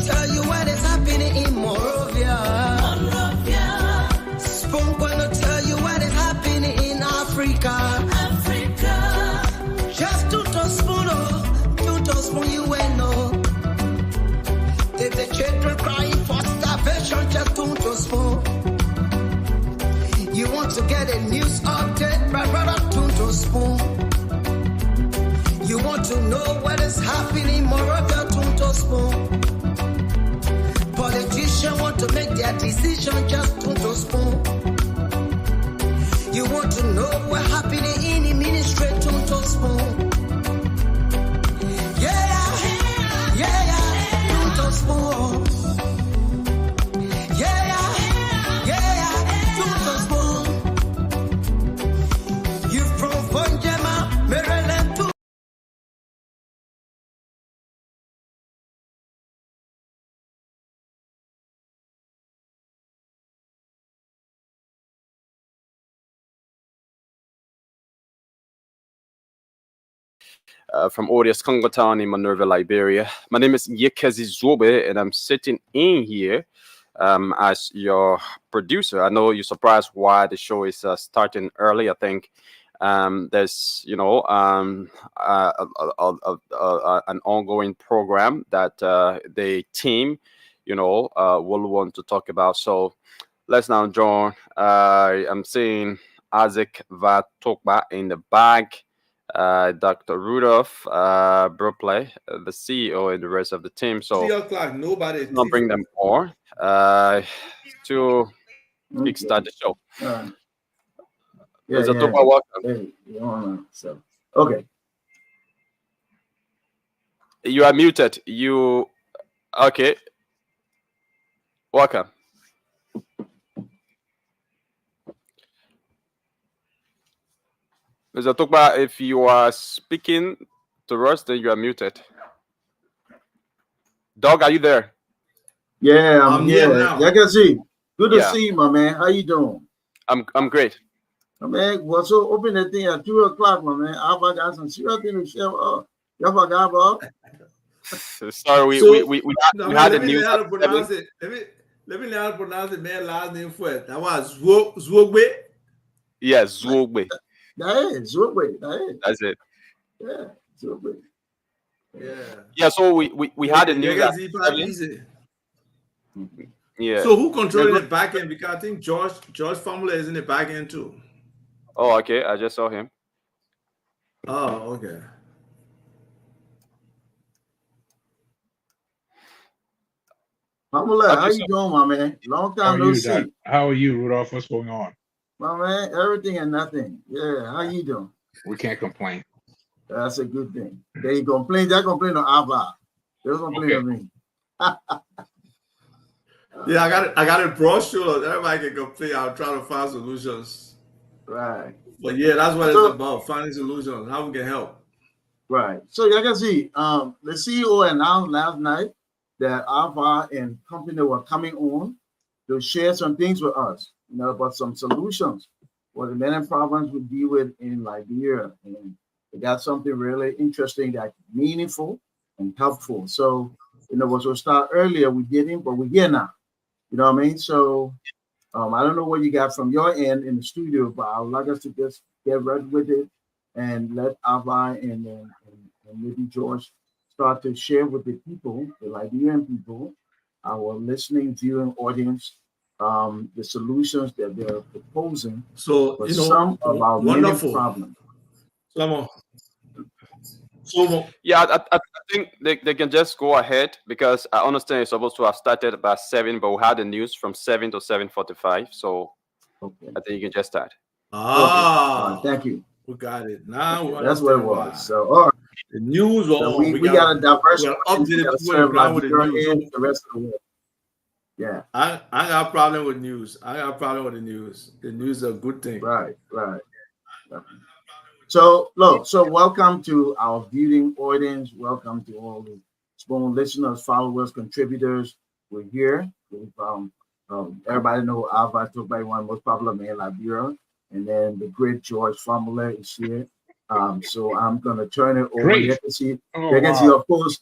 tell you what is happening in Morovia. Spoon gonna tell you what is happening in Africa. Just to spoon, you will know. If the children crying for starvation, just to spoon. You want to get a news update, brother, to spoon. You want to know what is happening in Morovia, to spoon. Politicians want to make their decision, just to spoon. You want to know what's happening in the ministry, to spoon. To spoon. To spoon. You from Fonjema, Maryland to from Audius Congo Town in Minerva, Liberia. My name is Yekezi Zobe, and I'm sitting in here as your producer. I know you're surprised why the show is starting early. I think there's, an ongoing program that the team, will want to talk about. So let's now join. I'm seeing Isaac Vatokba in the back. Dr. Rudolph Bropley, the CEO, and the rest of the team. So 3 o'clock, nobody. I'll bring them more to kickstart the show. Welcome. So, okay. You are muted. Okay. Welcome. Mr. Tokba, if you are speaking to us, then you are muted. Dog, are you there? Yeah, I'm here now. Yeah, I can see. Good to see you, my man. How you doing? I'm great. My man, well, so open the thing at 2 o'clock, my man. I've got some serious things to share. Sorry, we had the news. Let me learn how to pronounce the man's last name first. That was Zwogbe. Yes, Zwogbe. That's it. Yeah, Zwogbe. Yeah. So we had the news. Yeah. So who controls the back end? Because I think George Formula is in the back end too. Oh, okay. I just saw him. Oh, okay. Formula, how you doing, my man? Long time no see. How are you, Rudolph? What's going on? My man, everything and nothing. Yeah, how you doing? We can't complain. That's a good thing. They complain. They complain on Ava. They don't complain on me. Yeah, I got a brochure. Everybody can complain. I'll try to find solutions. Right. But yeah, that's what it's about. Finding solutions. How we can help. Right. So you can see, the CEO announced last night that Ava and company were coming on to share some things with us. About some solutions what the Benin province would deal with in Liberia. And they got something really interesting, that's meaningful and helpful. So, was to start earlier, we didn't, but we're here now. You know what I mean? So, I don't know what you got from your end in the studio, but I would like us to just get right with it and let Ava and maybe George start to share with the people, the Liberian people, our listening, viewing audience, the solutions that they're proposing. So, some of our many problems. Yeah, I think they can just go ahead because I understand it's supposed to have started about 7, but we had the news from 7 to 7:45. So okay. I think you can just start. Thank you. We got it. Now that's what it was. So all right. The news. So we got a diverse the rest of the world. Yeah. I got a problem with news. The news is a good thing. Right. So welcome to our viewing audience. Welcome to all the Spoon listeners, followers, contributors. We're here. Everybody know Ava Tokba, one of the most popular men in Liberia. And then the great George Formula is here. So I'm gonna turn it over. You can see, of course,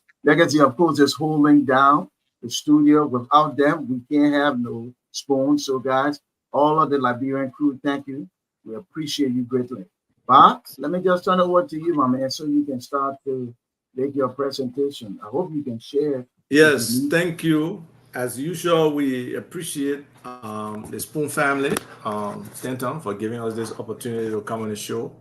is holding down the studio. Without them, we can't have no Spoon. So, guys, all of the Liberian crew, thank you. We appreciate you greatly. Bob, let me just turn it over to you, my man, so you can start to make your presentation. I hope you can share. Yes, thank you. As usual, we appreciate the Spoon family, Stanton, for giving us this opportunity to come on the show.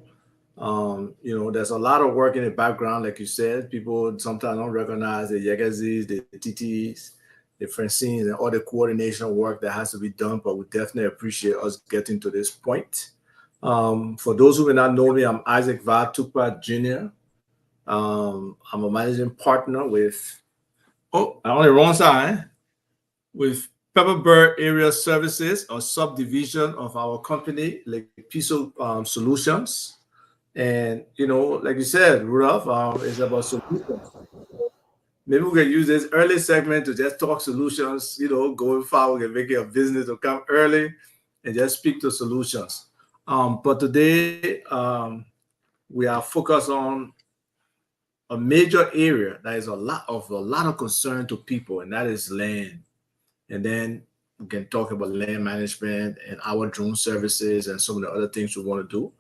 There's a lot of work in the background, like you said. People sometimes don't recognize the Yegazis, the TTs, the Francines, and all the coordination work that has to be done, but we definitely appreciate us getting to this point. For those who may not know me, I'm Isaac Va Tukpa Jr. I'm a managing partner with, on the wrong side, with Pepperbird Area Services, a subdivision of our company, like Piso Solutions. And, like you said, Rudolph, it's about solutions. Maybe we can use this early segment to just talk solutions, going forward, we can make it a business to come early and just speak to solutions. But today, we are focused on a major area that is a lot of concern to people, and that is land. And then we can talk about land management and our drone services and some of the other things we want to do.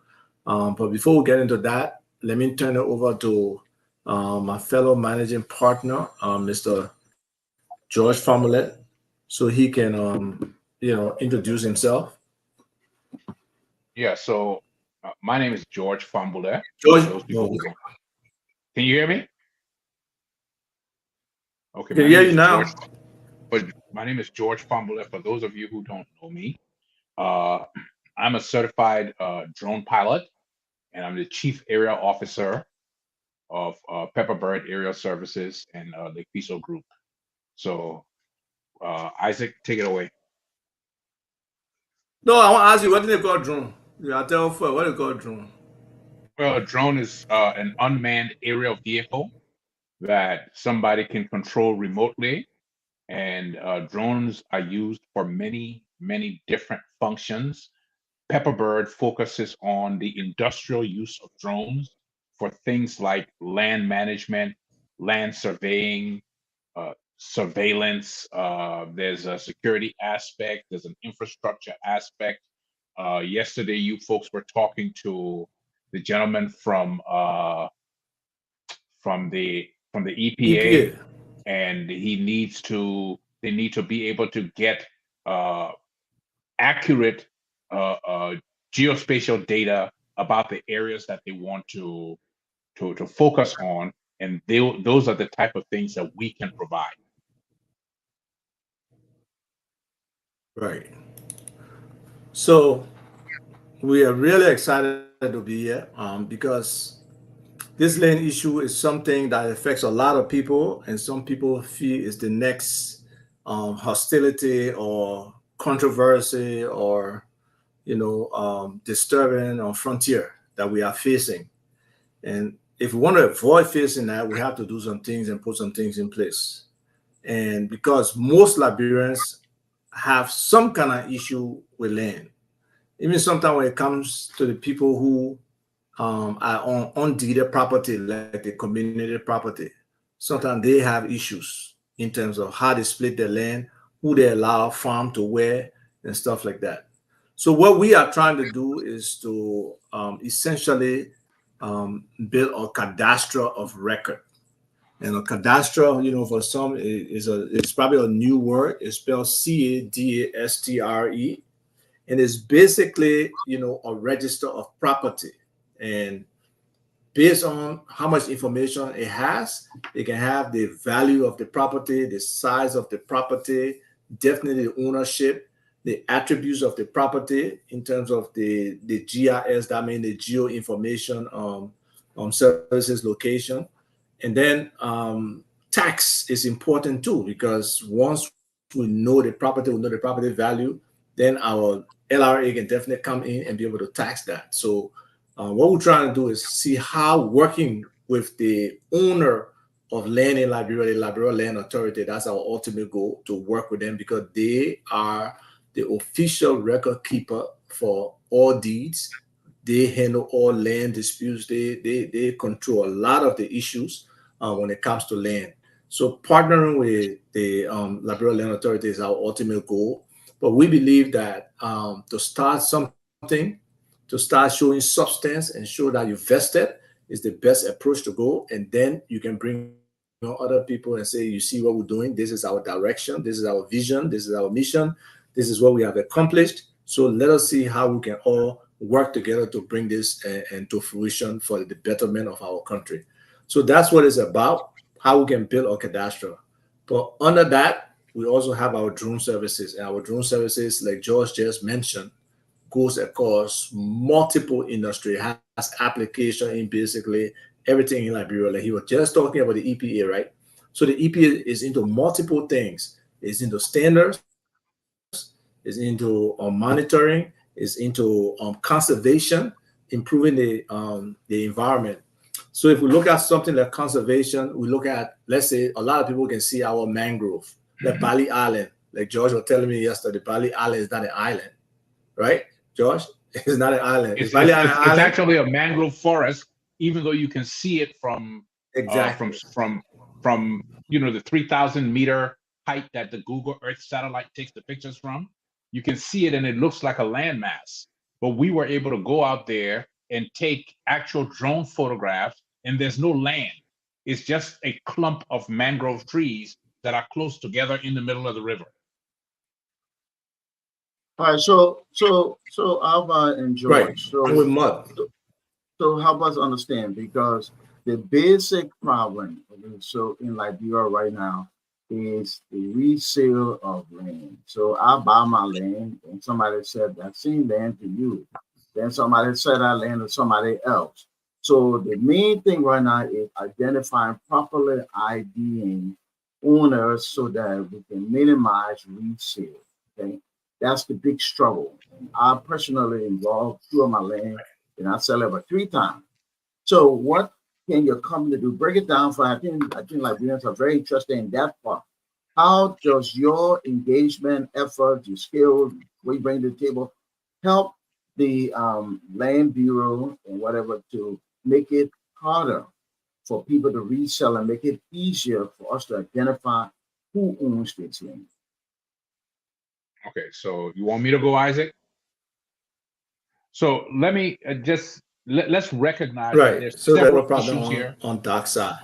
But before we get into that, let me turn it over to my fellow managing partner, Mr. George Famulette, so he can, introduce himself. Yeah, so my name is George Famulette. George, can you hear me? Okay, can you hear you now? But my name is George Famulette. For those of you who don't know me, I'm a certified drone pilot, and I'm the Chief Area Officer of Pepperbird Area Services and the Piso Group. So, Isaac, take it away. No, I want to ask you, what do they call drone? I'll tell you what do they call drone? Well, a drone is an unmanned aerial vehicle that somebody can control remotely. And drones are used for many, many different functions. Pepperbird focuses on the industrial use of drones for things like land management, land surveying, surveillance. There's a security aspect, there's an infrastructure aspect. Yesterday, you folks were talking to the gentleman from the EPA. And they need to be able to get accurate geospatial data about the areas that they want to focus on, and those are the type of things that we can provide. Right. So we are really excited to be here because this land issue is something that affects a lot of people, and some people feel it's the next hostility or controversy or disturbing or frontier that we are facing. And if we want to avoid facing that, we have to do some things and put some things in place. And because most Liberians have some kind of issue with land, even sometimes when it comes to the people who are on undeeded property, like the community property, sometimes they have issues in terms of how they split their land, who they allow farm to where, and stuff like that. So what we are trying to do is to essentially build a cadastre of record. And a cadastre, for some, it's probably a new word. It's spelled CADASTRE, and it's basically, a register of property. And based on how much information it has, it can have the value of the property, the size of the property, definitely the ownership, the attributes of the property in terms of the GIS, that means the geo information services location. And then tax is important too, because once we know the property, we know the property value, then our LRA can definitely come in and be able to tax that. So what we're trying to do is see how working with the owner of land in Liberia, the Liberia Land Authority, that's our ultimate goal, to work with them, because they are the official record keeper for all deeds. They handle all land disputes. They control a lot of the issues when it comes to land. So partnering with the Liberia Land Authority is our ultimate goal. But we believe that to start something, to start showing substance and show that you vested is the best approach to go. And then you can bring other people and say, you see what we're doing. This is our direction. This is our vision. This is our mission. This is what we have accomplished. So let us see how we can all work together to bring this into fruition for the betterment of our country. So that's what it's about, how we can build our cadastre. But under that, we also have our drone services. And our drone services, like George just mentioned, goes across multiple industry, has application in basically everything in Liberia. Like he was just talking about the EPA, right? So the EPA is into multiple things. It's into standards, it's into monitoring, it's into conservation, improving the environment. So if we look at something like conservation, we look at, let's say, a lot of people can see our mangrove, the Bali Island. Like George was telling me yesterday, Bali Island is not an island, right? Josh, it's not an island. It's island. actually a mangrove forest, even though you can see it from exactly from the 3,000 meter height that the Google Earth satellite takes the pictures from. You can see it and it looks like a landmass. But we were able to go out there and take actual drone photographs, and there's no land. It's just a clump of mangrove trees that are close together in the middle of the river. All right, so Alva and George. Right. So with mud. So help us understand, because the basic problem, so in Liberia right now, is the resale of land. So I buy my land, and somebody said that same land to you. Then somebody said that land to somebody else. So the main thing right now is identifying properly IDing owners so that we can minimize resale. Okay, that's the big struggle. And I personally involved 2 of my land, and I sell it about 3 times. So what can your company do? Break it down for I think Liberians are very interested in that part. How does your engagement efforts, your skills, what you bring to the table, help the Land Bureau and whatever to make it harder for people to resell and make it easier for us to identify who owns this land? Okay, so you want me to go, Isaac? So let me let's recognize that Right. there's So that we're several probably issues here. on dark side.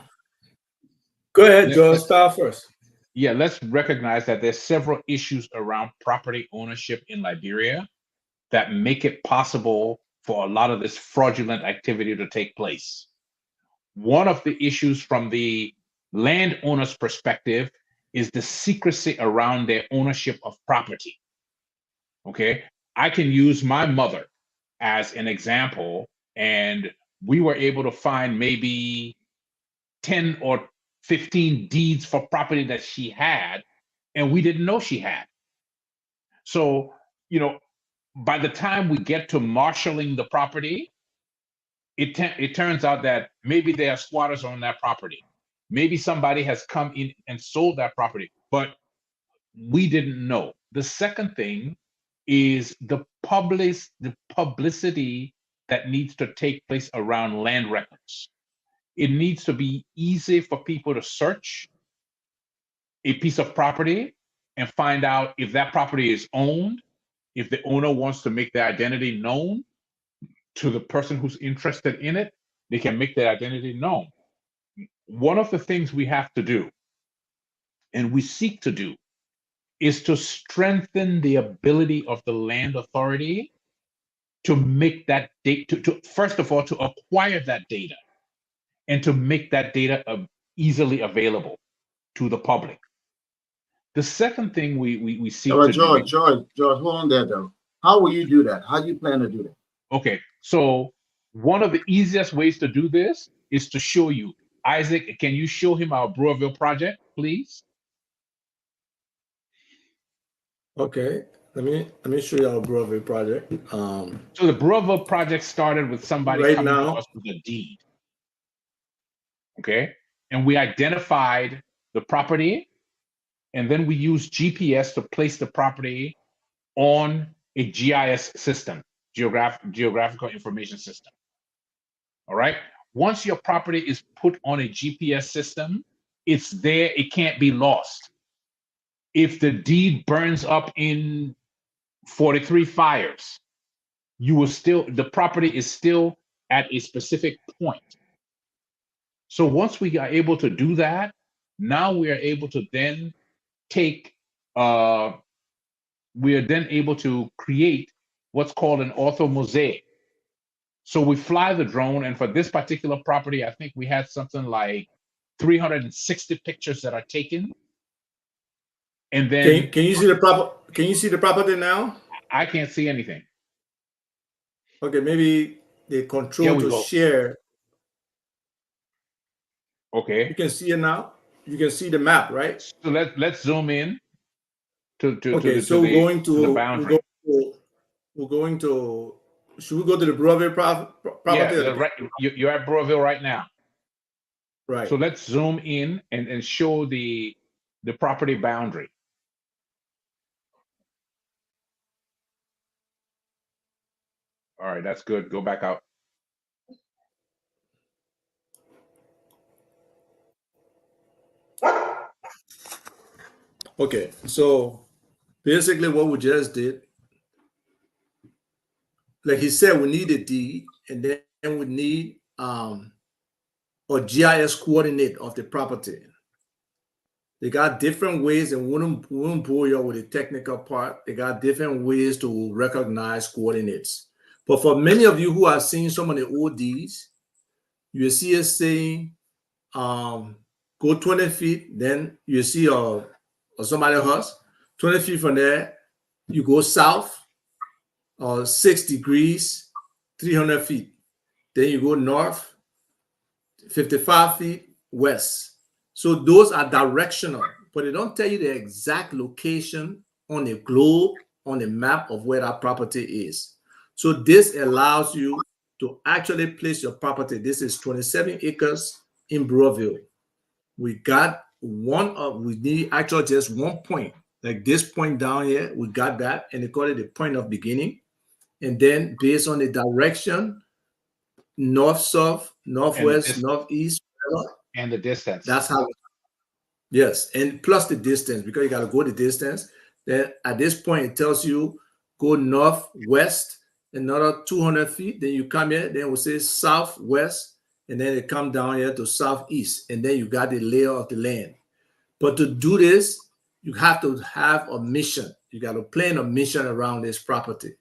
Go ahead, Joe. Start first. Yeah, let's recognize that there's several issues around property ownership in Liberia that make it possible for a lot of this fraudulent activity to take place. One of the issues from the landowner's perspective is the secrecy around their ownership of property. Okay, I can use my mother as an example, and we were able to find maybe 10 or 15 deeds for property that she had, and we didn't know she had. So, by the time we get to marshaling the property, it turns out that maybe there are squatters on that property. Maybe somebody has come in and sold that property, but we didn't know. The second thing is the publicity that needs to take place around land records. It needs to be easy for people to search a piece of property and find out if that property is owned, if the owner wants to make their identity known to the person who's interested in it, they can make their identity known. One of the things we have to do, and we seek to do, is to strengthen the ability of the land authority to make that data, to first of all, to acquire that data and to make that data easily available to the public. The second thing we seek to do. George, hold on there though. How will you do that? How do you plan to do that? Okay, so one of the easiest ways to do this is to show you. Isaac, can you show him our Brewerville project, please? Okay, let me show you our Brewerville project. So the Brewerville project started with somebody right coming now to us with a deed. Okay, and we identified the property, and then we used GPS to place the property on a GIS system, geographical information system. All right. Once your property is put on a GPS system, it's there. It can't be lost. If the deed burns up in 43 fires, the property is still at a specific point. So once we are able to do that, now we are able to then we are then able to create what's called an orthomosaic. So we fly the drone, and for this particular property, I think we had something like 360 pictures that are taken. And then can you see the property now? I can't see anything. Okay, maybe the control to go. share. Okay. You can see it now. You can see the map, right? So let's zoom in to the boundary. We're going to. Should we go to the Broadville property? Yeah, right. You're at Broadville right now. Right. So let's zoom in and show the property boundary. All right, that's good. Go back out. Okay, so basically what we just did, like he said, we need a deed, and then we need a GIS coordinate of the property. They got different ways, and we won't bore you with the technical part. They got different ways to recognize coordinates. But for many of you who have seen some of the old deeds, you will see us saying, go 20 feet, then you see somebody's house. 20 feet from there, you go south, 6 degrees, 300 feet. Then you go north, 55 feet west. So those are directional, but they don't tell you the exact location on the globe, on the map of where that property is. So this allows you to actually place your property. This is 27 acres in Broadville. We need actually just one point, like this point down here. We got that, and they call it the point of beginning. And then based on the direction, north, south, northwest, northeast, and the distance. That's how. Yes, and plus the distance, because you got to go the distance. Then at this point, it tells you go northwest another 200 feet. Then you come here. Then we'll say southwest. And then they come down here to southeast, and then you got the layer of the land. But to do this, you have to have a mission. You got to plan a mission around this property,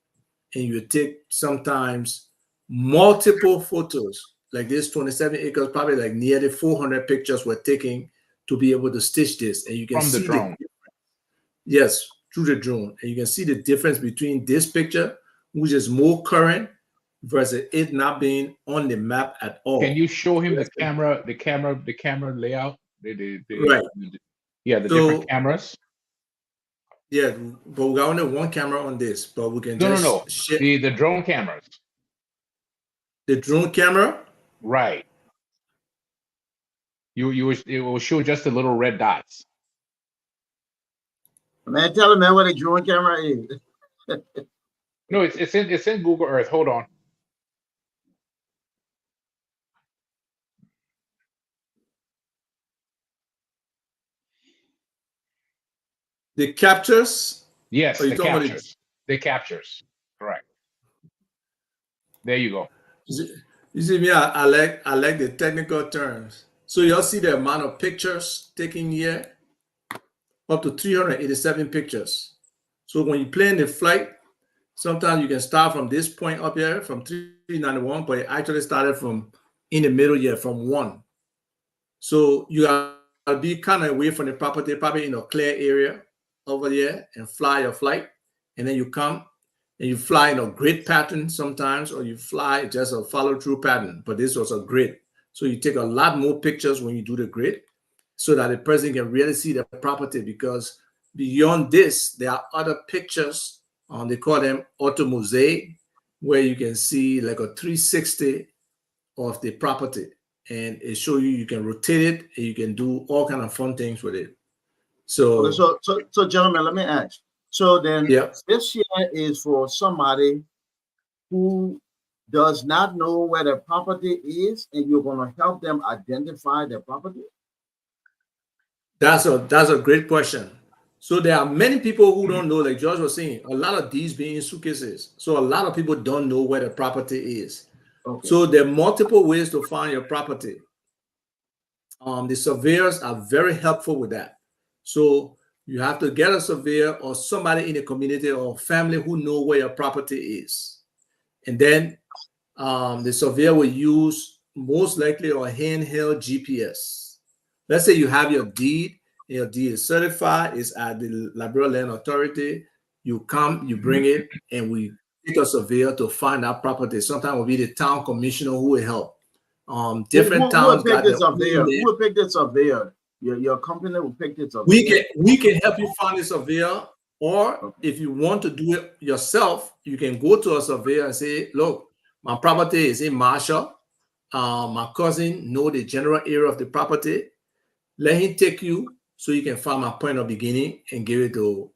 and you take sometimes multiple photos. Like this 27 acres, probably like nearly 400 pictures were taken to be able to stitch this, and you can see the drone. Yes, through the drone, and you can see the difference between this picture, which is more current, versus it not being on the map at all. Can you show him the camera layout? Right. The different cameras. Yeah, but we got only one camera on this, but we can share the drone cameras. The drone camera? Right. It will show just the little red dots. Man, tell him, man, what a drone camera is. No, it's in Google Earth. Hold on. The captures? Yes, the captures. The captures. Correct. There you go. You see me, I like the technical terms. So y'all see the amount of pictures taken here? Up to 387 pictures. So when you plan the flight, sometimes you can start from this point up here, from 391, but it actually started from in the middle here, from 1. So you got to be kind of away from the property, probably in a clear area over there, and fly your flight. And then you come and you fly in a grid pattern sometimes, or you fly just a follow-through pattern. But this was a grid. So you take a lot more pictures when you do the grid so that the person can really see the property, because beyond this, there are other pictures, they call them orthomosaic, where you can see like a 360 of the property, and it shows you can rotate it, and you can do all kind of fun things with it. So gentlemen, let me ask. So then, this here is for somebody who does not know where the property is, and you're going to help them identify their property? That's a great question. So there are many people who don't know, like George was saying, a lot of these being suitcases. So a lot of people don't know where the property is. Okay. So there are multiple ways to find your property. The surveyors are very helpful with that. So you have to get a surveyor or somebody in the community or family who know where your property is. And then the surveyor will use most likely a handheld GPS. Let's say you have your deed, and your deed is certified, it's at the Liberia Land Authority. You come, you bring it, and we pick a surveyor to find that property. Sometimes it will be the town commissioner who will help. Different towns Who got will pick this their up there? own Who will pick this up there? Your company will pick this up. we can help you find a surveyor, or if you want to do it yourself, you can go to a surveyor and say, look, my property is in Marshall. My cousin know the general area of the property. Let him take you so you can find my point of beginning and give it to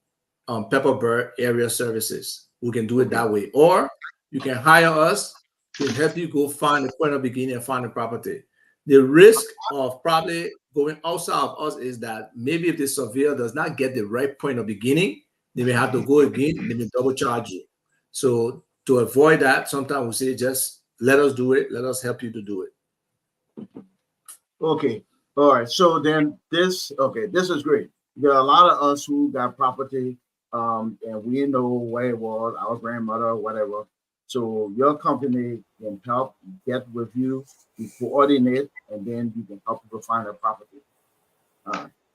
Pepperbird Area Services. We can do it that way. Or you can hire us to help you go find the point of beginning and find the property. The risk of probably going outside of us is that maybe if the surveyor does not get the right point of beginning, they may have to go again, they may double charge you. So to avoid that, sometimes we say, just let us do it. Let us help you to do it. Okay. All right. So then this is great. There are a lot of us who got property, and we know where it was, our grandmother, whatever. So your company can help get with you, you coordinate, and then you can help people find a property.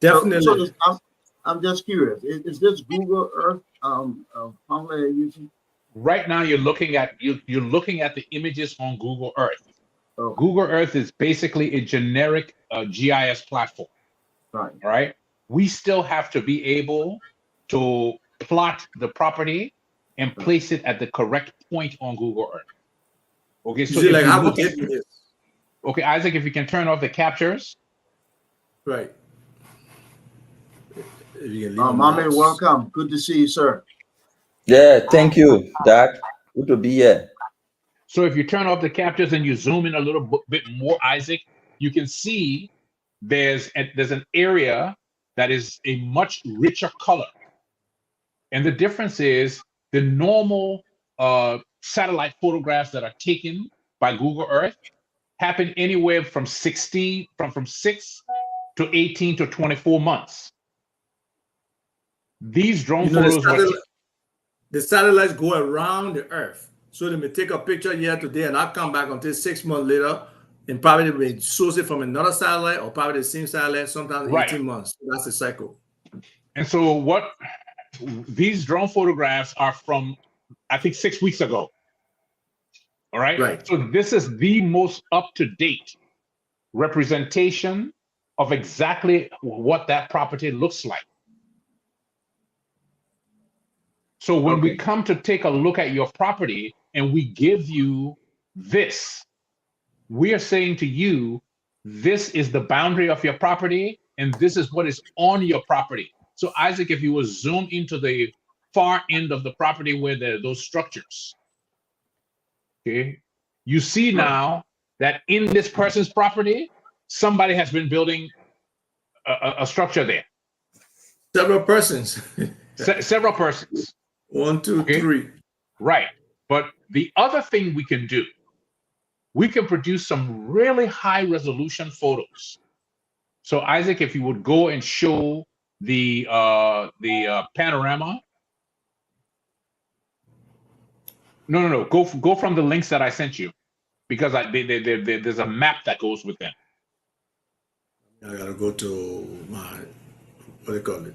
Definitely. So I'm just curious. Is this Google Earth formula you're using? Right now, you're looking at the images on Google Earth. Okay. Google Earth is basically a generic GIS platform. Right. All right. We still have to be able to plot the property and place it at the correct point on Google Earth. Okay. So like how we did this. Okay, Isaac, if you can turn off the captures. Right. Mame, welcome. Good to see you, sir. Yeah, thank you, Doc. Good to be here. So if you turn off the captures and you zoom in a little bit more, Isaac, you can see there's an area that is a much richer color. And the difference is the normal satellite photographs that are taken by Google Earth happen anywhere from 6 to 18 to 24 months. These drone photos, the satellites go around the Earth. So they may take a picture here today and I'll come back until 6 months later and probably may source it from another satellite or probably the same satellite, sometimes 18 months. So that's the cycle. And so what these drone photographs are from, I think, 6 weeks ago. All right. Right. So this is the most up-to-date representation of exactly what that property looks like. So when we come to take a look at your property and we give you this, we are saying to you, this is the boundary of your property and this is what is on your property. So Isaac, if you will zoom into the far end of the property where there are those structures, okay, you see now that in this person's property, somebody has been building a structure there. Several persons. Several persons. 1, 2, 3. Right. But the other thing we can do, we can produce some really high resolution photos. So Isaac, if you would go and show the panorama. No. Go from the links that I sent you, because there's a map that goes with them. I gotta go to my, what do you call it?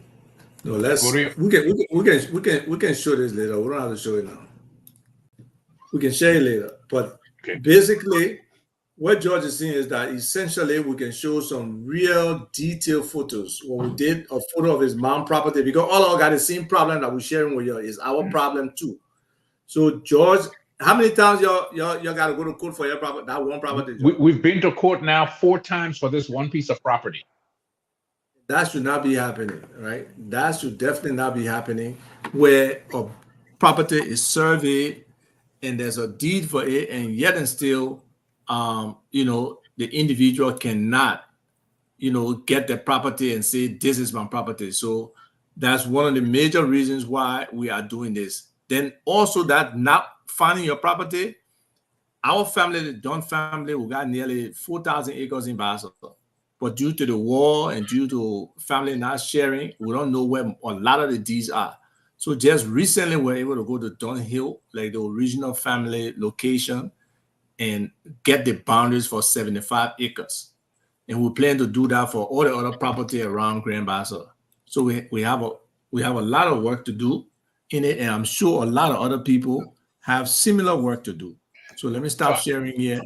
No, we can show this later. We don't have to show it now. We can share it later. But basically, what George is saying is that essentially we can show some real detailed photos. When we did a photo of his mom property, because all of us got the same problem that we're sharing with you is our problem too. So George, how many times y'all got to go to court for your property? That one property. We've been to court now 4 times for this one piece of property. That should not be happening, right? That should definitely not be happening, where a property is surveyed and there's a deed for it, and yet and still, the individual cannot, get the property and say, this is my property. So that's one of the major reasons why we are doing this. Then also that not finding your property, our family, the Dunn family, we got nearly 4,000 acres in Basel. But due to the war and due to family not sharing, we don't know where a lot of the deeds are. So just recently, we're able to go to Dunn Hill, like the original family location, and get the boundaries for 75 acres. And we plan to do that for all the other property around Grand Basel. So we have a lot of work to do in it, and I'm sure a lot of other people have similar work to do. So let me stop sharing here.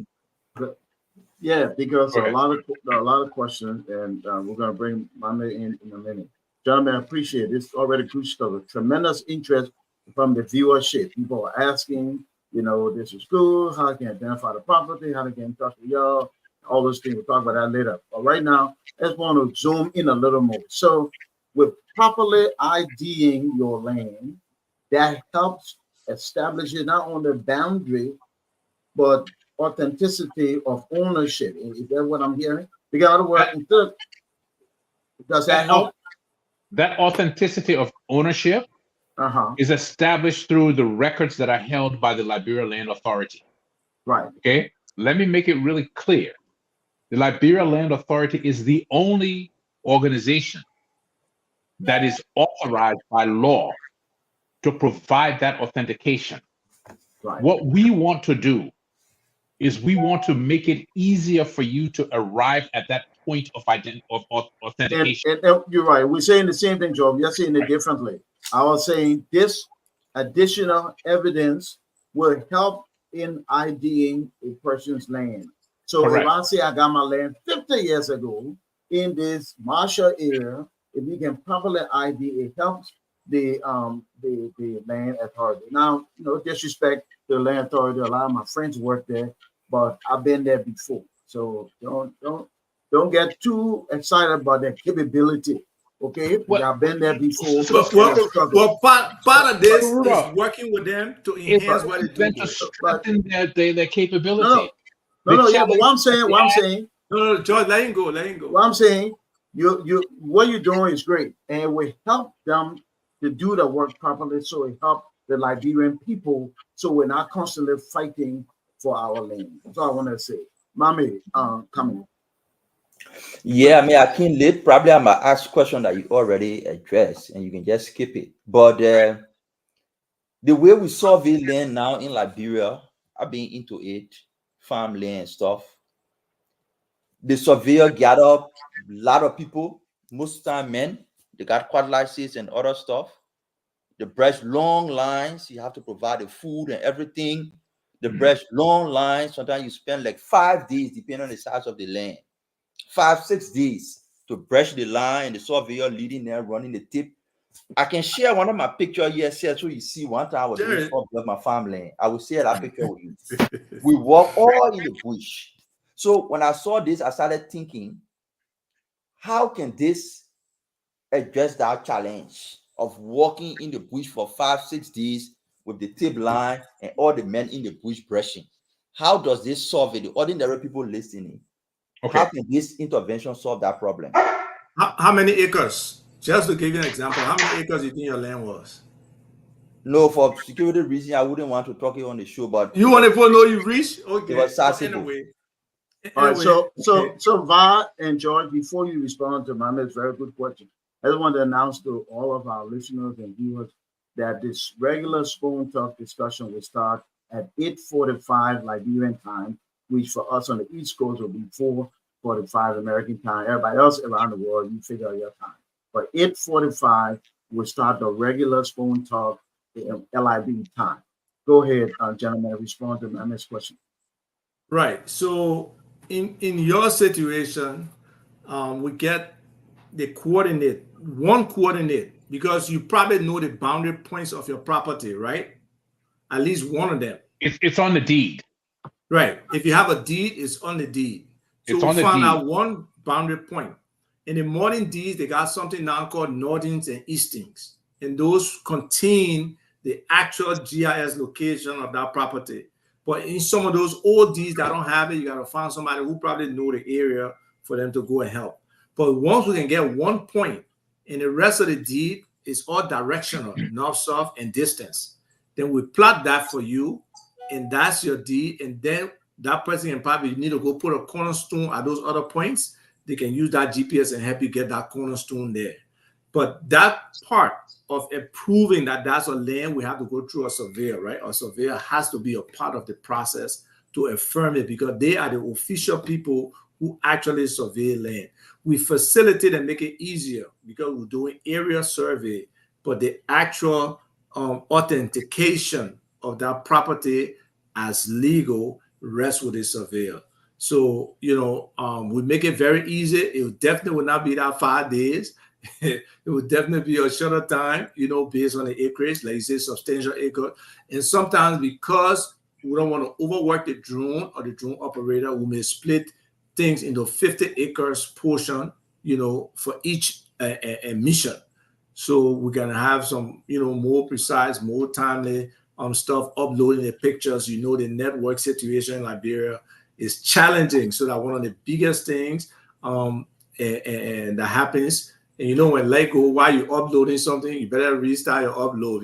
Yeah, because a lot of questions, and we're going to bring Mame in a minute. Gentlemen, I appreciate it. It's already crucial. A tremendous interest from the viewership. People are asking, this is good. How can I identify the property? How to get in touch with y'all? All those things. We'll talk about that later. But right now, I just want to zoom in a little more. So, with properly IDing your land, that helps establish not only boundary, but authenticity of ownership. Is that what I'm hearing? Because other words, does that help? That authenticity of ownership is established through the records that are held by the Liberia Land Authority. Right. Okay. Let me make it really clear. The Liberia Land Authority is the only organization that is authorized by law to provide that authentication. Right. What we want to do is we want to make it easier for you to arrive at that point of authentication. And you're right. We're saying the same thing, Joe. You're saying it differently. I was saying this additional evidence will help in IDing a person's land. So Correct. if I say I got my land 50 years ago in this martial era, if we can properly ID, it helps the land authority. Now, no disrespect to the land authority. A lot of my friends work there, but I've been there before. So don't get too excited about their capability. Okay, I've been there before. Well, part of this is working with them to enhance what they do. To strengthen their capability. No, yeah, but what I'm saying. No, George, let him go. What I'm saying, what you're doing is great, and it will help them to do the work properly. So it helps the Liberian people, so we're not constantly fighting for our land. That's all I want to say. Mame, coming. Yeah, I can lead. Probably I'm gonna ask a question that you already addressed, and you can just skip it. But the way we survey land now in Liberia, I've been into it, farmland and stuff. The surveyor gather up a lot of people, most time men. They got cutlasses and other stuff. They brush long lines. You have to provide the food and everything. They brush long lines. Sometimes you spend like 5 days, depending on the size of the land. 5-6 days to brush the line. The surveyor leading there, running the tip. I can share one of my pictures here, so you see one time I was doing stuff with my farmland. I will share that picture with you. We walk all in the bush. So when I saw this, I started thinking, how can this address that challenge of walking in the bush for 5-6 days with the tip line and all the men in the bush brushing? How does this solve it? The ordinary people listening. Okay. How can this intervention solve that problem? How many acres? Just to give you an example, how many acres do you think your land was? No, for security reasons, I wouldn't want to talk it on the show, but you want to know you reach? Okay. It was sensible. All right, so Va and George, before you respond to Mame's very good question, I just want to announce to all of our listeners and viewers that this regular Spoon Talk discussion will start at 8:45 Liberian time, which for us on the East Coast will be 4:45 American time. Everybody else around the world, you figure out your time. But 8:45 will start the regular Spoon Talk LIB time. Go ahead, gentlemen, respond to Mame's question. Right. So in your situation, we get the one coordinate, because you probably know the boundary points of your property, right? At least one of them. It's on the deed. Right. If you have a deed, it's on the deed. So we found out one boundary point. In the modern deeds, they got something now called Northings and Eastings. And those contain the actual GIS location of that property. But in some of those old deeds that don't have it, you got to find somebody who probably know the area for them to go and help. But once we can get one point, and the rest of the deed is all directional, north, south, and distance, then we plot that for you, and that's your deed. And then that person can probably need to go put a cornerstone at those other points. They can use that GPS and help you get that cornerstone there. But that part of approving that that's a land, we have to go through a surveyor, right? A surveyor has to be a part of the process to affirm it, because they are the official people who actually survey land. We facilitate and make it easier because we're doing area survey, but the actual authentication of that property as legal rests with the surveyor. So, we make it very easy. It definitely will not be that 5 days. It would definitely be a shorter time, based on the acreage, like you say, substantial acre. And sometimes because we don't want to overwork the drone or the drone operator, we may split things into 50 acres portion, for each mission. So we're going to have some, more precise, more timely stuff, uploading the pictures. The network situation in Liberia is challenging. So that one of the biggest things and that happens, and when light go, while you're uploading something, you better restart your upload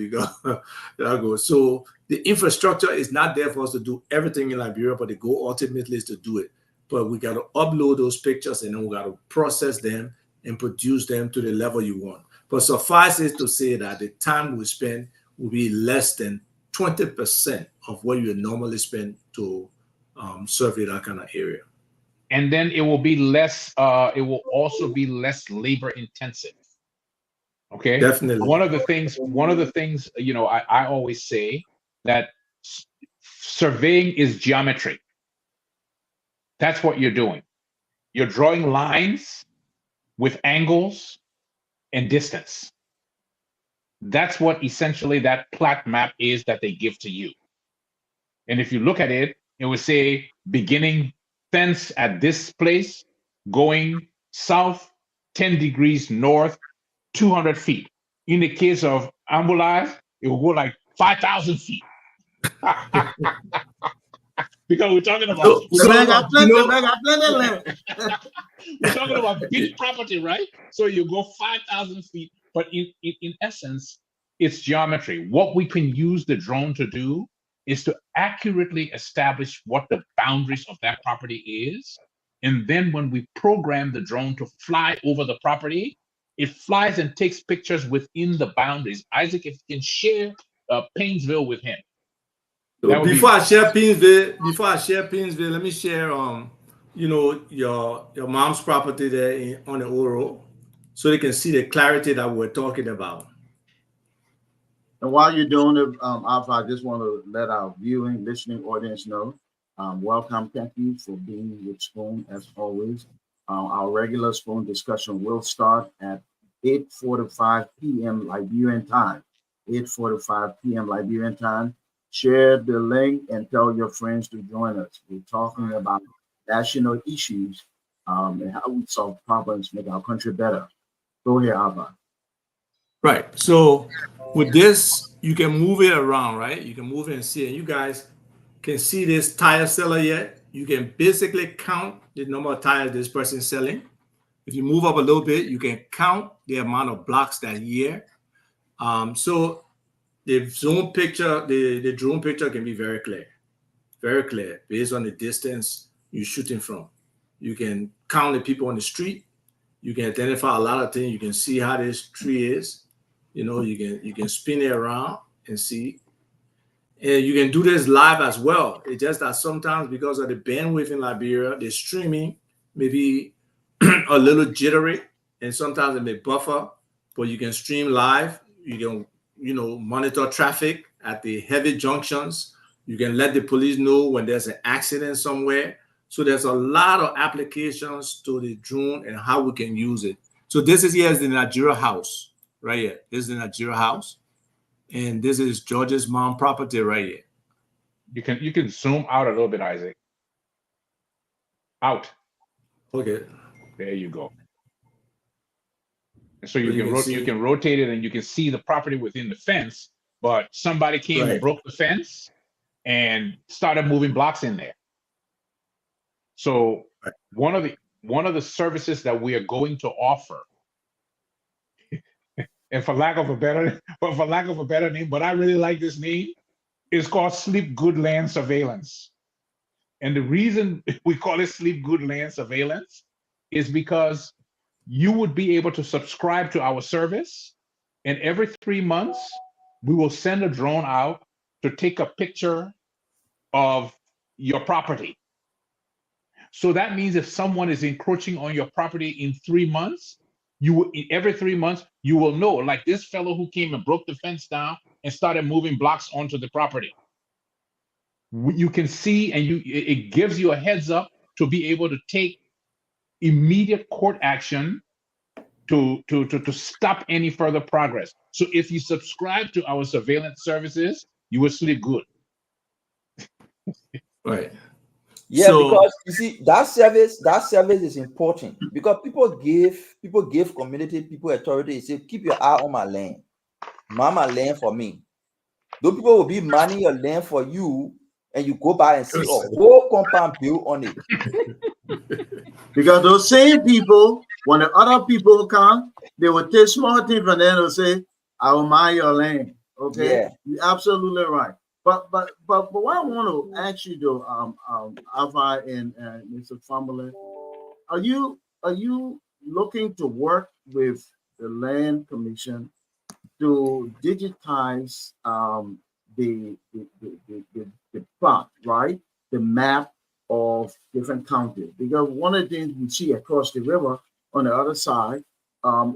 because so the infrastructure is not there for us to do everything in Liberia, but the goal ultimately is to do it. But we got to upload those pictures, and then we got to process them and produce them to the level you want. But suffice it to say that the time we spend will be less than 20% of what you normally spend to survey that kind of area. And then it will be less. It will also be less labor intensive. Okay. Definitely. One of the things, I always say that surveying is geometry. That's what you're doing. You're drawing lines with angles and distance. That's what essentially that plat map is that they give to you. And if you look at it, it will say beginning fence at this place, going south 10 degrees north, 200 feet. In the case of Ambulance, it will go like 5,000 feet. Because we're talking about we're talking about big property, right? So you go 5,000 feet, but in essence, it's geometry. What we can use the drone to do is to accurately establish what the boundaries of that property is. And then when we program the drone to fly over the property, it flies and takes pictures within the boundaries. Isaac, if you can share Painesville with him. Before I share Painesville, let me share your mom's property there on the Oro, so they can see the clarity that we're talking about. And while you're doing it, Alpha, I just want to let our viewing, listening audience know, welcome. Thank you for being with Spoon as always. Our regular Spoon discussion will start at 8:45 p.m. Liberian time. 8:45 p.m. Liberian time. Share the link and tell your friends to join us. We're talking about national issues and how we solve problems, make our country better. Go ahead, Alpha. Right. So with this, you can move it around, right? You can move it and see it. You guys can see this tire seller yet. You can basically count the number of tires this person is selling. If you move up a little bit, you can count the amount of blocks that year. So the drone picture, the drone picture can be very clear based on the distance you're shooting from. You can count the people on the street. You can identify a lot of things. You can see how this tree is. You can spin it around and see. And you can do this live as well. It's just that sometimes because of the bandwidth in Liberia, the streaming may be a little jittery, and sometimes it may buffer, but you can stream live. You can, monitor traffic at the heavy junctions. You can let the police know when there's an accident somewhere. So there's a lot of applications to the drone and how we can use it. So this is the Nigeria house right here. This is the Nigeria house. And this is George's mom property right here. You can zoom out a little bit, Isaac. Out. Okay. There you go. And so you can rotate it, and you can see the property within the fence, but somebody came and broke the fence and started moving blocks in there. So one of one of the services that we are going to offer, and for lack of a better name, but I really like this name, is called Sleep Good Land Surveillance. And the reason we call it Sleep Good Land Surveillance is because you would be able to subscribe to our service, and every 3 months, we will send a drone out to take a picture of your property. So that means if someone is encroaching on your property in 3 months, every 3 months, you will know, like this fellow who came and broke the fence down and started moving blocks onto the property. You can see, and it gives you a heads up to be able to take immediate court action to stop any further progress. So if you subscribe to our surveillance services, you will sleep good. Right. Yeah, So- because you see that service is important because people give community people authority. They say, keep your eye on my land, man my land for me. Those people will be manning your land for you, and you go by and see a whole compound built on it. Because those same people, when the other people come, they will take small things from them and say, I will mind your land. Okay, Yeah. you're absolutely right. But what I want to ask you though, Alpha and Mr. Family, are you looking to work with the Land Commission to digitize the plot, right? The map of different counties. Because one of the things we see across the river on the other side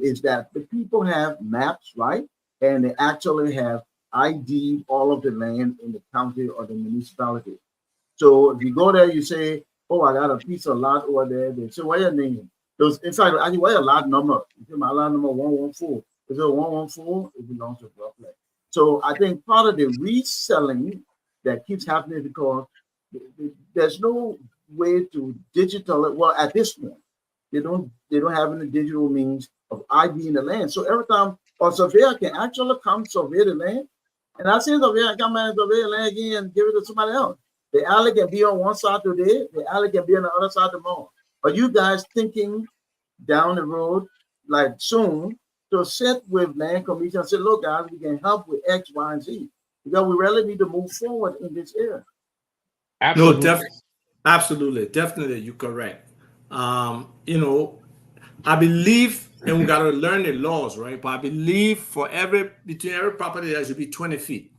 is that the people have maps, right? And they actually have ID all of the land in the county or the municipality. So if you go there, you say, oh, I got a piece of lot over there. They say, what's your name? Those, in fact, actually, what's your lot number? You say, my lot number 114. Is it 114? It belongs to Brooklyn. So I think part of the reselling that keeps happening because there's no way to digital it. Well, at this point, they don't have any digital means of IDing the land. So every time a surveyor can actually come survey the land, and I see a surveyor come and survey the land again and give it to somebody else. The alley can be on one side today, the alley can be on the other side tomorrow. Are you guys thinking down the road, like soon, to sit with Land Commission and say, look, guys, we can help with X, Y, and Z? Because we really need to move forward in this area. Absolutely. No, absolutely, definitely, you're correct. You know, I believe, and we got to learn the laws, right? But I believe between every property there should be 20 feet.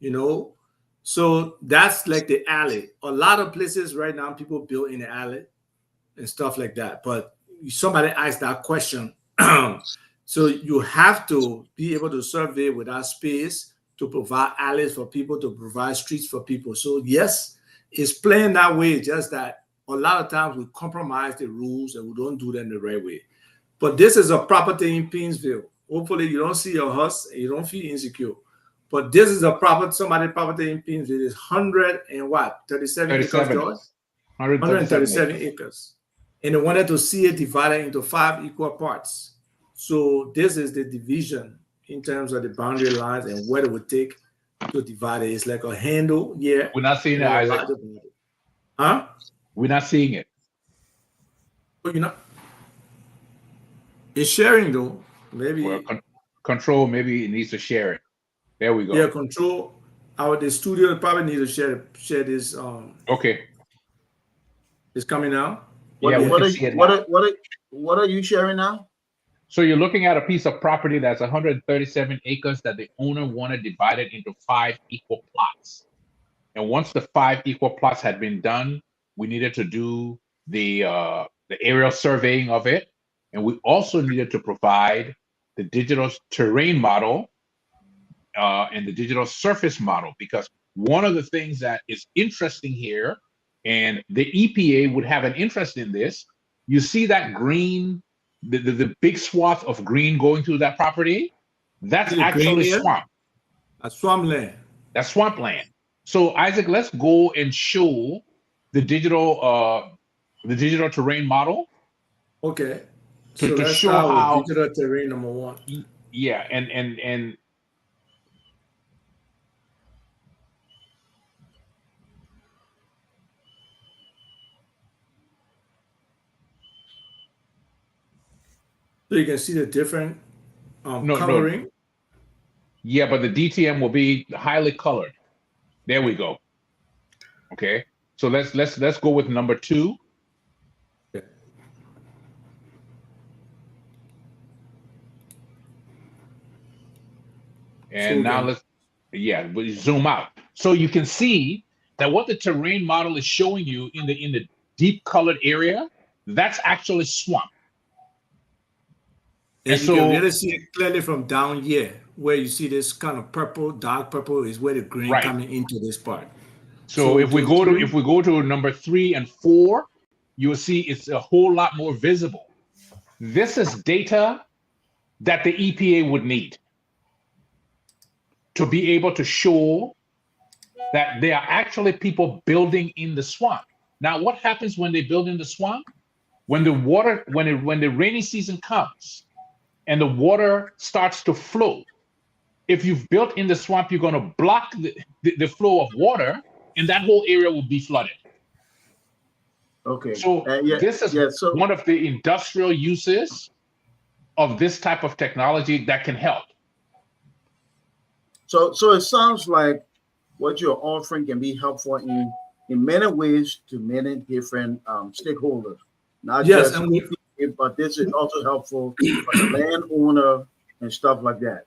You know, so that's like the alley. A lot of places right now, people build in the alley and stuff like that. But somebody asked that question. So you have to be able to survey with that space to provide alleys for people, to provide streets for people. So yes, it's playing that way, just that a lot of times we compromise the rules and we don't do them the right way. But this is a property in Painesville. Hopefully you don't see your house and you don't feel insecure. But this is a somebody's property in Painesville. It's 37 acres, George? 137 acres. And they wanted to see it divided into 5 equal parts. So this is the division in terms of the boundary lines and what it would take to divide it. It's like a handle. Yeah. We're not seeing it, Isaac. Huh? We're not seeing it. But you know, it's sharing though. Maybe Well, control. Maybe it needs to share it. There we go. Yeah, control. The studio probably need to share this. Okay. It's coming out. What are you sharing now? So you're looking at a piece of property that's 137 acres that the owner wanted divided into 5 equal plots. And once the 5 equal plots had been done, we needed to do the aerial surveying of it. And we also needed to provide the digital terrain model and the digital surface model, because one of the things that is interesting here, and the EPA would have an interest in this, you see that green, the big swath of green going through that property, that's actually swamp. A swampland. That's swampland. So Isaac, let's go and show the digital terrain model. Okay. To show how digital terrain number 1. Yeah, and So you can see the different No. coloring. Yeah, but the DTM will be highly colored. There we go. Okay. So let's go with number 2. Okay. And now we zoom out. So you can see that what the terrain model is showing you in the deep colored area, that's actually swamp. And you can really see it clearly from down here, where you see this kind of purple, dark purple is where the green coming into this part. So if we go to number 3 and 4, you'll see it's a whole lot more visible. This is data that the EPA would need to be able to show that there are actually people building in the swamp. Now, what happens when they build in the swamp? When the rainy season comes and the water starts to flow, if you've built in the swamp, you're going to block the flow of water, and that whole area will be flooded. Okay. So this is one of the industrial uses of this type of technology that can help. So it sounds like what you're offering can be helpful in many ways to many different stakeholders. Not just EPA, but this is also helpful for the landowner and stuff like that.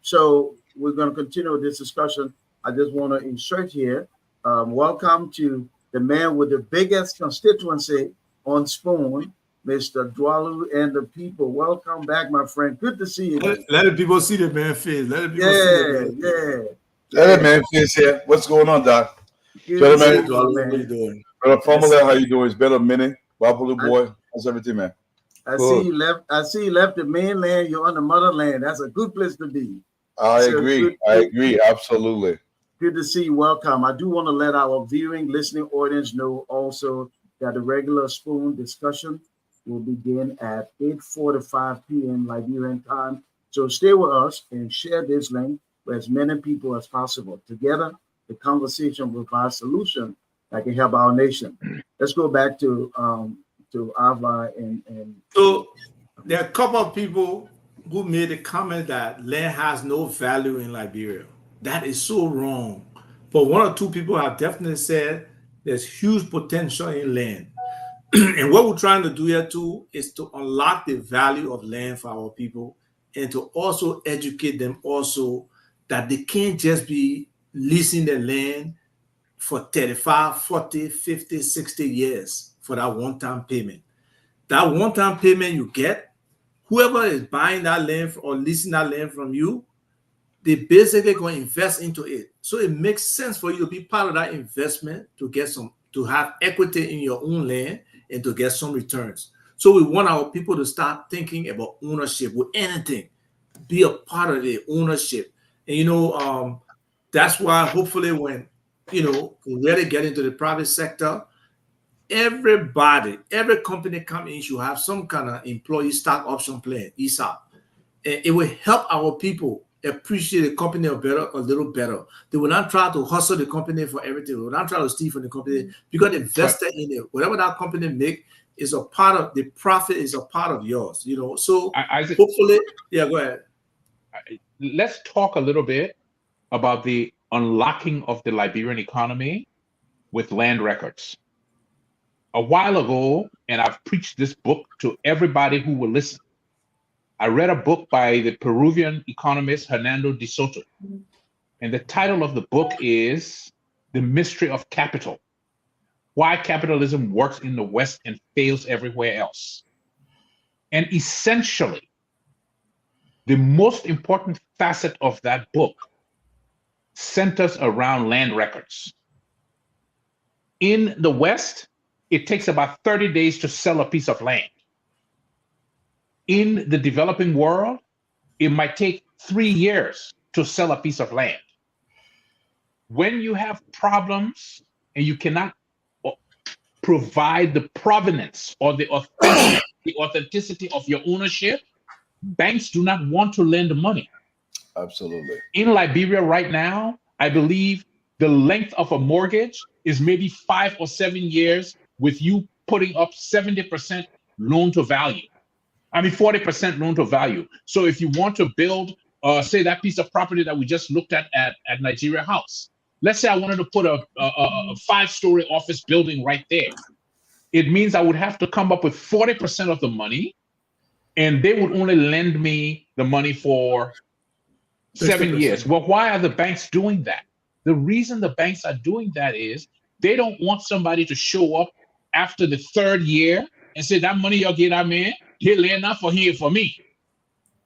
So we're going to continue with this discussion. I just want to insert here. Welcome to the man with the biggest constituency on Spoon, Mr. Dwalu and the people. Welcome back, my friend. Good to see you. Let the people see the man face. Let the people see the Let the man face here. What's going on, Doc? Gentlemen, brother Formula, how you doing? It's been a minute. Buffalo boy, how's everything, man? I see you left the mainland. You're on the motherland. That's a good place to be. I agree. Absolutely. Good to see you. Welcome. I do want to let our viewing, listening audience know also that the regular Spoon discussion will begin at 8:45 p.m. Liberian time. So stay with us and share this link with as many people as possible. Together, the conversation will provide solution that can help our nation. Let's go back to Ava and. So there are a couple of people who made a comment that land has no value in Liberia. That is so wrong. But 1 or 2 people have definitely said there's huge potential in land. And what we're trying to do here too is to unlock the value of land for our people and to also educate them also that they can't just be leasing the land for 35, 40, 50, 60 years for that one-time payment. That one-time payment you get, whoever is buying that land or leasing that land from you, they basically going to invest into it. So it makes sense for you to be part of that investment to have equity in your own land and to get some returns. So we want our people to start thinking about ownership with anything, be a part of the ownership. And that's why hopefully when we really get into the private sector, every company coming in should have some kind of employee stock option plan, ESOP. And it will help our people appreciate the company a little better. They will not try to hustle the company for everything. They will not try to steal from the company because they invested in it. Whatever that company make is a part of the profit, is a part of yours. So hopefully, go ahead. Let's talk a little bit about the unlocking of the Liberian economy with land records. A while ago, and I've preached this book to everybody who will listen, I read a book by the Peruvian economist Hernando de Soto. And the title of the book is The Mystery of Capital: Why Capitalism Works in the West and Fails Everywhere Else. And essentially, the most important facet of that book centers around land records. In the West, it takes about 30 days to sell a piece of land. In the developing world, it might take 3 years to sell a piece of land. When you have problems and you cannot provide the provenance or the authenticity of your ownership, banks do not want to lend money. Absolutely. In Liberia right now, I believe the length of a mortgage is maybe 5 or 7 years with you putting up 70% loan to value. I mean, 40% loan to value. So if you want to build, say that piece of property that we just looked at Nigeria House, let's say I wanted to put a 5-story office building right there. It means I would have to come up with 40% of the money, and they would only lend me the money for 7 years. Well, why are the banks doing that? The reason the banks are doing that is they don't want somebody to show up after the 3rd year and say, that money y'all get, I'm in, here enough for here for me.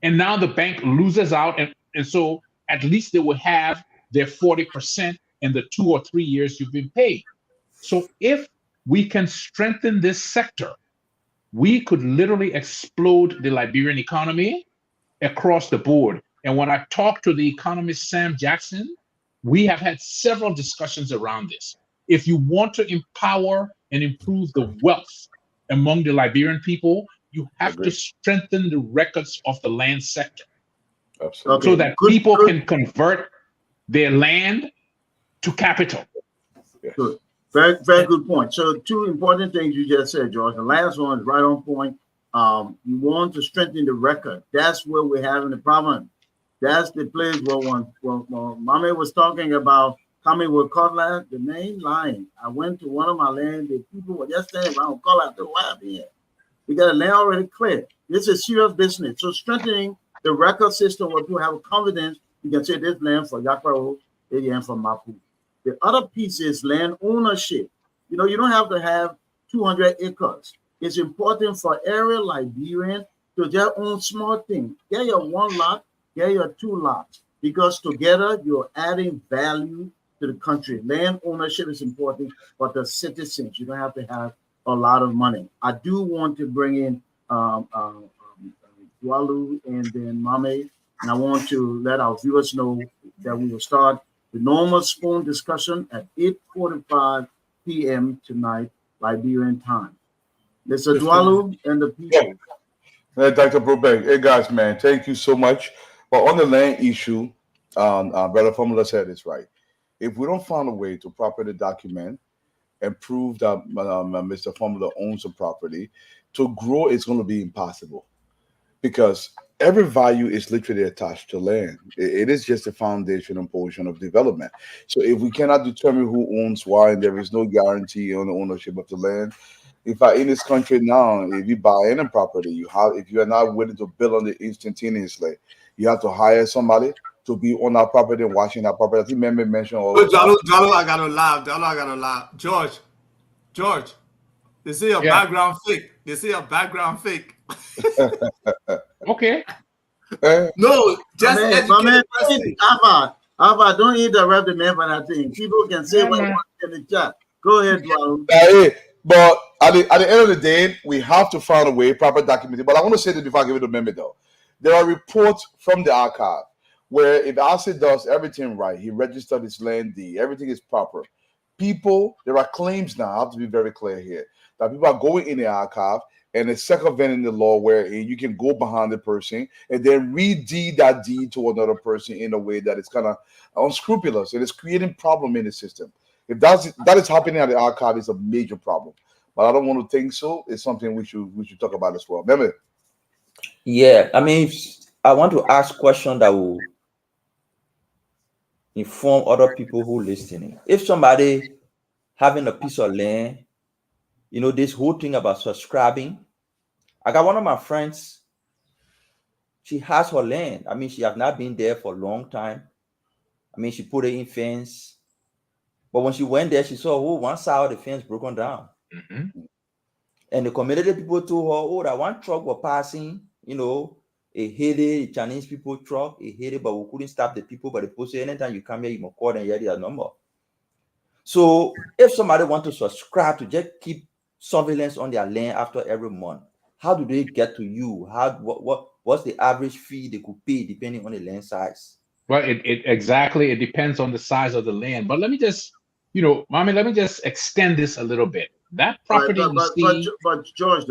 And now the bank loses out. And so at least they will have their 40% in the 2 or 3 years you've been paid. So if we can strengthen this sector, we could literally explode the Liberian economy across the board. And when I talked to the economist Sam Jackson, we have had several discussions around this. If you want to empower and improve the wealth among the Liberian people, you have to strengthen the records of the land sector. Absolutely. So that people can convert their land to capital. Yes. Good. Very, very good point. So 2 important things you just said, George. The last one is right on point. You want to strengthen the record. That's where we're having the problem. That's the place where Mommy was talking about coming with Cutlass, the name lying. I went to one of my land, the people were just saying around Cutlass, why are here? We got a land already cleared. This is serious business. So strengthening the record system where people have confidence, you can say this land for Yakaro, this land for Mapu. The other piece is land ownership. You know, you don't have to have 200 acres. It's important for every Liberian to just own small things. Get your 1 lot, get your 2 lots, because together you're adding value to the country. Land ownership is important for the citizens. You don't have to have a lot of money. I do want to bring in Dwalu and then Mame, and I want to let our viewers know that we will start the normal spoon discussion at 8:45 p.m. tonight, Liberian time. Mr. Dwalu and the people. Hey, Dr. Brubeck. Hey, guys, man, thank you so much. But on the land issue, Brother Formula said it's right. If we don't find a way to properly document and prove that Mr. Formula owns the property, to grow it's going to be impossible, because every value is literally attached to land. It is just a foundation and portion of development. So if we cannot determine who owns why, and there is no guarantee on the ownership of the land, in this country now, if you buy any property, if you are not willing to build on it instantaneously, you have to hire somebody to be on that property and watching that property. I think Meme mentioned all Jalo, I gotta laugh. George, they say your background fake. Okay. No, just Ava, don't interrupt the man for that thing. People can say what they want in the chat. Go ahead, Dwalu. But at the end of the day, we have to find a way, proper documentation. But I want to say this before I give it to Meme, though. There are reports from the archive where if Alcid does everything right, he registered his land deed, everything is proper. There are claims now, I have to be very clear here, that people are going in the archive and it's circumventing the law where you can go behind the person and then redeed that deed to another person in a way that is kind of unscrupulous, and it's creating problem in the system. If that is happening at the archive, it's a major problem. But I don't want to think so. It's something we should talk about as well. Remember? Yeah, I mean, I want to ask questions that will inform other people who are listening. If somebody having a piece of land, you know, this whole thing about subscribing, I got one of my friends, she has her land. I mean, she has not been there for a long time. I mean, she put it in fence, but when she went there, she saw, one side of the fence broken down. Mm-hmm. And the community people told her, that one truck was passing, you know, it hit it, Chinese people truck, it hit it, but we couldn't stop the people. But the people say, anytime you come here, you must call and hear their number. So if somebody wants to subscribe to just keep surveillance on their land after every month, how do they get to you? What's the average fee they could pay depending on the land size? Well, it depends on the size of the land. But let me just, let me just extend this a little bit. That property but George,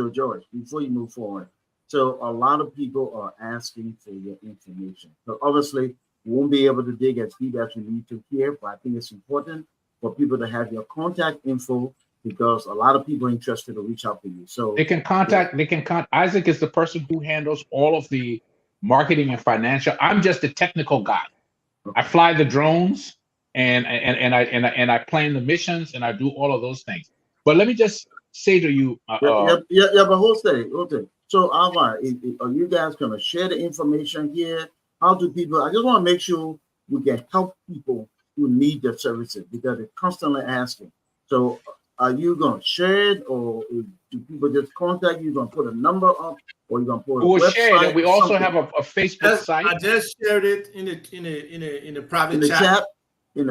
before you move forward, so a lot of people are asking for your information. So obviously, we won't be able to dig as deep as we need to here, but I think it's important for people to have your contact info because a lot of people are interested to reach out to you. So They can contact. Isaac is the person who handles all of the marketing and financial. I'm just the technical guy. I fly the drones and I plan the missions and I do all of those things. But let me just say to you, but hold on. So Alvar, are you guys gonna share the information here? How do people? I just want to make sure we can help people who need the services because they're constantly asking. So are you gonna share it, or do people just contact you? Gonna put a number up, or you gonna put a we'll website? share it. We also something? have a Facebook site. I just shared it in a private In the chat.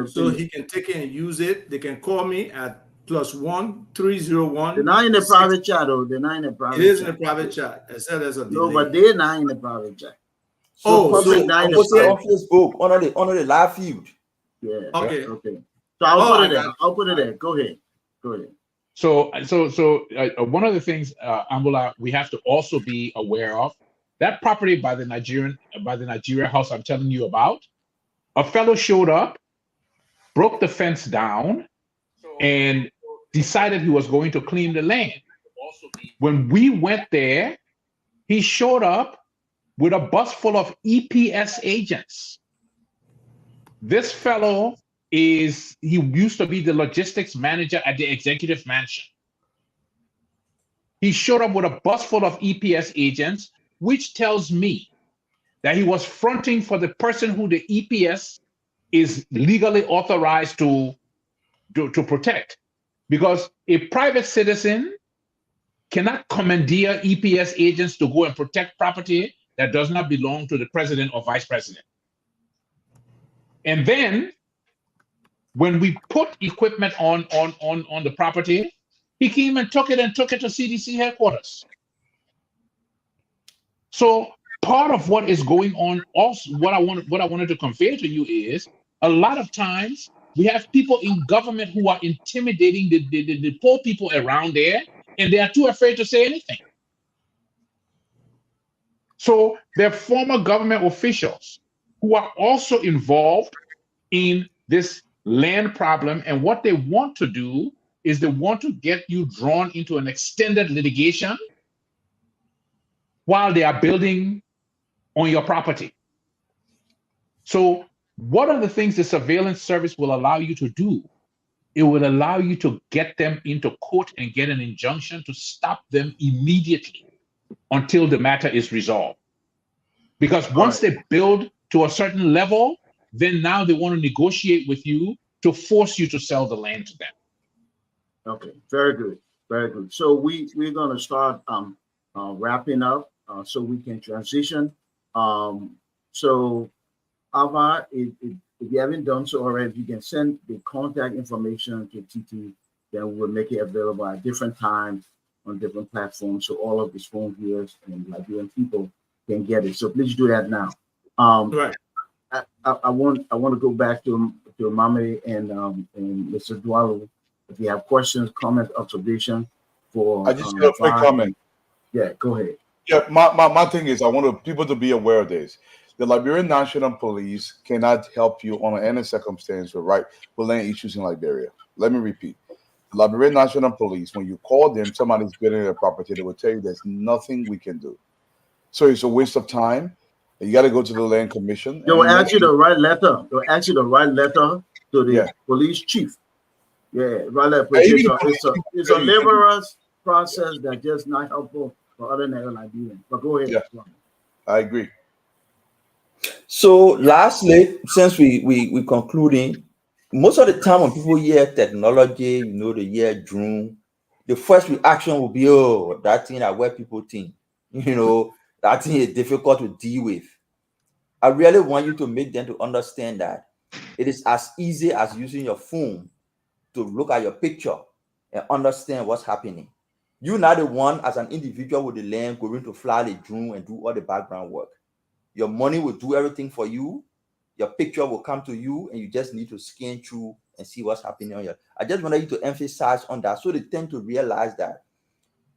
so he can take it and use it. They can call me at +1 301. They're not in the private chat, though. They're not in the private. It is chat. in the private chat. I said there's a delay. No, but they're not in the private chat. So public I'll not in post the it on private. Facebook under the live feed. Yeah. Okay. Okay. So I'll put it there. I'll put it there. Go ahead. So one of the things, Ambula, we have to also be aware of that property by the Nigeria house I'm telling you about. A fellow showed up, broke the fence down, and decided he was going to claim the land. When we went there, he showed up with a bus full of EPS agents. This fellow he used to be the logistics manager at the executive mansion. He showed up with a bus full of EPS agents, which tells me that he was fronting for the person who the EPS is legally authorized to protect. Because a private citizen cannot commandeer EPS agents to go and protect property that does not belong to the president or vice president. And then when we put equipment on the property, he came and took it to CDC headquarters. So part of what is going on, also what I wanted to convey to you is a lot of times we have people in government who are intimidating the poor people around there, and they are too afraid to say anything. So there are former government officials who are also involved in this land problem, and what they want to do is they want to get you drawn into an extended litigation while they are building on your property. So what are the things the surveillance service will allow you to do? It will allow you to get them into court and get an injunction to stop them immediately until the matter is resolved. Because once they build to a certain level, then now they want to negotiate with you to force you to sell the land to them. Okay, very good, very good. So we're gonna start wrapping up so we can transition. So Alvar, if you haven't done so already, if you can send the contact information to TT, then we'll make it available at different times on different platforms, so all of his phone viewers and Liberian people can get it. So please do that now. Right. I want to go back to Mame and Mr. Dwalu. If you have questions, comments, observation for I just got a quick comment. Yeah, go ahead. Yeah, my thing is I want people to be aware of this. The Liberian National Police cannot help you on any circumstance with land issues in Liberia. Let me repeat. The Liberian National Police, when you call them, somebody's building a property, they will tell you there's nothing we can do. So it's a waste of time. You got to go to the Land Commission. They will ask you to write letter. They'll ask you to write letter to the police chief. Yeah, write letter. It's a laborious process that's just not helpful for other Nigerians. But go ahead. Yeah, I agree. So lastly, since we concluding, most of the time when people hear technology, they hear drone, the first reaction will be, oh, that thing that where people think, that thing is difficult to deal with. I really want you to make them to understand that it is as easy as using your phone to look at your picture and understand what's happening. You're not the one as an individual with the land going to fly the drone and do all the background work. Your money will do everything for you. Your picture will come to you, and you just need to scan through and see what's happening on your. I just wanted you to emphasize on that, so they tend to realize that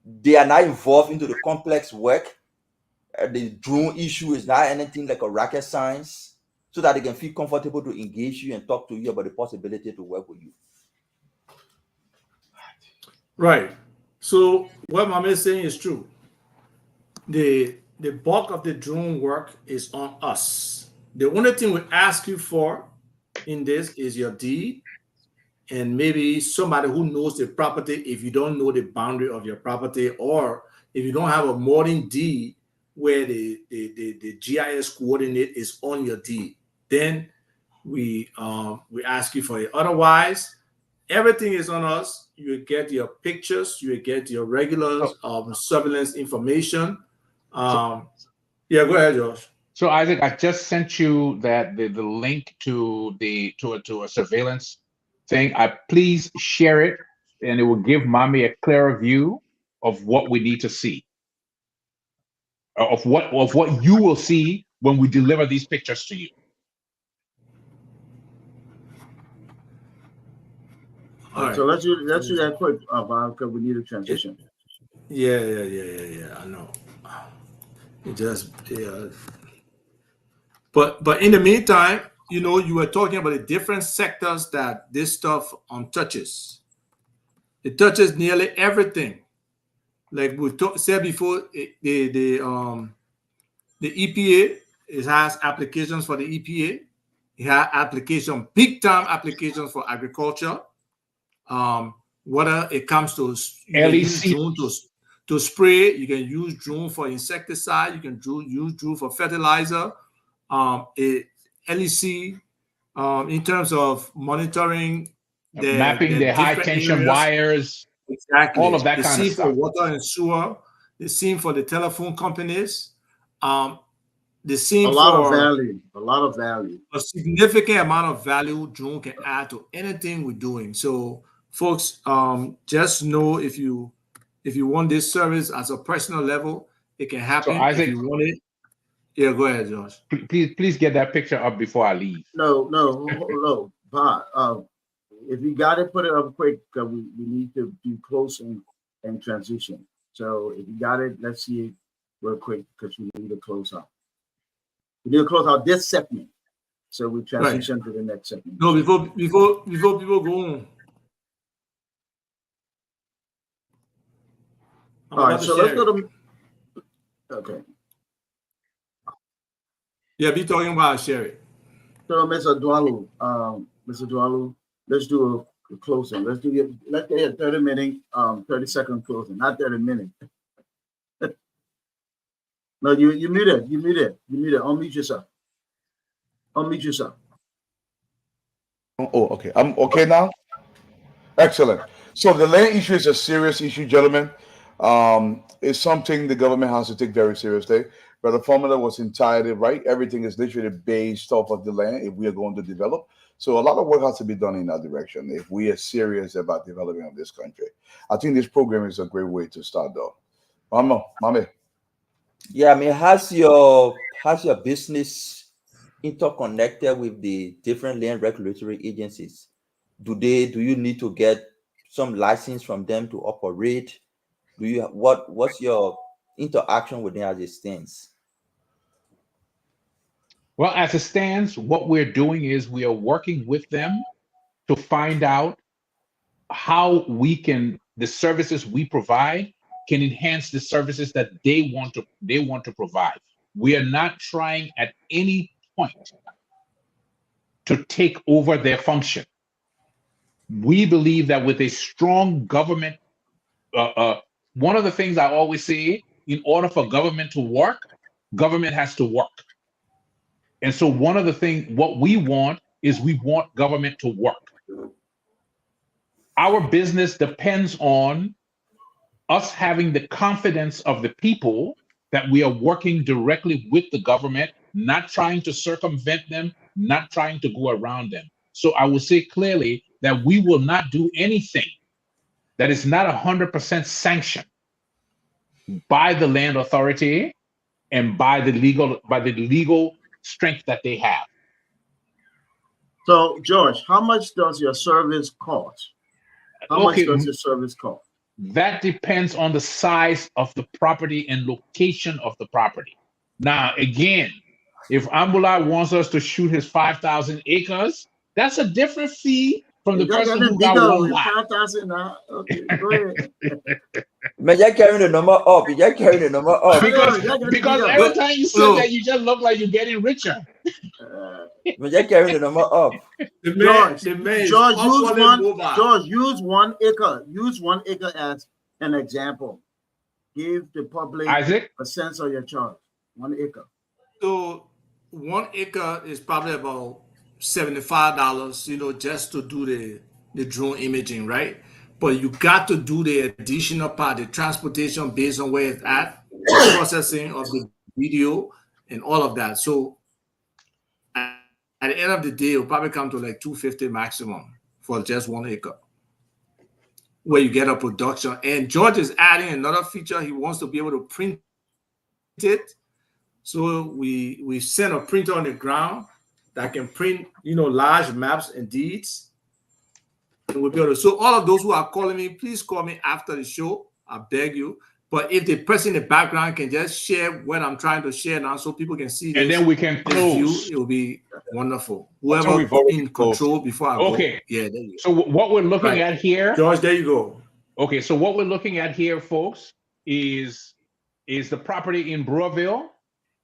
they are not involved into the complex work. The drone issue is not anything like a rocket science, so that they can feel comfortable to engage you and talk to you about the possibility to work with you. Right. So what Mama is saying is true. The bulk of the drone work is on us. The only thing we ask you for in this is your deed and maybe somebody who knows the property if you don't know the boundary of your property, or if you don't have a modern deed where the GIS coordinate is on your deed, then we ask you for it. Otherwise, everything is on us. You get your pictures, you get your regular surveillance information. Yeah, go ahead, Josh. So Isaac, I just sent you that the link to a surveillance thing. Please share it, and it will give Mommy a clearer view of what we need to see, of what you will see when we deliver these pictures to you. All right. So let's do that quick, because we need a transition. Yeah. I know. It just But in the meantime, you were talking about the different sectors that this stuff touches. It touches nearly everything. Like we said before, the EPA, it has applications for the EPA. It has big time applications for agriculture. Whether it comes to use drone to spray, you can use drone for insecticide, you can use drone for fertilizer. LEC, in terms of monitoring mapping the high tension wires, exactly, all of that the kind of stuff. For water and sewer, the same for the telephone companies, the same a lot of value, a significant amount of value drone can add to anything we're doing. So, folks, just know if you want this service as a personal level, it can happen. So Isaac, if you want it. Yeah, go ahead, Josh. Please get that picture up before I leave. No, Bob. If you got it, put it up quick, because we need to do closing and transition. So if you got it, let's see it real quick, because we need to close out. We need to close out this segment, so we transition to the next segment. No, before people go on. All right, so let's go to. Okay. Yeah, be talking about Sherry. So, Mr. Dwalu, let's do a closing. Let's get a 30-minute, 30-second closing, not 30 minutes. No, you muted. Unmute yourself. Oh, okay. I'm okay now. Excellent. So the land issue is a serious issue, gentlemen. It's something the government has to take very seriously. But the formula was entirely right. Everything is literally based off of the land if we are going to develop. So a lot of work has to be done in that direction if we are serious about developing of this country. I think this program is a great way to start, though. Mame. Yeah, I mean, has your business interconnected with the different land regulatory agencies? Do you need to get some license from them to operate? What's your interaction with them as it stands? Well, as it stands, what we're doing is we are working with them to find out how the services we provide can enhance the services that they want to provide. We are not trying at any point to take over their function. We believe that with a strong government, one of the things I always say, in order for government to work, government has to work. And so one of the things, what we want is we want government to work. Our business depends on us having the confidence of the people that we are working directly with the government, not trying to circumvent them, not trying to go around them. So I will say clearly that we will not do anything that is not 100% sanctioned by the land authority and by the legal strength that they have. So, George, how much does your service cost? How much does your service cost? That depends on the size of the property and location of the property. Now, again, if Ambulai wants us to shoot his 5,000 acres, that's a different fee from the Y'all person getting who got bigger, one lot. 5,000 now. Okay, go ahead. Man, you're carrying the number up. You're carrying the number up. Because Y'all getting because bigger. every time you say No. that, you just look like you're getting richer. Man, you're carrying the number up. The man, George, the man is George, use upwardly one. mobile. George, use 1 acre. Use 1 acre as an example. Give the public Isaac, a sense of your charge. 1 acre. So 1 acre is probably about $75, just to do the drone imaging, right? But you got to do the additional part, the transportation based on where it's at, the processing of the video, and all of that. So at the end of the day, it'll probably come to like $250 maximum for just 1 acre, where you get a production. And George is adding another feature. He wants to be able to print it. So we send a printer on the ground that can print, large maps and deeds. And we'll be able to. So all of those who are calling me, please call me after the show. I beg you. But if the person in the background can just share what I'm trying to share now, so people can see this, and then we can this view, close. it will be wonderful. So Whoever we've already in control before I Okay. go. Yeah, there you go. So what we're looking Right. at here, George, there you go. okay, so what we're looking at here, folks, is the property in Brewerville,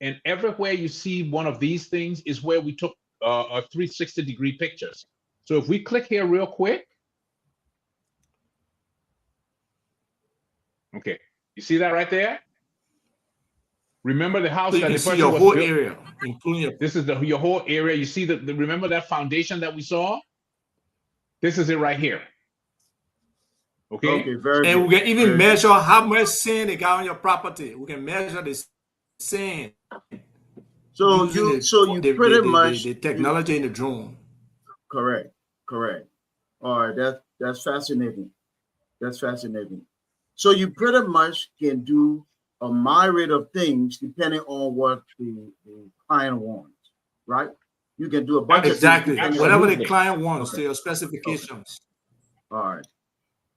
and everywhere you see one of these things is where we took a 360-degree pictures. So if we click here real quick, okay, you see that right there? Remember the house So you that can the see person your was whole built- area, including your. This is your whole area. You see the remember that foundation that we saw? This is it right here. Okay. Okay, very And good. we can even Very measure how much sand they got on your property. We can measure the sand. good. So using you pretty much the technology in the drone. correct. All right, that's fascinating. That's fascinating. So you pretty much can do a myriad of things depending on what the client wants, right? You can do a bunch Exactly. of things. Whatever the Absolutely. client wants, Okay. to your specifications. All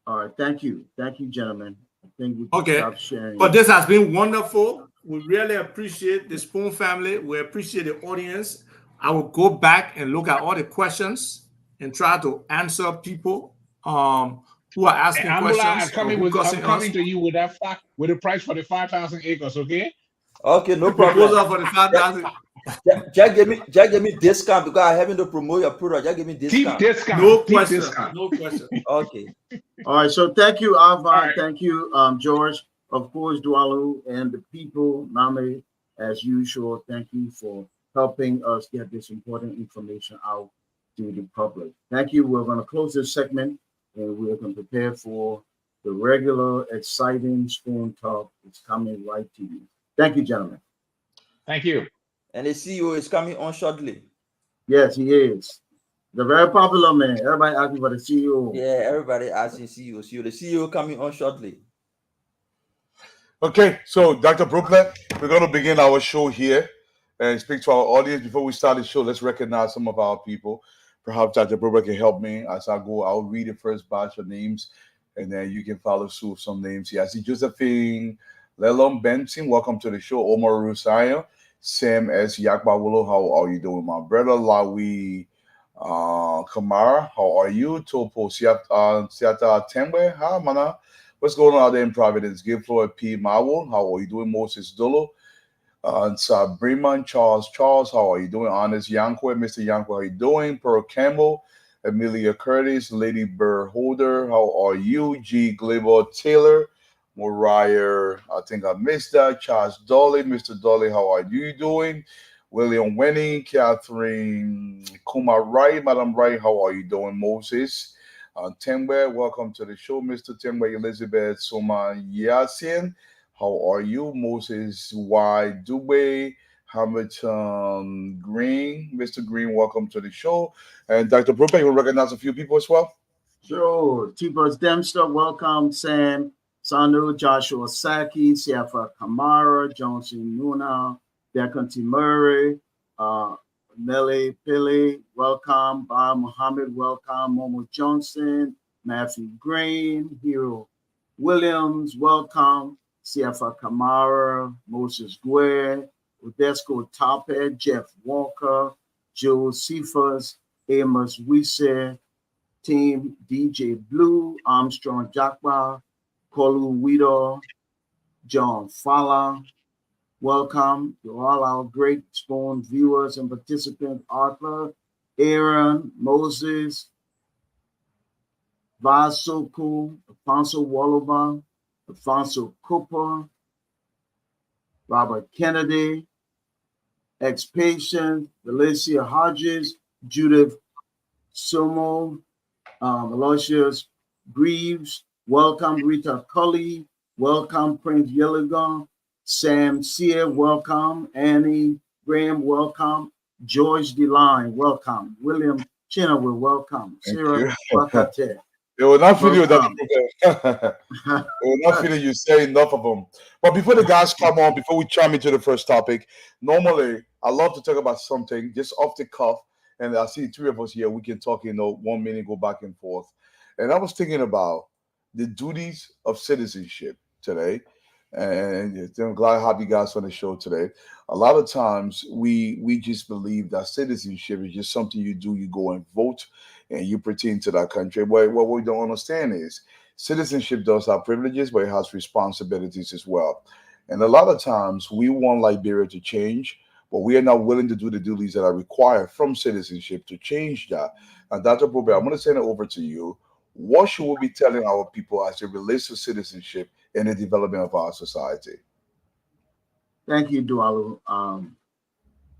right. Thank you, gentlemen. I think we can Okay. stop sharing. But this has been wonderful. We really appreciate the Spoon family. We appreciate the audience. I will go back and look at all the questions and try to answer people who are asking And I'm questions. coming or who I'm cussing coming us. to you with with a price for the 5,000 acres, okay? Okay, no The proposal problem. for the 5,000. Jack give me discount because I having to promote your product. Jack give me Deep discount. discount. No deep question. discount. No question. Okay. All right, so thank you, Alva. right. Thank you, George. Of course, Dwalu and the people, Name, as usual. Thank you for helping us get this important information out to the public. Thank you. We're going to close this segment and we're going to prepare for the regular, exciting Spoon Talk. It's coming right to you. Thank you, gentlemen. Thank you. And the CEO is coming on shortly. Yes, he is. The very popular man. Everybody asking for the CEO. Yeah, everybody asking CEO. The CEO coming on shortly. Okay, so Dr. Brooklyn, we're going to begin our show here and speak to our audience. Before we start the show, let's recognize some of our people. Perhaps Dr. Brooklyn can help me as I go. I'll read the first batch of names, and then you can follow suit with some names here. I see Josephine Lelom Benson. Welcome to the show. Omar Rusaya. Sam S. Yakbawolo. How are you doing, my brother? Lawi Kamara. How are you? Topo Siata Temwe. Hi, mana. What's going on out there in Providence? Give Floyd P. Mawol. How are you doing? Moses Dolo. Breman Charles. How are you doing? Honest Yankwe. Mr. Yankwe, how are you doing? Pearl Campbell. Amelia Curtis. Lady Burr Holder. How are you? G. Glebo Taylor. Moriah. I think I missed that. Charles Dolly. Mr. Dolly, how are you doing? William Winning. Catherine Kuma Wright. Madam Wright, how are you doing? Moses. Temwe, welcome to the show, Mr. Temwe. Elizabeth Soma Yasin, how are you? Moses Y. Dubé, Hamilton Green, Mr. Green, welcome to the show. And Dr. Brooklyn, you will recognize a few people as well? Sure. T-Bus Dempster, welcome. Sam Sanu, Joshua Saki, Siafa Kamara, Johnson Nuna, Declan T. Murray, Nelly Pili, welcome. Bob Muhammad, welcome. Momo Johnson, Matthew Green, Hero Williams, welcome. Siafa Kamara, Moses Guer, Udesco Tophead, Jeff Walker, Joe Cephas, Amos Wisse, team DJ Blue, Armstrong Jakba, Kolu Wido, John Fala. Welcome to all our great Spoon viewers and participants, Arthur, Aaron, Moses, Vasoku, Alfonso Wallova, Alfonso Cooper, Robert Kennedy, Ex-Patient, Valencia Hodges, Judith Sumo, Aloysius Greaves, welcome Rita Cully, welcome Prince Yelligan, Sam Sear, welcome, Annie Graham, welcome, George DeLine, welcome, William Chinaway, welcome, Sarah Wakate. It will not feel you that it will not feel you say enough of them. But before the guys come on, before we chime into the first topic, normally I love to talk about something just off the cuff, and I see three of us here. We can talk, 1 minute, go back and forth. And I was thinking about the duties of citizenship today, and I'm glad to have you guys on the show today. A lot of times we just believe that citizenship is just something you do. You go and vote, and you pertain to that country. But what we don't understand is citizenship does have privileges, but it has responsibilities as well. And a lot of times we want Liberia to change, but we are not willing to do the duties that are required from citizenship to change that. And Dr. Probe, I'm going to send it over to you. What should we be telling our people as it relates to citizenship and the development of our society? Thank you, Dualu.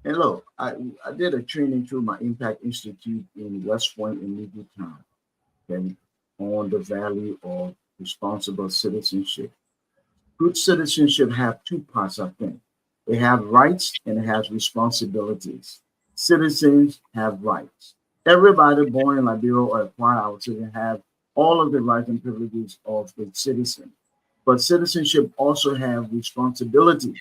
And look, I did a training through my Impact Institute in West Point in Middletown, okay, on the value of responsible citizenship. Good citizenship have two parts, I think. They have rights and it has responsibilities. Citizens have rights. Everybody born in Liberia or acquired our citizen have all of the rights and privileges of a citizen. But citizenship also have responsibilities.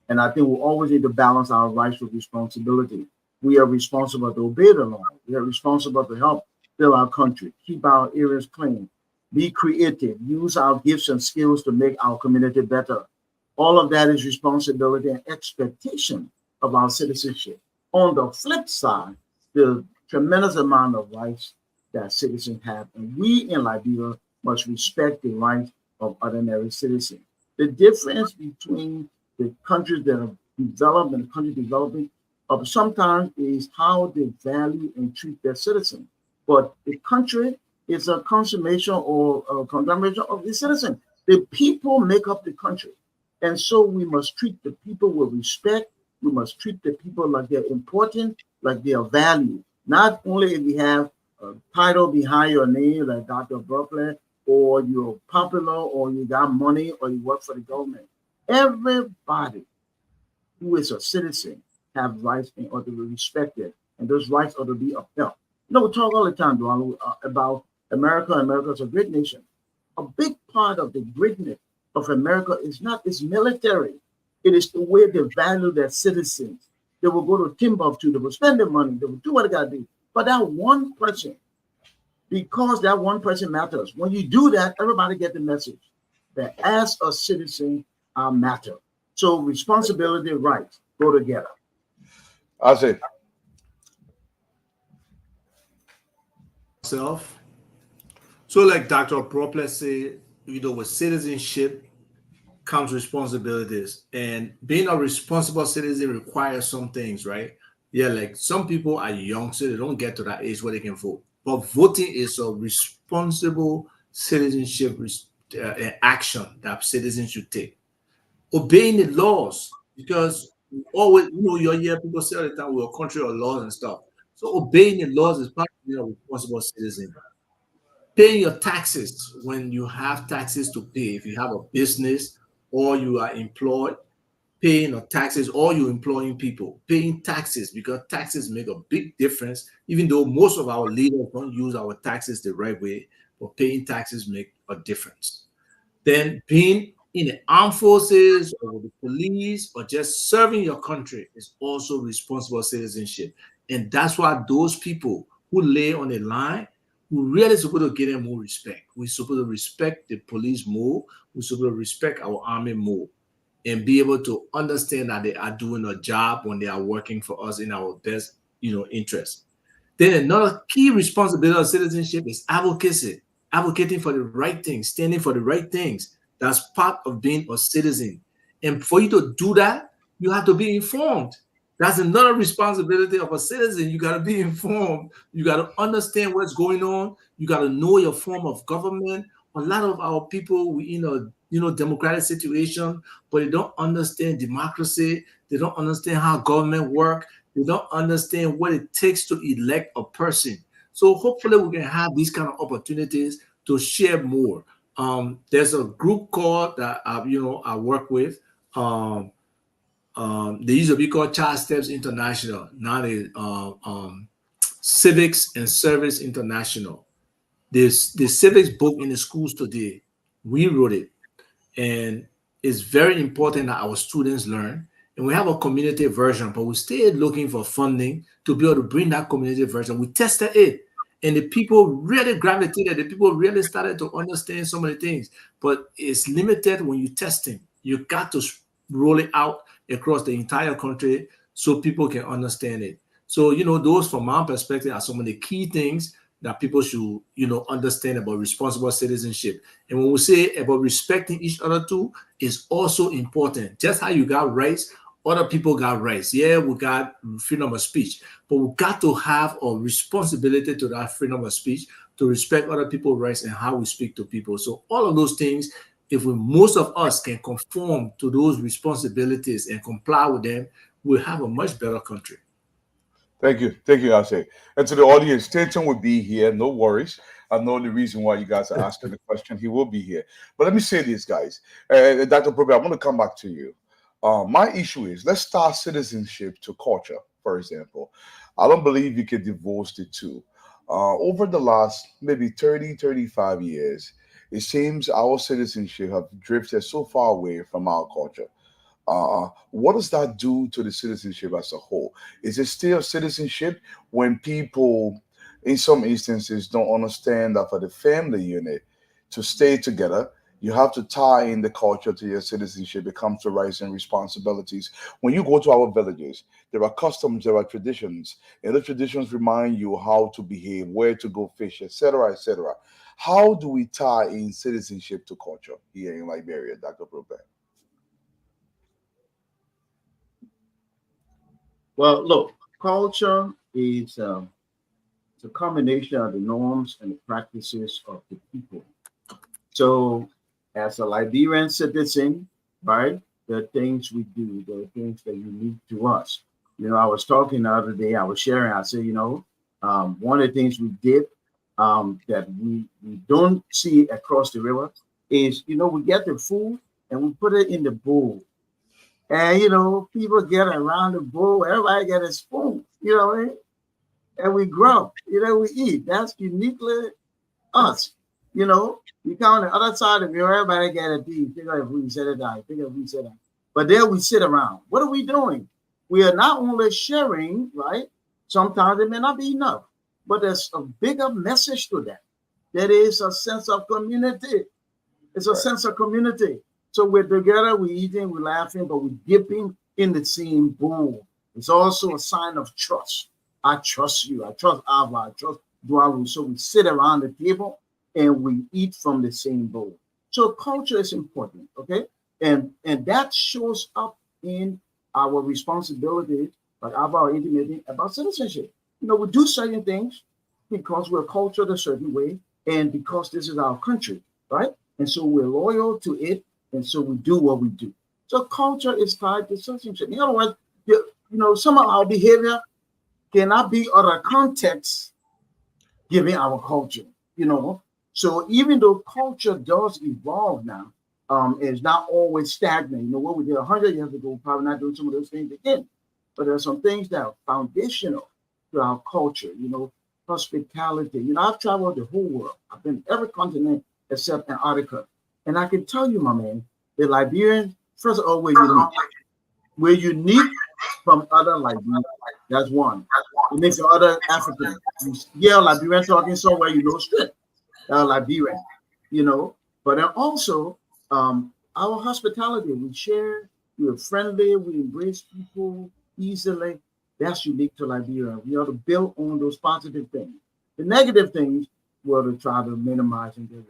And I think we always need to balance our rights with responsibility. We are responsible to obey the law. We are responsible to help build our country, keep our areas clean, be creative, use our gifts and skills to make our community better. All of that is responsibility and expectation of our citizenship. On the flip side, the tremendous amount of rights that citizens have, and we in Liberia must respect the rights of ordinary citizens. The difference between the countries that are developed and the countries developing sometimes is how they value and treat their citizens. But the country is a consummation or a conglomeration of the citizens. The people make up the country. And so we must treat the people with respect. We must treat the people like they're important, like they are valued. Not only if you have a title behind your name, like Dr. Berkeley, or you're popular, or you got money, or you work for the government. Everybody who is a citizen have rights and ought to be respected, and those rights ought to be upheld. We talk all the time, Donald, about America. America is a great nation. A big part of the greatness of America is not its military. It is the way they value their citizens. They will go to Timbuktu, they will spend their money, they will do what they got to do. But that one person, because that one person matters, when you do that, everybody get the message that as a citizen, I matter. So responsibility and rights go together. I say. So like Dr. Proplet said, with citizenship comes responsibilities, and being a responsible citizen requires some things, right? Yeah, like some people are young, so they don't get to that age where they can vote. But voting is a responsible citizenship action that citizens should take. Obeying the laws, because always, you hear people say all the time, we're a country of laws and stuff. So obeying the laws is part of being a responsible citizen. Paying your taxes when you have taxes to pay. If you have a business or you are employed, paying your taxes, or you're employing people, paying taxes, because taxes make a big difference, even though most of our leaders don't use our taxes the right way, but paying taxes make a difference. Then being in the armed forces or the police or just serving your country is also responsible citizenship. And that's why those people who lay on the line, we really supposed to give them more respect. We're supposed to respect the police more. We're supposed to respect our army more, and be able to understand that they are doing a job when they are working for us in our best, interest. Then another key responsibility of citizenship is advocacy, advocating for the right things, standing for the right things. That's part of being a citizen. And for you to do that, you have to be informed. That's another responsibility of a citizen. You got to be informed. You got to understand what's going on. You got to know your form of government. A lot of our people, we democratic situation, but they don't understand democracy. They don't understand how government work. They don't understand what it takes to elect a person. So hopefully we can have these kind of opportunities to share more. There's a group called that I work with. They used to be called Child Steps International. Now they Civics and Service International. The civics book in the schools today, we wrote it, and it's very important that our students learn. And we have a community version, but we still looking for funding to be able to bring that community version. We tested it, and the people really gravitated. The people really started to understand some of the things, but it's limited when you testing. You got to roll it out across the entire country so people can understand it. So, those from my perspective are some of the key things that people should, understand about responsible citizenship. And when we say about respecting each other too, is also important. Just how you got rights, other people got rights. Yeah, we got freedom of speech, but we got to have a responsibility to that freedom of speech to respect other people's rights and how we speak to people. So all of those things, if most of us can conform to those responsibilities and comply with them, we'll have a much better country. Thank you, Ase. And to the audience, Stanton will be here. No worries. I know the reason why you guys are asking the question. He will be here. But let me say this, guys. Dr. Probe, I'm going to come back to you. My issue is, let's start citizenship to culture, for example. I don't believe you can divorce the two. Over the last maybe 30, 35 years, it seems our citizenship have drifted so far away from our culture. What does that do to the citizenship as a whole? Is it still citizenship when people, in some instances, don't understand that for the family unit to stay together, you have to tie in the culture to your citizenship. It comes to rights and responsibilities. When you go to our villages, there are customs, there are traditions, and the traditions remind you how to behave, where to go fish, etc., etc. How do we tie in citizenship to culture here in Liberia, Dr. Probe? Well, look, culture is it's a combination of the norms and the practices of the people. So, as a Liberian citizen, right, the things we do, the things that are unique to us. I was talking the other day, I was sharing, I said, one of the things we did that we don't see across the river is, we get the food and we put it in the bowl. And, people get around the bowl, everybody get a spoon, and we grub, we eat. That's uniquely us, We come on the other side of the mirror, everybody get a piece. Think of if we said it down, think of if we said that. But there we sit around. What are we doing? We are not only sharing, right? Sometimes it may not be enough, but there's a bigger message to that. There is a sense of community. It's a sense of community. So we're together, we're eating, we're laughing, but we're dipping in the same bowl. It's also a sign of trust. I trust you. I trust Ava. I trust Dwaru. So we sit around the table and we eat from the same bowl. So culture is important, okay? And that shows up in our responsibility, like Ava intimating about citizenship. We do certain things because we're cultured a certain way and because this is our country, right? And so we're loyal to it. And so we do what we do. So culture is tied to citizenship. In other words, some of our behavior cannot be other contexts given our culture, So even though culture does evolve now, it's not always stagnant. What we did 100 years ago, we're probably not doing some of those things again. But there are some things that are foundational to our culture, hospitality. I've traveled the whole world. I've been every continent except Antarctica. And I can tell you, my man, the Liberians, first of all, we're unique. We're unique from other Liberians. That's one. It makes the other African. Yeah, Liberian talking somewhere, straight. Liberian, But then also, our hospitality, we share, we're friendly, we embrace people easily. That's unique to Liberia. We ought to build on those positive things. The negative things, we're to try to minimize and get rid.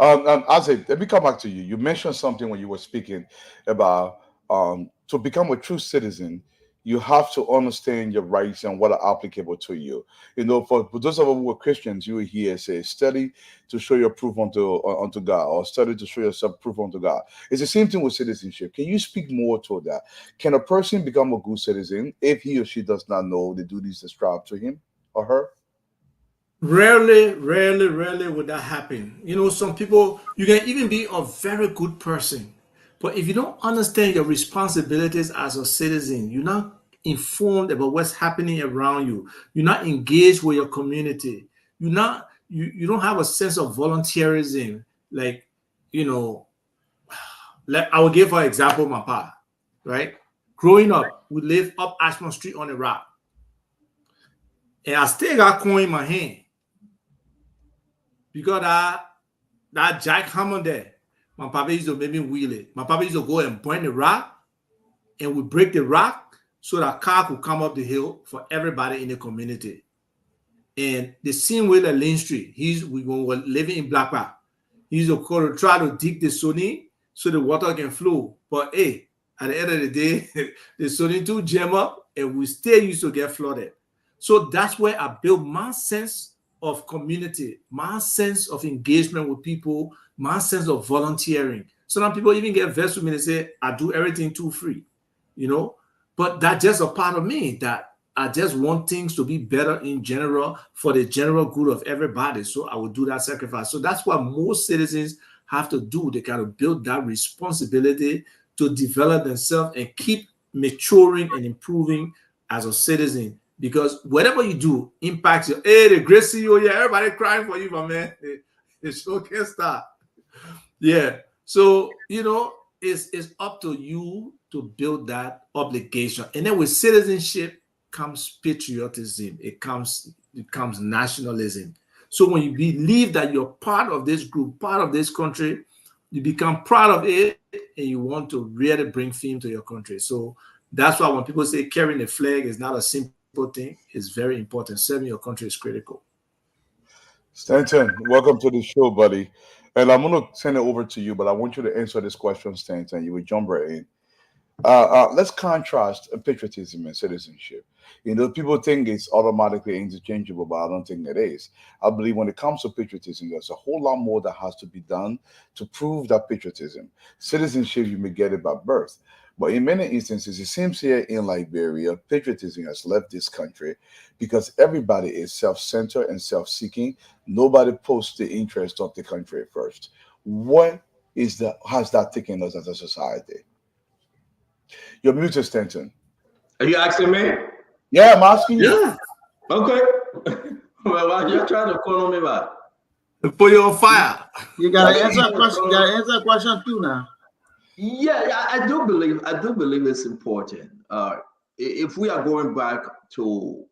Isaac, let me come back to you. You mentioned something when you were speaking about to become a true citizen, you have to understand your rights and what are applicable to you. You know, for those of us who are Christians, you will hear say, study to show your proof unto God, or study to show yourself proof unto God. It's the same thing with citizenship. Can you speak more to that? Can a person become a good citizen if he or she does not know the duties ascribed to him or her? Rarely would that happen. You know, some people, you can even be a very good person, but if you don't understand your responsibilities as a citizen, you're not informed about what's happening around you, you're not engaged with your community, you don't have a sense of volunteerism. Like, you know, I will give for example my pa, right? Growing up, we lived up Ashmont Street on a rock. And I still got coin in my hand. Because that jackhammer there, my papa used to make me wheel it. My papa used to go and burn the rock, and we break the rock so that car could come up the hill for everybody in the community. And the same way that Lane Street, we were living in Black Rock. He used to try to dig the Sony so the water can flow. But hey, at the end of the day, the Sony too jam up, and we still used to get flooded. So that's where I built my sense of community, my sense of engagement with people, my sense of volunteering. Some people even get vexed with me and say, I do everything too free, you know, but that's just a part of me, that I just want things to be better in general for the general good of everybody. So I will do that sacrifice. So that's what most citizens have to do. They got to build that responsibility to develop themselves and keep maturing and improving as a citizen. Because whatever you do impacts you. Hey, the great CEO, yeah, everybody crying for you, my man. The show can't stop. Yeah. So, you know, it's up to you to build that obligation. And then with citizenship comes patriotism. It comes nationalism. So when you believe that you're part of this group, part of this country, you become proud of it, and you want to really bring fame to your country. So that's why when people say carrying a flag is not a simple thing, is very important. Serving your country is critical. Stanton, welcome to the show, buddy. And I'm going to send it over to you, but I want you to answer this question, Stanton. You will jump right in. Let's contrast patriotism and citizenship. You know, people think it's automatically interchangeable, but I don't think it is. I believe when it comes to patriotism, there's a whole lot more that has to be done to prove that patriotism. Citizenship, you may get it by birth. But in many instances, it seems here in Liberia, patriotism has left this country because everybody is self-centered and self-seeking. Nobody posts the interest of the country first. What is that? Has that taken us as a society? You're muted, Stanton. Are you asking me? Yeah, I'm asking you. Yeah. Okay. Well, you're trying to call on me back. Put you on fire. You gotta answer a question. You gotta answer a question too now. Yeah, I do believe it's important. If we are going back to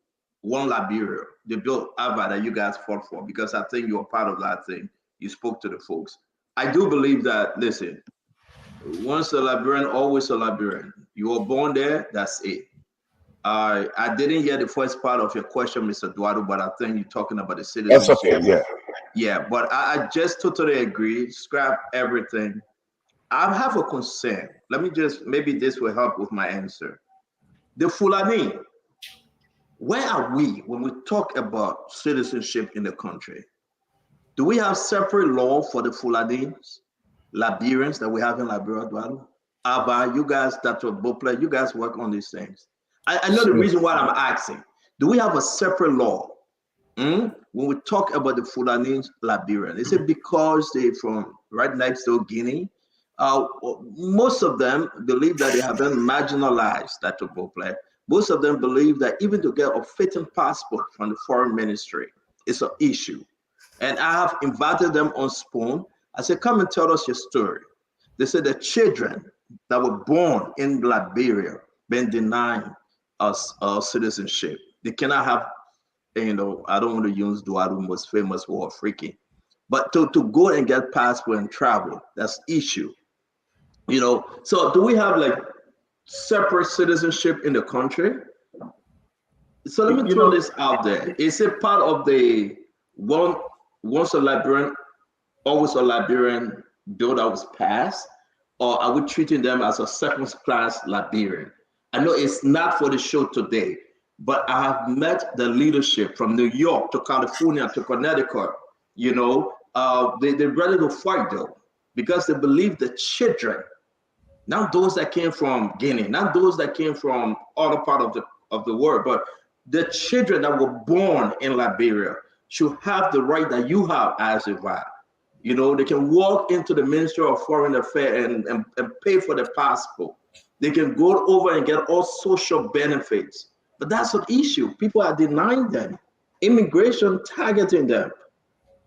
One Liberia, the Bill Ava that you guys fought for, because I think you're part of that thing. You spoke to the folks. I do believe that, listen, once a Liberian, always a Liberian. You were born there, that's it. I didn't hear the first part of your question, Mr. Eduardo, but I think you're talking about the citizenship. That's okay, yeah. Yeah, but I just totally agree. Scrap everything. I have a concern. Let me just, maybe this will help with my answer. The Fulani, where are we when we talk about citizenship in the country? Do we have separate law for the Fulanis, Liberians that we have in Liberia, Eduardo? Abba, you guys, Dr. Bopler, you guys work on these things. I know the reason why I'm asking. Do we have a separate law when we talk about the Fulanis, Liberian? Is it because they're from right next to Guinea? Most of them believe that they have been marginalized, Dr. Bopler. Most of them believe that even to get a fitting passport from the foreign ministry is an issue. And I have invited them on Spoon. I said, come and tell us your story. They said the children that were born in Liberia been denied us citizenship. They cannot have, you know, I don't want to use Duaru's most famous word, freaking, but to go and get passport and travel, that's issue. You know, so do we have like separate citizenship in the country. So let me throw this out there. Is it part of the once a Liberian, always a Liberian bill that was passed? Or are we treating them as a second-class Liberian? I know it's not for the show today, but I have met the leadership from New York to California to Connecticut. You know, they're ready to fight though, because they believe the children, not those that came from Guinea, not those that came from other part of the world, but the children that were born in Liberia should have the right that you have as a VA. You know, they can walk into the Ministry of Foreign Affairs and pay for the passport. They can go over and get all social benefits. But that's an issue. People are denying them. Immigration targeting them.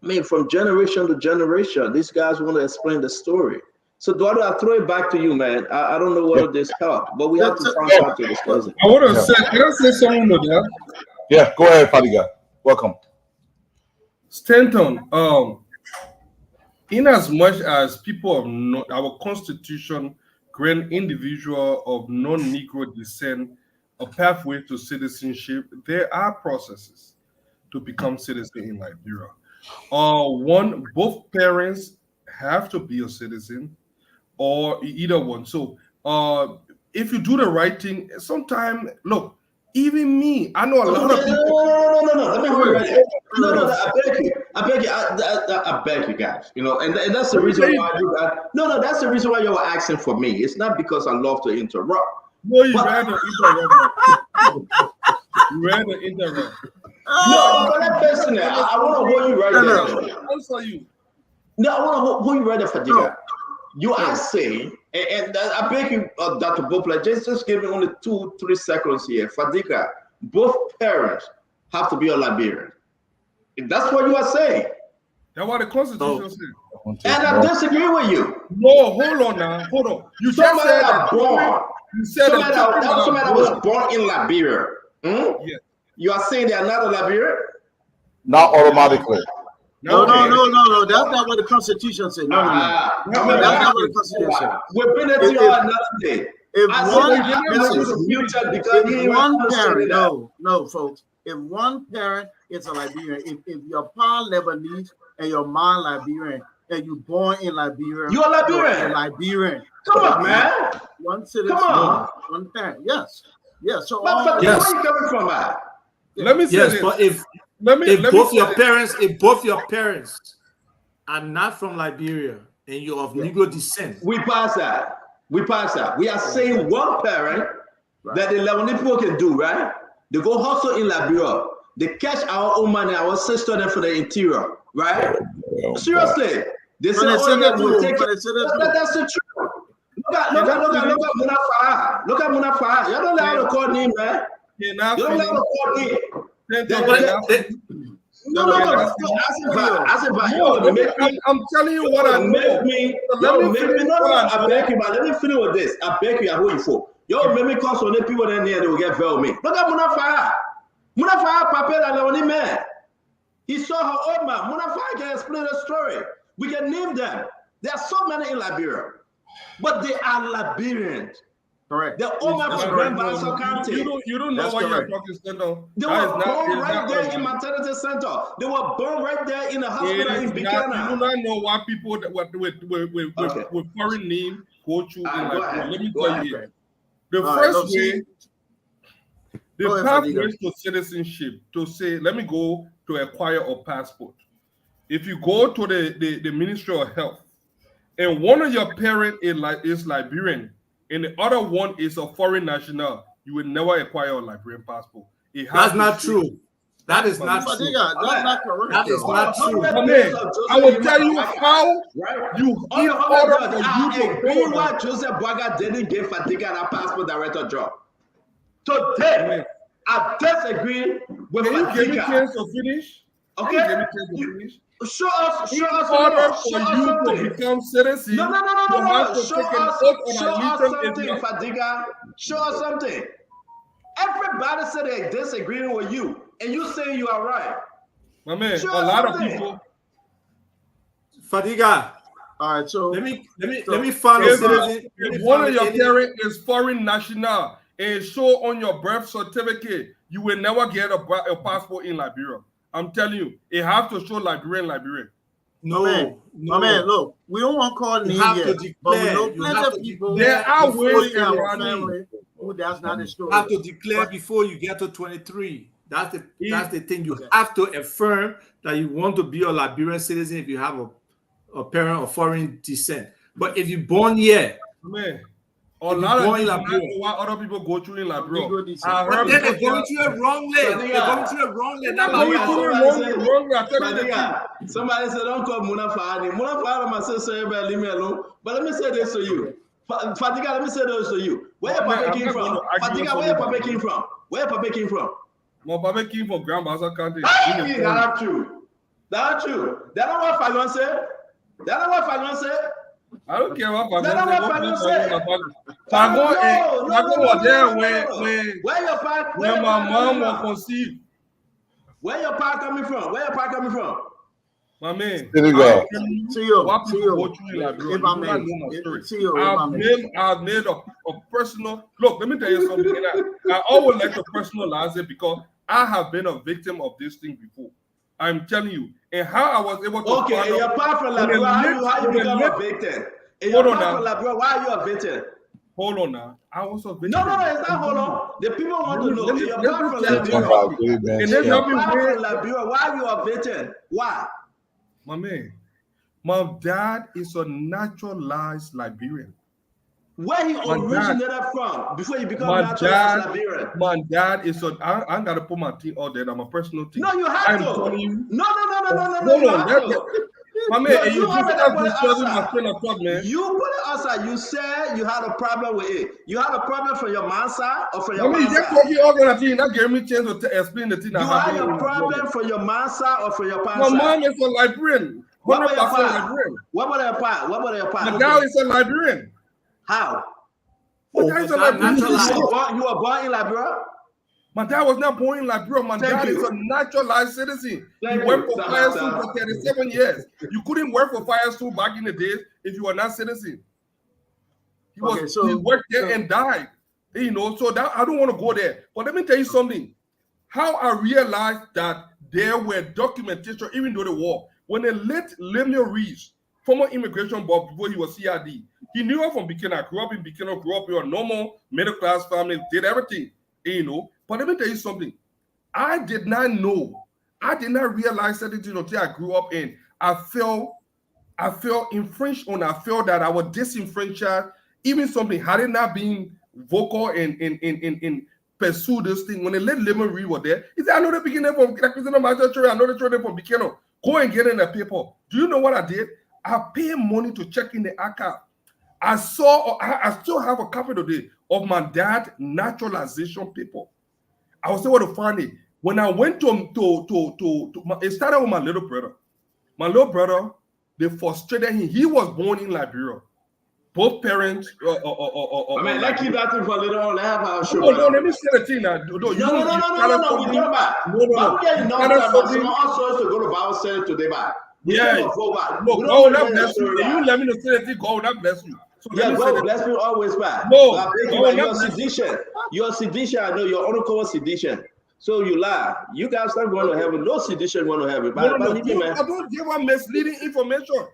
I mean, from generation to generation, these guys want to explain the story. So, Eduardo, I'll throw it back to you, man. I don't know whether this helped, but we have to find out to discuss it. I want to say, can I say something to that? Yeah, go ahead, Fadiga. Welcome. Stanton, in as much as people of our constitution grant individual of non-Negro descent a pathway to citizenship, there are processes to become citizen in Liberia. Both parents have to be a citizen, or either one. So if you do the right thing, sometimes, look, even me, I know a lot of people. No. Let me hold it. No. I beg you guys. You know, and that's the reason why you guys. No. That's the reason why you were asking for me. It's not because I love to interrupt. No, you rather interrupt. You rather interrupt. No, but that person, I want to hold you right there. Answer you. No, I want to hold you right there, Fadiga. You are saying, and I beg you, Dr. Bopla, just give me only 2-3 seconds here. Fadiga, both parents have to be a Liberian. That's what you are saying. That's what the Constitution says. And I disagree with you. No, hold on now. Hold on. You just said that born. You said somebody that was born in Liberia. Yes. You are saying they are not a Liberian? Not automatically. No. That's not what the Constitution says. No. That's not what the Constitution says. We've been at you another day. If one parent, no, folks. If one parent is a Liberian, if your pa Lebanese and your mom Liberian, and you born in Liberia, you're Liberian. You're Liberian. Come on, man. One citizen, one parent. Yes. So where are you coming from, man? Let me say this. But if both your parents are not from Liberia and you're of Negro descent, we pass that. We are saying one parent that the Lebanese people can do, right? They go hustle in Liberia. They catch our own money, our sister them for the interior, right? Seriously. They say, that's the truth. Look at Munafar. Look at Munafar. You don't know how to call him, man. You don't know how to call him. I'm telling you what I know. I beg you, man. Let me finish with this. I beg you, I hold you for. Yo, make me call some people in there, they will get fell me. Look at Munafar. Munafar, Papa, man. He saw her own man. Munafar can explain the story. We can name them. There are so many in Liberia, but they are Liberians. Correct. They're all from Grand Bassa County. You don't know what you're talking about. They were born right there in maternity center. They were born right there in the hospital in Buchanan. You do not know why people that with foreign name go through. Let me tell you here. The first way, the pathway to citizenship, to say, let me go to acquire a passport. If you go to the Ministry of Health, and one of your parents is Liberian, and the other one is a foreign national, you will never acquire a Liberian passport. That's not true. That is not true. That's not correct. That is not true. I will tell you how you in order for you to go. Why Joseph Boaga didn't give Fadiga that passport director job? Today, I disagree with Fadiga. Can you give me a chance to finish? Okay. Show us in order for you to become citizen. No. Show us something, Fadiga. Show us something. Everybody said they're disagreeing with you, and you say you are right. My man, a lot of people. Fadiga, All right, so let me follow. If one of your parents is foreign national and show on your birth certificate, you will never get a passport in Liberia. I'm telling you, it have to show Liberian. No, man, look, we don't want to call names yet, but we know plenty of people. There are ways in our family who that's not the story. You have to declare before you get to 23. That's the thing. You have to affirm that you want to be a Liberian citizen if you have a parent of foreign descent. But if you're born here, man, a lot of people why other people go through in Liberia. But then they're going through it wrongly. They're going through it wrongly. Somebody said, don't call Muna Fahani. Muna Fahani, my sister, leave me alone. But let me say this to you. Fatiga, let me say this to you. Where your papa came from? Fatiga, where your papa came from? Where your papa came from? My papa came from Grand Bazaar County. That's true. That's true. That's not what Fagon said. That's not what Fagon said. I don't care what Fagon said. Fagon was there when my mom was conceived. Where your pa coming from? Where your pa coming from? My man. There you go. I've made a personal look. Let me tell you something. I always like to personalize it because I have been a victim of this thing before. I'm telling you, and how I was able to. Okay, in your part from Liberia, how you become a victim? In your part from Liberia, why are you a victim? Hold on now. I was a victim. No, it's not hold on. The people want to know. In your part from Liberia, why are you a victim? Why? My man, my dad is a naturalized Liberian. Where he originated from before you become naturalized Liberian? My dad is a. I gotta put my thing out there. I'm a personal thing. No, you have to. Telling you. No. Hold on. My man, you put it man. You put it outside. You said you had a problem with it. You had a problem for your mom's side or for your mom's side? That gave me a chance to explain the thing. You had a problem for your mom's side or for your parents' side? My mom is a Liberian. What about your part? What about your part? My dad is a Liberian. How? You were born in Liberia? My dad was not born in Liberia. My dad is a naturalized citizen. He worked for Fire School for 37 years. You couldn't work for Fire School back in the days if you were not citizen. He worked there and died. You know, so that I don't want to go there. But let me tell you something. How I realized that there were documentation, even though the war, when they let Lemuel Reeves, former immigration board before he was CRD, he knew her from Bikina, grew up in Bikina, grew up in a normal middle class family, did everything, you know. But let me tell you something. I did not realize that until I grew up and I felt infringed on. I felt that I was disenfranchised. Even something had it not been vocal and pursue this thing. When they let Lemon Reed was there, he said, I know the beginning from I know the children from Bikino. Go and get in the paper. Do you know what I did? I paid money to check in the archive. I still have a copy today of my dad's naturalization paper. I was able to find it. When I went it started with my little brother. My little brother, they frustrated him. He was born in Liberia. Both parents. I mean, let's keep that thing for a little on. No, let me say the thing now. No. We go back. Some also to go to Bible study today back. Yeah. God will bless you. You let me know say the thing. God will bless you. So yeah, God bless me always back. No, you're a sedition. You're a sedition. I know you're uncommon sedition. So you lie. You guys not going to heaven. No sedition going to heaven. I don't give a misleading information.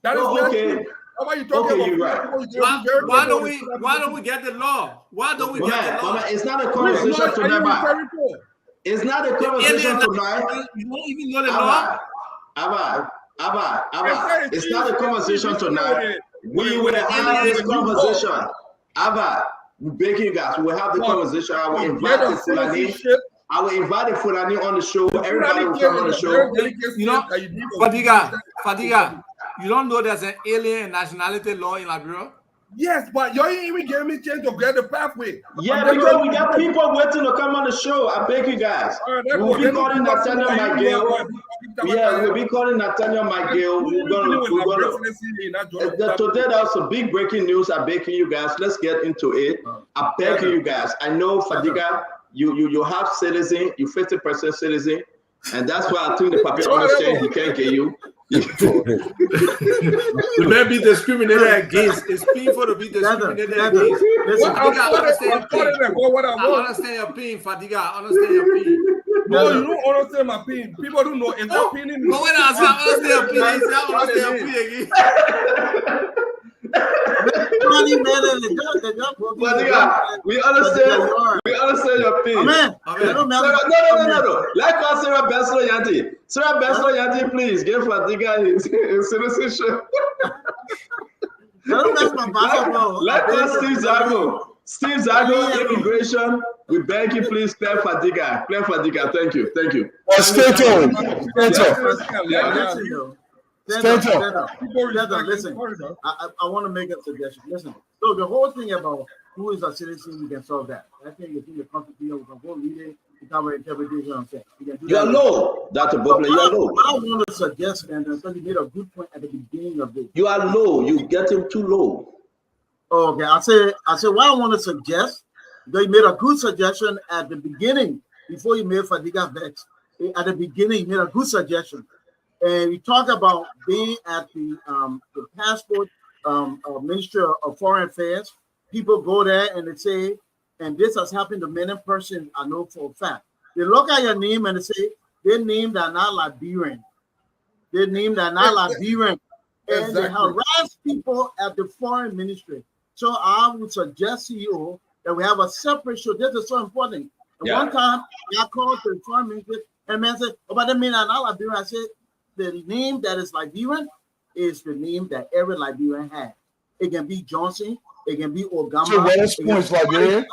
That is okay. How are you talking about? You're right. Why don't we get the law? Why don't we get the law? It's not a conversation tonight. It's not a conversation tonight. You don't even know the law. Abba. It's not a conversation tonight. We will have this conversation. Abba, we beg you guys. We'll have the conversation. I will invite the Fulani. I will invite the Fulani on the show. Everybody will come on the show. You know, Fadiga, you don't know there's an alien nationality law in Liberia? Yes, but you ain't even giving me a chance to get the pathway. Yeah, because we got people waiting to come on the show. I beg you guys. We'll be calling Nathaniel McGill. Yeah, we'll be calling Nathaniel McGill. We're gonna today there's some big breaking news. I beg you guys. Let's get into it. I beg you guys. I know Fadiga, you have citizen, you 50% citizen, and that's why I think the papier understand he can't get you. You may be discriminated against. It's painful to be discriminated against. Listen, I understand your pain, Fadiga. I understand your pain. No, you don't understand my pain. People don't know it's not paining me. But when I understand your pain, I understand your pain again. We understand your pain. Amen. No. Like us, Sarah Beslo Yanti. Sarah Beslo Yanti, please give Fadiga his citizenship. Like us, Steve Zago. Steve Zago, immigration. We beg you, please clear Fadiga. Clear Fadiga. Thank you. Listen, I want to make a suggestion. Listen, so the whole thing about who is a citizen, we can solve that. I think it's in the Constitution. We can go read it. We can interpretation. I'm saying you are low, Dr. Bobler. You are low. I want to suggest, and you made a good point at the beginning of this. You are low. You get him too low. Okay, I say what I want to suggest. They made a good suggestion at the beginning before you made Fadiga vex. At the beginning, you made a good suggestion. And we talk about being at the passport Ministry of Foreign Affairs. People go there and they say, and this has happened to many persons I know for a fact. They look at your name and they say, their names are not Liberian. Their names are not Liberian. And they harass people at the foreign ministry. So I would suggest to you that we have a separate show. This is so important. And one time I called the foreign ministry and man said, oh, but that means I'm not Liberian. I said, the name that is Liberian is the name that every Liberian has. It can be Johnson, it can be Ogama. So what is points Liberian?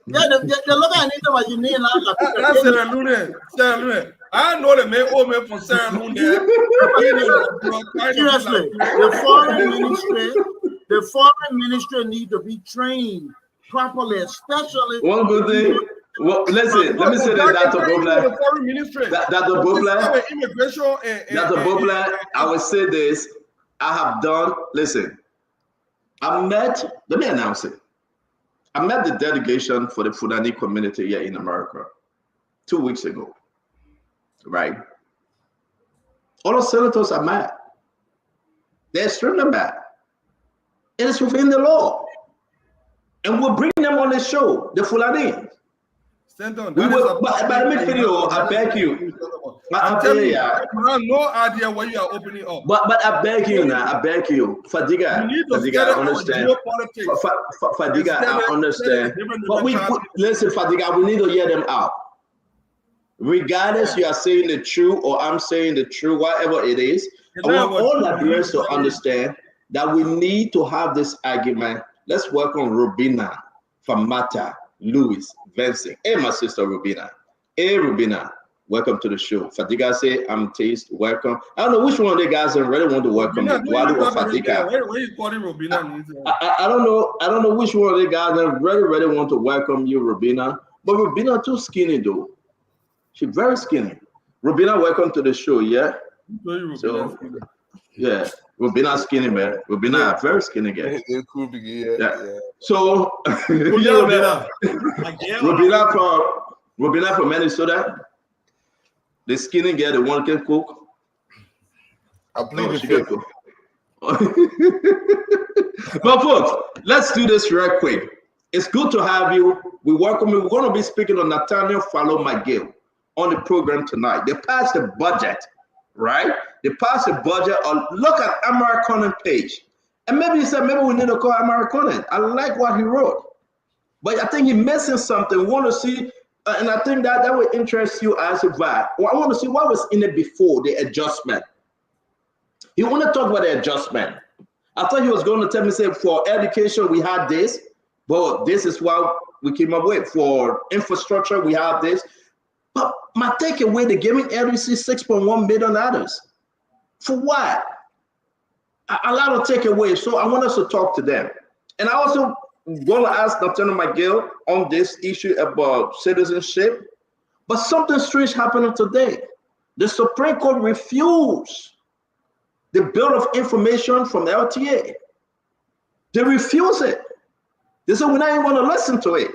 Yeah, they look at it about your name. That's Sarah Lune. I know the man old man from Sarah Lune. Seriously, the foreign ministry need to be trained properly, especially one good thing. Well, listen, let me say that, Dr. Bobler. Dr. Bobler, I will say this. I have done, listen, let me announce it. I met the delegation for the Fulani community here in America 2 weeks ago, right? All the senators are mad. They're extremely mad. It is within the law. And we'll bring them on the show, the Fulani. But let me video, I beg you. I'm telling you, I have no idea what you are opening up. But I beg you now, I beg you. Fadiga, I understand. Fadiga, I understand. But listen, Fadiga, we need to hear them out. Regardless, you are saying the truth or I'm saying the truth, whatever it is, I want all Liberians to understand that we need to have this argument. Let's work on Rubina, Famata, Louis, Vincent. Hey, my sister Rubina. Hey, Rubina, welcome to the show. Fadiga say, I'm Taste, welcome. I don't know which one of the guys really want to welcome you. Wadu or Fadiga. Where you calling Rubina? I don't know which one of the guys that really want to welcome you, Rubina. But Rubina too skinny though. She's very skinny. Rubina, welcome to the show, yeah? So, yeah. Rubina skinny, man. Rubina, very skinny guy. Yeah. So, Rubina from Minnesota, the skinny girl, the one can cook. I believe she can cook. But folks, let's do this real quick. It's good to have you. We welcome you. We're going to be speaking on Nathaniel Fallow McGill on the program tonight. They passed the budget, right? They passed the budget. Look at American page. And maybe you said, maybe we need to call American. I like what he wrote. But I think he's missing something. We want to see, and I think that would interest you as a VAT. Well, I want to see what was in it before the adjustment. He want to talk about the adjustment. I thought he was going to tell me, say, for education, we had this, but this is what we came up with. For infrastructure, we have this. But my takeaway, they gave me LDC $6.1 million. For what? A lot of takeaways. So I want us to talk to them. And I also want to ask Nathaniel McGill on this issue about citizenship. But something strange happening today. The Supreme Court refused the Bill of Information from the LTA. They refuse it. They said, we're not even going to listen to it.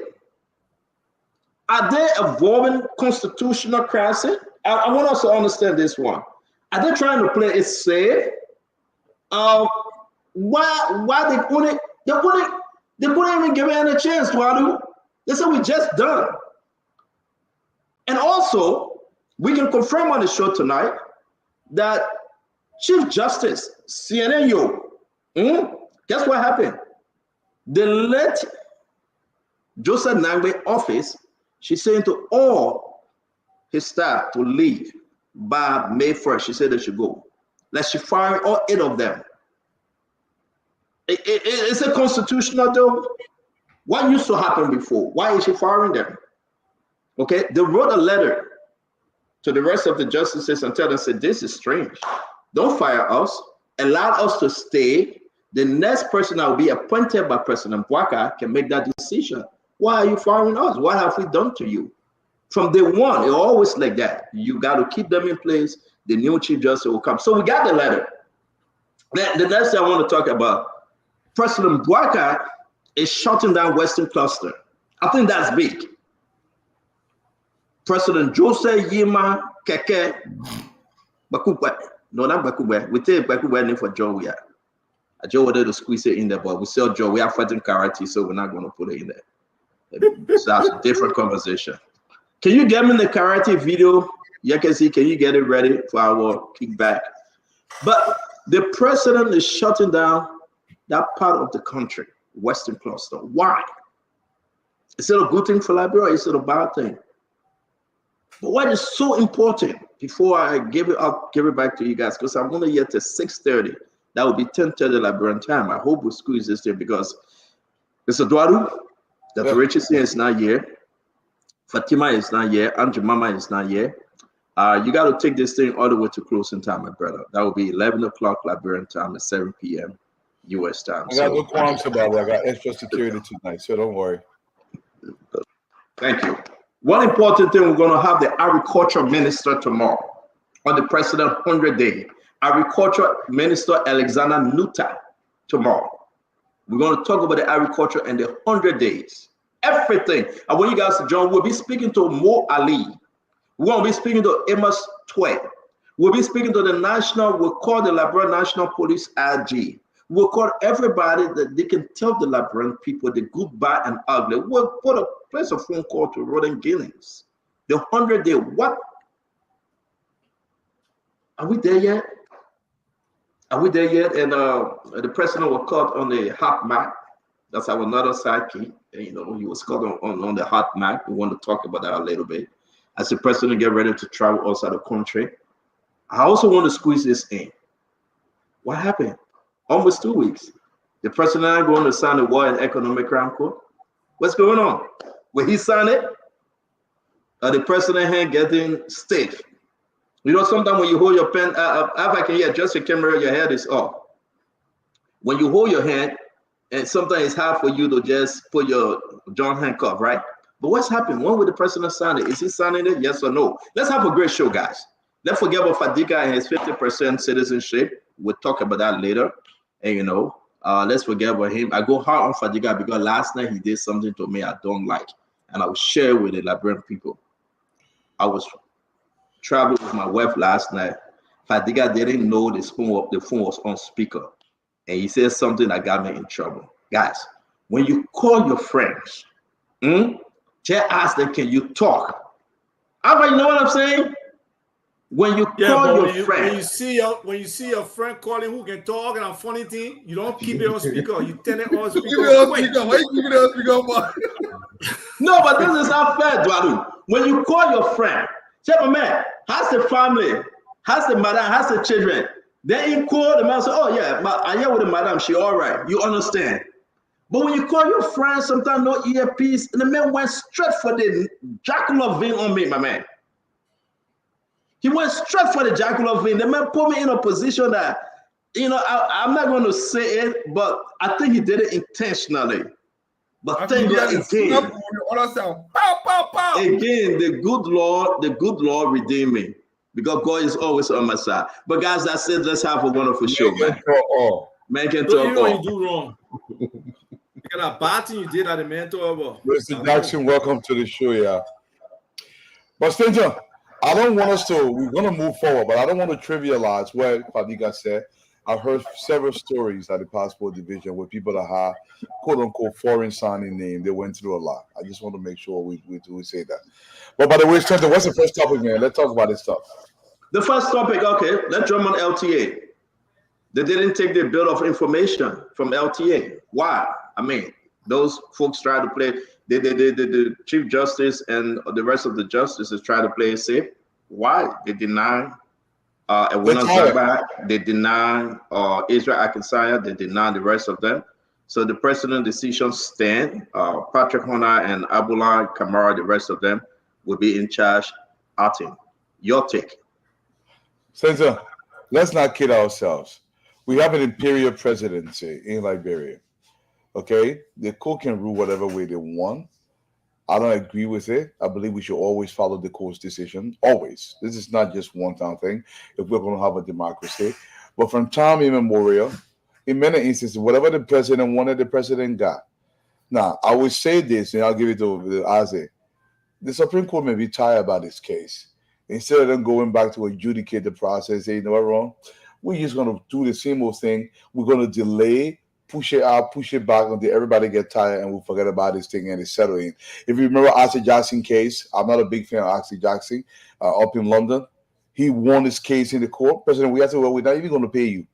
Are they avoiding constitutional crisis? I want us to understand this one. Are they trying to play it safe? Why they couldn't even give it any chance, Wadu? They said we just done. And also, we can confirm on the show tonight that Chief Justice CNNU, guess what happened? They let Joseph Nangbe office. She's saying to all his staff to leave by May 1st. She said they should go. Like she fired all 8 of them. It's a constitutional though. What used to happen before? Why is she firing them? Okay, they wrote a letter to the rest of the justices and tell them, say, this is strange. Don't fire us. Allow us to stay. The next person that will be appointed by President Bouaka can make that decision. Why are you firing us? What have we done to you? From day one, it's always like that. You got to keep them in place. The new Chief Justice will come. So we got the letter. The next thing I want to talk about, President Bouaka is shutting down Western Cluster. I think that's big. President Joseph Yima Keke Bakubwe. No, not Bakubwe. We take Bakubwe name for Joe. We are. Joe wanted to squeeze it in there, but we sell Joe. We are fighting karate, so we're not going to put it in there. So that's a different conversation. Can you get me the karate video? You can see, can you get it ready for our kickback? But the president is shutting down that part of the country, Western Cluster. Why? Is it a good thing for Liberia or is it a bad thing? But what is so important, before I give it up, give it back to you guys, because I'm going to get to 6:30. That will be 10:30 Liberian time. I hope we squeeze this thing because Mr. Dwadu, Dr. Richardson is not here. Fatima is not here. Andrew Mama is not here. You got to take this thing all the way to closing time, my brother. That will be 11 o'clock Liberian time at 7 p.m. U.S. time. I got no qualms about it. I got extra security tonight, so don't worry. Thank you. One important thing, we're going to have the agriculture minister tomorrow on the president 100 day. Agriculture Minister Alexander Nuta tomorrow. We're going to talk about the agriculture and the 100 days. Everything. I want you guys to join. We'll be speaking to Mo Ali. We're going to be speaking to Amos Tway. We'll be speaking to the national, we'll call the Liberian National Police IG. We'll call everybody that they can tell the Liberian people the good, bad, and ugly. We'll place a phone call to Roden Gillings. The 100 day, what? Are we there yet? Are we there yet? And the president was caught on the hot map. That's our another sidekick. You know, he was caught on the hot map. We want to talk about that a little bit. As the president get ready to travel outside the country, I also want to squeeze this in. What happened? Almost 2 weeks. The president is going to sign the War and Economic Crime Code. What's going on? Will he sign it? Or the president hand getting stiff? You know, sometimes when you hold your pen, if I can adjust your camera, your head is off. When you hold your hand, and sometimes it's hard for you to just put your John handcuff, right? But what's happened? When will the president sign it? Is he signing it? Yes or no? Let's have a great show, guys. Let's forget about Fadiga and his 50% citizenship. We'll talk about that later. And, you know, let's forget about him. I go hard on Fadiga because last night he did something to me I don't like. And I will share with the Liberian people. I was traveling with my wife last night. Fadiga didn't know the phone was on speaker. And he said something that got me in trouble. Guys, when you call your friends, just ask them, can you talk? You know what I'm saying? When you call your friend, when you see your friend calling who can talk and a funny thing, you don't keep it on speaker. You turn it on speaker. Why you keep it on speaker? No, but this is not fair, Dwadu. When you call your friend, say, my man, how's the family? How's the mother? How's the children? Then you call the man, say, oh yeah, I'm here with the madam. She all right. You understand? But when you call your friend, sometimes no earpiece, and the man went straight for the jackal vein on me, my man. He went straight for the jackal vein. The man put me in a position that, you know, I'm not going to say it, but I think he did it intentionally. But thank God again. Again, the good Lord redeemed me. Because God is always on my side. But guys, that's it. Let's have a wonderful show, man. Man can talk all. You know you do wrong. You got a bad thing you did at the man talk about. Mr. Jackson, welcome to the show, yeah. But Stinson, I don't want us to. We're going to move forward, but I don't want to trivialize what Fadiga said. I've heard several stories at the passport division where people that have quote unquote foreign signing name, they went through a lot. I just want to make sure we say that. But by the way, Stanton, what's the first topic, man? Let's talk about this stuff. The first topic, okay, let's jump on LTA. They didn't take the bill of information from LTA. Why? I mean, those folks try to play, the Chief Justice and the rest of the justices try to play it safe. Why? They deny Ewena Zagba, they deny Israel Akinsanya, they deny the rest of them. So the president's decision stand. Patrick Hona and Abdullah Kamara, the rest of them, will be in charge. Artin, your take. Senator, let's not kid ourselves. We have an imperial presidency in Liberia. Okay? The court can rule whatever way they want. I don't agree with it. I believe we should always follow the court's decision. Always. This is not just one-time thing if we're going to have a democracy. But from time immemorial, in many instances, whatever the president wanted, the president got. Now, I would say this, and I'll give it to Isaac. The Supreme Court may be tired about this case. Instead of them going back to adjudicate the process, say, you know what, wrong? We're just going to do the same old thing. We're going to delay, push it out, push it back until everybody get tired and we'll forget about this thing and it's settling. If you remember Ashley Jackson case, I'm not a big fan of Ashley Jackson up in London. He won his case in the court. President, we have to, well, we're not even going to pay you.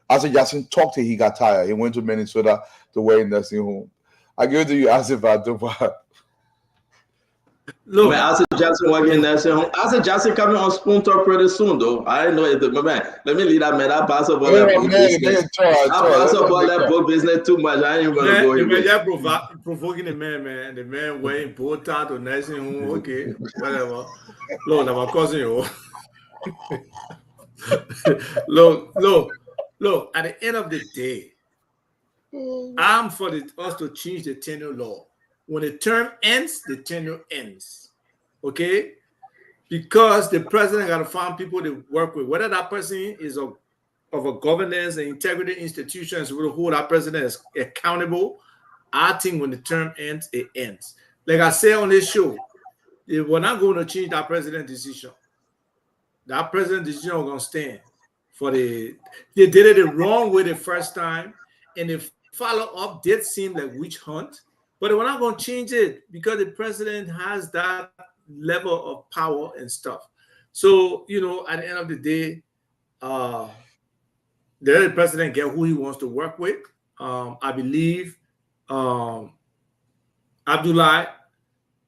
Ashley Jackson talked till he got tired. He went to Minnesota to work in nursing home. I give it to you, Ashley Jackson. Look, Ashley Jackson working in nursing home. Ashley Jackson coming on Spoon Talk pretty soon, though. I didn't know it, but man, let me leave that man. I pass up on that book business. I pass up on that book business too much. I ain't gonna go in. You're provoking the man. The man way important to nursing home. Okay, whatever. Look, I'm cousin you. Look. At the end of the day, I'm for us to change the tenure law. When the term ends, the tenure ends. Okay? Because the president got to find people to work with. Whether that person is of a governance and integrity institutions will hold that president accountable, I think when the term ends, it ends. Like I said on this show, we're not going to change that president decision. That president decision is going to stand. They did it the wrong way the first time, and the follow-up did seem like witch hunt. But we're not going to change it because the president has that level of power and stuff. So, at the end of the day, the president get who he wants to work with. I believe Abdullah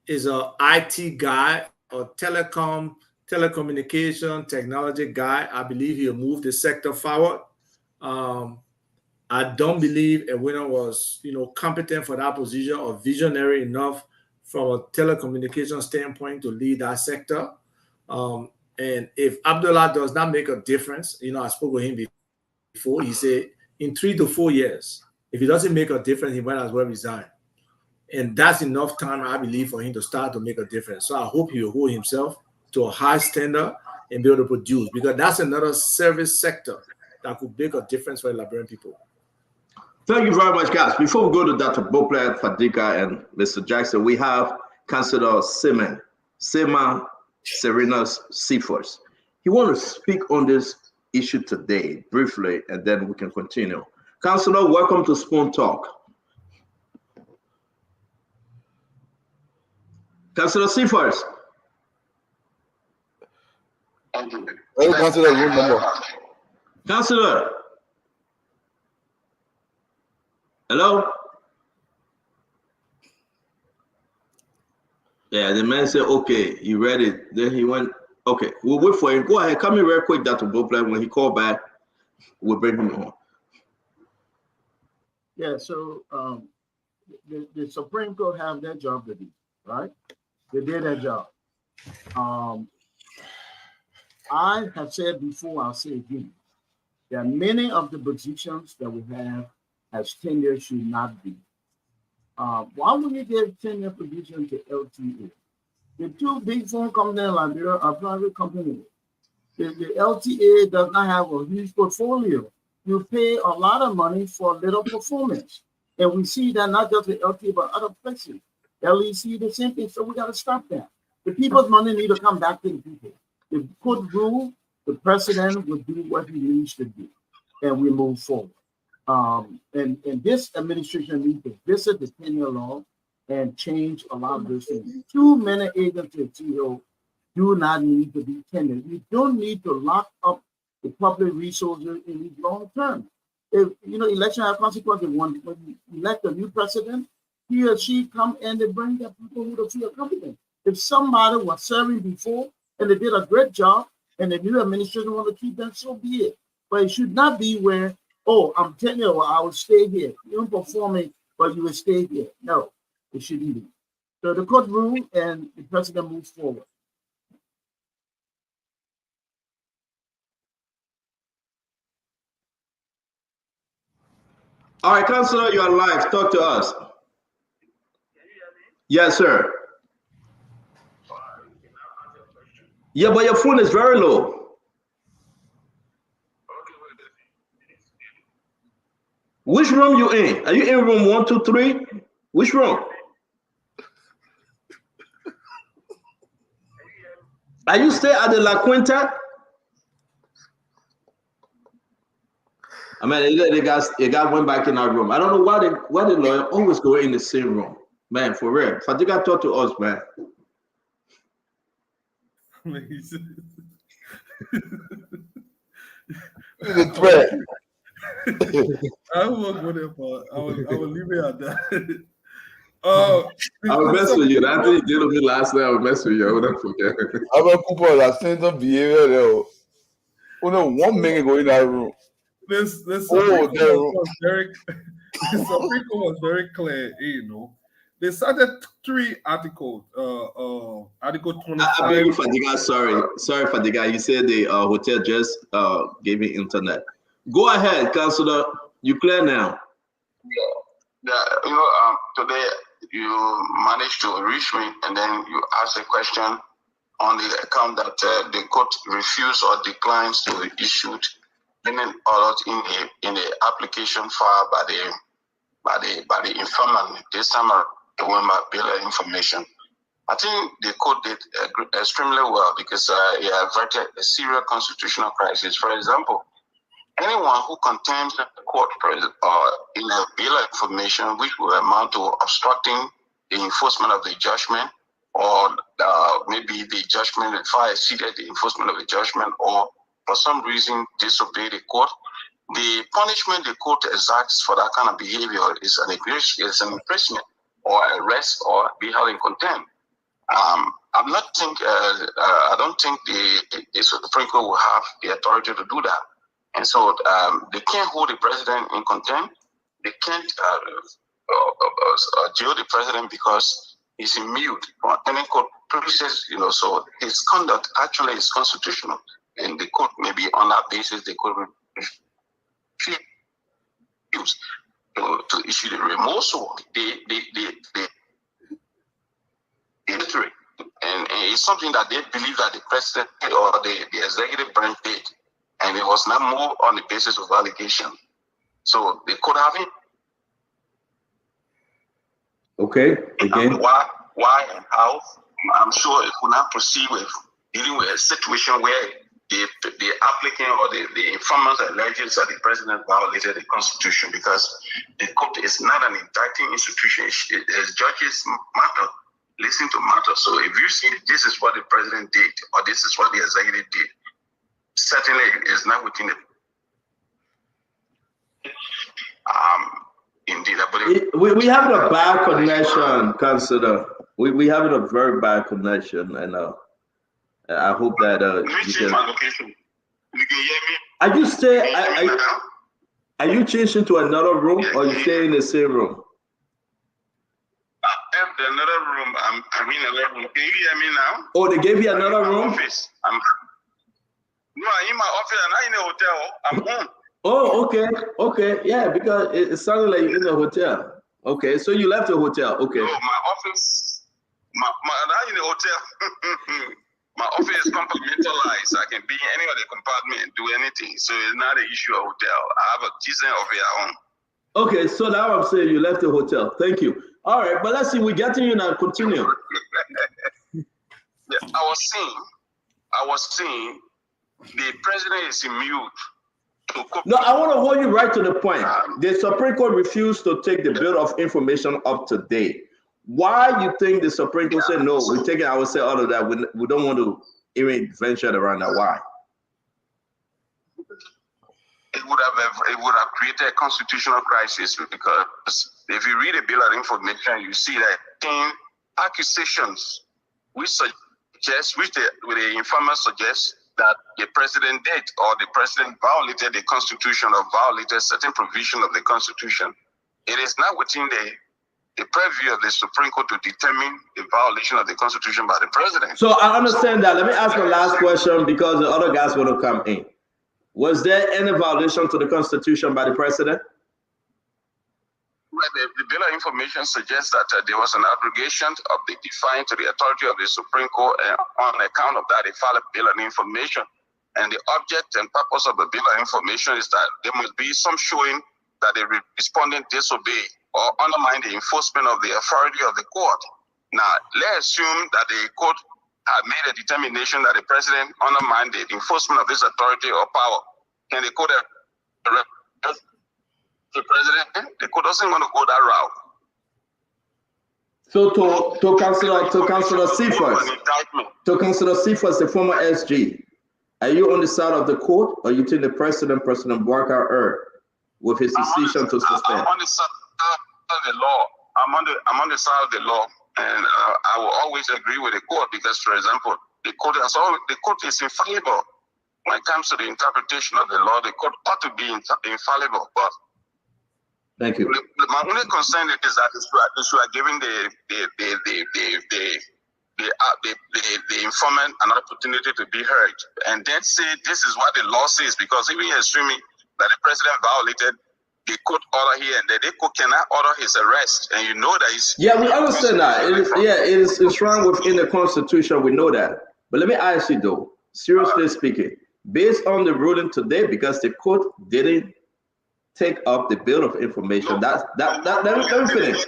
is an IT guy, a telecommunication technology guy. I believe he'll move the sector forward. I don't believe Ewena was, competent for that position or visionary enough from a telecommunication standpoint to lead that sector. And if Abdullah does not make a difference, I spoke with him before, he said in 3 to 4 years, if he doesn't make a difference, he might as well resign. And that's enough time, I believe, for him to start to make a difference. So I hope he will hold himself to a high standard and be able to produce, because that's another service sector that could make a difference for the Liberian people. Thank you very much, guys. Before we go to Dr. Bopler, Fadiga, and Mr. Jackson, we have Councillor Sema Serenas Cephas. He wants to speak on this issue today, briefly, and then we can continue. Councillor, welcome to Spoon Talk. Councillor Cephas. Hey, Councillor, room number. Councillor. Hello? Yeah, the man said, okay, he read it. Then he went, okay, we'll wait for him. Go ahead, come in real quick, Dr. Bopler. When he called back, we'll bring him on. Yeah, so the Supreme Court have their job to do, right? They did their job. I have said before, I'll say again, that many of the positions that we have as tenure should not be. Why would you give tenure position to LTA? The two big phone companies in Liberia are private companies. The LTA does not have a huge portfolio. You pay a lot of money for little performance. And we see that not just with LTA, but other places. LEC, the same thing. So we got to stop that. The people's money need to come back to the people. the court rule, the president will do what he needs to do, and we move forward. And this administration needs to visit the tenure law and change a lot of those things. Too many agents at TO do not need to be tenured. You don't need to lock up the public resources in these long term. If election have consequences. When you elect a new president, he or she come and they bring the people who don't feel competent. If somebody was serving before and they did a great job and the new administration want to keep them, so be it. But it should not be where, oh, I'm tenured, well, I will stay here. You're performing, but you will stay here. No, it shouldn't be. So the court rule and the president moves forward. All right, Councilor, you are live. Talk to us. Yes, sir. Yeah, but your phone is very low. Which room you in? Are you in room 123? Which room? Are you stay at the La Quinta? I mean, the guy went back in our room. I don't know why the lawyer always go in the same room. Man, for real. Fadiga, talk to us, man. The threat. I won't go there for. I will leave it at that. I will mess with you. That's what you did with me last night. I will mess with you. I will not forget. I'm a couple of same behavior there. Only 1 minute go in that room. This Supreme Court was very clear, They cited 3 articles. Article 25. I beg you, Fadiga, sorry, Fadiga. You said the hotel just gave me internet. Go ahead, Councilor. You clear now? Yeah. Today you managed to reach me, and then you asked a question on the account that the court refused or declines to issue any order in the application filed by the informant. This time around, the women bill information. I think the court did extremely well because it averted a serious constitutional crisis. For example, anyone who contemns the court in a bill of information which will amount to obstructing the enforcement of the judgment, or maybe the judgment far exceeded the enforcement of the judgment, or for some reason disobey the court, the punishment the court exacts for that kind of behavior is an imprisonment or arrest or be held in contempt. I don't think the Supreme Court will have the authority to do that. And so they can't hold the president in contempt. They can't jail the president because he's immune from any court process, so his conduct actually is constitutional. And the court, maybe on that basis, they could refuse to issue the remorsal. And it's something that they believe that the president or the executive branch did, and it was not moved on the basis of allegation. So they could have it. Okay. Again. Why and how? I'm sure it will not proceed with dealing with a situation where the applicant or the informant alleges that the president violated the Constitution, because the court is not an indicting institution. It's judges matter, listen to matter. So if you see this is what the president did or this is what the executive did, certainly it's not within the indeed. We have a bad connection, Councilor. We have a very bad connection, and I hope that you can. My location. You can hear me. Are you staying? Are you changing to another room, or you stay in the same room? I have another room. I'm in another room. Can you hear me now? Oh, they gave you another room? Office. No, I'm in my office. I'm not in a hotel. I'm home. Oh, okay, yeah, because it sounded like you're in a hotel. Okay, so you left the hotel. Okay. No, my office. I'm not in a hotel. My office is compartmentalized. I can be in any other compartment, do anything. So it's not an issue of hotel. I have a decent office at home. Okay, so now I'm saying you left the hotel. Thank you. All right, but let's see. We're getting you now. Continue. I was saying I was saying the president is immune. No, I want to hold you right to the point. The Supreme Court refused to take the bill of information up to date. Why you think the Supreme Court said no? We take it. I would say all of that. We don't want to even venture around that. Why? It would have created a constitutional crisis, because if you read a bill of information, you see that 10 accusations which the informers suggest that the president did, or the president violated the Constitution or violated certain provision of the Constitution. It is not within the purview of the Supreme Court to determine the violation of the Constitution by the president. So I understand that. Let me ask my last question, because the other guys want to come in. Was there any violation to the Constitution by the president? Well, the bill of information suggests that there was an abrogation of the defying to the authority of the Supreme Court, and on account of that, they filed a bill of information. And the object and purpose of the bill of information is that there must be some showing that the respondent disobeyed or undermined the enforcement of the authority of the court. Now, let's assume that the court had made a determination that the president undermined the enforcement of this authority or power. Can the court arrest the president? The court doesn't want to go that route. So to Councillor Cephas, the former SG, are you on the side of the court, or you think the President Boubacar erred with his decision to suspend? I'm on the side of the law. I'm on the side of the law, and I will always agree with the court, because, for example, the court is infallible when it comes to the interpretation of the law. The court ought to be infallible, but thank you. My only concern is that you are giving the informant an opportunity to be heard, and then say this is what the law says, because even assuming that the president violated the court order here, and that the court cannot order his arrest, and you know that he's... Yeah, we understand that. It is enshrined within the Constitution. We know that. But let me ask you though, seriously speaking, based on the ruling today, because the court didn't take up the bill of information. Let me finish.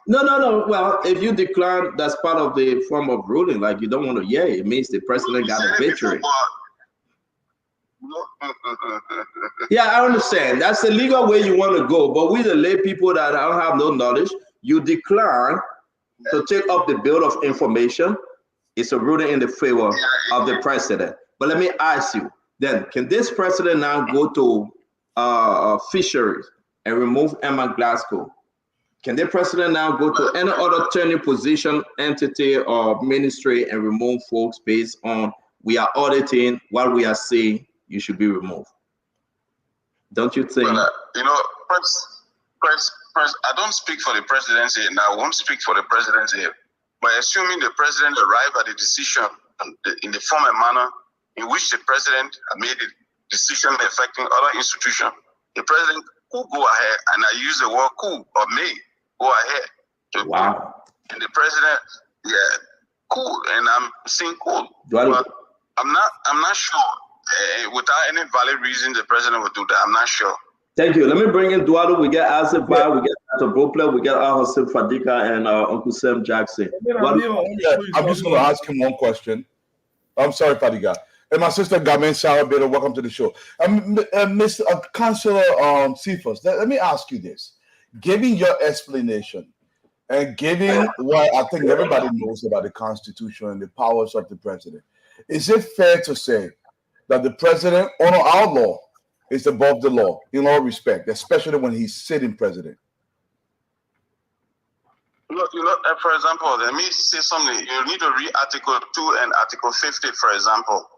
No. Well, if you decline, that's part of the form of ruling. Like, you don't want to, it means the president got a victory. Yeah, I understand. That's the legal way you want to go. But we, the lay people that don't have no knowledge, you decline to take up the bill of information. It's a ruling in the favor of the president. But let me ask you, then, can this president now go to fisheries and remove Emma Glasgow? Can the president now go to any other turning position, entity, or ministry and remove folks based on we are auditing what we are seeing? You should be removed. Don't you think? Well, I don't speak for the presidency, and I won't speak for the presidency. But assuming the president arrived at a decision in the form and manner in which the president made a decision affecting other institutions, the president could go ahead, and I use the word could or may go ahead. Wow. And the president, cool, and I'm saying cool. But I'm not sure. Without any valid reason, the president would do that. I'm not sure. Thank you. Let me bring in Duado. We get Asif Bai, we get Dr. Bopler, we get Al Hassan Fadika, and Uncle Sam Jackson. I'm just going to ask him one question. I'm sorry, Fadika. And my sister Gamen Sarah Beda, welcome to the show. Mr. Councillor Cephas, let me ask you this. Giving your explanation and giving what I think everybody knows about the Constitution and the powers of the president, is it fair to say that the president, under our law, is above the law in all respect, especially when he's sitting president? Look, for example, let me say something. You need to read Article 2 and Article 50, for example.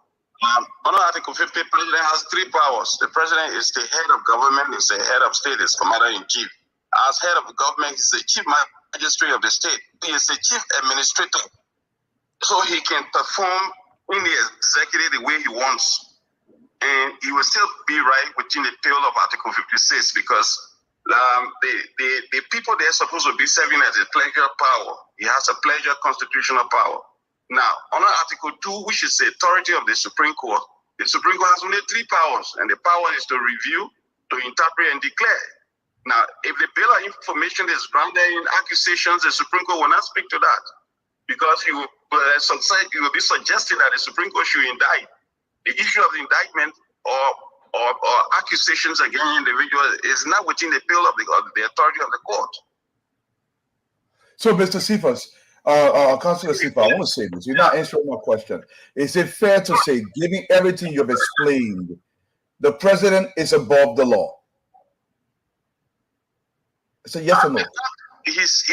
Under Article 50, the president has 3 powers. The president is the head of government, is the head of state, is commander-in-chief. As head of the government, he's the chief magistrate of the state. He is the chief administrator. So he can perform in the executive the way he wants. And he will still be right within the tail of Article 56, because the people they're supposed to be serving as a pleasure power. He has a pleasure constitutional power. Now, under Article 2, which is the authority of the Supreme Court has only 3 powers, and the power is to review, to interpret, and declare. Now, if the bill of information is grounded in accusations, the Supreme Court will not speak to that, because he will But some say you will be suggesting that the Supreme Court should indict. The issue of the indictment or accusations against individuals is not within the pale of the authority of the court. So, Mr. Cephas, Councilor Cephas, I want to say this. You're not answering my question. Is it fair to say, given everything you've explained, the president is above the law? It's a yes or no. He's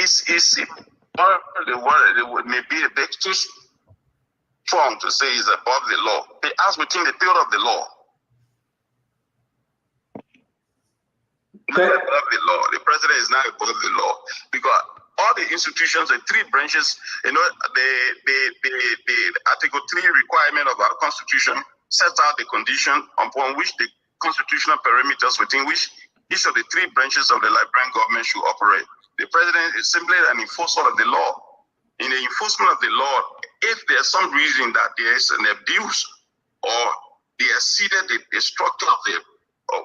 the word may be a bit too strong to say he's above the law. They ask within the period of the law. Not above the law. The president is not above the law because all the institutions, the three branches, you know, the Article 3 requirement of our Constitution sets out the condition upon which the constitutional parameters within which each of the three branches of the Liberian government should operate. The president is simply an enforcer of the law. In the enforcement of the law, if there's some reason that there is an abuse or they exceeded the structure of the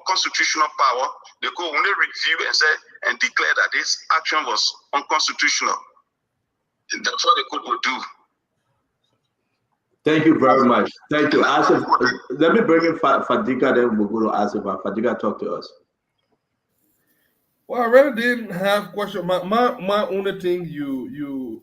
constitutional power, they could only review and say and declare that this action was unconstitutional. And that's what the court would do. Thank you very much. Thank you. Asif, let me bring in Fadiga, then we'll go to Asif. Fadiga, talk to us. Well, I really didn't have question. My only thing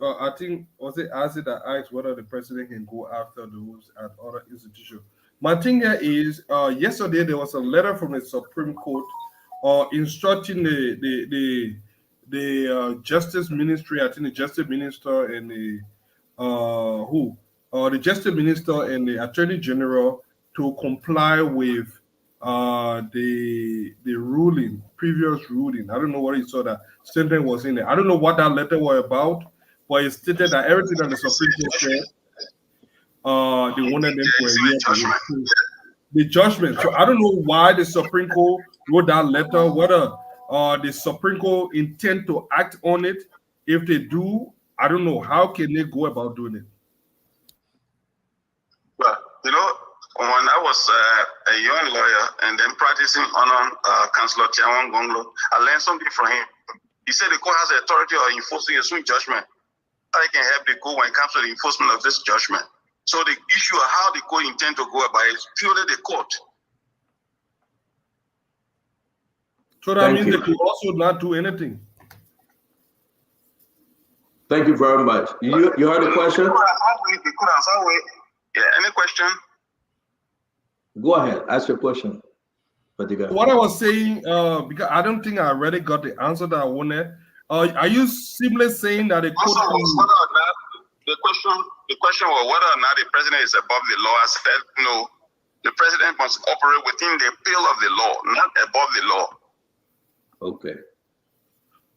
I think was it Asif that asked whether the president can go after those at other institutions. My thing here is yesterday there was a letter from the Supreme Court instructing the Justice Ministry, I think the Justice Minister and the Justice Minister and the Attorney General to comply with the ruling, previous ruling. I don't know what he saw that sentence was in there. I don't know what that letter was about, but it stated that everything that the Supreme Court said, they wanted them for a year to the judgment. So I don't know why the Supreme Court wrote that letter, whether the Supreme Court intend to act on it. If they do, I don't know. How can they go about doing it? Well, you know, when I was a young lawyer and then practicing under Councillor Tiawan Gonglo, I learned something from him. He said the court has the authority of enforcing a swing judgment. I can help the court when it comes to the enforcement of this judgment. So the issue of how the court intend to go about it is purely the court. So that means they could also not do anything. Thank you very much. You heard the question? Yeah, any question? Go ahead, ask your question. What I was saying, because I don't think I already got the answer that I wanted. Are you simply saying that the court? The question was whether or not the president is above the law. I said no. The president must operate within the pale of the law, not above the law. Okay.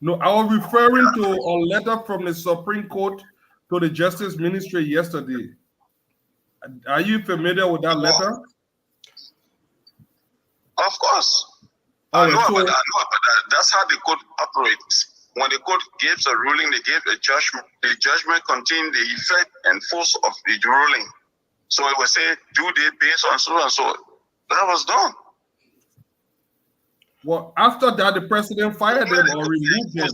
No, I was referring to a letter from the Supreme Court to the Justice Ministry yesterday. Are you familiar with that letter? Of course. I know about that. That's how the court operates. When the court gives a ruling, they give a judgment. The judgment contains the effect and force of the ruling. So it will say, due date based on so and so. That was done. Well, after that, the president fired them or removed them.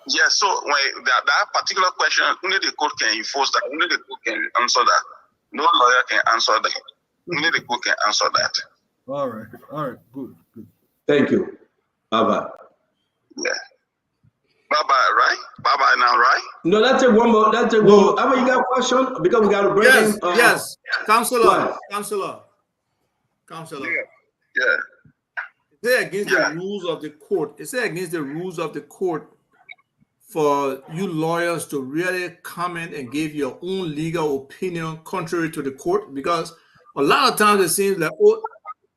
Yeah, so when that particular question, only the court can enforce that. Only the court can answer that. No lawyer can answer that. Only the court can answer that. All right, good. Thank you. Bye-bye. Yeah. Bye-bye, right? Bye-bye now, right? No, let's take one more. Let's take one more. I mean, you got a question? Because we got to bring in... Yes, Counselor. Yeah. It's against the rules of the court. It's against the rules of the court for you lawyers to really comment and give your own legal opinion contrary to the court, because a lot of times it seems like, oh,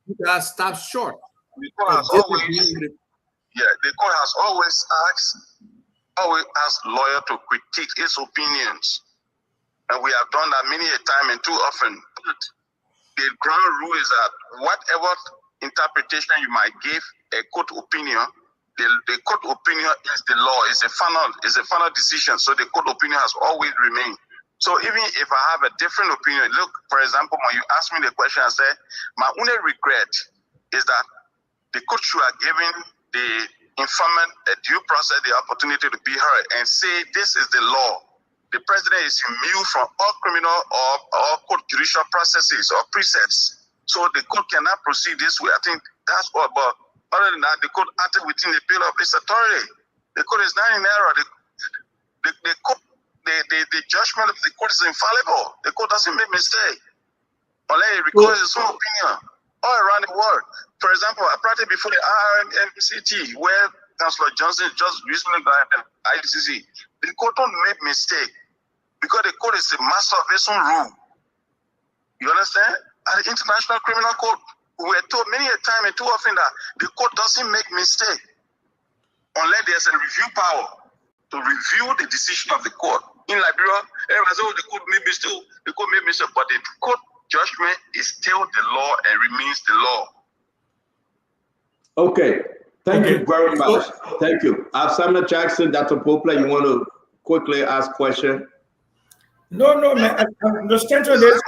you gotta stop short. The court has always asked lawyer to critique his opinions, and we have done that many a time and too often. But the ground rule is that whatever interpretation you might give a court opinion, the court opinion is the law. It's a final decision. So the court opinion has always remained. So even if I have a different opinion, look, for example, when you ask me the question, I said, my only regret is that the court should have given the informant a due process, the opportunity to be heard and say, this is the law. the president is immune from all criminal or court judicial processes or precepts. So the court cannot proceed this way. I think that's what, but other than that, the court acted within the bill of its authority. The court is not in error. The judgment of the court is infallible. The court doesn't make mistake. Unless it records its own opinion all around the world. For example, I practiced before the RMCT, where Councillor Johnson just recently got the ICC. The court don't make mistake because the court is the master of its own rule. You understand? At the International Criminal Court, we were told many a time and too often that the court doesn't make mistake unless there's a review power to review the decision of the court. In Liberia, everyone says, oh, the court made mistake, but the court judgment is still the law and remains the law. Okay. Thank you very much. Thank you. Samuel Jackson, Dr. Poplar, you want to quickly ask a question? No, man. The center of this,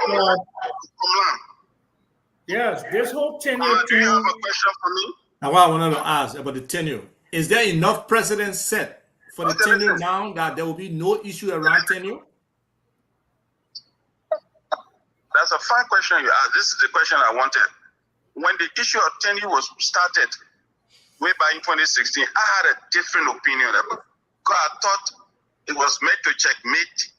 yes, this whole tenure do you have a question for me? Now, what I wanted to ask about the tenure, is there enough precedent set for the tenure now that there will be no issue around tenure? That's a fine question you asked. This is the question I wanted. When the issue of tenure was started, way back in 2016, I had a different opinion about it. Because I thought it was meant to checkmate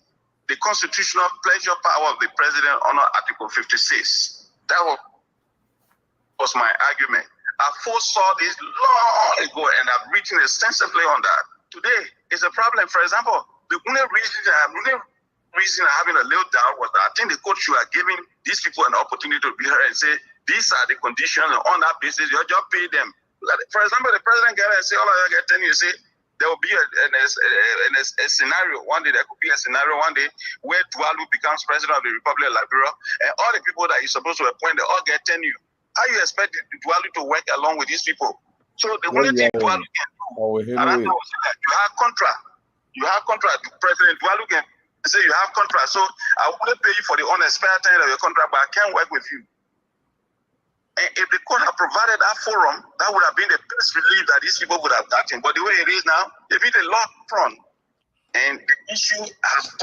the constitutional pleasure power of the president under Article 56. That was my argument. I foresaw this long ago and I've written extensively on that. Today is a problem. For example, the only reason I'm having a little doubt was that I think the court should have given these people an opportunity to be heard and say, these are the conditions, and on that basis, you just pay them. For example, the president got and say, all of you get 10 years, say, there will be a scenario one day, there could be a scenario one day where Tuvalu becomes president of the Republic of Liberia, and all the people that he's supposed to appoint, they all get 10 years. How you expect Tuvalu to work along with these people? So the only thing Tuvalu can do, and I know that you have contract. President Tuvalu can say you have contract. So I wouldn't pay you for the unexpired time of your contract, but I can't work with you. And if the court had provided that forum, that would have been the best relief that these people would have gotten. But the way it is now, they beat the law front. And the issue has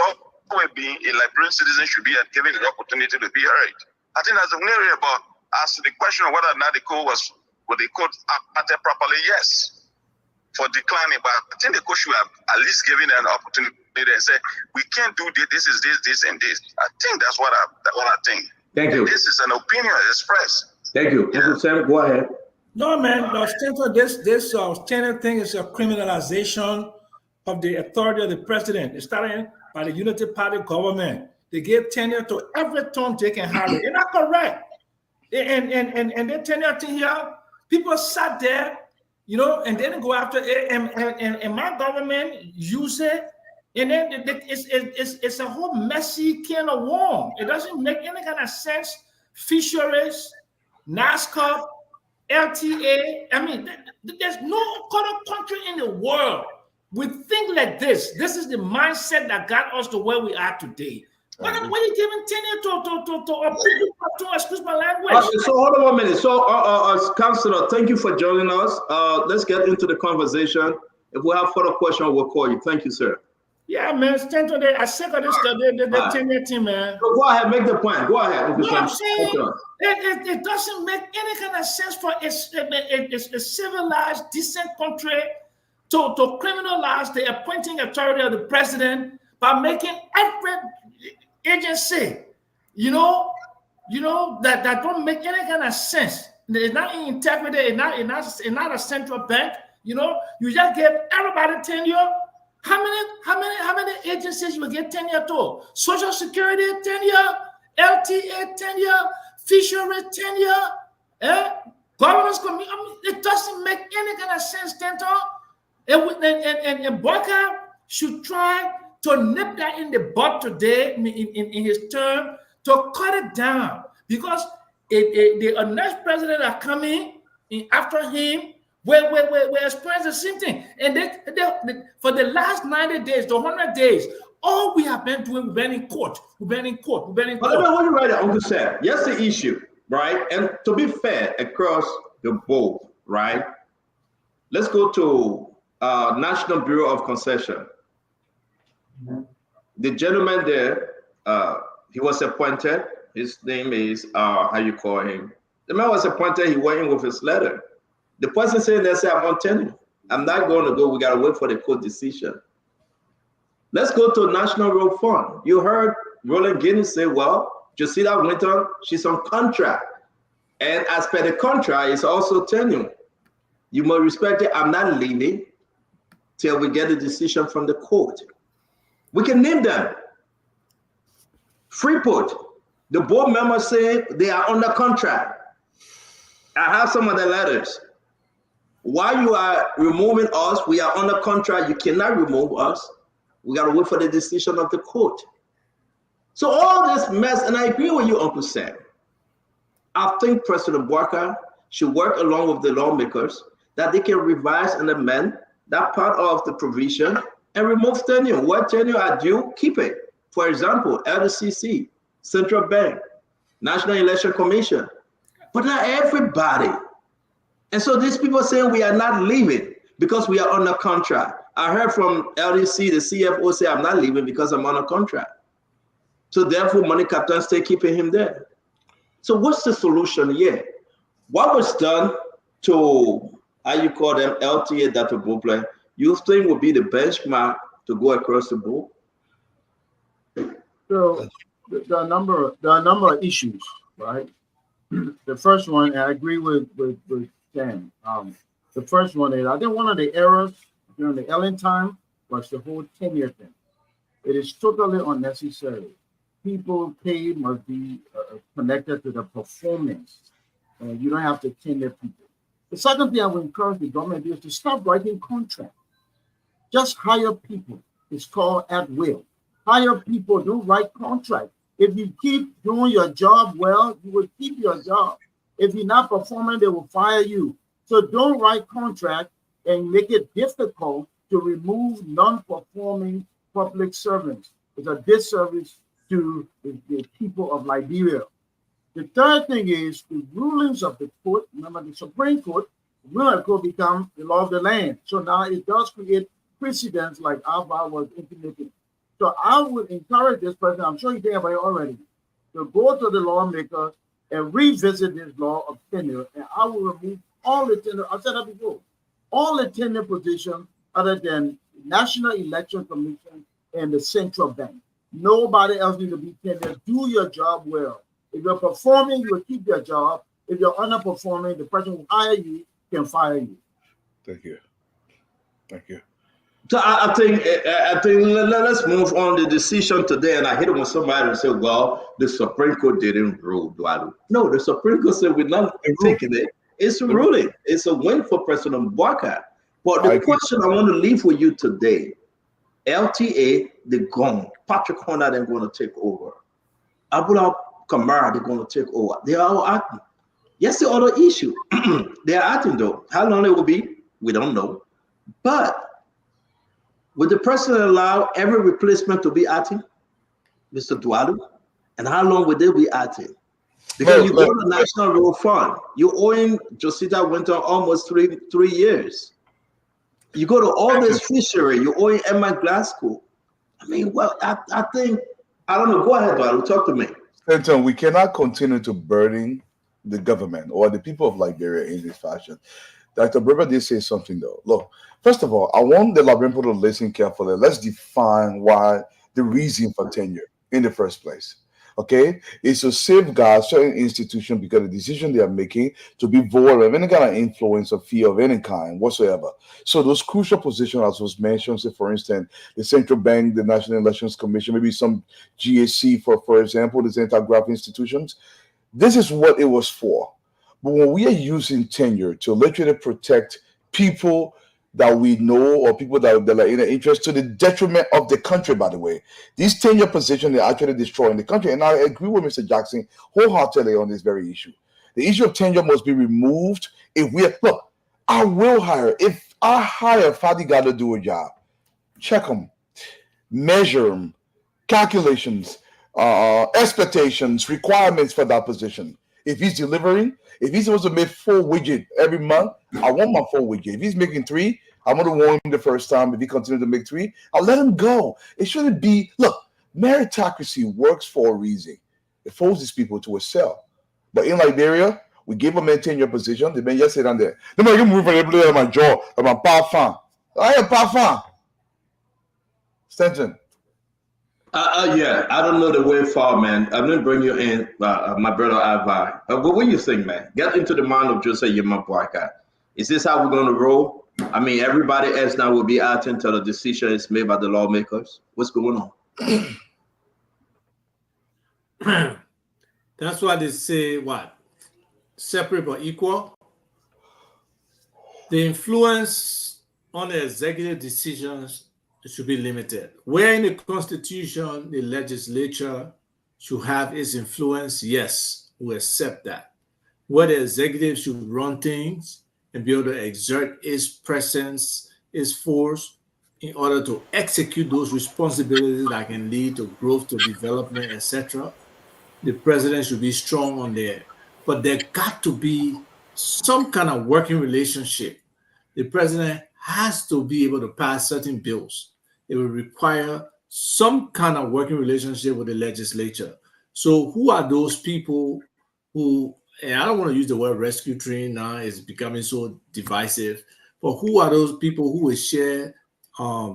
always been a Liberian citizen should be given the opportunity to be heard. I think that's an area, but as to the question of whether or not the court acted properly, yes, for declining. But I think the court should have at least given an opportunity and say, we can't do this, this, and this. I think that's what I think. Thank you. This is an opinion expressed. Thank you. Uncle Sam, go ahead. No, man. This tenure thing is a criminalization of the authority of the president. It's starting by the Unity Party government. They give tenure to every term they can have it. They're not correct. And their tenure thing here, people sat there, and they didn't go after it. And my government use it. And then it's a whole messy can of worms. It doesn't make any kind of sense. Fisheries, NASCAR, LTA. I mean, there's no other country in the world with things like this. This is the mindset that got us to where we are today. What are you giving tenure to excuse my language? So hold on 1 minute. So, Councillor, thank you for joining us. Let's get into the conversation. If we have further questions, we'll call you. Thank you, sir. Yeah, man. Stand today. I second this the tenure team, man. So go ahead, make the point. Go ahead. No, I'm saying it doesn't make any kind of sense for a civilized, decent country to criminalize the appointing authority of the president by making every agency, that don't make any kind of sense. It's not in integrity. It's not a central bank. You just give everybody tenure. How many agencies will get tenure to? Social Security tenure, LTA tenure, fishery tenure, governance committee. It doesn't make any kind of sense, Tento. And Boyka should try to nip that in the bud today in his term to cut it down, because the next president are coming in after him. We're experiencing the same thing. And they, for the last 90 days to 100 days, all we have been doing, we've been in court. But let me hold you right there, Uncle Sam. That's the issue, right? And to be fair across the board, right? Let's go to National Bureau of Concession. The gentleman there, he was appointed. His name is, how you call him? The man was appointed, he went in with his letter. The person saying they say, I'm not telling you. I'm not going to go. We got to wait for the court decision. Let's go to National Road Fund. You heard Roland Guinness say, well, Josita Winton, she's on contract. And as per the contract, it's also tenure. You must respect it. I'm not leaving till we get a decision from the court. We can name them. Freeport, the board members say they are under contract. I have some of the letters. While you are removing us, we are under contract. You cannot remove us. We got to wait for the decision of the court. So all this mess, and I agree with you, Uncle Sam. I think President Bouakai should work along with the lawmakers that they can revise and amend that part of the provision and remove tenure. What tenure are due, keep it. For example, LDCC, Central Bank, National Election Commission, but not everybody. And so these people saying we are not leaving because we are under contract. I heard from LDC, the CFO say, I'm not leaving because I'm on a contract. So therefore, money captain stay keeping him there. So what's the solution here? What was done to, how you call them, LTA data booklet, you think would be the benchmark to go across the board? So there are a number of issues, right? The first one, and I agree with Sam. The first one is, I think one of the errors during the Ellen time was the whole tenure thing. It is totally unnecessary. People paid must be connected to the performance, and you don't have to tenure people. The second thing I would encourage the government is to stop writing contracts. Just hire people. It's called at will. Hire people, don't write contracts. If you keep doing your job well, you will keep your job. If you're not performing, they will fire you. So don't write contracts and make it difficult to remove non-performing public servants. It's a disservice to the people of Liberia. The third thing is the rulings of the court. Remember, the Supreme Court will become the law of the land. So now it does create precedents like Alva was intimating. So I would encourage this person, I'm sure you think about it already, to go to the lawmaker and revisit this law of tenure, and I will remove all the tenure. I said that before. All the tenure positions other than National Election Commission and the Central Bank. Nobody else needs to be tenured. Do your job well. If you're performing, you will keep your job. If you're underperforming, the person who hired you can fire you. Thank you. Thank you. So I think let's move on the decision today. And I hate it when somebody say, well, the Supreme Court didn't rule. No, the Supreme Court said we're not taking it. It's a ruling. It's a win for President Bouakai. But the question I want to leave with you today, LTA, they're gone. Patrick Horner, they're going to take over. Abdullah Kamara, they're going to take over. They are all acting. Yes, the other issue. They are acting though. How long it will be, we don't know. But would the president allow every replacement to be acting, Mr. Dualu? And how long would they be acting? Because you go to the National Road Fund, you're owing Josita Winton almost three years. You go to all this fishery, you're owing Emma Glasgow. I mean, well, I think, I don't know, go ahead, Dualu, talk to me. Stanton, we cannot continue to burden the government or the people of Liberia in this fashion. Dr. Berber did say something though. Look, first of all, I want the Liberian people to listen carefully. Let's define why the reason for tenure in the first place. Okay, it's to safeguard certain institutions because the decision they are making to be void of any kind of influence or fear of any kind whatsoever. So those crucial positions, as was mentioned, say for instance, the Central Bank, the National Elections Commission, maybe some GAC for example, these anti-graft institutions. This is what it was for. But when we are using tenure to literally protect people that we know or people that are in the interest to the detriment of the country, by the way, these tenure positions are actually destroying the country. And I agree with Mr. Jackson wholeheartedly on this very issue. The issue of tenure must be removed. Look, I will hire. If I hire Fadiga to do a job, check them, measure them, calculations, expectations, requirements for that position. If he's delivering, if he's supposed to make 4 widgets every month, I want my 4 widgets. If he's making 3, I'm going to warn him the first time. If he continues to make 3, I'll let him go. It shouldn't be. Look, meritocracy works for a reason. It forces people to excel. But in Liberia, we give a man 10-year position. The man just sit down there. The man move from my jaw. I'm a parfum. I am parfum. Stanton. Yeah, I don't know the way far, man. I'm gonna bring you in, my brother Ivar. What do you think, man? Get into the mind of Jose Yema Boyka. Is this how we're gonna roll? I mean, everybody else now will be out until the decision is made by the lawmakers. What's going on? That's why they say what? Separate but equal. The influence on the executive decisions should be limited. Where in the Constitution the legislature should have its influence, yes, we accept that. Where the executive should run things and be able to exert its presence, its force, in order to execute those responsibilities that can lead to growth, to development, etc. The president should be strong on there. But there got to be some kind of working relationship. The president has to be able to pass certain bills. It will require some kind of working relationship with the legislature. So who are those people who, and I don't want to use the word rescue train now, it's becoming so divisive, but who are those people who will share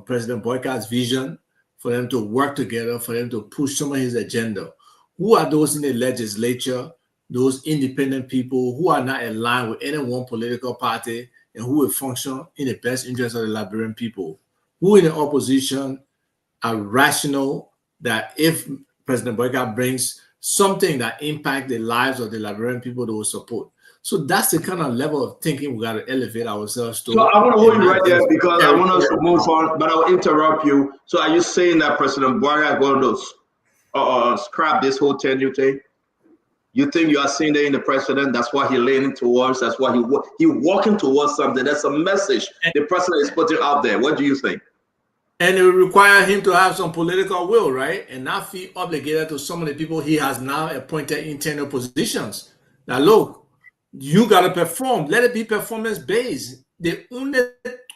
President Boyka's vision for them to work together, for them to push some of his agenda? Who are those in the legislature, those independent people who are not aligned with any one political party and who will function in the best interest of the Liberian people? Who in the opposition are rational that if President Boyka brings something that impacts the lives of the Liberian people, they will support? So that's the kind of level of thinking we got to elevate ourselves to. So I want to hold you right there because I want us to move on, but I'll interrupt you. So are you saying that President Boyka is going to scrap this whole tenure thing? You think you are seeing that in the president? That's what he's leaning towards. That's what he walking towards something. That's a message the president is putting out there. What do you think? And it will require him to have some political will, right? And not feel obligated to some of the people he has now appointed in tenure positions. Now, look, you got to perform. Let it be performance-based. The only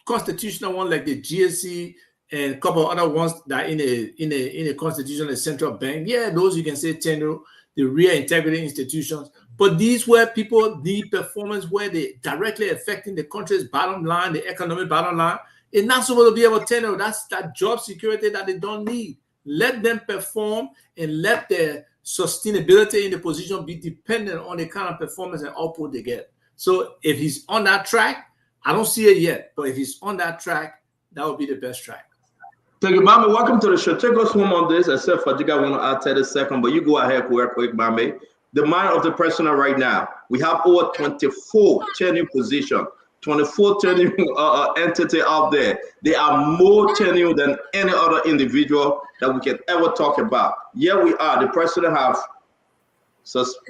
constitutional one, like the GSC and a couple of other ones that in the constitution, the central bank, yeah, those you can say tenure, the real integrity institutions. But these where people need performance, where they directly affecting the country's bottom line, the economic bottom line. It's not supposed to be able to tenure. That's that job security that they don't need. Let them perform and let their sustainability in the position be dependent on the kind of performance and output they get. So if he's on that track, I don't see it yet, but if he's on that track, that would be the best track. Thank you, Mami. Welcome to the show. Take us home on this, except for Jiga want to add 30 seconds, but you go ahead real quick, Mami. The mind of the president right now, we have over 24 tenure positions, 24 tenure entity out there. They are more tenure than any other individual that we can ever talk about. Yeah, we are. The president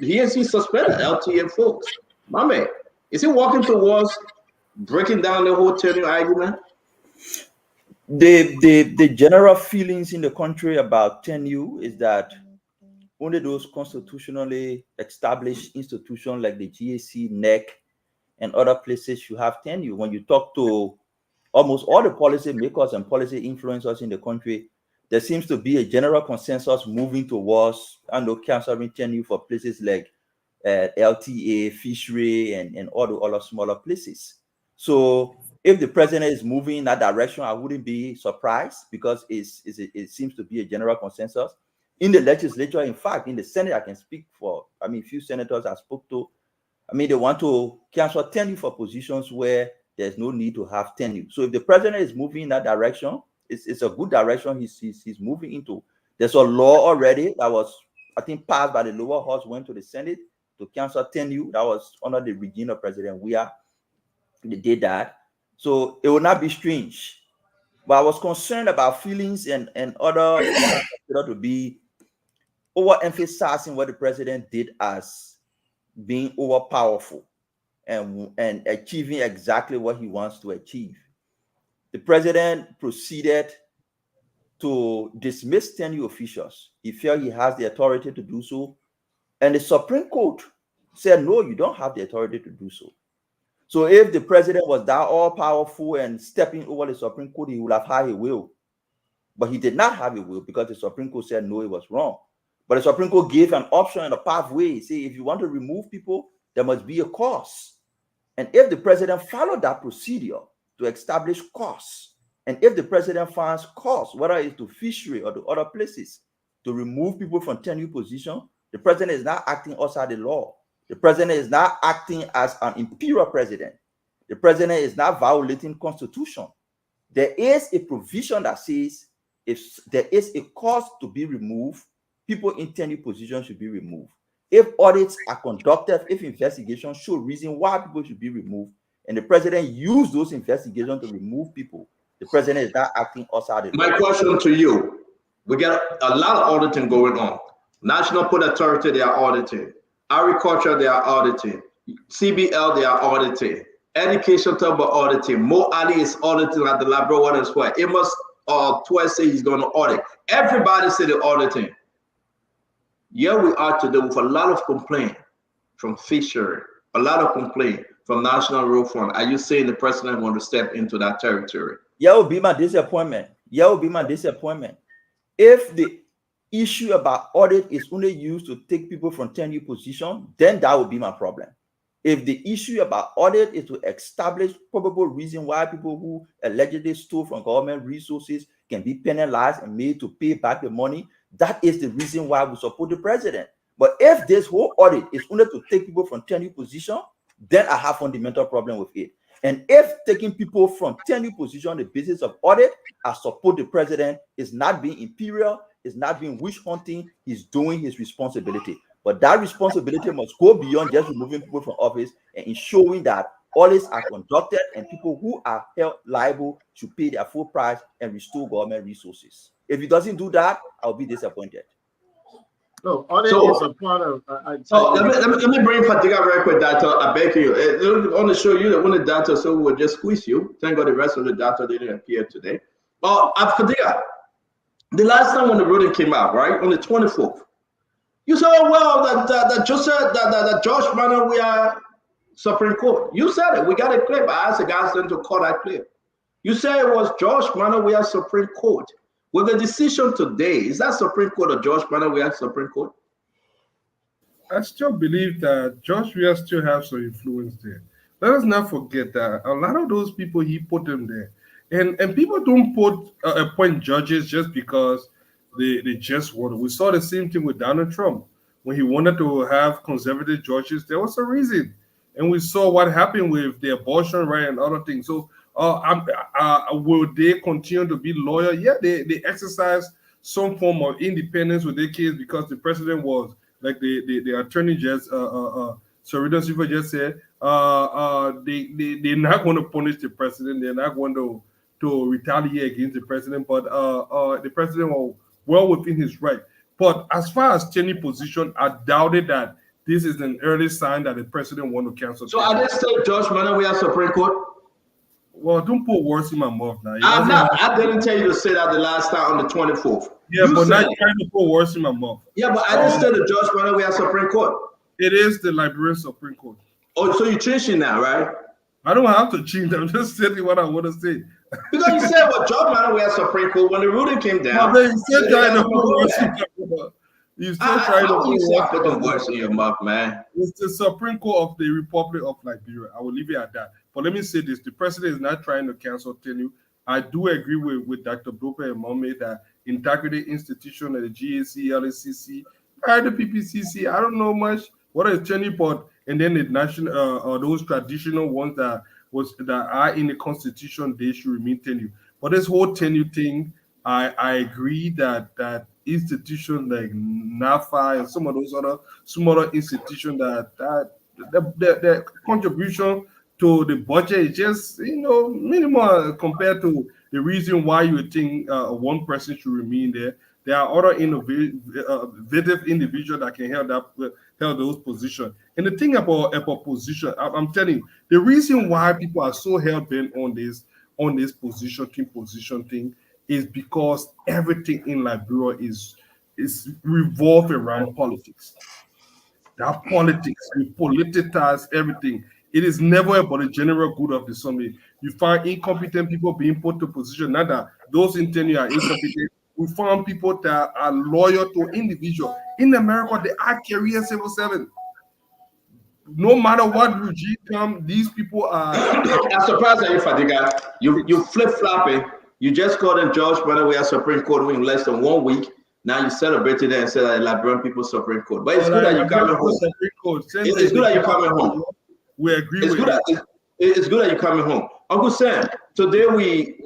he suspended LTA folks. Mami, is he walking towards breaking down the whole tenure argument? The general feelings in the country about tenure is that only those constitutionally established institutions like the GAC, NEC, and other places should have tenure. When you talk to almost all the policy makers and policy influencers in the country, there seems to be a general consensus moving towards canceling tenure for places like LTA, fishery, and all the other smaller places. So if the president is moving in that direction, I wouldn't be surprised because it seems to be a general consensus. In the legislature, in fact, in the Senate, I can speak for, a few senators I spoke to. They want to cancel tenure for positions where there's no need to have tenure. So if the president is moving in that direction, it's a good direction he's moving into. There's a law already that was, I think, passed by the lower house, went to the Senate to cancel tenure. That was under the regime of President Weah. They did that. So it would not be strange. But I was concerned about feelings and other to be overemphasizing what the president did as being overpowerful and achieving exactly what he wants to achieve. The president proceeded to dismiss tenure officials. He felt he has the authority to do so. And the Supreme Court said, no, you don't have the authority to do so. So if the president was that all-powerful and stepping over the Supreme Court, he would have had a will. But he did not have a will because the Supreme Court said no, it was wrong. But the Supreme Court gave an option and a pathway. Say, if you want to remove people, there must be a cause. And if the president followed that procedure to establish cause, and if the president finds cause, whether it's to fishery or to other places, to remove people from tenure position, the president is not acting outside the law. The president is not acting as an imperial president. The president is not violating constitution. There is a provision that says if there is a cause to be removed, people in tenure position should be removed. If audits are conducted, if investigations show reason why people should be removed, and the president used those investigations to remove people, the president is not acting outside the law. My question to you, we got a lot of auditing going on. National Port Authority, they are auditing. Agriculture, they are auditing. CBL, they are auditing. Education, talk about auditing. Mo Ali is auditing at the Labrador Water Square. Amos twice say he's going to audit. Everybody say they're auditing. Here we are today with a lot of complaint from fishery, a lot of complaint from National Road Fund. Are you saying the president want to step into that territory? Yeah, will be my disappointment. Yeah, will be my disappointment. If the issue about audit is only used to take people from tenure position, then that would be my problem. If the issue about audit is to establish probable reason why people who allegedly stole from government resources can be penalized and made to pay back the money, that is the reason why we support the president. But if this whole audit is only to take people from tenure position, then I have fundamental problem with it. And if taking people from tenure position on the basis of audit, I support the president, is not being imperial, is not being witch hunting, he's doing his responsibility. But that responsibility must go beyond just removing people from office and ensuring that audits are conducted and people who are held liable should pay their full price and restore government resources. If he doesn't do that, I'll be disappointed. No, audit is a part of. Let me bring Fadiga very quick, data. I beg you. I want to show you that one of the data, so we'll just squeeze you. Thank God the rest of the data didn't appear today. Fadiga, the last time when the ruling came out, right, on the 24th, you said, oh, well, that Josh Manor, we are Supreme Court. You said it. We got a clip. I asked the guys then to call that clip. You said it was Josh Manor, we are Supreme Court. With the decision today, is that Supreme Court or Josh Manor, we are Supreme Court? I still believe that Josh Weah still have some influence there. Let us not forget that a lot of those people, he put them there. And people don't appoint judges just because they just wanted. We saw the same thing with Donald Trump. When he wanted to have conservative judges, there was a reason. And we saw what happened with the abortion right and other things. So will they continue to be loyal? Yeah, they exercise some form of independence with their case because the president was, like the attorney just, Sarita Silva just said, they're not going to punish the president. They're not going to retaliate against the president. But the president was well within his right. But as far as tenure position, I doubted that this is an early sign that the president want to cancel. So are they still Josh Manor, we are Supreme Court? Well, don't put words in my mouth now. I didn't tell you to say that the last time on the 24th. Yeah, but now you're trying to put words in my mouth. Yeah, but I didn't say the Josh Manor, we are Supreme Court. It is the Liberian Supreme Court. Oh, so you're changing now, right? I don't have to change. I'm just saying what I want to say. Because you said, well, Josh Manor, we are Supreme Court. When the ruling came down, you still trying to put words in my mouth. You still trying to put words in your mouth, man. It's the Supreme Court of the Republic of Liberia. I will leave it at that. But let me say this: the president is not trying to cancel tenure. I do agree with Dr. Blope and Mohammed that integrity institution at the GAC, LACC, the PPCC, I don't know much. What is tenure, but and then the national those traditional ones that are in the constitution, they should remain tenure. But this whole tenure thing, I agree that institutions like NAFA and some other smaller institutions that the contribution to the budget is just minimal compared to the reason why you think one person should remain there. There are other innovative individuals that can help those positions. And the thing about position, I'm telling you, the reason why people are so hell bent on this position thing is because everything in Liberia is revolved around politics. That politics, we politicize everything. It is never about the general good of the assembly. You find incompetent people being put to position. Not that those in tenure are incompetent. We found people that are loyal to individual. In America, they are career civil servants. No matter what regime comes, these people are. I'm surprised at you, Fadiga. You flip-flopping. You just called in George Brother Supreme Court in less than 1 week. Now you celebrated it and said that Liberian people Supreme Court. But it's good that you coming home. It's good that you're coming home. We agree with you. It's good that you're coming home. Uncle Sam, today we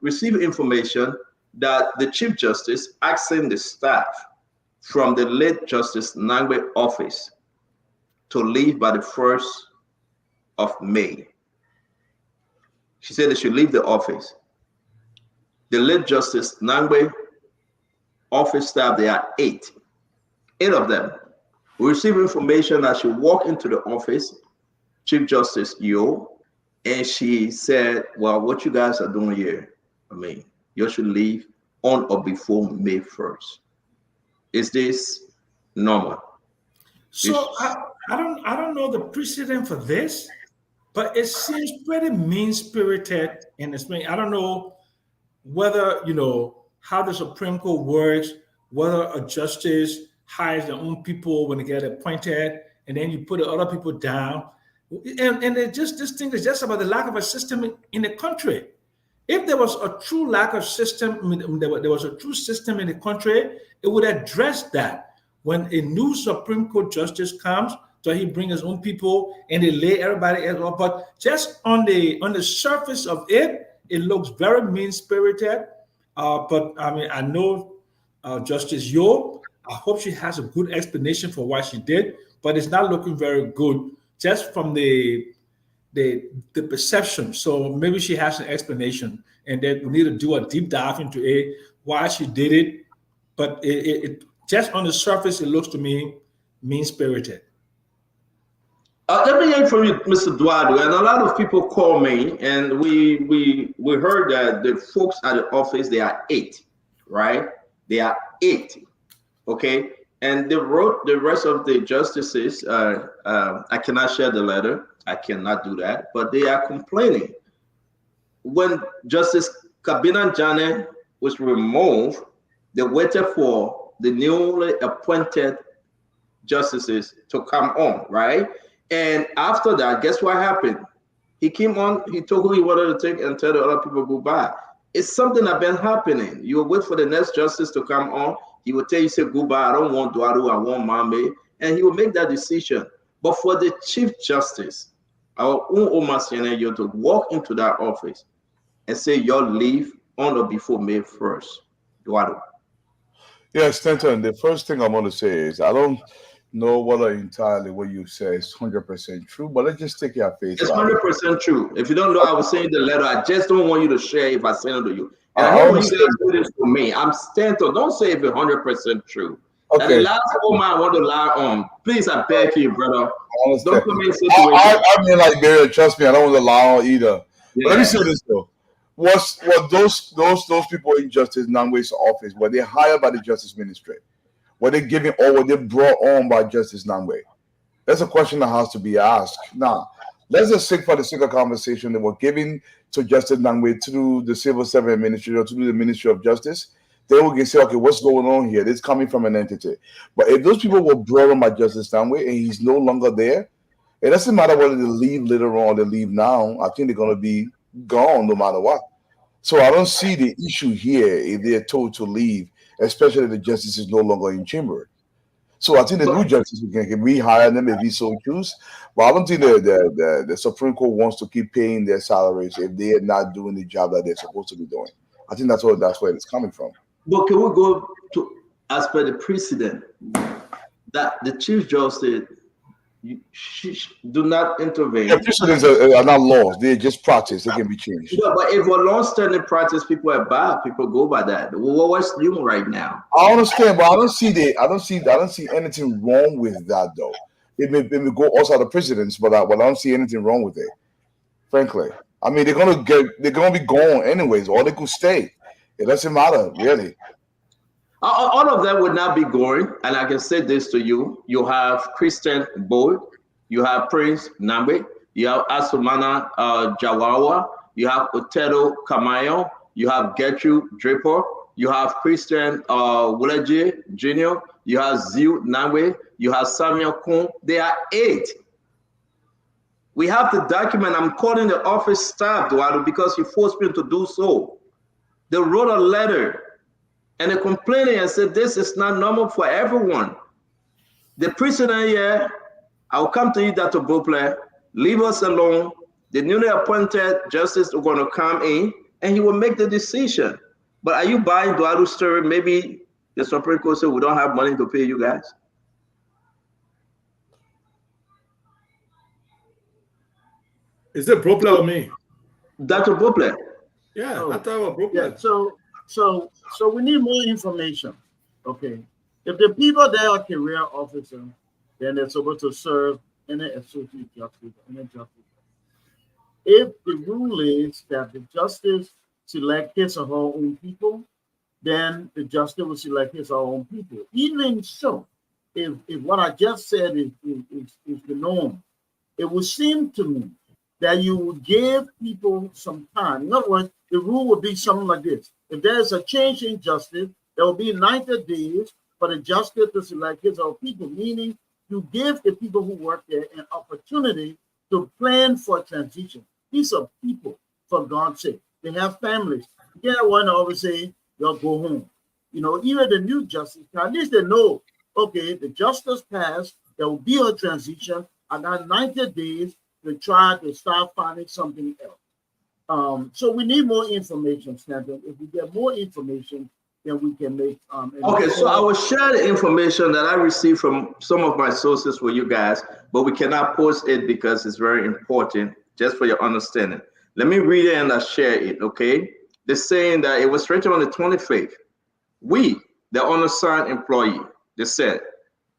receive information that the Chief Justice asking the staff from the late Justice Nangbe office to leave by the 1st of May. She said they should leave the office. The late Justice Nangbe office staff, there are 8 of them. We receive information that she walked into the office, Chief Justice Yo, and she said, well, what you guys are doing here, I mean, you should leave on or before May 1st. Is this normal? So I don't know the precedent for this, but it seems pretty mean-spirited in this. I don't know whether, how the Supreme Court works, whether a justice hires their own people when they get appointed, and then you put the other people down. And this thing is just about the lack of a system in the country. If there was a true lack of system, there was a true system in the country, it would address that. When a new Supreme Court justice comes, so he brings his own people and they lay everybody else off. But just on the surface of it, it looks very mean-spirited. But I mean, I know Justice Yo. I hope she has a good explanation for why she did, but it's not looking very good just from the perception. So maybe she has an explanation, and then we need to do a deep dive into why she did it. But it just on the surface, it looks to me mean-spirited. Let me hear from you, Mr. Duado. And a lot of people call me, and we heard that the folks at the office, they are 8, right? They are 8, okay? And they wrote the rest of the justices. I cannot share the letter. I cannot do that. But they are complaining. When Justice Kabina Jane was removed, they waited for the newly appointed justices to come on, right? And after that, guess what happened? He came on, he told who he wanted to take and tell the other people goodbye. It's something that's been happening. You wait for the next justice to come on. He will tell you, say, goodbye, I don't want Duado, I want Mame. And he will make that decision. But for the Chief Justice, our own Omar Siena, to walk into that office and say, you'll leave on or before May 1st. Duado. Yes, Stanton, the first thing I want to say is I don't know whether entirely what you say is 100% true, but let's just take your face. It's 100% true. If you don't know, I was saying the letter. I just don't want you to share if I send it to you. And I don't want you to do this to me. I'm Stanton. Don't say if it's 100% true. Okay. And the last woman I want to lie on. Please, I beg you, brother. Don't put me in a situation. I'm in Liberia. Trust me, I don't want to lie on either. Yeah. But let me say this though. Was those people in Justice Nangwe's office, were they hired by the Justice Ministry? Were they given or were they brought on by Justice Nangwe? That's a question that has to be asked. Now, let's just say for the sake of conversation, they were given to Justice Nangwe through the Civil Service Ministry or through the Ministry of Justice. They will say, okay, what's going on here? This is coming from an entity. But if those people were brought on by Justice Nangwe and he's no longer there, it doesn't matter whether they leave later on or they leave now. I think they're going to be gone no matter what. So I don't see the issue here if they're told to leave, especially if the justice is no longer in chamber. So I think the new justice can rehire them if he so choose. But I don't think the Supreme Court wants to keep paying their salaries if they are not doing the job that they're supposed to be doing. I think that's where it's coming from. But can we go to, as per the precedent, that the Chief Justice do not intervene? Yeah, precedents are not laws; they're just practice. They can be changed. Yeah, but if a long-standing practice, people are bad. People go by that. What's new right now? I understand, but I don't see anything wrong with that, though. It may go outside the precedents, but I don't see anything wrong with it. Frankly, I mean, they're gonna be gone anyways, or they could stay. It doesn't matter, really. All of them would not be going, and I can say this to you: you have Christian Boyd, you have Prince Nambe, you have Asumana Jawawa, you have Otero Kamayo, you have Gertrude Draper, you have Christian Wulaje Jr., you have Ziu Nambe, you have Samuel Kun. There are 8. We have the document. I'm calling the office staff, Eduardo, because you forced me to do so. They wrote a letter and they complained and said, this is not normal for everyone. The prisoner here, I'll come to you, Dr. Bople, leave us alone. The newly appointed justice are going to come in and he will make the decision. But are you buying Eduardo's story? Maybe the Supreme Court said we don't have money to pay you guys. Is it Bople or me? Dr. Bople. Yeah, I thought it was Bople. Yeah, so we need more information. Okay. If the people there are career officers, then they're supposed to serve in an associate justice, in a justice. If the rule is that the justice select his or her own people, then the justice will select his or her own people. Even so, if what I just said is the norm, it would seem to me that you would give people some time. In other words, the rule would be something like this. If there's a change in justice, there will be 90 days for the justice to select his or her people, meaning you give the people who work there an opportunity to plan for a transition. These are people, for God's sake. They have families. You can't want to always say, they'll go home. You know, even the new justice, at least they know, okay, the justice passed, there will be a transition. I got 90 days to try to start finding something else. So we need more information, Stanton. If we get more information, then we can make okay, so I will share the information that I received from some of my sources with you guys, but we cannot post it because it's very important, just for your understanding. Let me read it and I'll share it, okay? They're saying that it was written on the 25th. We, the unassigned employee, they said,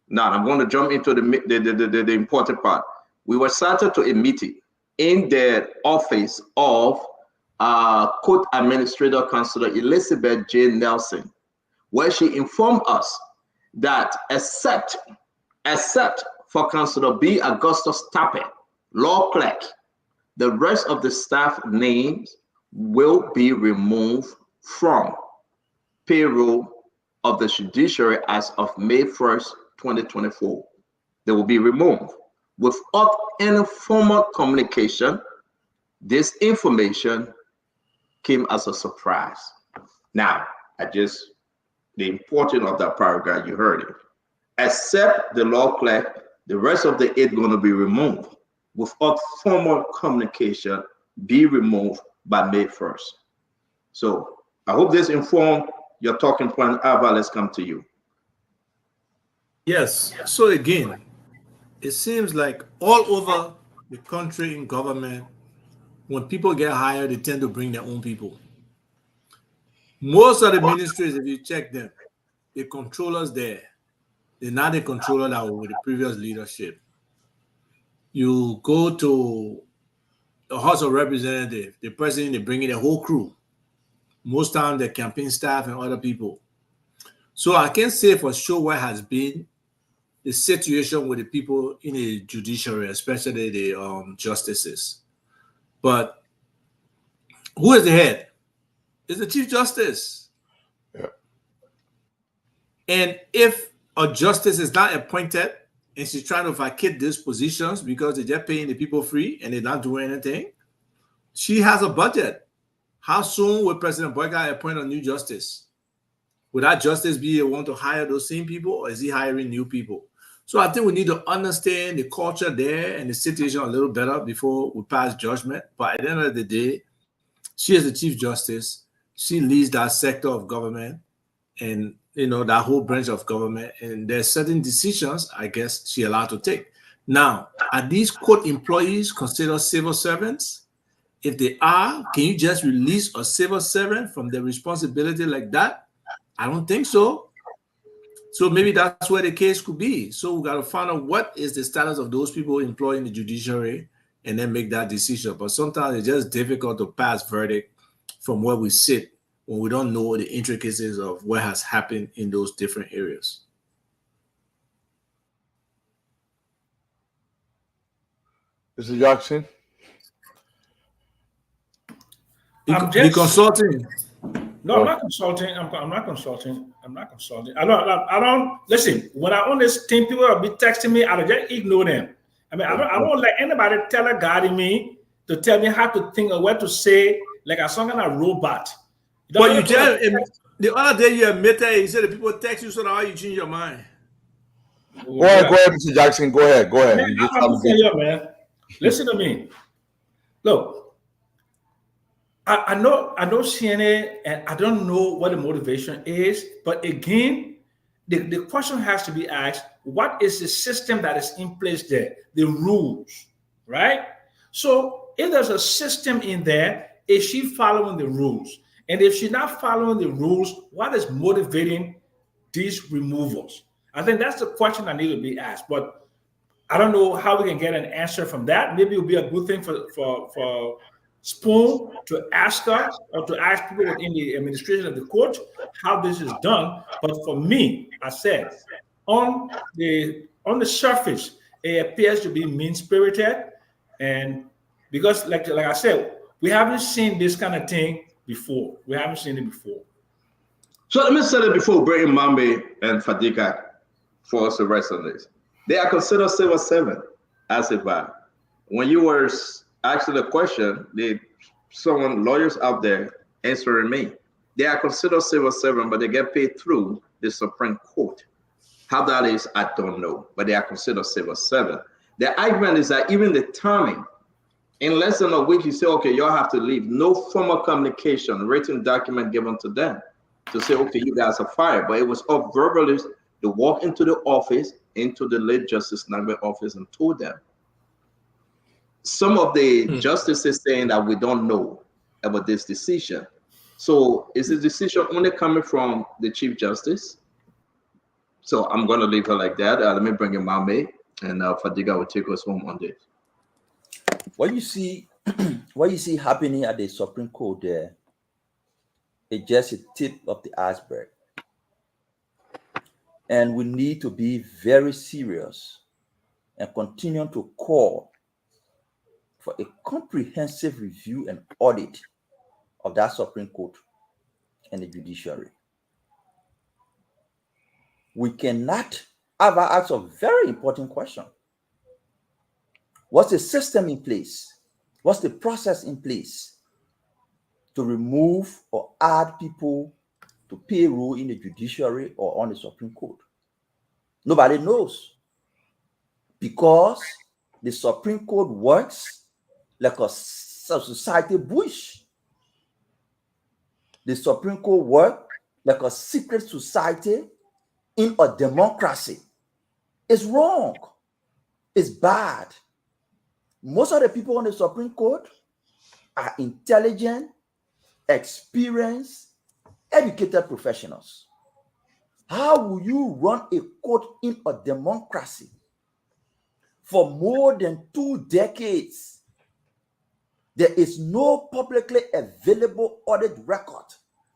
now I'm going to jump into the important part. We were cited to a meeting in the office of Court Administrator Counselor Elizabeth J. Nelson, where she informed us that except for Counselor B. Augustus Tappe, law clerk, the rest of the staff names will be removed from payroll of the judiciary as of May 1st, 2024. They will be removed. Without any formal communication, this information came as a surprise. Now, the importance of that paragraph, you heard it. Except the law clerk, the rest of the 8 going to be removed. Without formal communication, be removed by May 1st. So I hope this informed your talking point. Ava, let's come to you. Yes. So again, it seems like all over the country in government, when people get hired, they tend to bring their own people. Most of the ministries, if you check them, the controllers there, they're not the controller that were with the previous leadership. You go to the House of Representatives, the president, they bring in a whole crew. Most times, the campaign staff and other people. So I can't say for sure what has been the situation with the people in the judiciary, especially the justices. But who is the head? It's the Chief Justice. Yeah. And if a justice is not appointed and she's trying to vacate these positions because they're just paying the people free and they're not doing anything, she has a budget. How soon will President Boyka appoint a new justice? Would that justice be the one to hire those same people, or is he hiring new people? So I think we need to understand the culture there and the situation a little better before we pass judgment. But at the end of the day, she is the Chief Justice. She leads that sector of government and, you know, that whole branch of government. And there's certain decisions, I guess, she allowed to take. Now, are these court employees considered civil servants? If they are, can you just release a civil servant from their responsibility like that? I don't think so. So maybe that's where the case could be. So we got to find out what is the status of those people employed in the judiciary and then make that decision. But sometimes it's just difficult to pass verdict from where we sit when we don't know the intricacies of what has happened in those different areas. Mr. Jackson? You consulting? No, I'm not consulting. I'm not consulting. I'm not consulting. I don't listen. When I own this team, people will be texting me. I just ignore them. I mean, I won't let anybody tell a guy in me to tell me how to think or what to say, like I'm some kind of robot. But you tell him the other day you admitted you said the people text you, so now you change your mind. Go ahead, Mr. Jackson. Go ahead. Man. Listen to me. Look. I know CNA, and I don't know what the motivation is, but again, the question has to be asked, what is the system that is in place there? The rules, right? So if there's a system in there, is she following the rules? And if she's not following the rules, what is motivating these removals? I think that's the question that needs to be asked, but I don't know how we can get an answer from that. Maybe it would be a good thing for Spoon to ask us or to ask people within the administration of the court how this is done. But for me, I said, on the surface, it appears to be mean-spirited, and because like I said, we haven't seen this kind of thing before. We haven't seen it before. So let me say it before bringing Mambe and Fadika for us to rest on this. They are considered Civil 7 as a bar. When you were asking the question, lawyers out there answering me. They are considered Civil 7, but they get paid through the Supreme Court. How that is, I don't know, but they are considered Civil 7. The argument is that even the timing, in less than a week, you say, okay, y'all have to leave. No formal communication, written document given to them to say, okay, you guys are fired. But it was up verbally to walk into the office, into the late Justice Nagbe office, and told them. Some of the justices saying that we don't know about this decision. So is the decision only coming from the Chief Justice? So I'm going to leave her like that. Let me bring in Mame, and Fadiga will take us home on this. What you see happening at the Supreme Court there is just a tip of the iceberg. And we need to be very serious and continue to call for a comprehensive review and audit of that Supreme Court and the judiciary. We cannot have asked a very important question. What's the system in place? What's the process in place to remove or add people to payroll in the judiciary or on the Supreme Court? Nobody knows, because the Supreme Court works like a society bush. The Supreme Court works like a secret society in a democracy. It's wrong. It's bad. Most of the people on the Supreme Court are intelligent, experienced, educated professionals. How will you run a court in a democracy for more than 2 decades? There is no publicly available audit record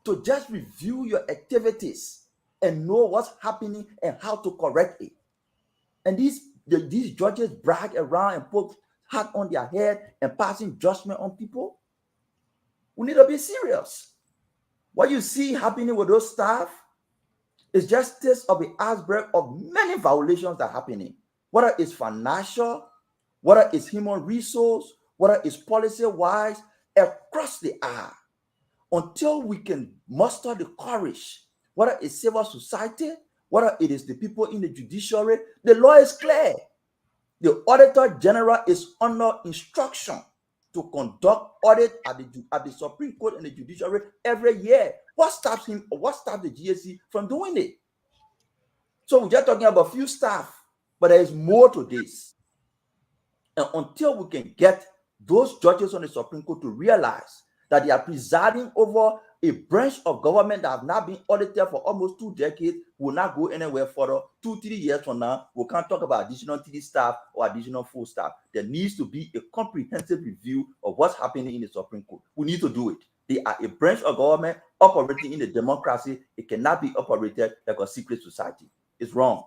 to just review your activities and know what's happening and how to correct it. And these judges brag around and put hat on their head and passing judgment on people. We need to be serious. What you see happening with those staff is just this of the iceberg of many violations that are happening, whether it's financial, whether it's human resource, whether it's policy-wise, across the aisle. Until we can muster the courage, whether it's civil society, whether it is the people in the judiciary, the law is clear. The Auditor General is under instruction to conduct audit at the Supreme Court and the judiciary every year. What stops him or what stops the GSC from doing it? So we're just talking about a few staff, but there is more to this. And until we can get those judges on the Supreme Court to realize that they are presiding over a branch of government that have not been audited for almost 2 decades, will not go anywhere further. 2-3 years from now, we can't talk about additional 3 staff or additional 4 staff. There needs to be a comprehensive review of what's happening in the Supreme Court. We need to do it. They are a branch of government operating in a democracy. It cannot be operated like a secret society. It's wrong.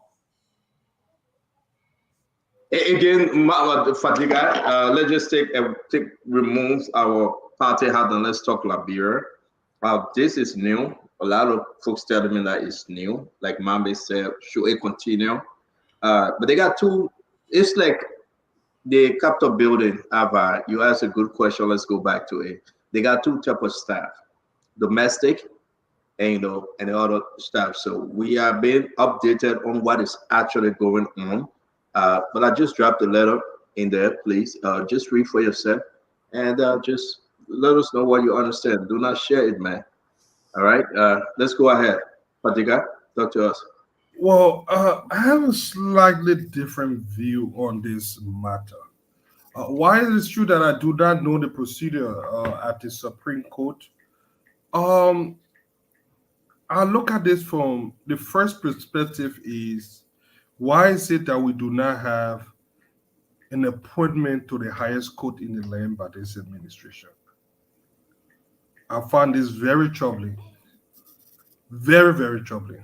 Again, Fadiga, let's just remove our party hat and let's talk Liberia. This is new. A lot of folks telling me that it's new. Like Mambe said, should it continue? But they got two. It's like the Capitol building. Ava, you asked a good question. Let's go back to it. They got two types of staff: domestic and and the other staff. So we are being updated on what is actually going on. But I just dropped a letter in there, please. Just read for yourself and just let us know what you understand. Do not share it, man. All right. Let's go ahead. Fadiga, talk to us. Well, I have a slightly different view on this matter. Why is it true that I do not know the procedure at the Supreme Court? I look at this from the first perspective is, why is it that we do not have an appointment to the highest court in the land by this administration? I found this very troubling. Very, very troubling.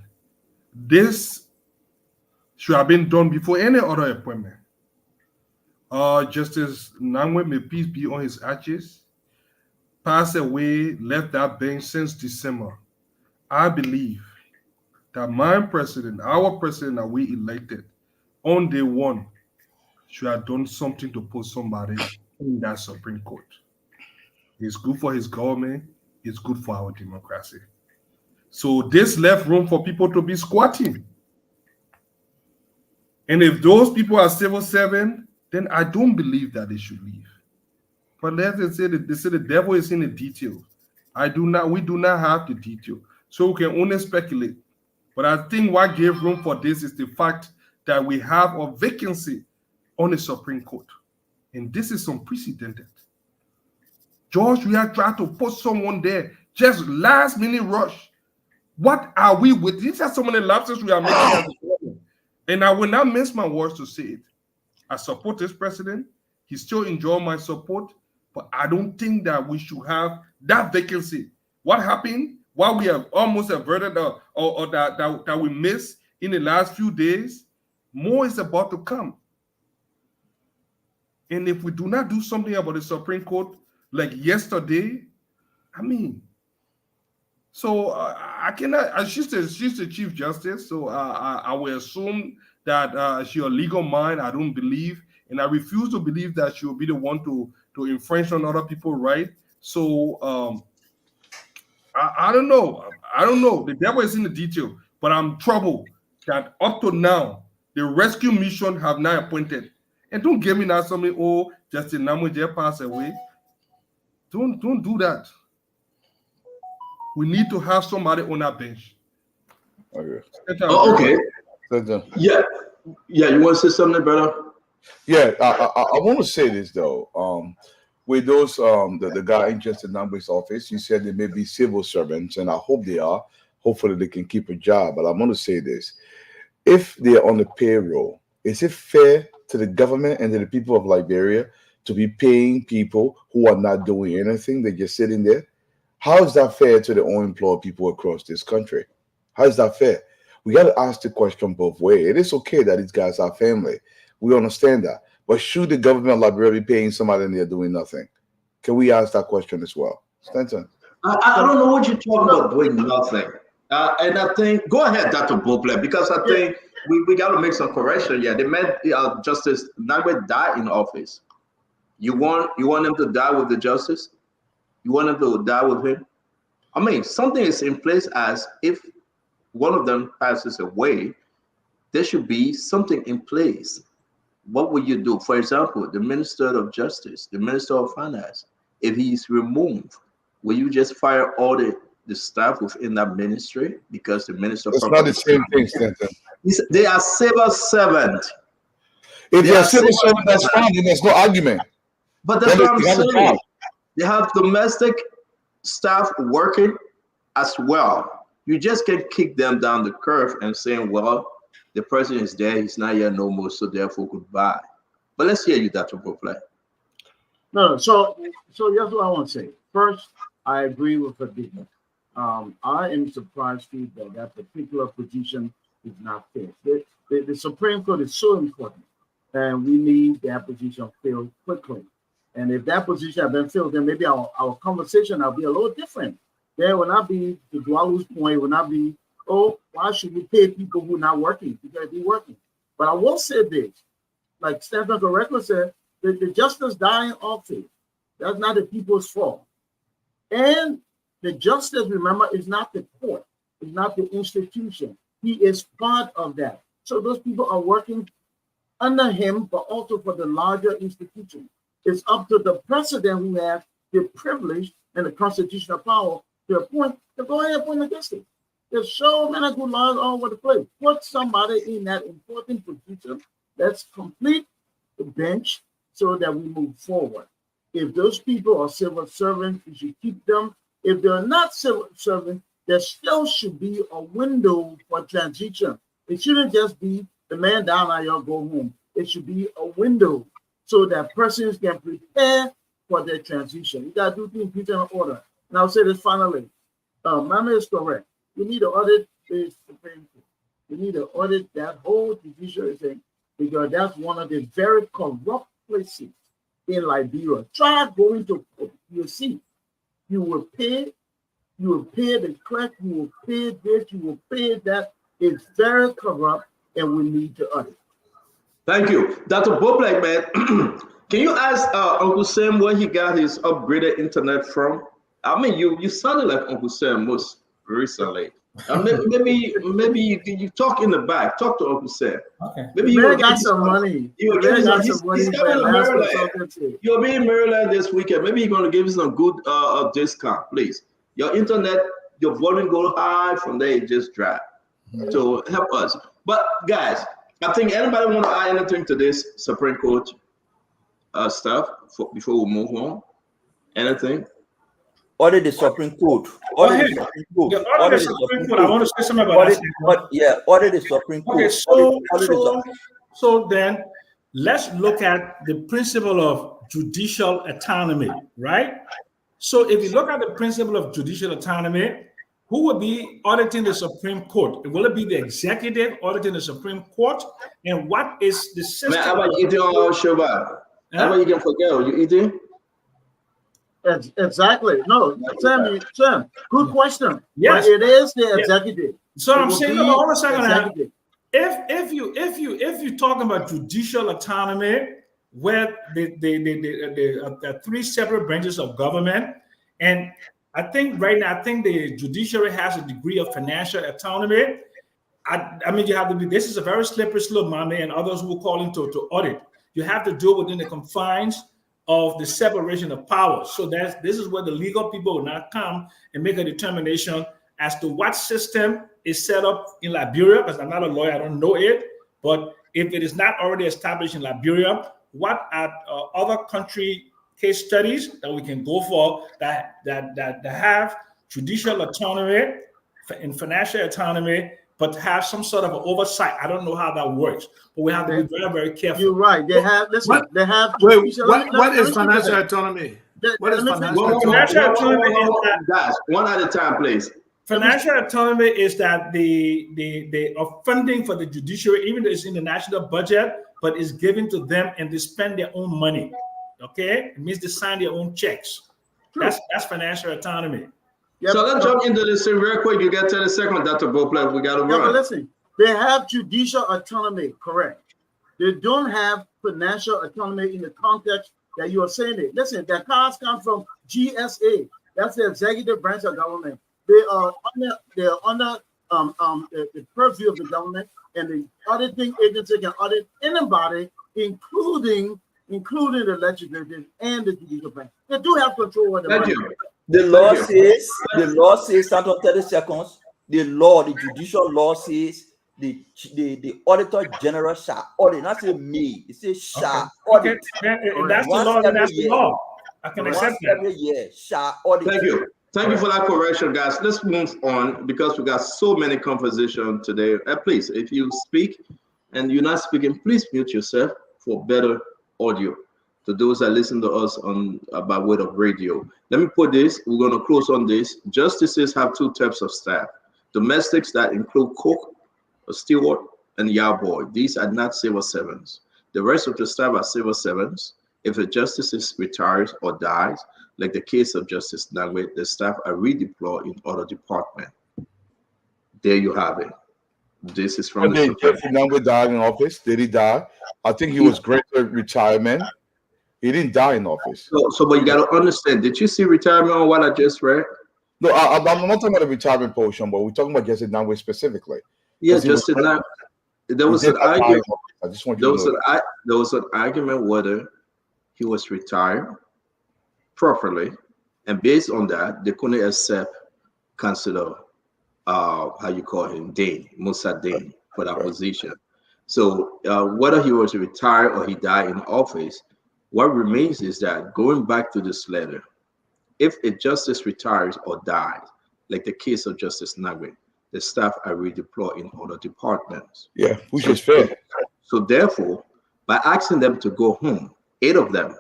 This should have been done before any other appointment. Justice Nangwe, may peace be on his ashes, passed away, left that bench since December. I believe that my president, our president that we elected on day one, should have done something to put somebody in that Supreme Court. It's good for his government. It's good for our democracy. So this left room for people to be squatting. And if those people are civil servants, then I don't believe that they should leave. But let's say that they say the devil is in the details. We do not have the detail. So we can only speculate. But I think what gave room for this is the fact that we have a vacancy on the Supreme Court. And this is unprecedented. George, we are trying to put someone there, just last minute rush. What are we with? These are so many lapses we are making as a government. And I will not mince my words to say it. I support this president. He still enjoys my support, but I don't think that we should have that vacancy. What happened? What we have almost averted or that we missed in the last few days, more is about to come. And if we do not do something about the Supreme Court, like yesterday, I cannot. She's the Chief Justice, so I will assume that she's a legal mind. I don't believe, and I refuse to believe that she will be the one to infringe on other people's rights. So I don't know. I don't know. The devil is in the detail, but I'm troubled that up to now the rescue mission have not appointed. And don't give me that something. Oh, Justice Nangwe passed away. Don't do that. We need to have somebody on that bench. Okay. Okay. Yeah. You want to say something, brother? Yeah, I want to say this though. With those the guy in Justice Nangwe's office, you said they may be civil servants, and I hope they are. Hopefully, they can keep a job. But I want to say this: if they are on the payroll, is it fair to the government and to the people of Liberia to be paying people who are not doing anything? They're just sitting there. How is that fair to the unemployed people across this country? How is that fair? We got to ask the question both ways. It is okay that these guys are family. We understand that. But should the government of Liberia be paying somebody and they're doing nothing? Can we ask that question as well? Stanton. I don't know what you're talking about doing nothing. And I think, go ahead, Dr. Bople, because I think we got to make some correction. Yeah, they meant Justice Nangwe died in office. You want him to die with the justice? You want him to die with him? I mean, something is in place as if one of them passes away, there should be something in place. What will you do? For example, the Minister of Justice, the Minister of Finance, if he's removed, will you just fire all the staff within that ministry because the minister? It's not the same thing, Stanton. They are civil servants. If they are civil servants, that's fine. Then there's no argument. But that's what I'm saying. They have domestic staff working as well. You just can't kick them down the curve and saying, well, the president is there, he's not here no more, so therefore goodbye. But let's hear you, Dr. Bople. No, so here's what I want to say. First, I agree with Fadiga. I am surprised that particular position is not fair. The Supreme Court is so important. and we need that position filled quickly. And if that position has been filled, then maybe our conversation will be a little different. There will not be, to Dwalu's point, will not be, oh, why should we pay people who are not working? Because they're working. But I will say this, like Stephen correctly said, that the justice die in office. That's not the people's fault. And the justice, remember, is not the court. It's not the institution. He is part of that. So those people are working under him, but also for the larger institution. It's up to the president who has the privilege and the constitutional power to appoint, to go ahead and appoint a justice. There's so many good laws all over the place. Put somebody in that important position. Let's complete the bench so that we move forward. If those people are civil servants, we should keep them. If they're not civil servants, there still should be a window for transition. It shouldn't just be the man down and y'all go home. It should be a window so that persons can prepare for their transition. You got to do things in order. And I'll say this finally. Mama is correct. We need to audit the Supreme Court. We need to audit that whole judiciary thing because that's one of the very corrupt places in Liberia. Try going to court. You'll see. You will pay the clerk, you will pay this, you will pay that. It's very corrupt and we need to audit. Thank you. Dr. Boblek, man, can you ask Uncle Sam where he got his upgraded internet from? I mean, you sounded like Uncle Sam most recently. Maybe you talk in the back. Talk to Uncle Sam. Okay. Maybe you got some money. You'll be in Maryland this weekend. Maybe you're going to give us some good discount, please. Your internet, your volume go high, from there it just drop. So help us. But guys, I think anybody want to add anything to this Supreme Court stuff before we move on? Anything? Order the Supreme Court. Order the Supreme Court. Order the Supreme Court. I want to say something about that. Yeah, order the Supreme Court. Okay, so then let's look at the principle of judicial autonomy, right? So if you look at the principle of judicial autonomy, who will be auditing the Supreme Court? Will it be the executive auditing the Supreme Court? And what is the system? Man, how about you eating on Shabbat? How about you can forget? You eating? Exactly. No, Sam, good question. Yes, but it is the executive. So I'm saying, hold on a second. If you talking about judicial autonomy, where the three separate branches of government, and I think right now, the judiciary has a degree of financial autonomy. I mean, you have to be. This is a very slippery slope, Mame, and others who will call into to audit. You have to do it within the confines of the separation of powers. So this is where the legal people will not come and make a determination as to what system is set up in Liberia, because I'm not a lawyer, I don't know it. But if it is not already established in Liberia, what are other country case studies that we can go for that have judicial autonomy and financial autonomy, but have some sort of an oversight? I don't know how that works, but we have to be very, very careful. You're right. They have. Listen, they have. What is financial autonomy? What is financial autonomy? Guys, one at a time, please. Financial autonomy is that the funding for the judiciary, even though it's in the national budget, but is given to them and they spend their own money. Okay, it means they sign their own checks. That's financial autonomy. Yep. So let's jump into this real quick. You got 30 seconds, Dr. Boplek. We got to run. But listen, they have judicial autonomy, correct? They don't have financial autonomy in the context that you are saying it. Listen, their cars come from GSA. That's the executive branch of government. They are under the purview of the government, and the auditing agency can audit anybody, including the legislative and the judicial branch. They do have control over the money. The law says, out of 30 seconds, the judicial law says the auditor general shall audit. Not say me, it says shall audit. That's the law, that's the law. I can accept that. Every year shall audit. Thank you. Thank you for that correction, guys. Let's move on because we got so many conversations today. Please, if you speak and you're not speaking, please mute yourself for better audio. To those that listen to us on by way of radio. Let me put this, we're going to close on this. Justices have two types of staff. Domestics that include cook, a steward, and yard boy. These are not civil servants. The rest of the staff are civil servants. If a justice retires or dies, like the case of Justice Nagwe, the staff are redeployed in other departments. There you have it. This is from the Jeffrey Nagwe died in office. Did he die? I think he was granted retirement. He didn't die in office. So but you got to understand, did you see retirement on what I just read? No, I'm not talking about the retirement portion, but we're talking about Justice Nagwe specifically. Yeah, Justice Nagwe. There was an argument. I just want you to know there was an argument whether he was retired properly, and based on that, they couldn't accept Councilor, how you call him, Dane, Musa Dane, for that position. So whether he was retired or he died in office, what remains is that going back to this letter, if a justice retires or dies, like the case of Justice Nagwe, the staff are redeployed in other departments. Yeah, which is fair. So therefore, by asking them to go home, 8 of them,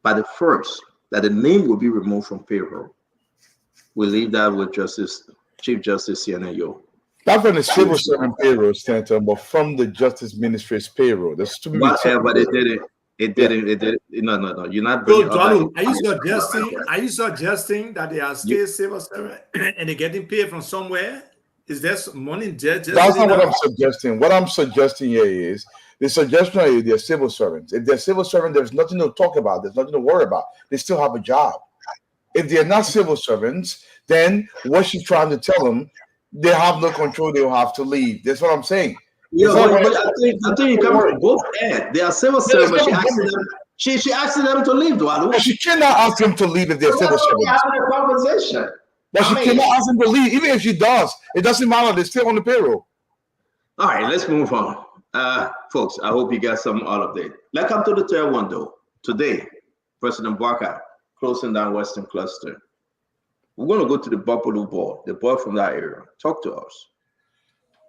by the first, that the name will be removed from payroll. We leave that with Chief Justice Siena-Yo. Not from the civil servant payroll, Stanton, but from the Justice Ministry's payroll. There's too many. Whatever they did it. It didn't. No. You're not. So, Donald, are you suggesting that they are still civil servant and they're getting paid from somewhere? Is there some money there? That's not what I'm suggesting. What I'm suggesting here is the suggestion is they're civil servants. If they're civil servants, there's nothing to talk about. There's nothing to worry about. They still have a job. If they're not civil servants, then what she's trying to tell them, they have no control. They'll have to leave. That's what I'm saying. Yeah, but I think you come from both ends. They are civil servants. She asked them to leave, Dualu. She cannot ask them to leave if they're civil servants. Having a conversation. But she cannot ask them to leave. Even if she does, it doesn't matter. They're still on the payroll. All right, let's move on. Folks, I hope you got some all of that. Let's come to the third one, though. Today, President Bwaka closing down Western Cluster. We're going to go to the Bapolu board, the board from that area. Talk to us.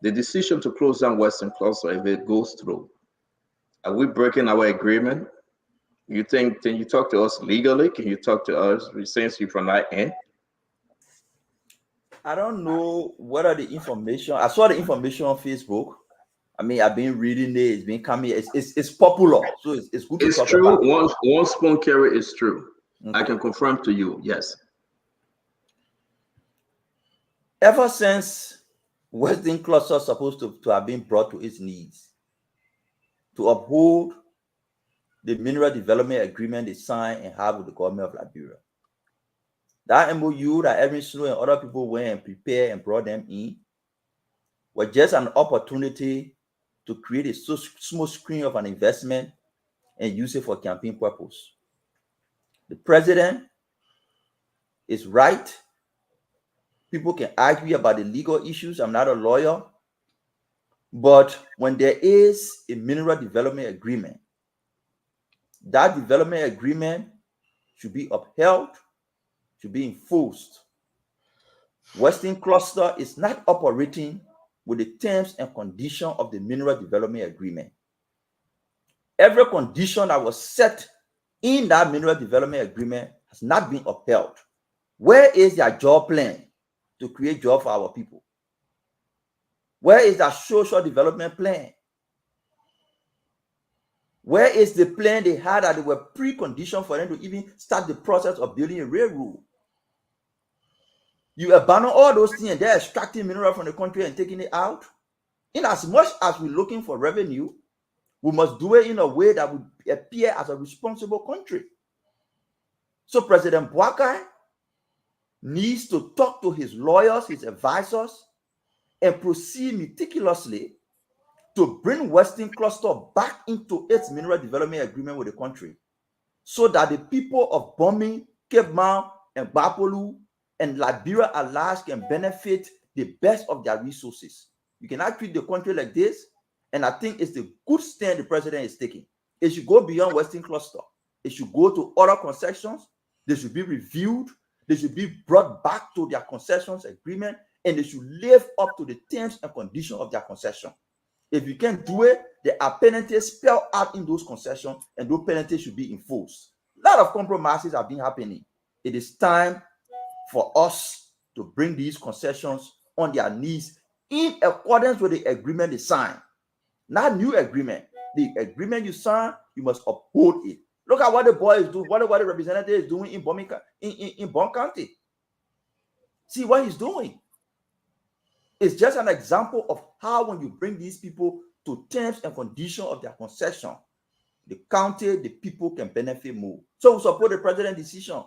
The decision to close down Western Cluster, if it goes through, are we breaking our agreement? You think, can you talk to us legally? Can you talk to us since you're from that end? I don't know what are the information. I saw the information on Facebook. I mean, I've been reading it. It's been coming. It's popular, so it's good. It's true. One spoon carry is true. Okay. I can confirm to you. Yes. Ever since Western Cluster is supposed to have been brought to its knees to uphold the mineral development agreement they signed and have with the government of Liberia. That MOU that Evan Snow and other people went and prepared and brought them in was just an opportunity to create a small screen of an investment and use it for campaign purpose. The president is right. People can argue about the legal issues. I'm not a lawyer. But when there is a mineral development agreement, that development agreement should be upheld, should be enforced. Western Cluster is not operating with the terms and conditions of the mineral development agreement. Every condition that was set in that mineral development agreement has not been upheld. Where is their job plan to create jobs for our people? Where is their social development plan? Where is the plan they had that they were preconditioned for them to even start the process of building a railroad? You abandon all those things and they're extracting mineral from the country and taking it out. In as much as we're looking for revenue, we must do it in a way that would appear as a responsible country. So President Bwaka needs to talk to his lawyers, his advisors, and proceed meticulously to bring Western Cluster back into its mineral development agreement with the country so that the people of Bombing, Cape Mount, and Bapolu and Liberia at large can benefit the best of their resources. You cannot treat the country like this, and I think it's the good stand the president is taking. It should go beyond Western Cluster. It should go to other concessions. They should be reviewed. They should be brought back to their concessions agreement, and they should live up to the terms and conditions of their concession. If you can't do it, there are penalties spelled out in those concessions, and those penalties should be enforced. A lot of compromises have been happening. It is time for us to bring these concessions on their knees in accordance with the agreement they signed. Not new agreement, The agreement you sign, you must uphold it. Look at what the boy is doing, what the representative is doing in Bond County. See what he's doing. It's just an example of how when you bring these people to terms and conditions of their concession, the county, the people can benefit more. So we support the president's decision.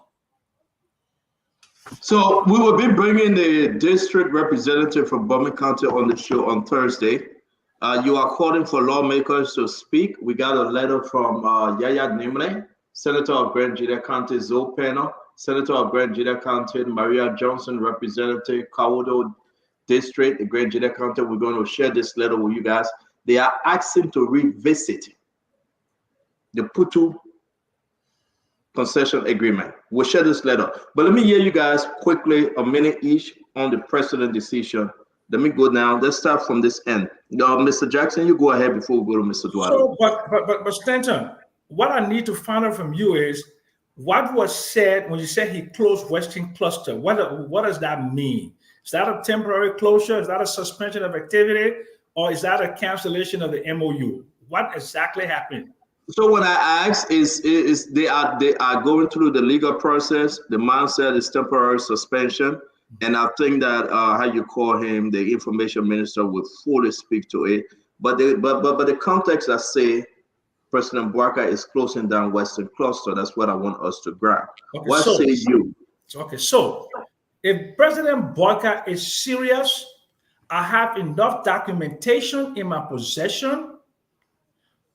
So we will be bringing the district representative from Bowman County on the show on Thursday. You are calling for lawmakers to speak. We got a letter from Yaya Nimle, Senator of Grand Judea County, Zoe Penner, Senator of Grand Judea County, Maria Johnson, Representative Kawodo District, the Grand Judea County. We're going to share this letter with you guys. They are asking to revisit the Putu concession agreement. We'll share this letter. But let me hear you guys quickly, a minute each, on the precedent decision. Let me go now. Let's start from this end. Mr. Jackson, you go ahead before we go to Mr. Duarte. So, but Stanton, what I need to find out from you is what was said when you said he closed Western Cluster. What does that mean? Is that a temporary closure? Is that a suspension of activity? Or is that a cancellation of the MOU? What exactly happened? So what I asked is they are going through the legal process. The man said it's temporary suspension. And I think that how you call him, the information minister, will fully speak to it. But the context, I say, President Bouaka is closing down Western Cluster. That's what I want us to grab. Okay, what say you? Okay, so if President Bouaka is serious, I have enough documentation in my possession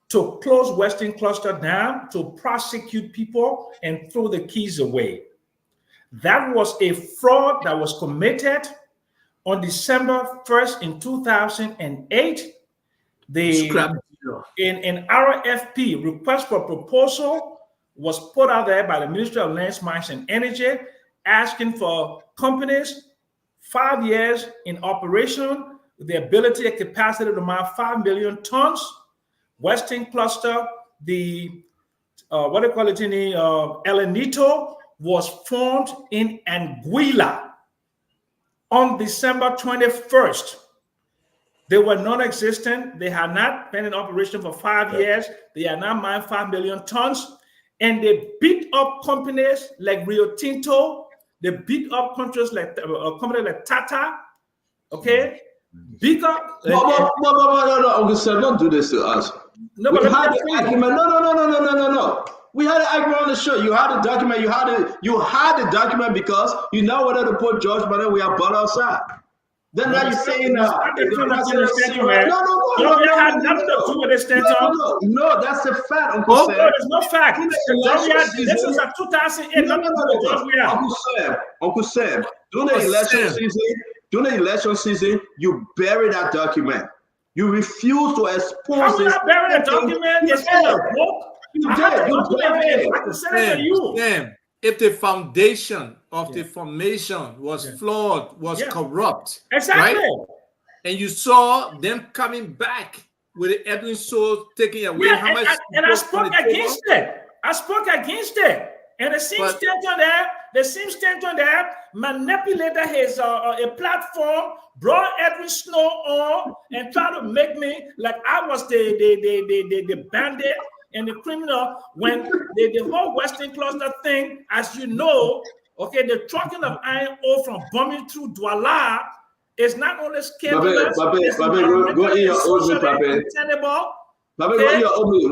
to close Western Cluster down, to prosecute people and throw the keys away. That was a fraud that was committed on December 1st in 2008. In RFP, request for proposal, was put out there by the Ministry of Lands, Mines, and Energy, asking for companies 5 years in operation with the ability and capacity to mine 5 million tons. Western Cluster, the what do you call it in the El Anito, was formed in Anguilla on December 21st. They were non-existent. They had not been in operation for 5 years. They are now mined 5 million tons. And they beat up companies like Rio Tinto. They beat up countries like companies like Tata. Okay? Beat up. No, Augustine, don't do this to us. No, we had the argument. No. We had an argument on the show. You had the document. You had the document because you know whether to put George Biden. We are bought outside. Then now you're saying no, that's a fact. Uncle Sam. No, it's not fact. This is a 2008. Uncle Sam. During the election season, you bury that document. You refuse to expose How this. How bury the document? It's in a book. If the foundation of the formation was flawed, was corrupt, exactly, right? And you saw them coming back with the Edwin Soul taking away how much, and I spoke against it. And the same Stanton there manipulated his a platform, brought Edwin Snow on, and tried to make me like I was the bandit and the criminal when the whole Western Cluster thing, as you know, okay, the trucking of iron ore from bombing through Douala is not only scandalous, go in your own untenable. We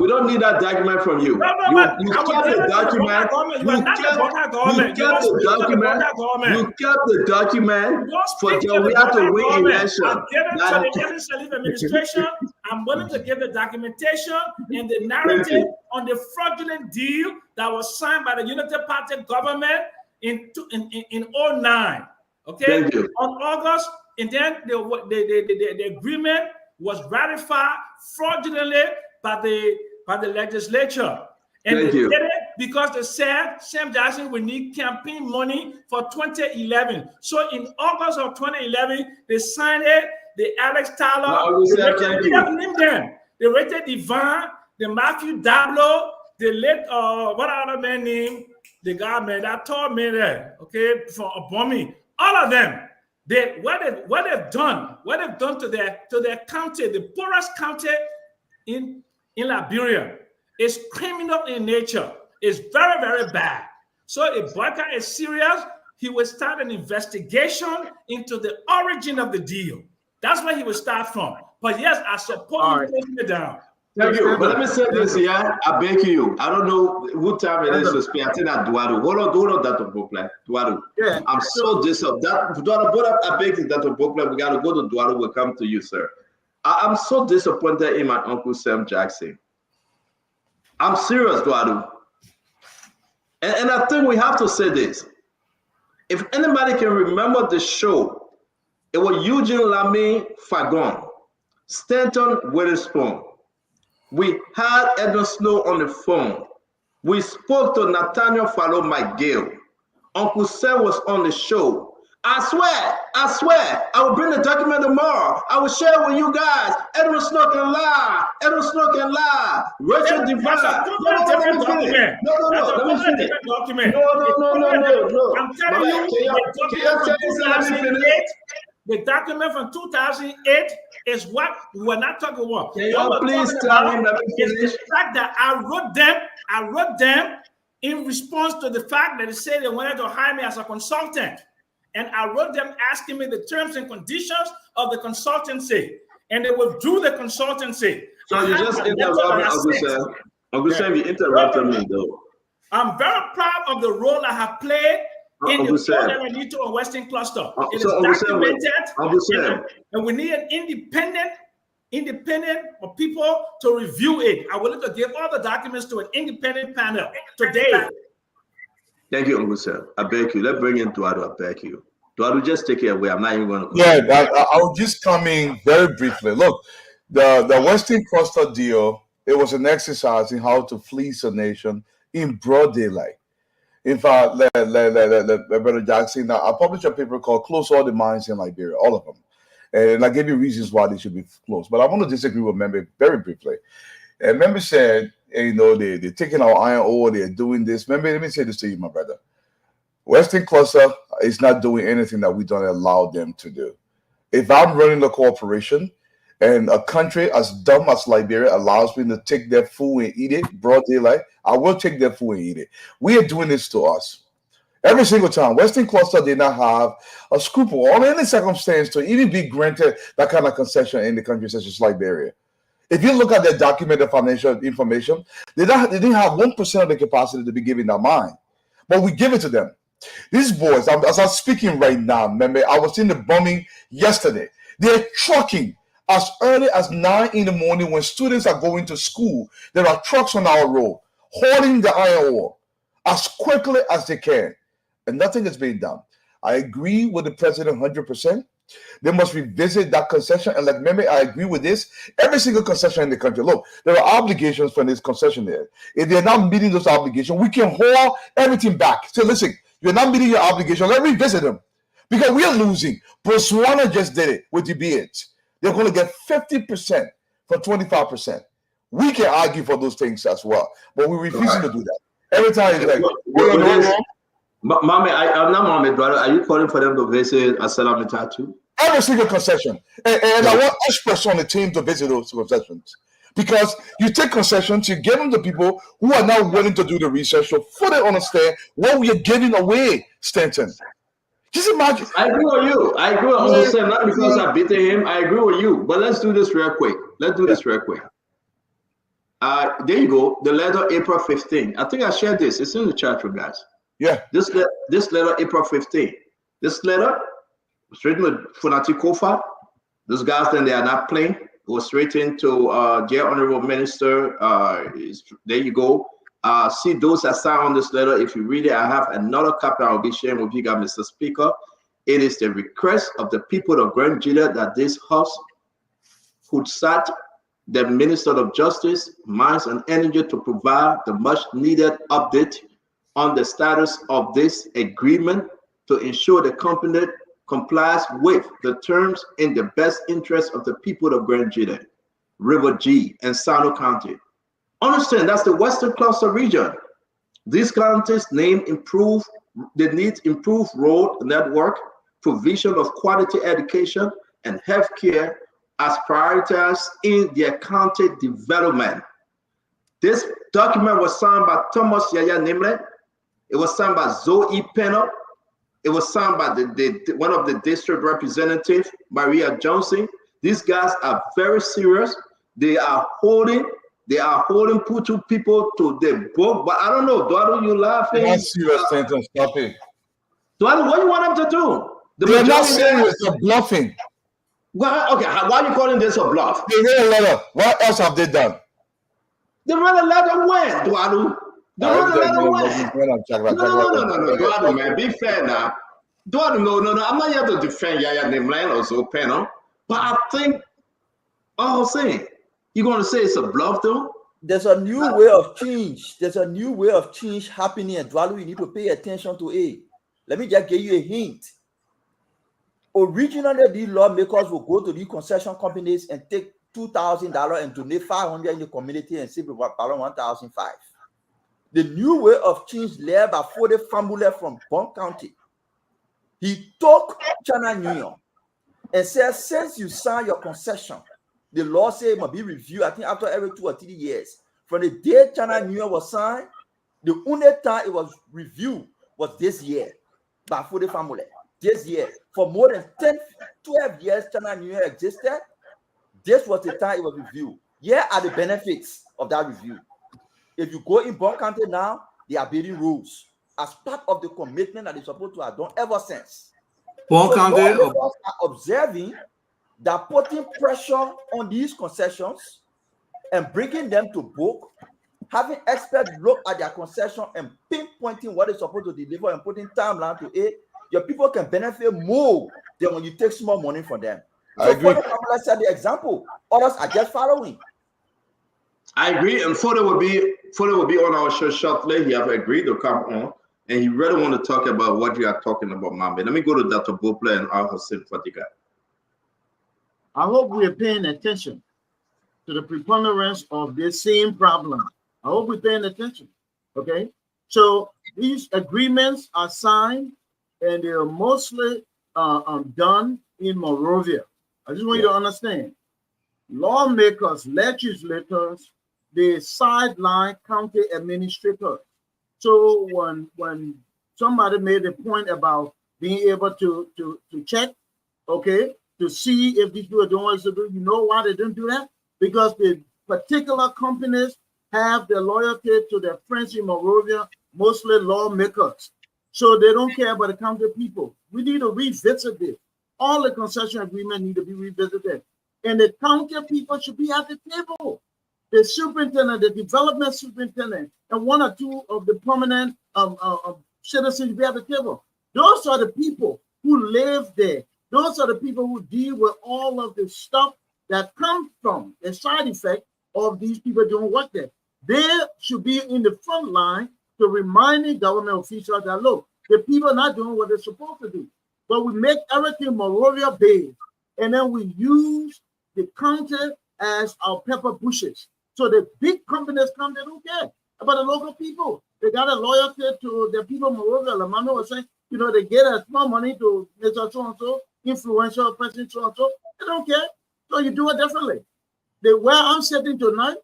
don't need that document from you. You kept the document. You kept the document for Jawia to win election. I'm giving to the Evans Salif administration. I'm willing to give the documentation and the narrative on the fraudulent deal that was signed by the Unity Party government in 2009. Okay, on August, and then the agreement was ratified fraudulently by the legislature. And they did it because they said Sam Jackson would need campaign money for 2011. So in August of 2011, they signed it. The Alex Tyler, the Richard Devine, the Matthew Dablo, the late what other man named the guy man that told me that, okay, for a bombing, all of them. What they've done to their county, the poorest county in in Liberia is criminal in nature. It's very, very bad. So if boycott is serious, he will start an investigation into the origin of the deal. That's where he will start from. But yes, I support him taking it down. Thank you. But let me say this here. I beg you. I don't know what time it is to speak. I think that Duado. Hold on, Dr. Booklet. Duado. Yeah. I'm so disappointed. Duado, I beg you, Dr. Booklet. We got to go to Duado. We'll come to you, sir. I'm so disappointed in my Uncle Sam Jackson. I'm serious, Duado. And I think we have to say this. If anybody can remember the show, it was Eugene Lamy Fagon, Stanton Witherspoon. We had Edwin Snow on the phone. We spoke to Nathaniel Fallow McGill. Uncle Sam was on the show. I swear, I will bring the document tomorrow. I will share it with you guys. Edwin Snow can lie. Rachel Devine. No. Let me finish. No. I'm telling you, the document from 2008 is what we're not talking about. Can you please tell him that is the fact that I wrote them in response to the fact that they said they wanted to hire me as a consultant. And I wrote them asking me the terms and conditions of the consultancy. And they withdrew the consultancy. So you just interrupted me, Uncle Sam. Uncle Sam, you interrupted me, though. I'm very proud of the role I have played in the Bonito and Western Cluster. It is documented, and we need an independent people to review it. I will to give all the documents to an independent panel today. Thank you, Uncle Sam. I beg you. Let's bring in Duado. I beg you. Duado, just take it away. I'm not even going to. Yeah, I will just come in very briefly. Look, the Western Cluster deal, it was an exercise in how to fleece a nation in broad daylight. In fact, Brother Jackson, I published a paper called Close All the Mines in Liberia, all of them. And I gave you reasons why they should be closed. But I want to disagree with Member very briefly. And Member said, they're taking our iron ore, they're doing this. Member, let me say this to you, my brother. Western Cluster is not doing anything that we don't allow them to do. If I'm running the corporation and a country as dumb as Liberia allows me to take their food and eat it, broad daylight, I will take their food and eat it. We are doing this to us. Every single time. Western Cluster did not have a scruple or any circumstance to even be granted that kind of concession in the country such as Liberia. If you look at their documented financial information, they didn't have 1% of the capacity to be giving that mine. But we give it to them. These boys, as I'm speaking right now, remember, I was in the bombing yesterday. They're trucking as early as 9 in the morning when students are going to school. There are trucks on our road, holding the iron ore as quickly as they can. And nothing is being done. I agree with the president 100%. They must revisit that concession. And remember, I agree with this. Every single concession in the country. Look, there are obligations for this concession there. If they're not meeting those obligations, we can haul everything back. So listen, you're not meeting your obligation. Let's revisit them. Because we are losing. Botswana just did it with the BH. They're going to get 50% for 25%. We can argue for those things as well. But we're refusing to do that. Every time it's like, are you calling for them to visit Asala Mitatu? Every single concession. And I want each person on the team to visit those concessions. Because you take concessions, you give them to people who are now willing to do the research to fully understand what we are giving away, Stanton. Just imagine. I agree with you. I agree with you. Not because I beat him. I agree with you. But let's do this real quick. There you go. The letter April 15. I think I shared this. It's in the chat room, guys. Yeah. This letter April 15. This letter was written with Funati Kofa. Those guys, then they are not playing. It was written to dear Honorable Minister. There you go. See those that signed on this letter. If you read it, I have another copy I will be sharing with you guys, Mr. Speaker. It is the request of the people of Grand Jila that this House could start the Minister of Justice, Mines and Energy to provide the much needed update on the status of this agreement to ensure the company complies with the terms in the best interest of the people of Grand Jila, River G, and Sano County. Understand, that's the Western Cluster region. These counties need improved road network, provision of quality education, and healthcare as prioritized in their county development. This document was signed by Thomas Yaya Nimlet. It was signed by Zoe Penner. It was signed by one of the district representatives, Maria Johnson. These guys are very serious. They are holding Putu people to the book. But I don't know, Eduardo, you laughing? They're not serious, Stanton. Stop it. Eduardo, what do you want them to do? They're not serious. They're bluffing. Well, okay, why are you calling this a bluff? They wrote a letter. What else have they done? They wrote a letter when, Eduardo? They wrote a letter when? No, Eduardo, man, be fair now. Eduardo, no, I'm not here to defend Yaya Nimlan or Zoe Penner, but I think, all I'm saying, you're going to say it's a bluff, though? There's a new way of change. There's a new way of change happening, Eduardo. You need to pay attention to it. Let me just give you a hint. Originally, these lawmakers will go to the concession companies and take $2,000 and donate $500 in the community and save about $1,005. The new way of change led by Fode Fambule from Bond County. He took China New York and said, since you sign your concession, the law says it must be reviewed, I think, after every 2 or 3 years. From the day China New York was signed, the only time it was reviewed was this year by Fode Fambule. This year. For more than 10, 12 years, China New York existed. This was the time it was reviewed. Here are the benefits of that review. If you go in Bond County now, they are building rules as part of the commitment that they're supposed to have done ever since. Bond County are observing that putting pressure on these concessions and bringing them to book, having experts look at their concession and pinpointing what they're supposed to deliver and putting timeline to it, your people can benefit more than when you take small money from them. So I agree. Let's set the example. Others are just following. I agree, and Fode will be on our show shortly. He have agreed to come on, and he really want to talk about what you are talking about, Mambe. Let me go to Dr. Bopla and Al Hussein Fatiga. I hope we are paying attention to the preponderance of this same problem. I hope we're paying attention. Okay, so these agreements are signed, and they are mostly done in Monrovia. I just want you to understand. Lawmakers, legislators, they sideline county administrators. So when somebody made a point about being able to check, okay, to see if these people are doing what they do, you know why they didn't do that? Because the particular companies have their loyalty to their friends in Monrovia, mostly lawmakers. So they don't care about the county people. We need to revisit this. All the concession agreements need to be revisited. And the county people should be at the table. The superintendent, the development superintendent, and 1 or 2 of the prominent citizens should be at the table. Those are the people who live there. Those are the people who deal with all of the stuff that comes from the side effect of these people doing work there. They should be in the front line to reminding government officials that, look, the people are not doing what they're supposed to do. But we make everything Monrovia based, and then we use the county as our pepper bushes. So the big companies come, they don't care about the local people. They got a loyalty to the people of Monrovia. Lamano was saying, you know, they get a small money to Mr. So-and-so, influential person so-and-so. They don't care. So you do it differently. Where I'm sitting tonight,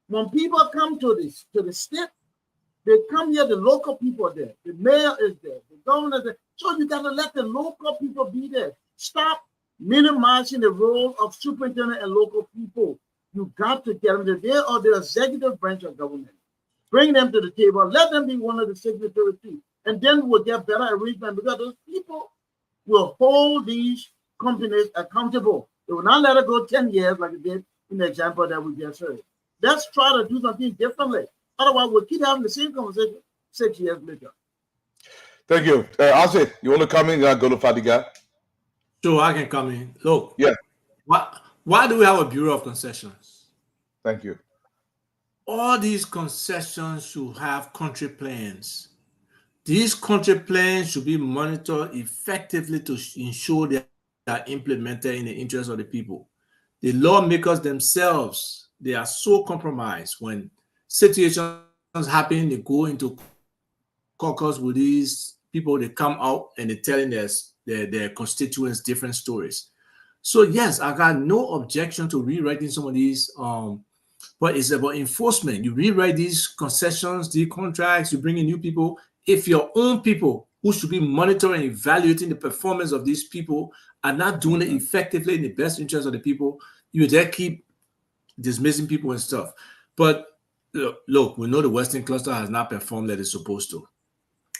when people come to the state, they come here, the local people are there. The mayor is there. The governor is there. So you got to let the local people be there. Stop minimizing the role of superintendent and local people. You got to get them there. They are the executive branch of government. Bring them to the table. Let them be one of the signatories too. And then we'll get better arrangement because those people will hold these companies accountable. They will not let it go 10 years like it did in the example that we just heard. Let's try to do something differently. Otherwise, we'll keep having the same conversation 6 years later. Thank you. Azit, you want to come in? Then I'll go to Fadiga. Sure, I can come in. Look, yeah. Why do we have a Bureau of Concessions? Thank you. All these concessions should have country plans. These country plans should be monitored effectively to ensure they are implemented in the interest of the people. The lawmakers themselves, they are so compromised when situations happen, they go into caucus with these people, they come out and they're telling their constituents different stories. So yes, I got no objection to rewriting some of these but it's about enforcement. You rewrite these concessions, these contracts, you bring in new people. If your own people who should be monitoring and evaluating the performance of these people are not doing it effectively in the best interest of the people, you just keep dismissing people and stuff. But look, we know the Western Cluster has not performed like it's supposed to.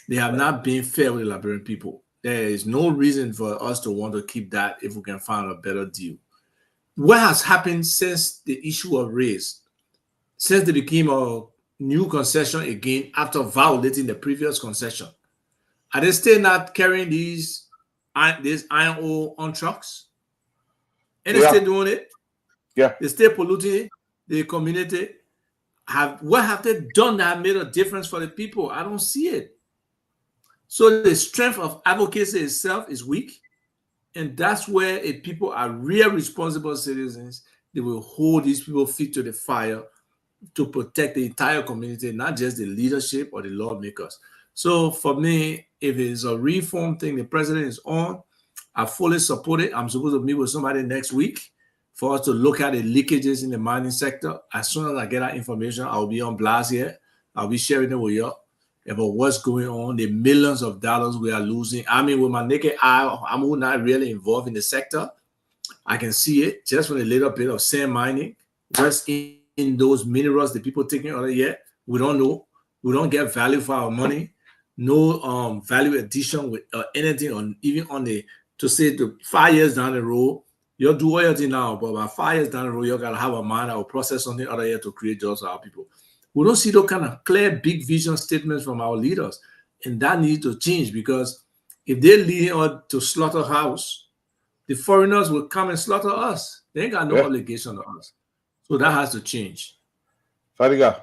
They have not been fair with the Liberian people. There is no reason for us to want to keep that if we can find a better deal. What has happened since the issue was raised, since they became a new concession again after violating the previous concession? Are they still not carrying these iron ore on trucks? And they're still doing it? Yeah. They're still polluting the community. What have they done that made a difference for the people? I don't see it. So the strength of advocacy itself is weak. And that's where if people are real responsible citizens, they will hold these people feet to the fire to protect the entire community, not just the leadership or the lawmakers. So for me, if it's a reform thing the president is on, I fully support it. I'm supposed to meet with somebody next week for us to look at the leakages in the mining sector. As soon as I get that information, I'll be on blast here. I'll be sharing it with you about what's going on, the millions of dollars we are losing. I mean, with my naked eye, I'm not really involved in the sector. I can see it just from a little bit of sand mining. What's in those minerals that people taking out of here, we don't know. We don't get value for our money. No value addition with anything on, even on the, to say to 5 years down the road, you'll do what you do now, but about 5 years down the road, you got to have a mind or process something other here to create jobs for our people. We don't see those kind of clear, big vision statements from our leaders. And that needs to change, because if they're leading us to slaughterhouse, the foreigners will come and slaughter us. They ain't got no obligation to us. So that has to change. Fadiga.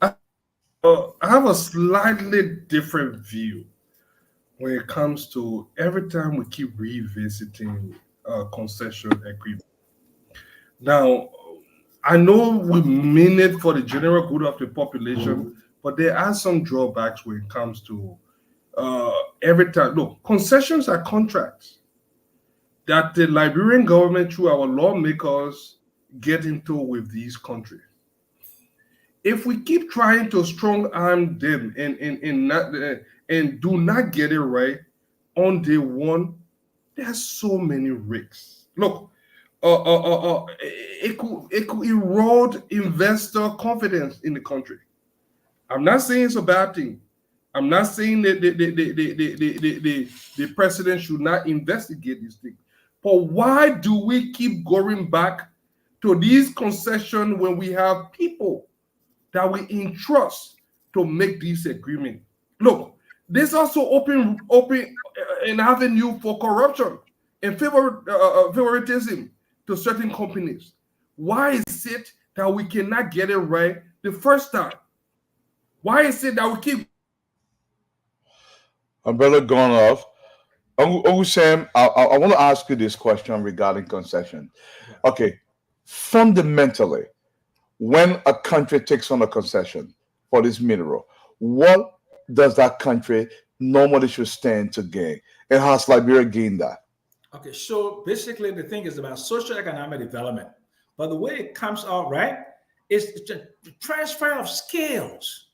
I have a slightly different view when it comes to every time we keep revisiting concession agreement. Now, I know we mean it for the general good of the population, but there are some drawbacks when it comes to every time. Look, concessions are contracts that the Liberian government, through our lawmakers, get into with these countries. If we keep trying to strong arm them and do not get it right on day one, there's so many risks. Look, it could erode investor confidence in the country. I'm not saying it's a bad thing. I'm not saying that the president should not investigate these things. But why do we keep going back to these concessions when we have people that we entrust to make this agreement? Look, this also open an avenue for corruption and favoritism to certain companies. Why is it that we cannot get it right the first time? Why is it that we keep? Umbrella gone off. Uncle Sam, I want to ask you this question regarding concession. Okay, fundamentally, when a country takes on a concession for this mineral, what does that country normally should stand to gain? And has Liberia gained that? Okay, so basically the thing is about socio-economic development. But the way it comes out, right, is the transfer of skills.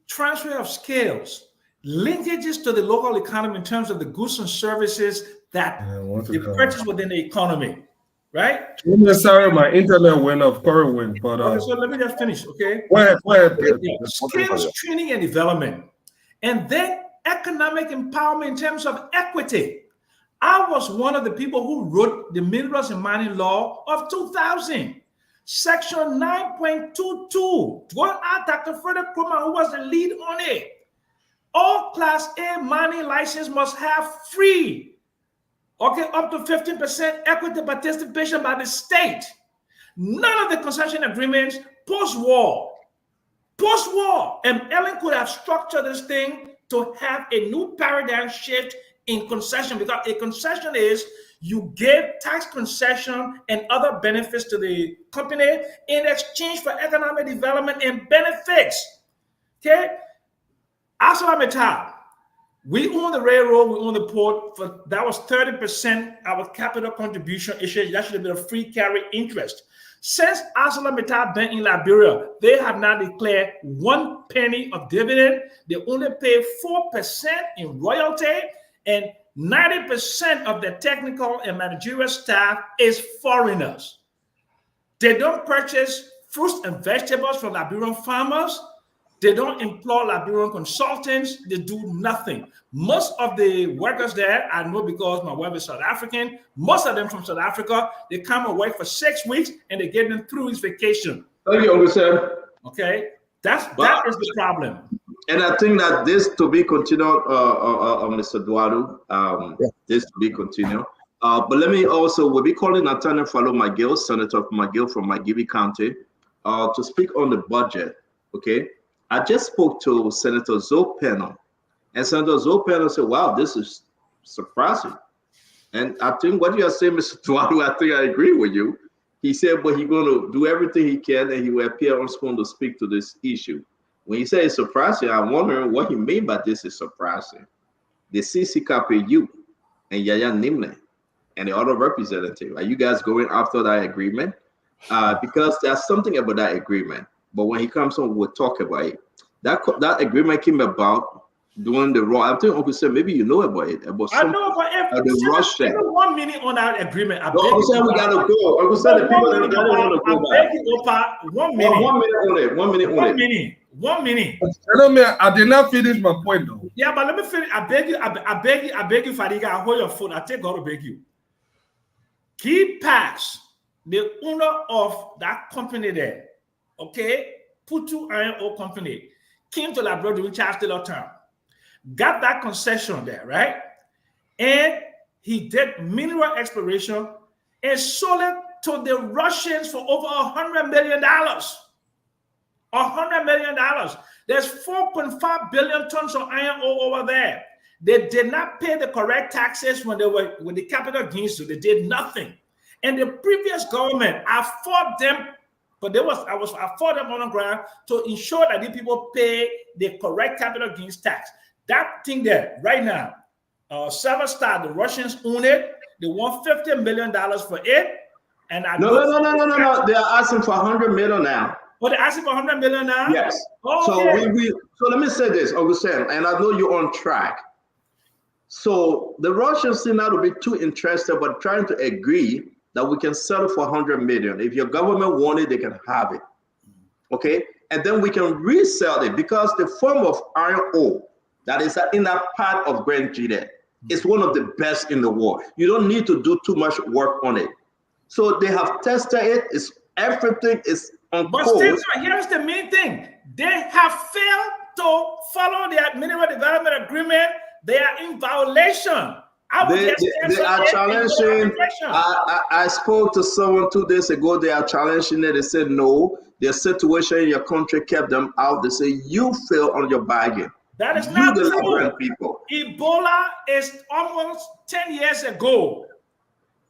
Transfer of skills. Linkages to the local economy in terms of the goods and services that they purchase within the economy, right? Sorry, my internet went off, Corey went, but okay, so let me just finish, okay? Go ahead. Skills, training, and development, and then economic empowerment in terms of equity. I was one of the people who wrote the Minerals and Mining Law of 2000, Section 9.22. Go out, Dr. Frederick Krumah, who was the lead on it. All Class A mining license must have free, up to 15% equity participation by the state. None of the concession agreements post-war, and Ellen could have structured this thing to have a new paradigm shift in concession, because a concession is you give tax concession and other benefits to the company in exchange for economic development and benefits. Okay? ArcelorMittal, We own the railroad, we own the port. That was 30% our capital contribution. That should have been a free carry interest. Since ArcelorMittal Bank in Liberia, they have not declared 1 penny of dividend. They only pay 4% in royalty, and 90% of the technical and managerial staff is foreigners. They don't purchase fruits and vegetables from Liberian farmers. They don't employ Liberian consultants. They do nothing. Most of the workers there, I know because my wife is South African, most of them from South Africa, they come and work for 6 weeks and they get them through his vacation. Thank you, Uncle Sam. Okay, that is the problem. And I think that this to be continued, Mr. Eduardo, this to be continued. But let me also, we'll be calling Attorney Fallow McGill, Senator McGill from McGill County, to speak on the budget, okay? I just spoke to Senator Zoe Penner, and Senator Zoe Penner said, wow, this is surprising. And I think what you are saying, Mr. Eduardo, I think I agree with you. He said, but he's going to do everything he can, and he will appear on screen to speak to this issue. When you say it's surprising, I'm wondering what he mean by this is surprising. The CCKPU and Yaya Nimle and the other representative, are you guys going after that agreement? Because there's something about that agreement. But when he comes on, we'll talk about it. That agreement came about during the raw. I think Uncle Sam, maybe you know about it. I know about it. The Russian. 1 minute on that agreement. Uncle Sam, we gotta go. Uncle Sam, the people that want to go back. 1 minute. 1 minute on it. 1 minute on it. 1 minute. 1 minute. I did not finish my point though. Yeah, but let me finish. I beg you, Fadiga, I hold your phone. I take God to beg you. Guy Pax, the owner of that company there, okay, Putu Iron Ore Company, came to Liberia during Charles Taylor term, got that concession there, right? And he did mineral exploration and sold it to the Russians for over $100 million. $100 million. There's 4.5 billion tons of iron ore over there. They did not pay the correct taxes when they were with the capital gains, so they did nothing. And the previous government, I fought them, but I fought them on the ground to ensure that the people pay the correct capital gains tax. That thing there, right now, Severstar, the Russians own it. They want $50 million for it. And No. They are asking for $100 million now. But they're asking for $100 million now? Yes. Okay. So let me say this, Augustin, and I know you're on track. So the Russians seem not to be too interested, but trying to agree that we can settle for $100 million. If your government want it, they can have it. Okay? And then we can resell it because the form of iron ore that is in that part of Grand Jide is one of the best in the world. You don't need to do too much work on it. So they have tested it. Everything is on But course. still, here's the main thing. They have failed to follow their mineral development agreement. They are in violation. They are challenging. I spoke to someone 2 days ago. They are challenging it. They said no. The situation in your country kept them out. They say you failed on your bargain. That is not the true. Liberian people. Ebola is almost 10 years ago.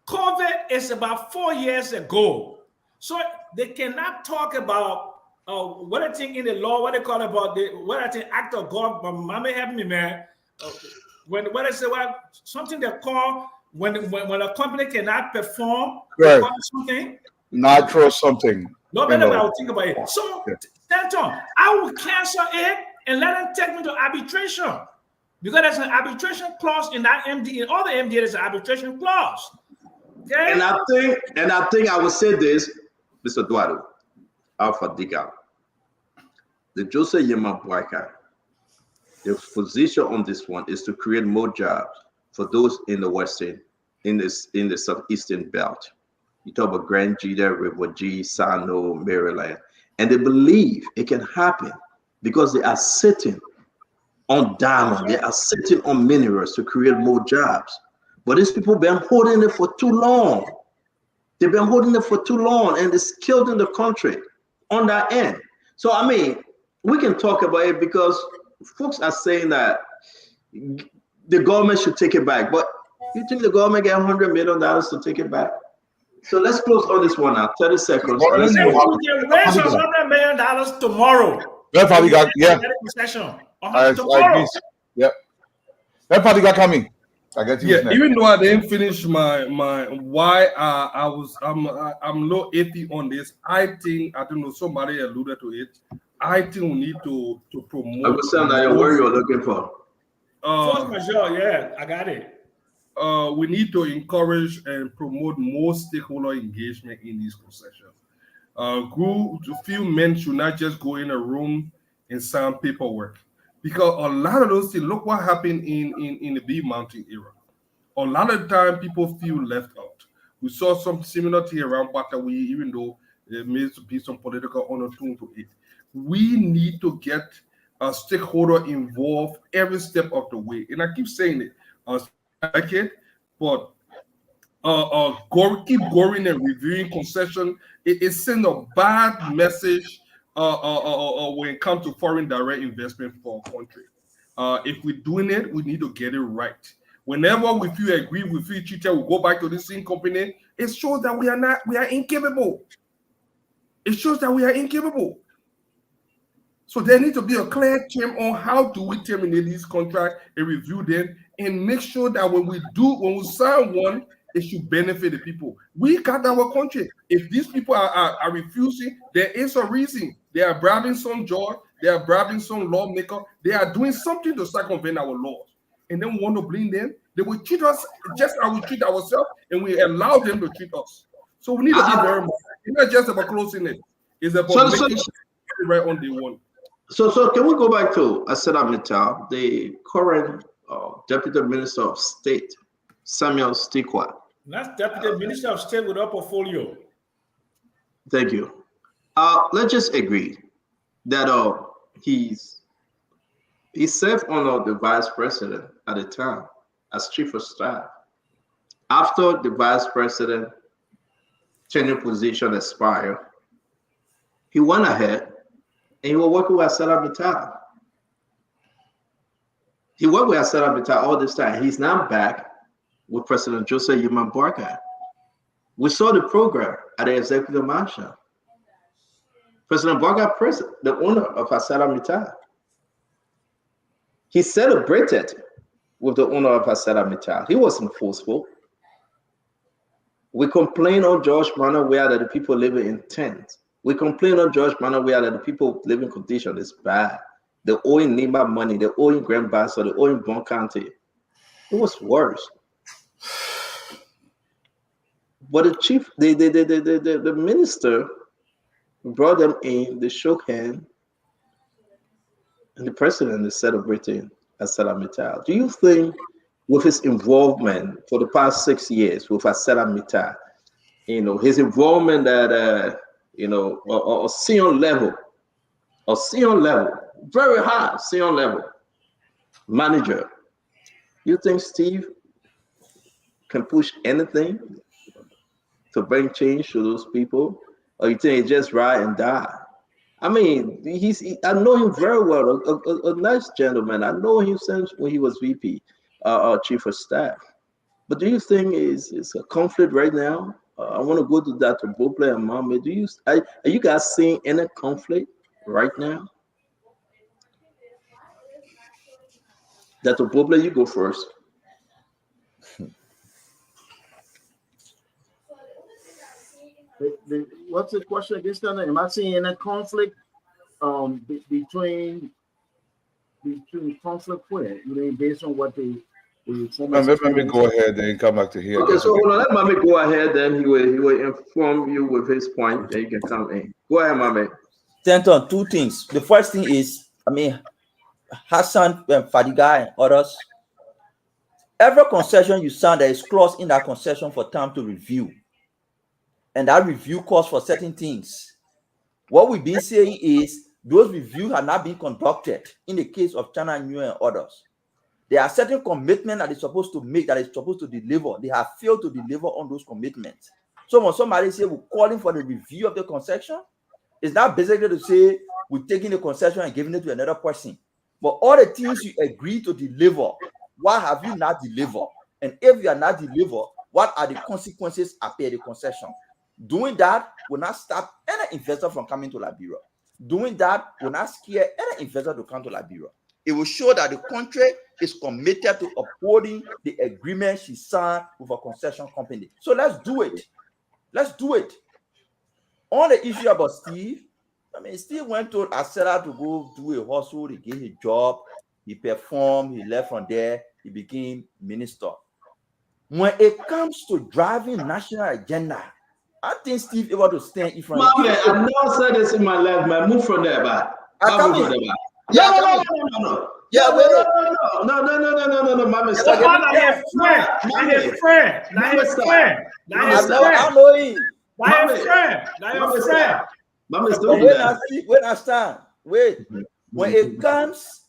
COVID is about 4 years ago. So they cannot talk about what I think in the law, what they call about what I think act of God. But Mama help me, man. When I say something they call when a company cannot perform, right? Something. Natural something. No matter what I would think about it. So, Stanton, I will cancel it and let them take me to arbitration because there's an arbitration clause in that MD. In all the MD, there's an arbitration clause. Okay. And I think I would say this, Mr. Eduardo, Alpha Diga, the Joseph Yema Boyka. The position on this one is to create more jobs for those in the in the southeastern belt. You talk about Grand Jide, River G, Sano, Maryland, and they believe it can happen because they are sitting on diamond, they are sitting on minerals to create more jobs. But these people been holding it for too long. They've been holding it for too long, and it's killed in the country on that end. So I mean, we can talk about it because folks are saying that the government should take it back, but you think the government get $100 million to take it back? So let's close on this one now. 30 seconds. We can raise $100 million tomorrow. That's how we got. Yeah. Tomorrow. Yep. That party got coming. I guess yeah. Even though I didn't finish my why I'm low 80 on this. I think I don't know. Somebody alluded to it. I think we need to promote. I was saying that where you're looking for. Force majeure, yeah, I got it. We need to encourage and promote more stakeholder engagement in these concessions. Few men should not just go in a room and sign paperwork, because a lot of those things. Look what happened in the Bee Mountain era. A lot of the time, people feel left out. We saw some similar thing around Batawi, even though there may be some political undertone to it. We need to get a stakeholder involved every step of the way, and I keep saying it. But keep going and reviewing concession. It sends a bad message when it comes to foreign direct investment for our country. If we're doing it, we need to get it right. Whenever we feel agree, we feel cheated, we go back to the same company. It shows that we are incapable. It shows that we are incapable. So there needs to be a clear term on how do we terminate this contract and review them and make sure that when we sign one, it should benefit the people. We got our country. If these people are refusing, there is a reason. They are bribing some judge, they are bribing some lawmaker, they are doing something to circumvent our laws. And then we want to blame them. They will treat us just as we treat ourselves, and we allow them to treat us. So we need to be very much. It's not just about closing it. It's about making sure right on day one. So can we go back to ArcelorMittal, the current Deputy Minister of State, Samuel Stikwa? That's Deputy Minister of State with a portfolio. Thank you. Let's just agree that he served under the Vice President at the time as Chief of Staff. After the Vice President tenure position expired, he went ahead and he was working with ArcelorMittal. He worked with ArcelorMittal all this time. He's now back with President Joseph Yuma Boakai. We saw the program at the Executive Mansion. President Boakai, the owner of ArcelorMittal, he celebrated with the owner of ArcelorMittal. He wasn't forceful. We complain on George Manawea that the people living in tents. We complain on George Manawea that the people living condition is bad. They're owing Nima money, they're owing Grand Bassa, they're owing Bon County. It was worse. But the minister brought them in, they shook hands, and the president is celebrating ArcelorMittal. Do you think with his involvement for the past 6 years with ArcelorMittal, his involvement at a senior level, very high senior level manager, you think Steve can push anything to bring change to those people? Or you think he just ride and die? I mean, I know him very well, a nice gentleman. I know him since when he was VP, Chief of Staff. But do you think it's a conflict right now? I want to go to Dr. Boble and Mama. Are you guys seeing any conflict right now? Dr. Boble, you go first. What's the question against that? Am I seeing any conflict between conflict where? Based on what the let me go ahead and come back to here. Okay, so hold on, let Mame go ahead, then he will inform you with his point, then you can come in. Go ahead, Mame. Stanton, two things. The first thing is, Hassan and Fadiga and others, every concession you sign, there is clause in that concession for time to review. And that review calls for certain things. What we've been saying is those reviews have not been conducted in the case of China New and others. There are certain commitments that they're supposed to make, that they're supposed to deliver. They have failed to deliver on those commitments. So when somebody say we're calling for the review of the concession, it's not basically to say we're taking the concession and giving it to another person. But all the things you agree to deliver, why have you not delivered? And if you are not delivered, what are the consequences after the concession? Doing that will not stop any investor from coming to Liberia. Doing that will not scare any investor to come to Liberia. It will show that the country is committed to upholding the agreement she signed with a concession company. So let's do it. Let's do it. On the issue about Steve, I mean, Steve went to Acela to go do a hustle. He gave his job. He performed. He left from there. He became minister. When it comes to driving national agenda, I think Steve able to stand in front. Man, I've never said this in my life, man. Move from there, man. No. Yeah, no, my mistake.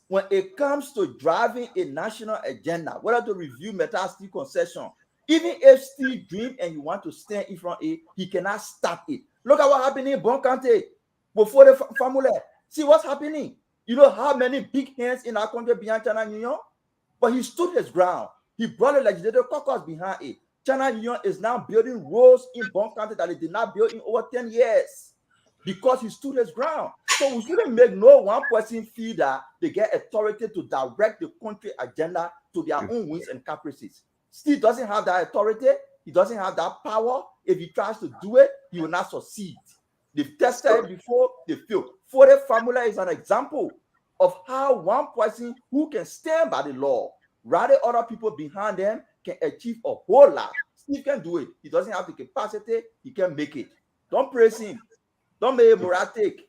When it comes to driving a national agenda, whether to review Meta Steel concession, even if Steve dream and you want to stand in front of it, he cannot stop it. Look at what happened in Bon County before the formula. See what's happening. You know how many big hands in our country behind China Union? But he stood his ground. He brought a legislative caucus behind it. China Union is now building roads in Bon County that they did not build in over 10 years because he stood his ground. So we shouldn't make no one person feel that they get authority to direct the country agenda to their own whims and caprices. Steve doesn't have that authority. He doesn't have that power. If he tries to do it, he will not succeed. They've tested it before, they failed. Fore formula is an example of how one person who can stand by the law, rather other people behind them, can achieve a whole lot. Steve can do it. He doesn't have the capacity. He can make it. Don't praise him. Don't make him moratic.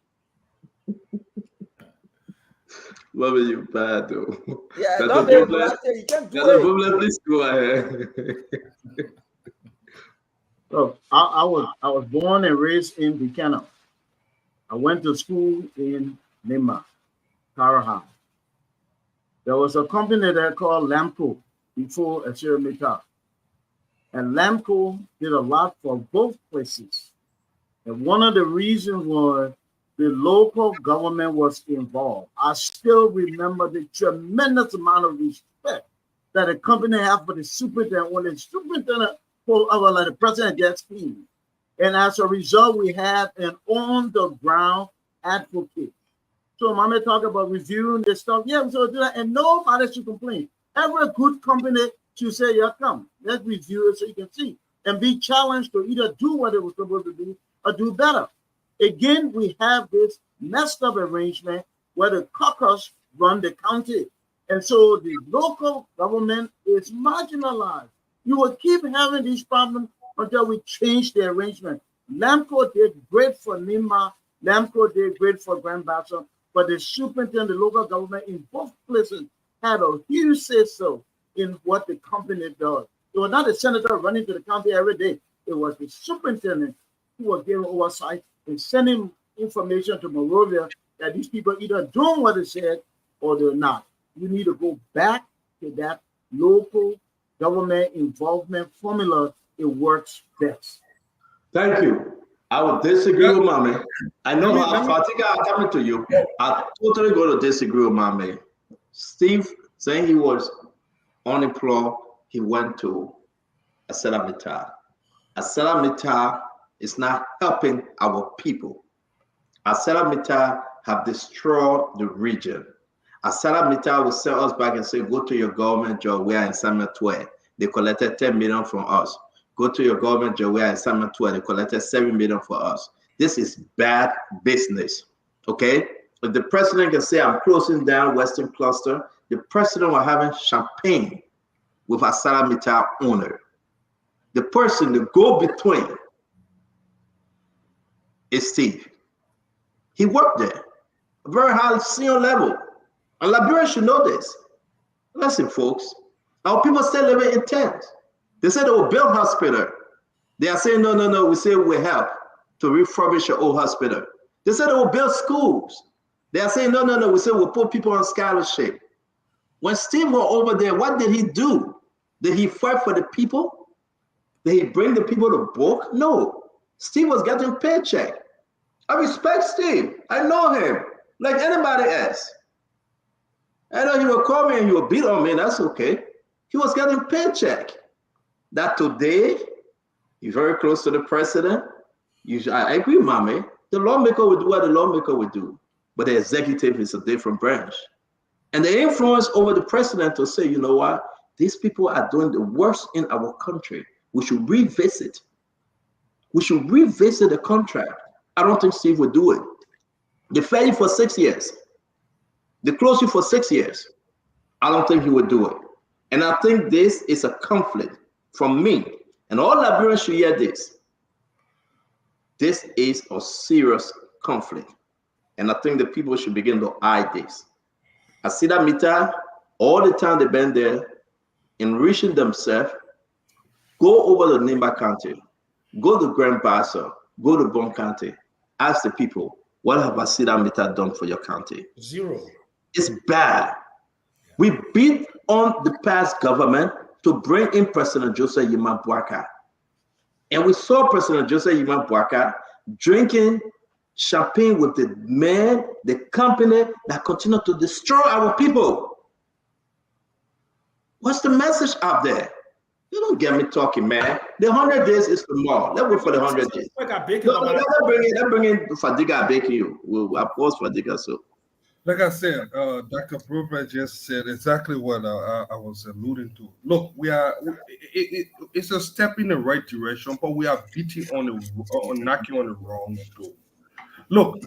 Love you bad though. Yeah, don't make him moratic. He can do it. Please go ahead. So I was born and raised in Buchanan. I went to school in Nema, Karaha. There was a company there called Lamco before Acela Meta. And Lamco did a lot for both places. And one of the reasons was the local government was involved. I still remember the tremendous amount of respect that the company had for the superintendent when the superintendent pulled over like the president gets paid. And as a result, we had an on-the-ground advocate. So Mama talk about reviewing this stuff. Yeah, so do that, and nobody should complain. Every good company should say, yeah, come, let's review it so you can see. And be challenged to either do what it was supposed to do or do better. Again, we have this messed up arrangement where the caucus run the county. And so the local government is marginalized. You will keep having these problems until we change the arrangement. Lamco did great for Nema. Lamco did great for Grand Bassa. But the superintendent, the local government in both places had a huge say-so in what the company does. It was not the senator running to the county every day. It was the superintendent who was giving oversight and sending information to Monrovia that these people either doing what they said or they're not. You need to go back to that local government involvement formula. It works best. Thank you. I would disagree with Mame. I know I'm coming to you. I totally going to disagree with Mame. Steve saying he was unemployed, he went to Acela Meta. Acela Meta is not helping our people. Acela Meta have destroyed the region. Acela Meta will sell us back and say, go to your government job. We are in Samuel 12. They collected 10 million from us. Go to your government job. We are in Samuel 12. They collected 7 million for us. This is bad business. Okay? But the president can say, I'm closing down Western Cluster. The president will having champagne with Acela Meta owner. The person, the go-between, is Steve. He worked there, a very high senior level. And Liberians should know this. Listen, folks, our people still living in tents. They said they will build hospital. They are saying, no, we say we help to refurbish your old hospital. They said they will build schools. They are saying, no, we say we'll put people on scholarship. When Steve was over there, what did he do? Did he fight for the people? Did he bring the people to book? No. Steve was getting paycheck. I respect Steve. I know him like anybody else. I know he will call me and he will beat on me. That's okay. He was getting paycheck. That today, he's very close to the president. I agree, Mame. The lawmaker will do what the lawmaker will do. But the executive is a different branch. And the influence over the president to say, you know what, these people are doing the worst in our country. We should revisit. We should revisit the contract. I don't think Steve would do it. They fed you for 6 years. They closed you for 6 years. I don't think he would do it. And I think this is a conflict from me. And all Liberians should hear this. This is a serious conflict. And I think the people should begin to eye this. I see that meter all the time they've been there, enriching themselves. Go over to Nimba County, go to Grand Bassa, go to Bon County, ask the people, what have Asida Mita done for your county? Zero. It's bad. We beat on the past government to bring in President Joseph Yima Boaka. And we saw President Joseph Yima Boaka drinking champagne with the man, the company that continue to destroy our people. What's the message out there? You don't get me talking, man. The 100 days is tomorrow. Let's wait for the 100 days. Let's bring in Fadiga Baking. We'll pause Fadiga. So, like I said, Dr. Broberg just said exactly what I was alluding to. Look, it's a step in the right direction, but we are beating on knocking on the wrong door. Look,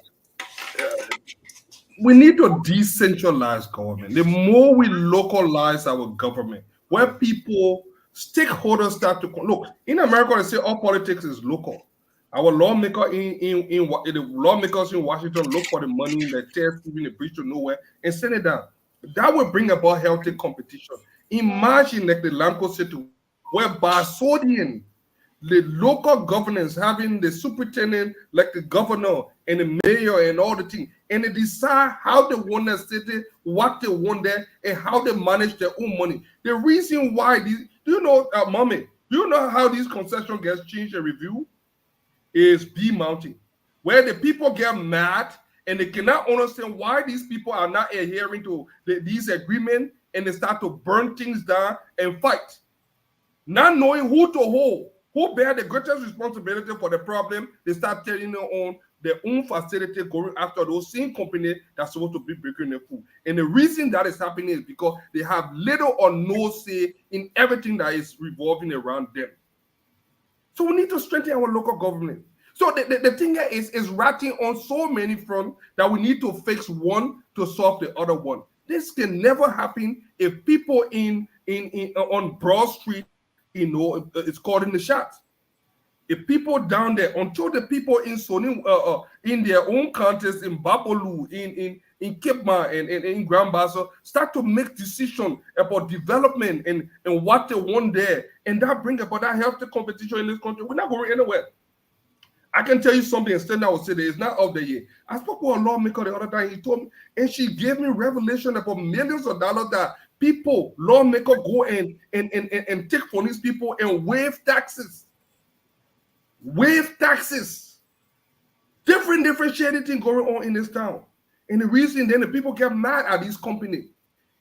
we need to decentralize government. The more we localize our government, where people, stakeholders start to look. In America, they say all politics is local. Our lawmakers in Washington look for the money in the test, even the bridge to nowhere, and send it down. That will bring about healthy competition. Imagine like the Lamco situation, where Basodian, the local governance having the superintendent, like the governor and the mayor and all the things, and they decide how they want their city, what they want there, and how they manage their own money. The reason why these, do you know, Mommy, do you know how these concessions get changed and reviewed? Is B Mountain, where the people get mad and they cannot understand why these people are not adhering to these agreements, and they start to burn things down and fight, not knowing who to hold. Who bear the greatest responsibility for the problem? They start telling their own facility, going after those same companies that's supposed to be breaking the food. And the reason that is happening is because they have little or no say in everything that is revolving around them. So we need to strengthen our local government. So the thing here is ratting on so many fronts that we need to fix one to solve the other one. This can never happen if people on Broad Street, it's called in the shots. If people down there, until the people in Sony, in their own counties, in Bapolu, in Kipma, and in Grand Bassa, start to make decisions about development and what they want there, and that bring about that healthy competition in this country, we're not going anywhere. I can tell you something, instead I would say that it's not out there yet. I spoke with a lawmaker the other day, he told me, and she gave me revelation about millions of dollars that people, lawmakers go and take from these people and waive taxes. Waive taxes. Different shady thing going on in this town. And the reason then the people get mad at these companies.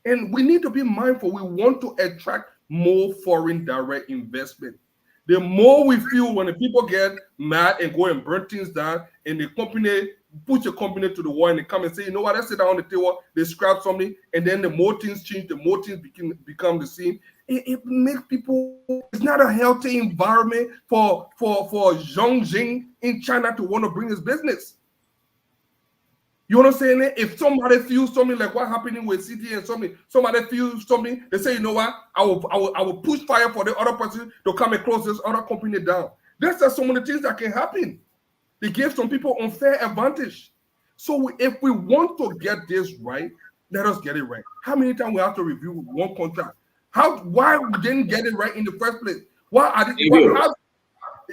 And we need to be mindful. We want to attract more foreign direct investment. The more we feel when the people get mad and go and burn things down, and the company push your company to the wall, and they come and say, you know what, let's sit down on the table, they scrap something, and then the more things change, the more things become the same. It makes people, it's not a healthy environment for Zhong Jing in China to want to bring his business. You know what I'm saying? If somebody feels something like what happening with CT and somebody feels something, they say, you know what, I will push fire for the other person to come and close this other company down. That's just some of the things that can happen. They give some people unfair advantage. So if we want to get this right, let us get it right. How many times we have to review one contract? Why we didn't get it right in the first place?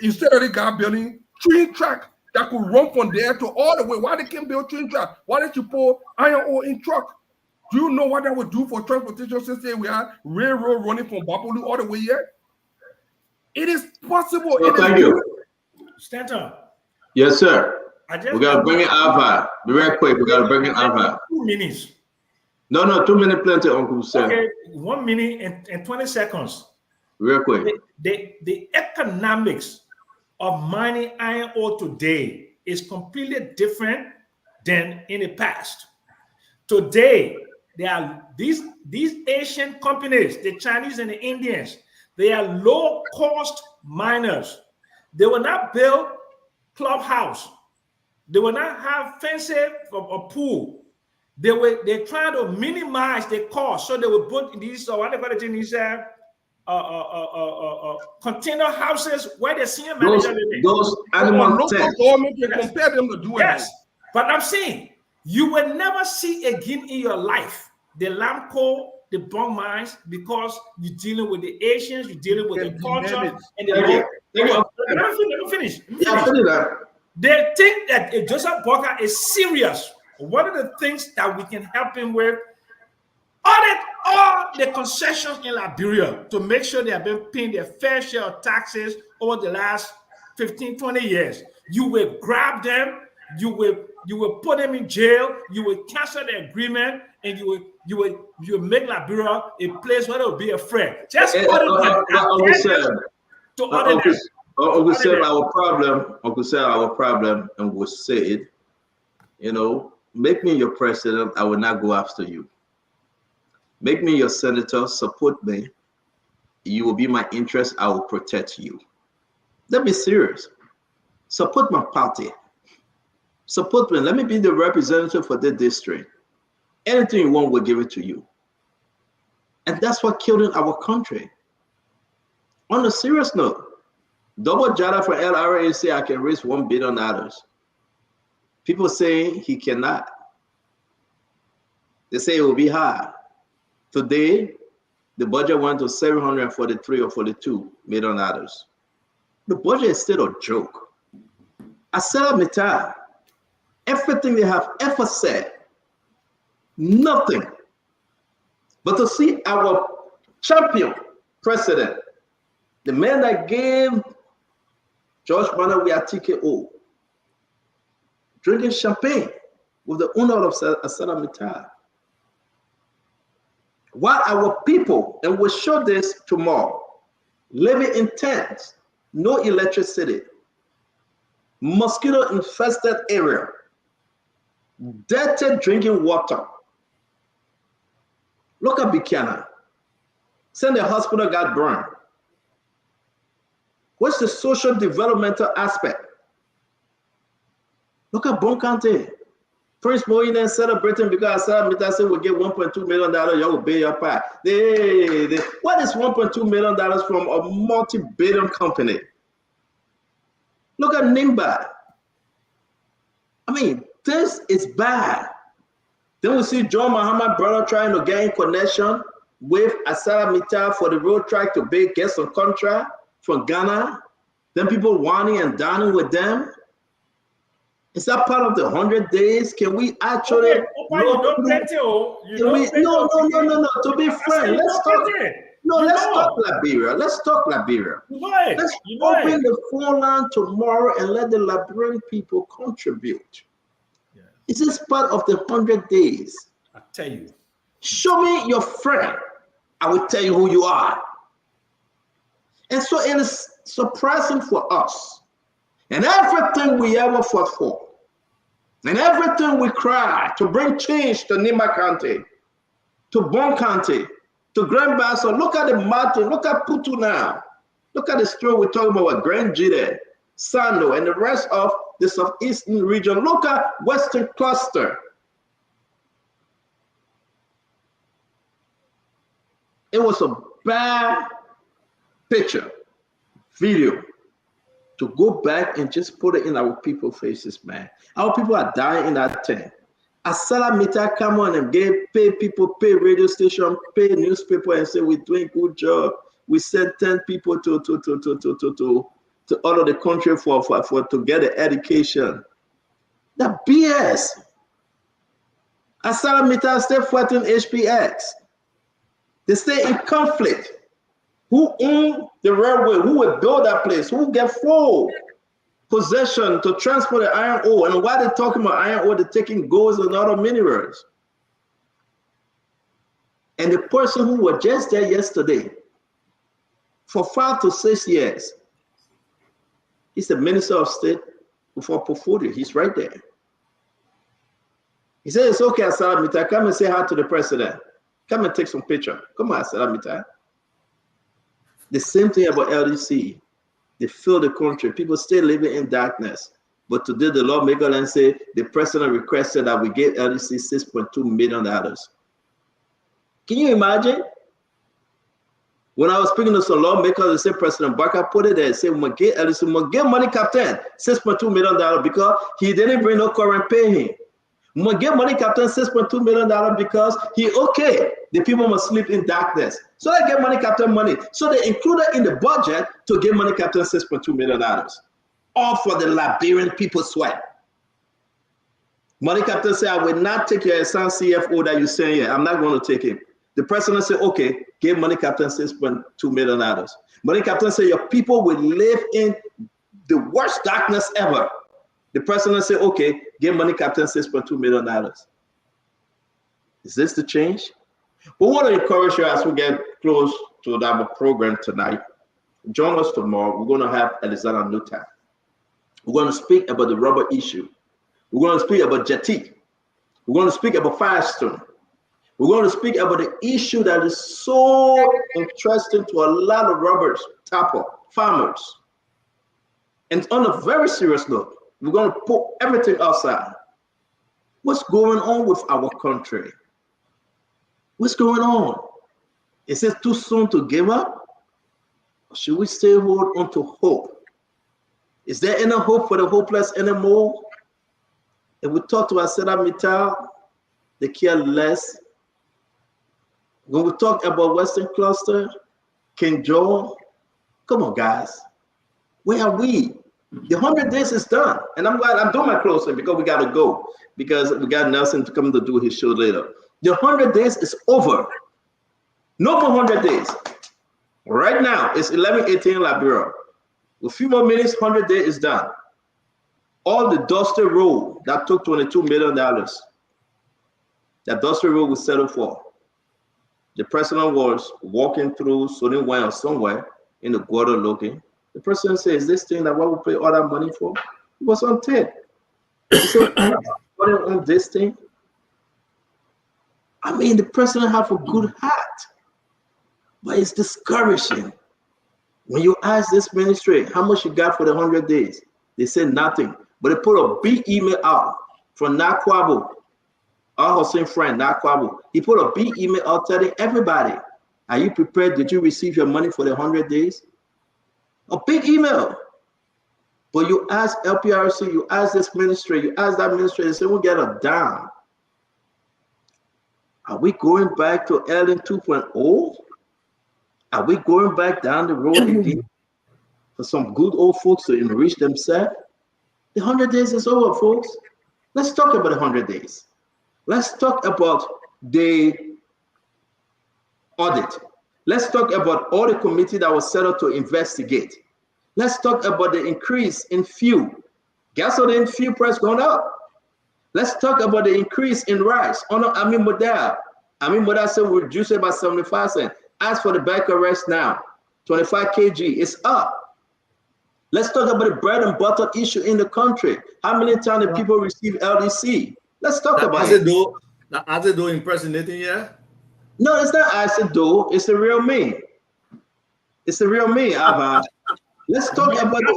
Instead of the guy building train track that could run from there to all the way, why they can't build train track? Why didn't you pour iron ore in truck? Do you know what that would do for transportation system? We have railroad running from Bapolu all the way here. It is possible. Well, thank you. Stanton. Yes, sir. We got to bring in Alva. Be very quick. We got to bring in Alva. 2 minutes. No, 2 minutes plenty, Uncle Sam. Okay, 1 minute and 20 seconds. Real quick. The economics of mining iron ore today is completely different than in the past. Today, They are these Asian companies, the Chinese and the Indians, they are low-cost miners. They will not build clubhouse. They will not have fences or pool. They're trying to minimize the cost, so they will put these what they call it in these container houses where the senior manager those animal tents. Government can compare them to do it. Yes, but I'm saying you will never see again in your life the Lamco, the bunk mines, because you're dealing with the Asians, you're dealing with the culture and the law. Let me finish. They think that Joseph Boakai is serious. One of the things that we can help him with, audit all the concessions in Liberia to make sure they have been paying their fair share of taxes over the last 15, 20 years. You will grab them, you will put them in jail, you will cancel the agreement, and you will make Liberia a place where they will be afraid. Just audit them. To audit them. Uncle Sam, our problem, and we said, make me your president, I will not go after you. Make me your senator, support me. You will be my interest, I will protect you. Let me serious. Support my party. Support me. Let me be the representative for the district. Anything you want, we'll give it to you. And that's what killed our country. On a serious note, Double Jada for LRA say I can raise $1 billion. People say he cannot. They say it will be high. Today, the budget went to $743 or $42 million. The budget is still a joke. ArcelorMittal, everything they have ever said, nothing. But to see our champion president, the man that gave George Bernard Weah TKO, drinking champagne with the owner of ArcelorMittal. While our people, and we'll show this tomorrow, living in tents, no electricity, mosquito-infested area, dirty drinking water. Look at Buchanan. Send the hospital got burned. What's the social developmental aspect? Look at Bon County. Prince Moynihan celebrating because ArcelorMittal said we'll get $1.2 million, you will pay your part. What is $1.2 million from a multi-billion company? Look at Nimba. I mean, this is bad. Then we see John Muhammad brother trying to get in connection with ArcelorMittal for the road track to get some contract from Ghana. Then people whining and dining with them. Is that part of the 100 days? Can we actually? No. To be frank, let's talk. No, let's talk Liberia. Let's talk Liberia. Let's open the phone line tomorrow and let the Liberian people contribute. Yeah. Is this part of the 100 days? I tell you. Show me your friend. I will tell you who you are. And so it is surprising for us. And everything we ever fought for, and everything we cry to bring change to Nimba County, to Bon County, to Grand Bassa, look at the mountain, look at Putu now. Look at the story we're talking about Grand Jide, Sando, and the rest of the southeastern region. Look at Western Cluster. It was a bad picture, video, to go back and just put it in our people's faces, man. Our people are dying in that tent. ArcelorMittal come on and pay people, pay radio station, pay newspaper, and say we're doing good job. We send 10 people to all of the country for to get an education. The BS. ArcelorMittal stay fighting HPX. They stay in conflict. Who own the railway? Who will build that place? Who will get full possession to transport the iron ore? And while they're talking about iron ore, they're taking golds and other minerals. And the person who was just there yesterday for 5 to 6 years, he's the Minister of State for portfolio. He's right there. He said, it's okay, Salamita, come and say hi to the president. Come and take some picture. Come on, Salamita. The same thing about LDC. They fill the country. People still living in darkness. But today the lawmaker and say the president requested that we give LDC $6.2 million. Can you imagine? When I was speaking to some lawmakers, they said President Barker put it there and said, we must give LDC, we must give Money Captain $6.2 million because he didn't bring no current pay him. We must give Money Captain $6.2 million because he okay. The people must sleep in darkness. So they get Money Captain money. So they included in the budget to give Money Captain $6.2 million. All for the Liberian people sweat. Money Captain said, I will not take your son CFO that you say here. I'm not going to take him. The president said, okay, give Money Captain $6.2 million. Money Captain said, your people will live in the worst darkness ever. The president said, okay, give Money Captain $6.2 million. Is this the change? We want to encourage you as we get close to our program tonight. Join us tomorrow. We're going to have Alexander Nuta. We're going to speak about the rubber issue. We're going to speak about Jetty. We're going to speak about Firestone. We're going to speak about the issue that is so interesting to a lot of rubbers, tapper, farmers. And on a very serious note, we're going to put everything outside. What's going on with our country? What's going on? Is it too soon to give up? Or should we still hold on to hope? Is there any hope for the hopeless anymore? If we talk to ArcelorMittal, they care less. When we talk about Western Cluster, King Joe, come on, guys. Where are we? The 100 days is done. And I'm glad I'm doing my closing because we got to go. Because we got Nelson to come to do his show later. The 100 days is over. No more 100 days. Right now, it's 11:18 in Liberia. A few more minutes, 100 days is done. All the Dusty Road that took $22 million, that Dusty Road was settled for. The president was walking through Sonny Wayne or somewhere in the Guado looking. The president says, this thing that what we pay all that money for? It was on tape. He said, what on this thing? I mean, the president have a good heart, but it's discouraging. When you ask this ministry, how much you got for the 100 days? They said nothing, but they put a big email out from Nakwabo, our Hussein friend, Nakwabo. He put a big email out telling everybody, are you prepared? Did you receive your money for the 100 days? A big email. But you ask LPRC, you ask this ministry, you ask that ministry, they say, we'll get a dime. Are we going back to Ellen 2.0? Are we going back down the road again for some good old folks to enrich themselves? The 100 days is over, folks. Let's talk about the 100 days. Let's talk about the audit. Let's talk about all the committee that was set up to investigate. Let's talk about the increase in fuel. Gasoline fuel price going up. Let's talk about the increase in rice. Amin Model said we reduce it by 75 cents. As for the bag of rice now, 25 kg, it's up. Let's talk about the bread and butter issue in the country. How many times do people receive LDC? Let's talk about it. Azedo impersonating here? No, it's not Azedo. It's the real me. It's the real me, Abba. Let's talk about the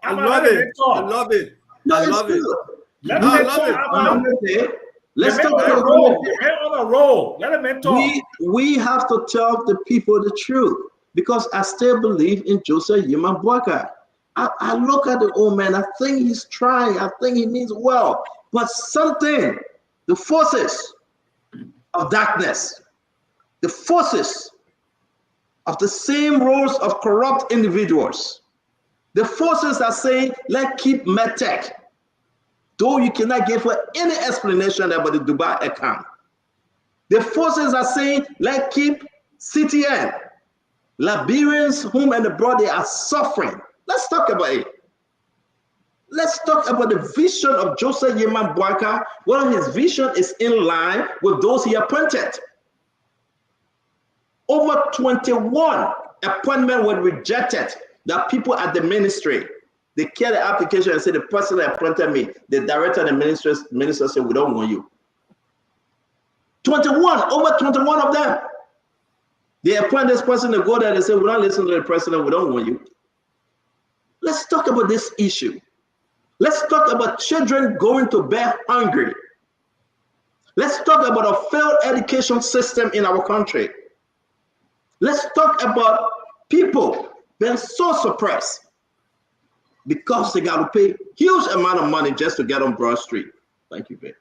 I love it. I love it. No, I it's love it. good. No, I love it. Let's talk about on a roll. Let him talk. We have to tell the people the truth because I still believe in Joseph Yeman Boakai. I look at the old man. I think he's trying. I think he means well. But something, the forces of darkness, the forces of the same roles of corrupt individuals, the forces are saying, let's keep MedTech. Though you cannot give her any explanation about the Dubai account. The forces are saying, let's keep CTN. Liberians, home and abroad, they are suffering. Let's talk about it. Let's talk about the vision of Joseph Yeman Boakai. Well, his vision is in line with those he appointed. Over 21 appointments were rejected. The people at the ministry. They carry the application and say the person that appointed me, the director and the minister said, we don't want you. 21, over 21 of them. They appoint this person to go there and say, we don't listen to the president, we don't want you. Let's talk about this issue. Let's talk about children going to bed hungry. Let's talk about a failed education system in our country. Let's talk about people being so suppressed because they got to pay huge amount of money just to get on Broad Street. Thank you, babe.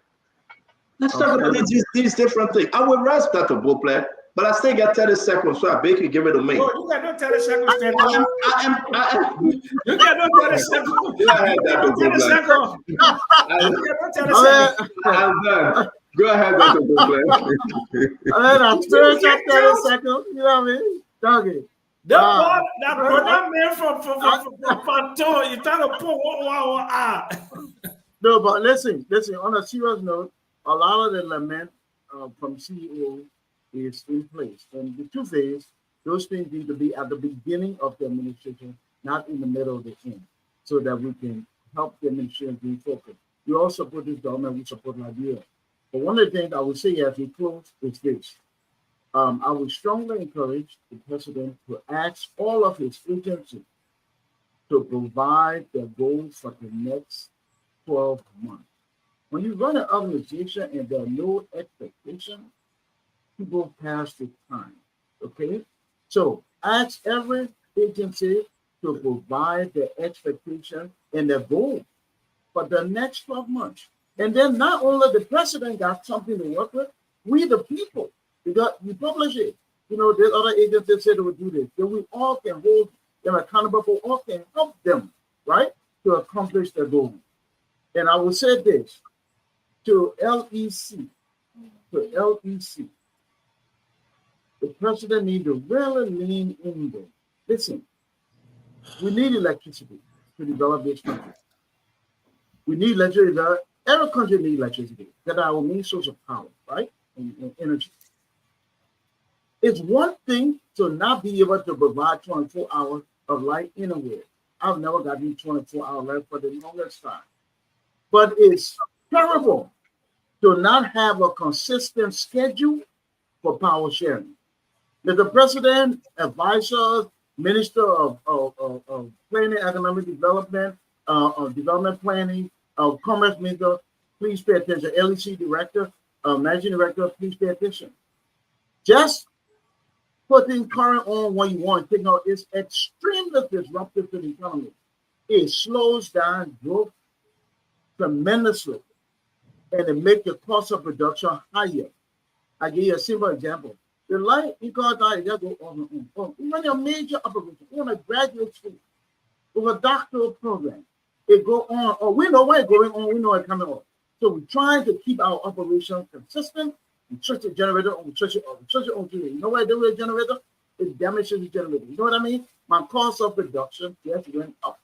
Let's talk about these different things. I will rest that to both play, but I still got 30 seconds, so I beg you give it to me. Oh, you got no 30 seconds. I am. You got no 30 seconds. Go ahead, Dr. Booklet. I'm done. Go ahead, Dr. Booklet. I'm still 30 seconds. You know what I mean? Doggy. That brother man from Panto, you trying to pull wow. No, but listen, on a serious note, a lot of the lament from CEO is in place. And the truth is, those things need to be at the beginning of the administration, not in the middle of the end, so that we can help the administration be focused. We all support this government, we support Liberia. But one of the things I would say as we close is this. I would strongly encourage the president to ask all of his agencies to provide their goals for the next 12 months. When you run an organization and there are no expectations, people pass the time, okay? So ask every agency to provide their expectation and their goal for the next 12 months. And then not only the president got something to work with, we the people, because we publish it. You know, there's other agencies said they would do this. Then we all can hold them accountable, for all can help them, right, to accomplish their goal. And I will say this to LEC, the president needs to really lean in there. Listen, we need electricity to develop this country. We need electricity. Every country needs electricity. That's our main source of power, right? And energy. It's one thing to not be able to provide 24 hours of light anywhere. I've never gotten 24-hour light for the longest time. But it's terrible to not have a consistent schedule for power sharing. The president, advisors, minister of planning, economic development, development planning, commerce minister, please pay attention. LEC director, managing director, please pay attention. Just putting current on what you want to take out is extremely disruptive to the economy. It slows down growth tremendously, and it makes the cost of production higher. I give you a simple example. The light you got that just go on and on. You run a major operation, you want a graduate school with a doctoral program. It go on, or we know where it's going on, we know it's coming off. So we're trying to keep our operation consistent. We switch the generator on, we switch it on, You know what I do with a generator? It damages the generator. You know what I mean? My cost of production just went up.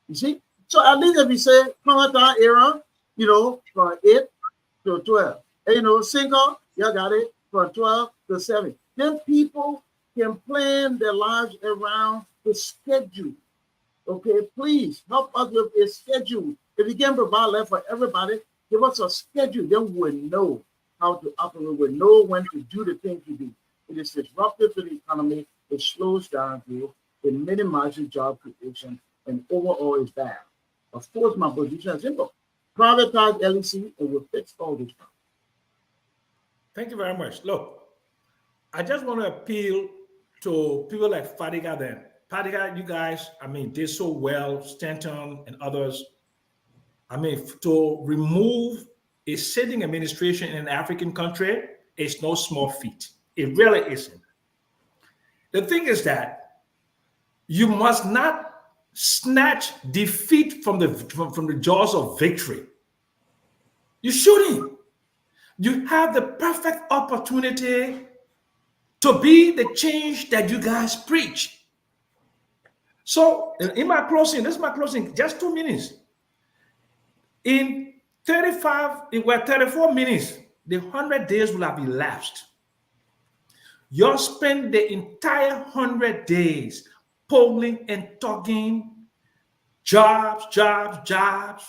You see? So at least if we say Canada era, you know, from 8 to 12. And, you know, single, you got it, from 12 to 7. Then people can plan their lives around the schedule. Okay, please help us with a schedule. If you can provide that for everybody, give us a schedule. Then we'll know how to operate. We'll know when to do the things we do. It is disruptive to the economy. It slows down growth. It minimizes job creation, and overall is bad. Of course, my position is simple. Privatize LEC and we'll fix all this stuff. Thank you very much. Look, I just want to appeal to people like Fadiga then. Fadiga, you guys, I mean, did so well, Stanton and others. I mean, to remove a sitting administration in an African country is no small feat. It really isn't. The thing is that you must not snatch defeat from the jaws of victory. You shouldn't. You have the perfect opportunity to be the change that you guys preach. So in my closing, this is my closing, just 2 minutes. In 34 minutes, the 100 days will have elapsed. You'll spend the entire 100 days polling and talking jobs, jobs, jobs,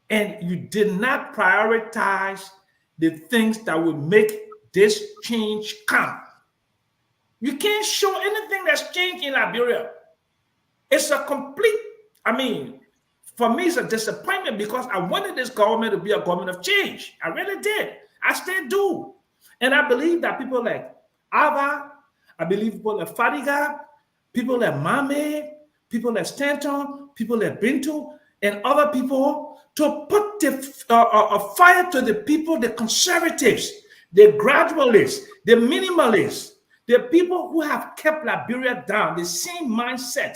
and you did not prioritize the things that will make this change come. You can't show anything that's changed in Liberia. It's a complete, for me, it's a disappointment because I wanted this government to be a government of change. I really did. I still do. And I believe that people like Ava, I believe people like Fadiga, people like Mame, people like Stanton, people like Bintu, and other people to put the fire to the people, the conservatives, the gradualists, the minimalists, the people who have kept Liberia down, the same mindset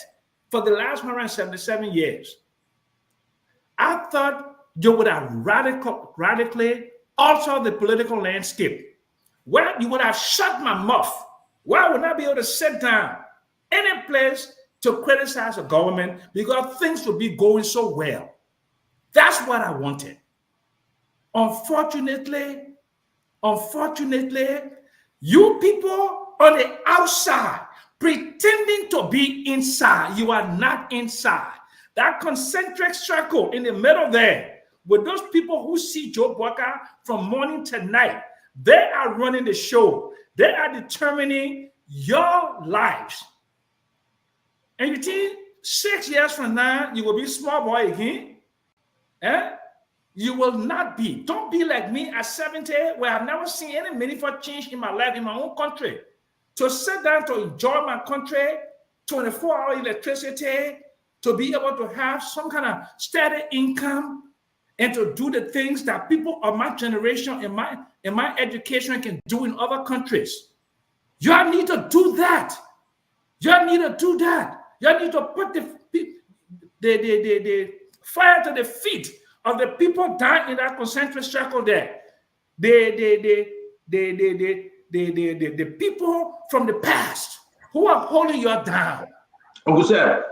for the last 177 years. I thought you would have radically altered the political landscape. Well, you would have shut my mouth. Where I would not be able to sit down any place to criticize the government because things would be going so well. That's what I wanted. Unfortunately, you people on the outside pretending to be inside, you are not inside. That concentric circle in the middle there, with those people who see Joe Boyka from morning to night, they are running the show. They are determining your lives. And you think 6 years from now, you will be small boy again? You will not be. Don't be like me at 70, where I've never seen any meaningful change in my life in my own country. To sit down to enjoy my country, 24-hour electricity, to be able to have some kind of steady income, and to do the things that people of my generation in my education can do in other countries. You need to do that. You need to do that. You need to put the fire to the feet of the people down in that concentric circle there. The people from the past who are holding you down. Uncle Sam,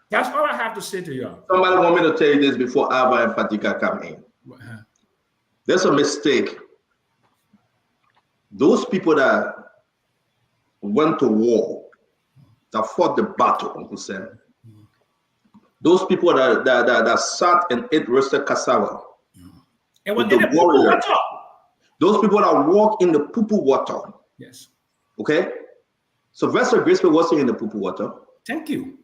that's all I have to say to you. Somebody want me to tell you this before Ava and Fadiga come in. There's a mistake. Those people that went to war, that fought the battle, Uncle Sam, those people that sat and ate roasted cassava, and when they the warrior, those people that walk in the poo-poo water. Yes. Okay? Sylvester Griswold wasn't in the poo-poo water. Thank you.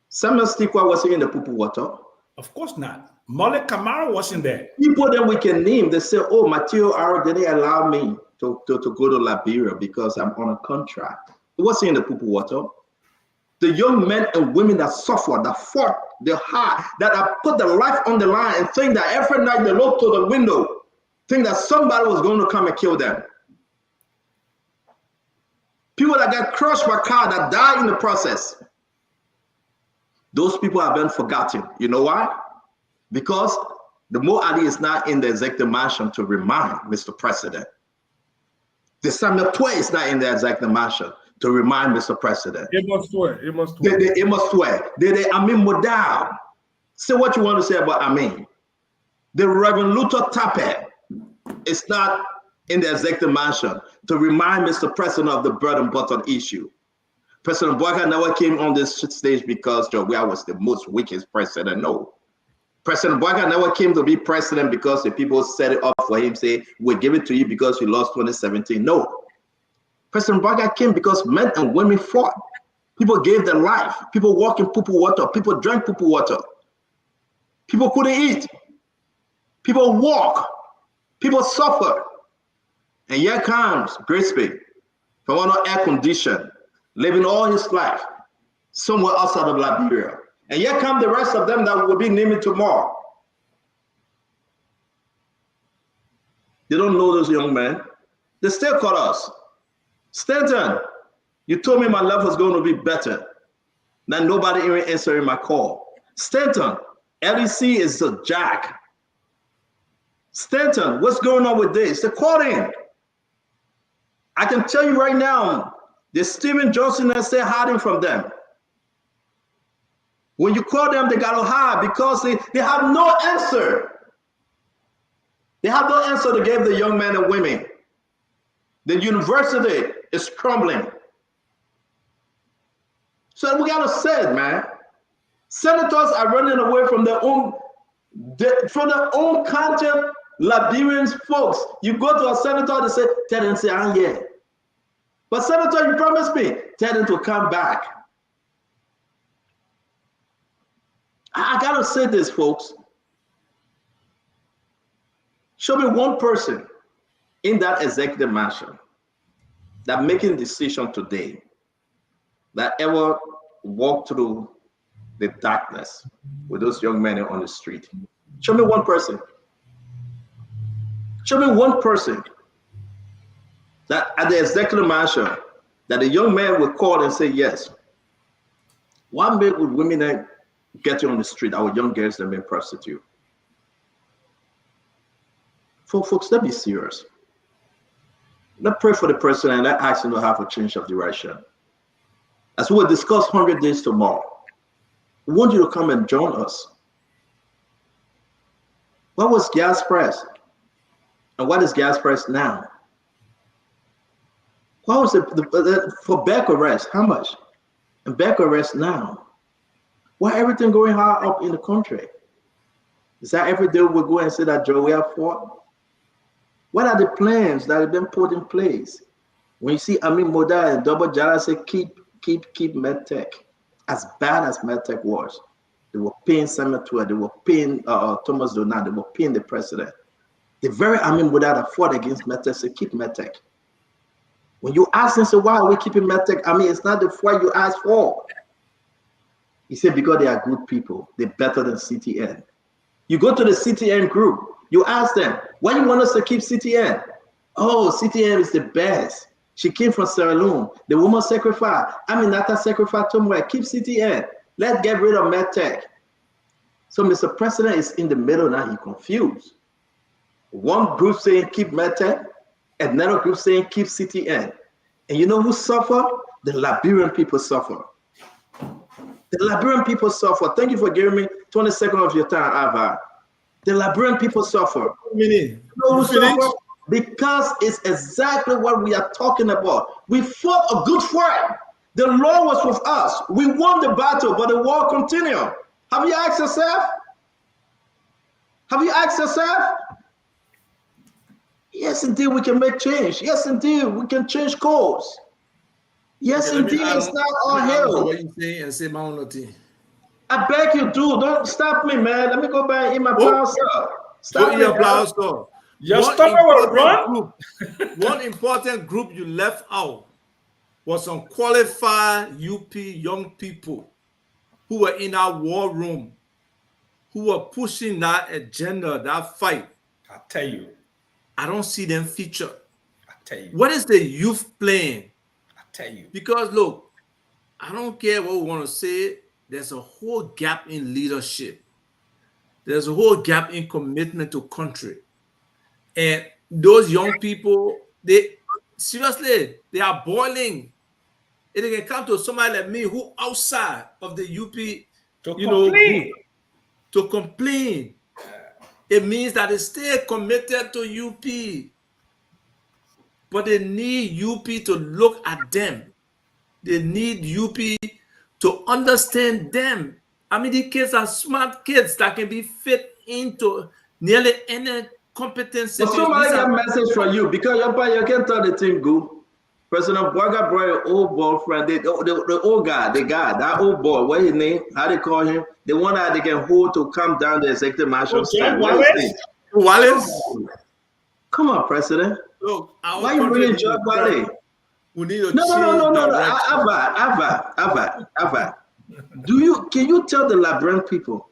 Samuel Stikwa wasn't in the poo-poo water. Of course not. Molly Kamara wasn't there. People that we can name, they say, oh, Matthew Arrow didn't allow me to go to Liberia because I'm on a contract. It wasn't in the poo-poo water. The young men and women that suffered, that fought, the hard, that have put their life on the line and think that every night they look to the window, think that somebody was going to come and kill them. People that got crushed by car that died in the process. Those people have been forgotten. You know why? Because the Mo Ali is not in the executive mansion to remind Mr. President. The Samuel Twe is not in the executive mansion to remind Mr. President. It must swear. It must swear. The Amin Modal. Say what you want to say about Amin. The Reverend Luther Tappe is not in the executive mansion to remind Mr. President of the bread and butter issue. President Boyka never came on this stage because Joe Weah was the most weakest president. No. President Boyka never came to be president because the people set it up for him, say, we'll give it to you because you lost 2017. No. President Boyka came because men and women fought. People gave their life. People walked in poo-poo water. People drank poo-poo water. People couldn't eat. People walk. People suffered. And here comes Grisby from one air condition, living all his life somewhere outside of Liberia. And here come the rest of them that will be named tomorrow. They don't know those young men. They still call us. Stanton, you told me my life was going to be better. Then nobody even answering my call. Stanton, LEC is a jack. Stanton, what's going on with this? They're calling. I can tell you right now, the Stephen Johnson has stay hiding from them. When you call them, they got to hide because they have no answer. They have no answer to give the young men and women. The university is crumbling. So we got to say it, man. Senators are running away from their own content. Liberians folks, you go to a senator, they say, tell them, say, I'm here. But senator, you promised me, tell them to come back. I gotta say this, folks. Show me one person in that executive mansion that making decision today that ever walked through the darkness with those young men on the street. Show me one person. Show me one person that at the executive mansion that a young man would call and say, yes. Why would women that get you on the street, our young girls that been prostitute? Folks, let's be serious. Let's pray for the president and let's ask him to have a change of direction. As we will discuss 100 days tomorrow, we want you to come and join us. What was gas price? And what is gas price now? What was it for back arrest? How much? And back arrest now? Why everything going high up in the country? Is that every day we go and say that Joe, we have fought? What are the plans that have been put in place? When you see Amin Moda and Double Jala say keep MedTech, as bad as MedTech was, they were paying Senator, they were paying Thomas Donald, they were paying the president. The very Amin Moda that fought against MedTech say keep MedTech. When you ask him, say, why are we keeping MedTech? I mean, it's not the fight you asked for. He said, because they are good people. They're better than CTN. You go to the CTN group, you ask them, why you want us to keep CTN? Oh, CTN is the best. She came from Sierra Leone. The woman sacrificed. I mean, not a sacrifice somewhere. Keep CTN. Let's get rid of MedTech. So Mr. President is in the middle now. He's confused. One group saying keep MedTech, another group saying keep CTN. And you know who suffer? The Liberian people suffer. The Liberian people suffer. Thank you for giving me 20 seconds of your time, Ava. The Liberian people suffer. You know who suffer? Because it's exactly what we are talking about. We fought a good fight. The Lord was with us. We won the battle, but the war continued. Have you asked yourself? Have you asked yourself? Yes, indeed, we can make change. Yes, indeed, we can change course. Yes, indeed, it's not all hell. What you say and say my own thing. I beg you, do. Don't stop me, man. Let me go back in my blouse. Stop your blouse. One important group you left out was some qualified UP young people who were in our war room, who were pushing that agenda, that fight. I tell you. I don't see them featured. I tell you. What is the youth playing? I tell you. Because look, I don't care what we want to say. There's a whole gap in leadership. There's a whole gap in commitment to country. And those young people, they seriously, they are boiling. And they can come to somebody like me who outside of the UP, group, to complain. It means that they stay committed to UP. But they need UP to look at them. They need UP to understand them. I mean, these kids are smart kids that can be fit into nearly any competency. But somebody got a message for you because you can't tell the thing go. President Boaga brought an old boyfriend, the old guy, that old boy, what his name? How they call him? The one that they can hold to come down the executive mansion. Wallace? Come on, President. Look, why you bringing George Wallace? We need to No. Ava. Can you tell the Liberian people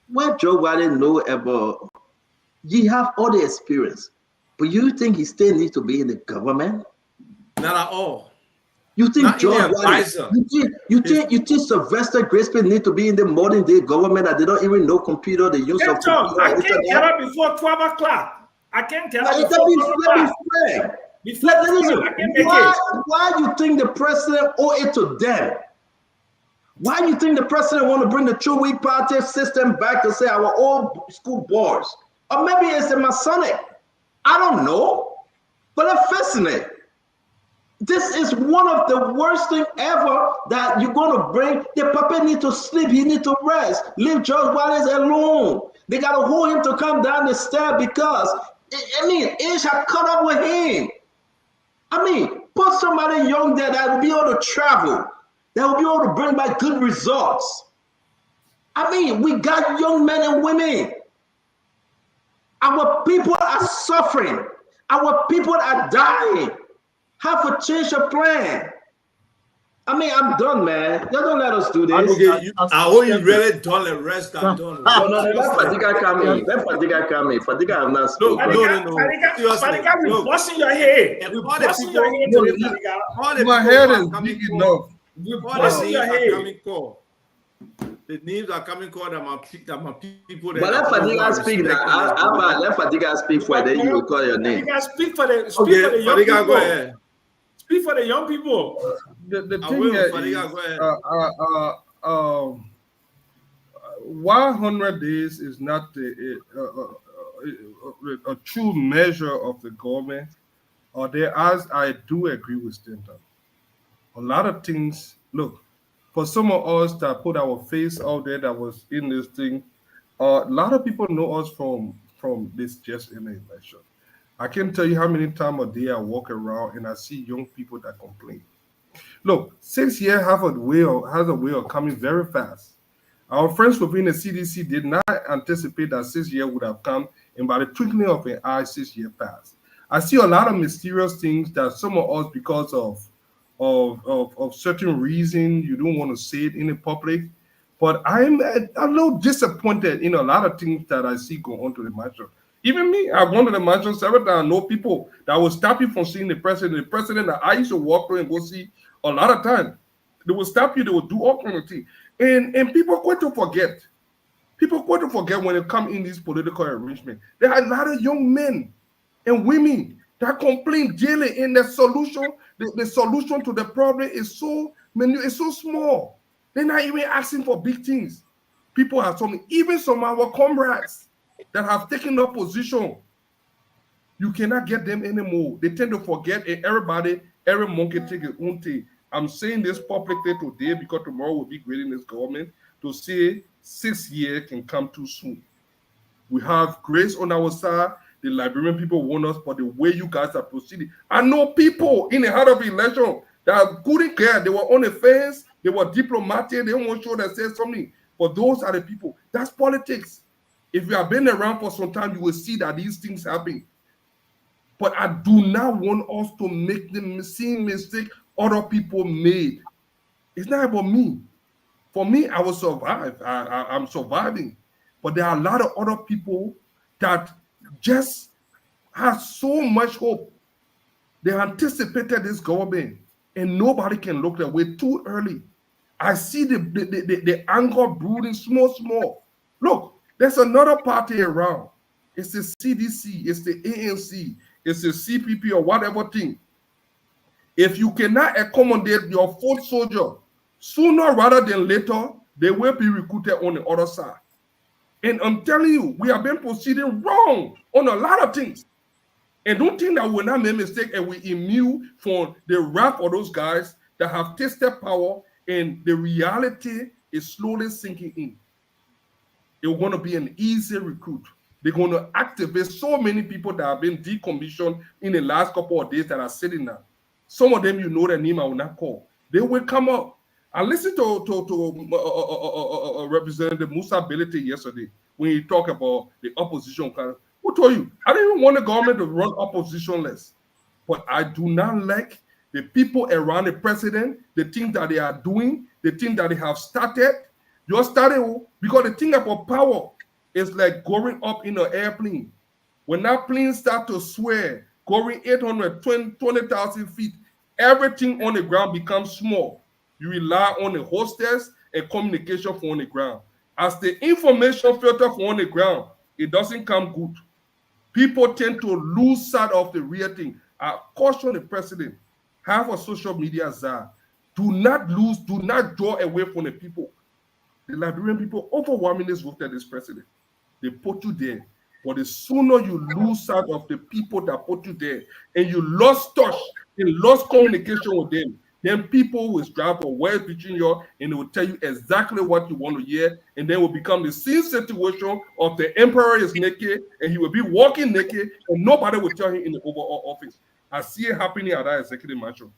what Joe Biden know about? You have all the experience, but you think he still needs to be in the government? Not at all. You think George Biden? You think Sylvester Grisby need to be in the modern day government that they don't even know computer? The use of computer. I can't get up before 12 o'clock. I can't get up before 12 o'clock. Why you think the president owe it to them? Why do you think the president want to bring the 2-week party system back to say our old school boards? Or maybe it's the Masonic. I don't know. But I'm fascinated. This is one of the worst thing ever that you're going to bring. The puppet need to sleep. He need to rest. Leave George Wallace alone. They got to hold him to come down the stair because, I mean, age had caught up with him. I mean, put somebody young there that will be able to travel, that will be able to bring back good results. I mean, we got young men and women. Our people are suffering. Our people are dying. Have to change your plan. I mean, I'm done, man. Y'all don't let us do this. I hope you really done the rest. I'm done. No, let Fadiga come in. Let Fadiga come in. Fadiga have not spoken. No. Fadiga, we're busting your head. We're busting your head today, Fadiga. My head is big enough. We're busting your head. The names are coming called that my people. But let Fadiga speak now. Let Fadiga speak for then you will call your name. Fadiga, speak for the young people. Go ahead. Speak for the young people. The thing is, 100 days is not a true measure of the government. Or as I do agree with Stanton. A lot of things, look, for some of us that put our face out there that was in this thing, a lot of people know us from this just in the election. I can't tell you how many times a day I walk around and I see young people that complain. Look, 6 years has a way of coming very fast. Our friends within the CDC did not anticipate that 6 years would have come, and by the twinkling of an eye, 6 years passed. I see a lot of mysterious things that some of us, because of certain reason, you don't want to say it in the public. But I'm a little disappointed in a lot of things that I see go on to the mansion. Even me, I've gone to the mansion several times. I know people that will stop you from seeing the president. The president that I used to walk through and go see a lot of times. They will stop you. They will do all kinds of things. And people quit to forget. People quit to forget when they come in these political arrangements. There are a lot of young men and women that complain daily, and the solution to the problem is so small. They're not even asking for big things. People have told me, even some of our comrades that have taken up position, you cannot get them anymore. They tend to forget, and every monkey take his own thing. I'm saying this publicly today because tomorrow we'll be grading this government to say 6 years can come too soon. We have grace on our side. The Liberian people want us, but the way you guys are proceeding. I know people in the heart of the election that couldn't care. They were on the fence. They were diplomatic. They want to show that says something. But those are the people. That's politics. If you have been around for some time, you will see that these things happen. But I do not want us to make the same mistake other people made. It's not about me. For me, I will survive. I'm surviving. But there are a lot of other people that just have so much hope. They anticipated this government, and nobody can look that way too early. I see the anger brooding small. Look, there's another party around. It's the CDC, it's the ANC, it's the CPP or whatever thing. If you cannot accommodate your foot soldier, sooner rather than later, they will be recruited on the other side. And I'm telling you, we have been proceeding wrong on a lot of things. And don't think that we're not make mistake and we immune from the wrath of those guys that have tasted power, and the reality is slowly sinking in. It's going to be an easy recruit. They're going to activate so many people that have been decommissioned in the last couple of days that are sitting now. Some of them, you know their name, I will not call. They will come up. I listened to Representative Musa Belete yesterday when he talked about the opposition. Who told you? I don't even want the government to run oppositionless. But I do not like the people around the president, the things that they are doing, the things that they have started. Just started because the thing about power is like going up in an airplane. When that plane starts to sway, going 820,000 feet, everything on the ground becomes small. You rely on the hostess and communication from on the ground. As the information filter from on the ground, it doesn't come good. People tend to lose sight of the real thing. I caution the president, have a social media czar. Do not draw away from the people. The Liberian people overwhelmingly voted this president. They put you there. But the sooner you lose sight of the people that put you there and you lost touch and lost communication with them, then people will strive for words between you, and they will tell you exactly what you want to hear, and then will become the same situation of the emperor is naked, and he will be walking naked, and nobody will tell him in the Oval Office. I see it happening at that executive mansion.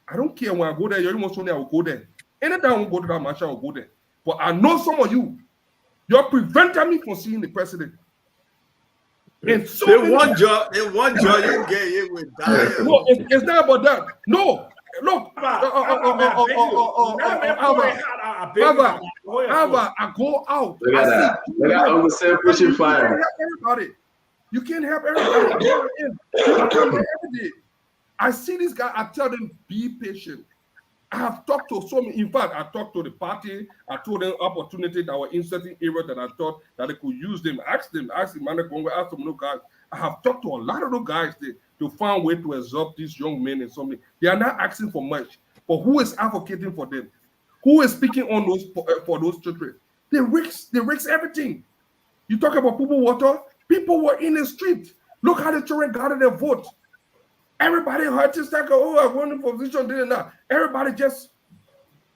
I don't care when I go there. You almost told me I will go there. Anytime I will go to that mansion, I will go there. But I know some of you, you're preventing me from seeing the president. And so they want job you get it with that. No, it's not about that. No, look, I go out. Look at that. Look at Uncle Sam pushing fire. Everybody. You can't help everybody. You can't help every day. I see this guy, I tell them, be patient. I have talked to so many. In fact, I talked to the party. I told them opportunity that were in certain areas that I thought that they could use them. Ask them, ask the man, ask some of guys. I have talked to a lot of those guys to find a way to absorb these young men and something. They are not asking for much, but who is advocating for them? Who is speaking on those for those children? They risk everything. You talk about people water. People were in the street. Look how the children got their vote. Everybody heard this like, oh, I won the position, did not. Everybody just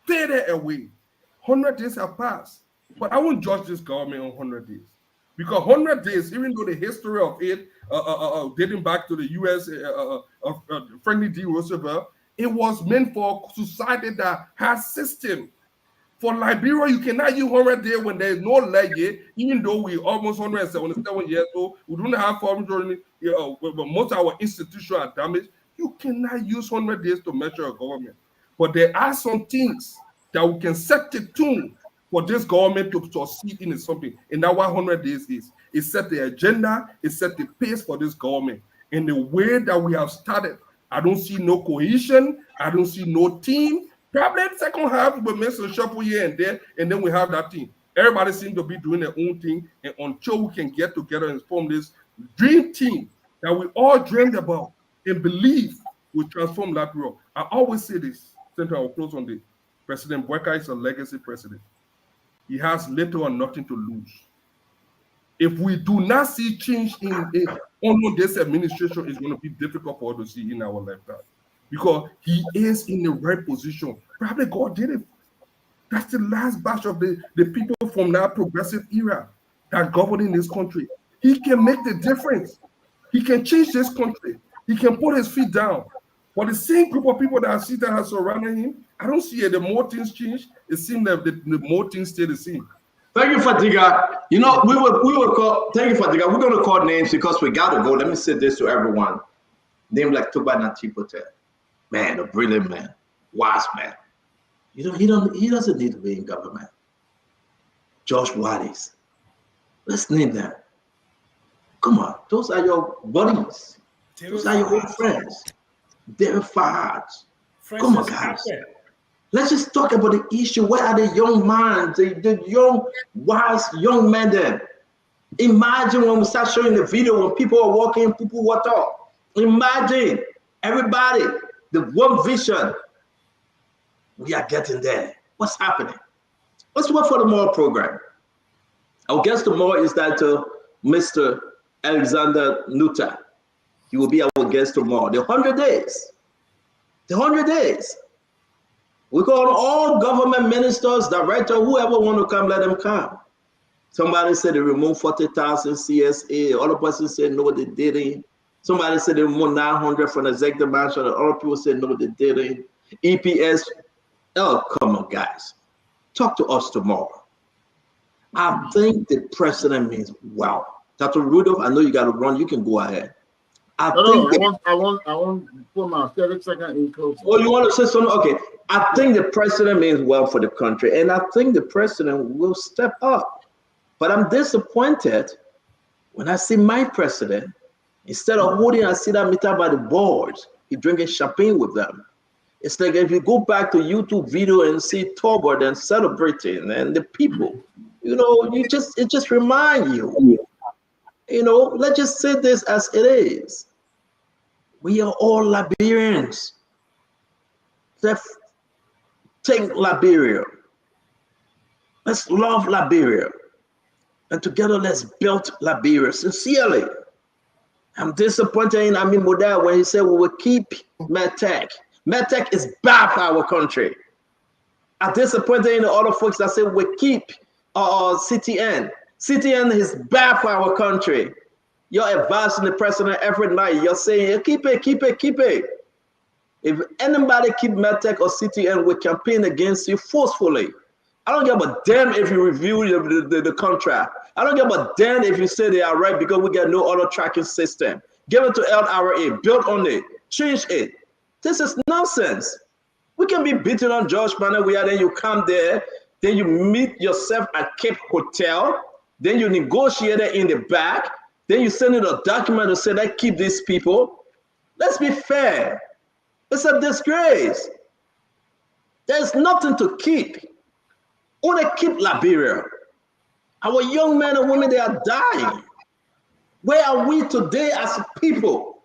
stay there away. 100 days have passed. But I won't judge this government on 100 days. Because 100 days, even though the history of it, dating back to the U.S., Franklin D. Roosevelt, it was meant for society that has system. For Liberia, you cannot use 100 days when there is no leg yet, even though we almost 177 years old, we don't have foreign journey, but most of our institutions are damaged. You cannot use 100 days to measure a government. But there are some things that we can set the tune for this government to succeed in something. And that's what 100 days is. It set the agenda, it set the pace for this government. In the way that we have started, I don't see no cohesion, I don't see no team. Probably the second half we'll make some shuffle here and there, and then we have that team. Everybody seems to be doing their own thing, and until we can get together and form this dream team that we all dreamed about and believe will transform Liberia. I always say this, Senator, I will close on this. President Boyka is a legacy president. He has little or nothing to lose. If we do not see change in this administration, it's going to be difficult for us to see in our lifetime. Because he is in the right position. Probably God did it. That's the last batch of the people from that progressive era that govern in this country. He can make the difference. He can change this country. He can put his feet down. But the same group of people that I see that have surrounded him, I don't see it. The more things change, it seems that the more things stay the same. Thank you, Fadiga. You know, we will call. Thank you, Fadiga. We're going to call names because we got to go. Let me say this to everyone. Names like Toba Natipote. Man, a brilliant man, wise man. You know, he doesn't need to be in government. Josh Wadis. Let's name them. Come on, those are your buddies. Those are your old friends. David Fahad. Come on, guys. Let's just talk about the issue. Where are the young minds, the young, wise young men there? Imagine when we start showing the video when people are walking, people walk up. Imagine everybody. The one vision, we are getting there. What's happening? Let's work for the more program. Our guest tomorrow is that Mr. Alexander Nuta. He will be our guest tomorrow. The 100 days. The 100 days. We call all government ministers, directors, whoever want to come, let them come. Somebody said they removed 40,000 CSA. Other persons said no, they didn't. Somebody said they removed 900 from the executive mansion. Other people said no, they didn't. EPS. Oh, come on, guys. Talk to us tomorrow. I think the president means wow. Dr. Rudolph, I know you got to run. You can go ahead. I want put my 30-second in close. Oh, you want to say something? Okay. I think the president means well for the country, and I think the president will step up. But I'm disappointed when I see my president, instead of holding a sit-down meeting by the boards, he's drinking champagne with them. It's like if you go back to YouTube video and see Tolbert and celebrating and the people, you know, it just reminds you, you know, let's just say this as it is. We are all Liberians. Let's take Liberia. Let's love Liberia. And together let's build Liberia sincerely. I'm disappointed in Amin Model when he said we will keep MedTech. MedTech is bad for our country. I'm disappointed in the other folks that say we keep CTN. CTN is bad for our country. You're advising the president every night. You're saying, keep it, keep it, keep it. If anybody keep MedTech or CTN, we campaign against you forcefully. I don't give a damn if you review the contract. I don't give a damn if you say they are right because we got no other tracking system. Give it to LRA, build on it, change it. This is nonsense. We can be beating on George Manawia, then you come there, then you meet yourself at Cape Hotel, then you negotiate it in the back, then you send in a document to say that keep these people. Let's be fair. It's a disgrace. There's nothing to keep. Only keep Liberia. Our young men and women, they are dying. Where are we today as people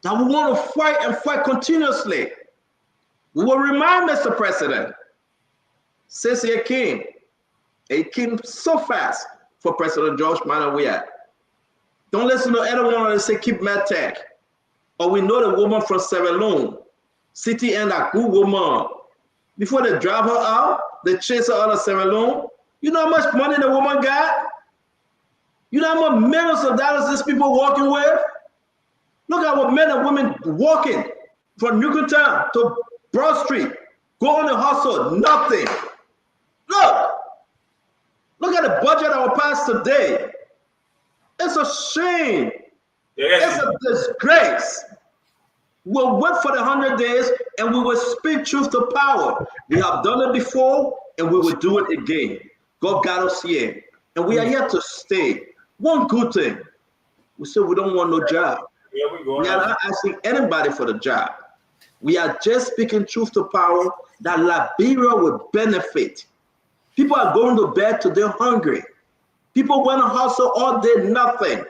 that we want to fight and fight continuously? We will remind Mr. President, since he came so fast for President George Manawia. Don't listen to anyone that say keep MedTech. Or we know the woman from Sierra Leone, CTN, that good woman. Before they drive her out, they chase her out of Sierra Leone. You know how much money the woman got? You know how much millions of dollars these people walking with? Look at what men and women walking from Newtown to Broad Street, go on the hustle, nothing. Look at the budget that will pass today. It's a shame. It's a disgrace. We'll wait for the 100 days and we will speak truth to power. We have done it before and we will do it again. God got us here. And we are here to stay. One good thing, we said we don't want no job. We are not asking anybody for the job. We are just speaking truth to power that Liberia will benefit. People are going to bed today hungry. People want to hustle all day, nothing.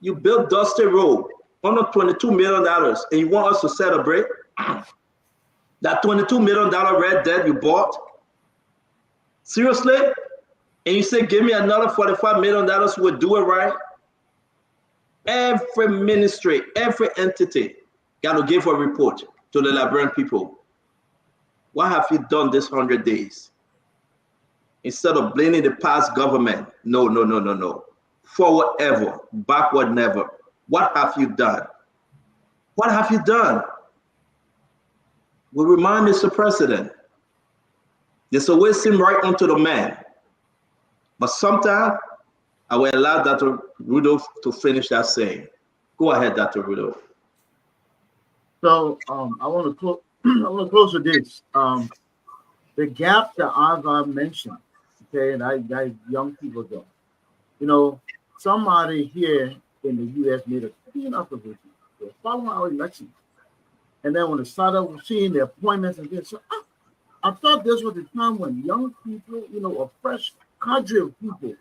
You built Dusty Road, $122 million, and you want us to celebrate that $22 million red debt you bought? Seriously? And you say, give me another $45 million, we'll do it right? Every ministry, every entity got to give a report to the Liberian people. What have you done this 100 days? Instead of blaming the past government, no. Forward ever, backward never. What have you done? What have you done? We remind Mr. President, this always seems right onto the man. But sometimes I will allow Dr. Rudolph to finish that saying. Go ahead, Dr. Rudolph. So I want to close with this. The gap that I've mentioned, okay, and I young people don't. You know, somebody here in the U.S. made a clean opposition. They're following our elections. And then when they started seeing the appointments and this, so I thought this was the time when young people, you know, a fresh cadre of people,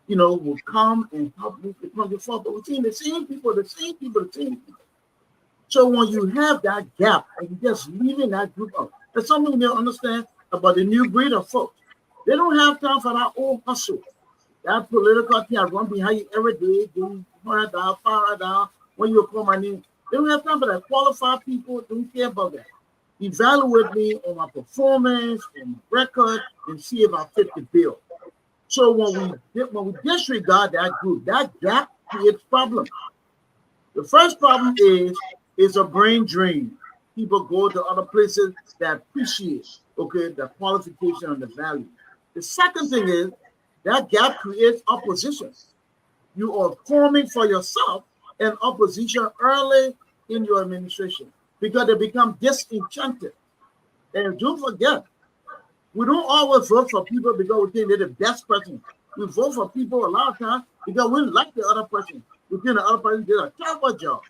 you know, will come and help me to come before. But we're seeing the same people. So when you have that gap and you're just leaving that group up, there's something they don't understand about the new breed of folks. They don't have time for that old hustle. That political thing I run behind you every day, doing fire down, when you call my name. They don't have time for that. Qualified people don't care about that. Evaluate me on my performance and my record and see if I fit the bill. So when we disregard that group, that gap creates problems. The first problem is a brain drain. People go to other places that appreciate, okay, the qualification and the value. The second thing is that gap creates opposition. You are forming for yourself an opposition early in your administration because they become disenchanted. And don't forget, we don't always vote for people because we think they're the best person. We vote for people a lot of times because we like the other person. We think the other person did a terrible job.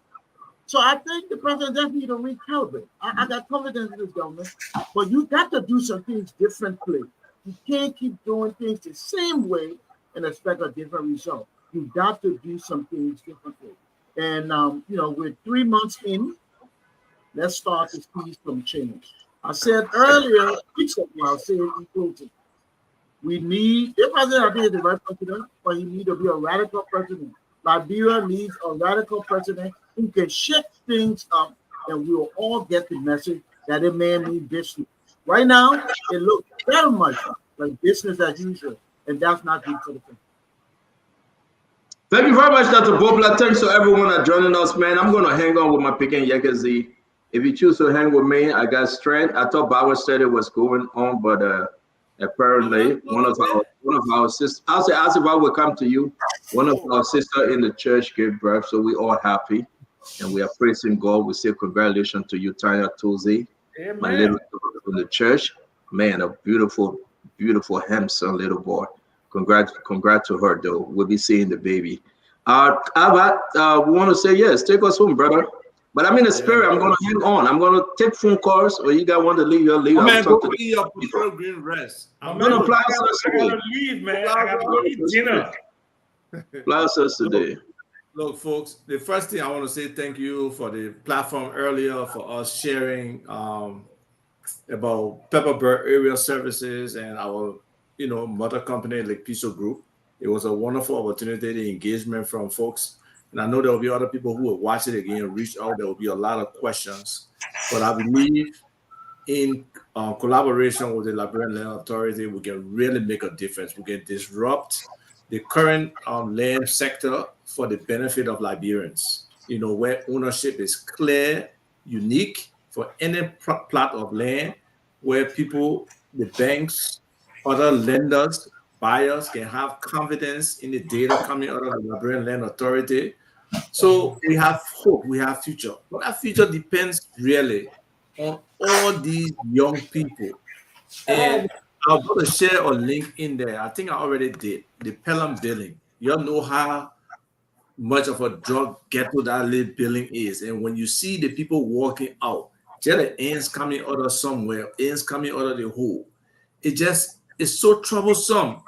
So I think the president just needs to recalibrate. I got confidence in this government, but you got to do some things differently. You can't keep doing things the same way and expect a different result. You got to do some things differently. And you know, we're 3 months in. Let's start to see some change. I said earlier, I'll say it in closing. We need the president. I think is the right president, but he needs to be a radical president. Liberia needs a radical president who can shake things up, and we will all get the message that it may mean business. Right now, it looks very much like business as usual, and that's not good for the country. Thank you very much, Dr. Bopla. Thanks to everyone that joining us, man. I'm going to hang on with my Pekin Yagazi. If you choose to hang with me, I got strength. I thought Bible study was going on, but apparently one of our sisters, I'll say I will come to you. One of our sisters in the church gave birth, so we all happy, and we are praising God. We say congratulations to you, Tanya Tozy, my little daughter from the church. Man, a beautiful, beautiful, handsome little boy. Congrats to her, though. We'll be seeing the baby. Abba, we want to say yes. Take us home, brother. But I'm in the spirit. I'm going to hang on. I'm going to take phone calls, or you guys want to leave your leave. Man, go eat your preferred green rest. I'm going to fly us today. I gotta leave, man. I gotta go eat dinner. Fly us today. Look, folks, the first thing I want to say thank you for the platform earlier for us sharing about Pepperbird area services and our mother company like Piso Group. It was a wonderful opportunity, the engagement from folks. And I know there will be other people who will watch it again and reach out. There will be a lot of questions. But I believe in collaboration with the Liberian Land Authority, we can really make a difference. We can disrupt the current land sector for the benefit of Liberians, where ownership is clear, unique for any plot of land, where people, the banks, other lenders, buyers can have confidence in the data coming out of the Liberian Land Authority. So we have hope, we have future. But that future depends really on all these young people. And I'm going to share a link in there. I think I already did. The Pelham Building. You all know how much of a drug ghetto that little building is. And when you see the people walking out, just the ends coming out of somewhere, ends coming out of the hole, it's so troublesome.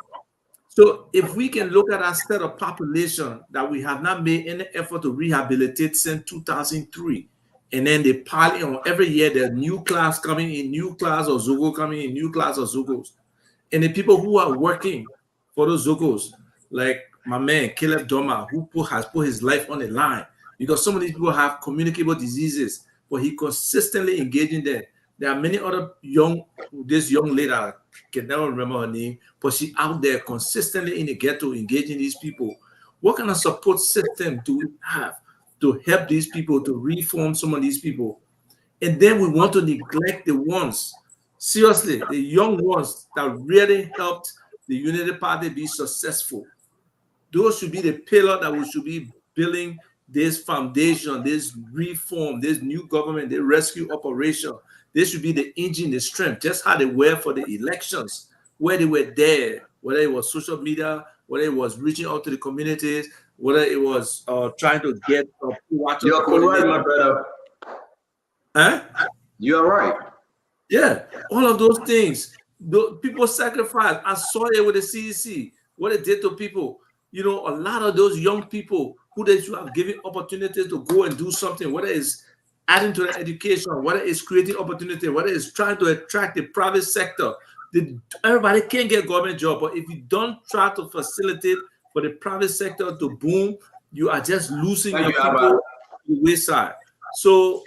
So if we can look at our set of population that we have not made any effort to rehabilitate since 2003, and then they pile on every year, there are new class coming in, new class of Zogo coming in, new class of Zogos. And the people who are working for those Zogos, like my man, Caleb Doma, who has put his life on the line, because some of these people have communicable diseases, but he consistently engaging them. There are many other this young lady, I can never remember her name, but she out there consistently in the ghetto engaging these people. What kind of support system do we have to help these people, to reform some of these people? And then we want to neglect the ones, seriously, the young ones that really helped the Unity Party be successful. Those should be the pillar that we should be building this foundation, this reform, this new government, the rescue operation. This should be the engine, the strength, just how they were for the elections, where they were there, whether it was social media, whether it was reaching out to the communities, whether it was trying to get watchers. You're correct, my brother. Huh? You're right. Yeah, all of those things. People sacrifice. I saw it with the CDC, what it did to people. A lot of those young people who they should have given opportunities to go and do something, whether it's adding to the education, whether it's creating opportunity, whether it's trying to attract the private sector. Everybody can get a government job, but if you don't try to facilitate for the private sector to boom, you are just losing your people to the wayside. So,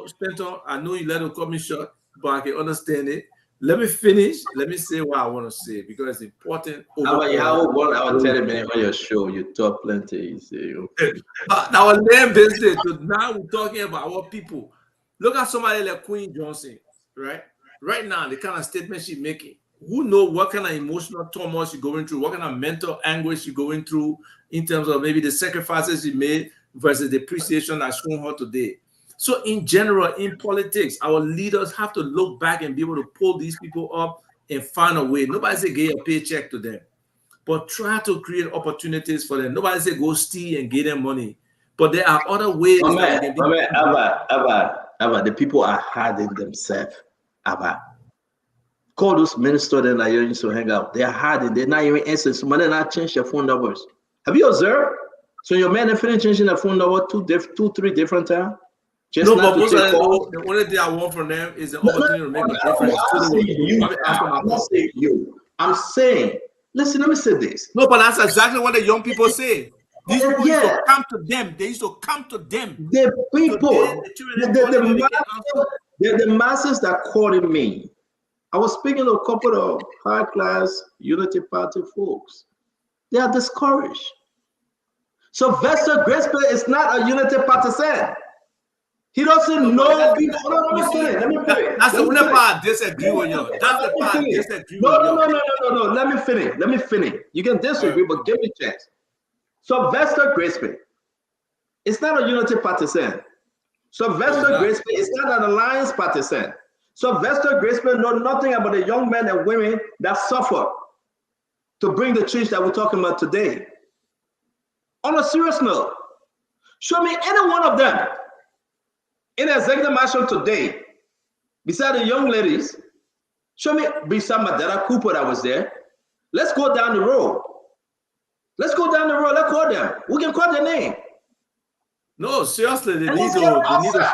Spencer, I know you let it cut me short, but I can understand it. Let me finish. Let me say what I want to say because it's important. How about 1 hour 30 minutes on your show? You talk plenty. Our land business. So now we're talking about our people. Look at somebody like Queen Johnson, right? Right now, the kind of statement she's making. Who knows what kind of emotional turmoil she's going through, what kind of mental anguish she's going through in terms of maybe the sacrifices she made versus the appreciation that's shown her today. So in general, in politics, our leaders have to look back and be able to pull these people up and find a way. Nobody say give a paycheck to them, but try to create opportunities for them. Nobody say go steal and give them money, but there are other ways. Abba, the people are hiding themselves. Abba, call those ministers that you used to hang out. They are hiding. They're not even answering. Some of them not change their phone numbers. Have you observed? So your man have finished changing their phone number 2-3 different times. Just no, but the only thing I want from them is the opportunity to make a difference. I'm not saying you. I'm saying, listen, let me say this. No, but that's exactly what the young people say. These people used to come to them. They used to come to them. The people, the masses that called me. I was speaking to a couple of high-class Unity Party folks. They are discouraged. So Sylvester Grispe is not a Unity partisan. He doesn't know people. Let me finish. That's the only part I disagree with you. That's the part I disagree with you. No. Let me finish. You can disagree, but give me a chance. So Sylvester Grispe is not a Unity partisan. So Sylvester Grispe is not an alliance partisan. So Sylvester Grispe knows nothing about the young men and women that suffer to bring the change that we're talking about today. On a serious note, show me any one of them in the executive mansion today, beside the young ladies. Show me beside Madera Cooper that was there. Let's go down the road. Let's go down the road. Let's call them. We can call their name. No, seriously, they need to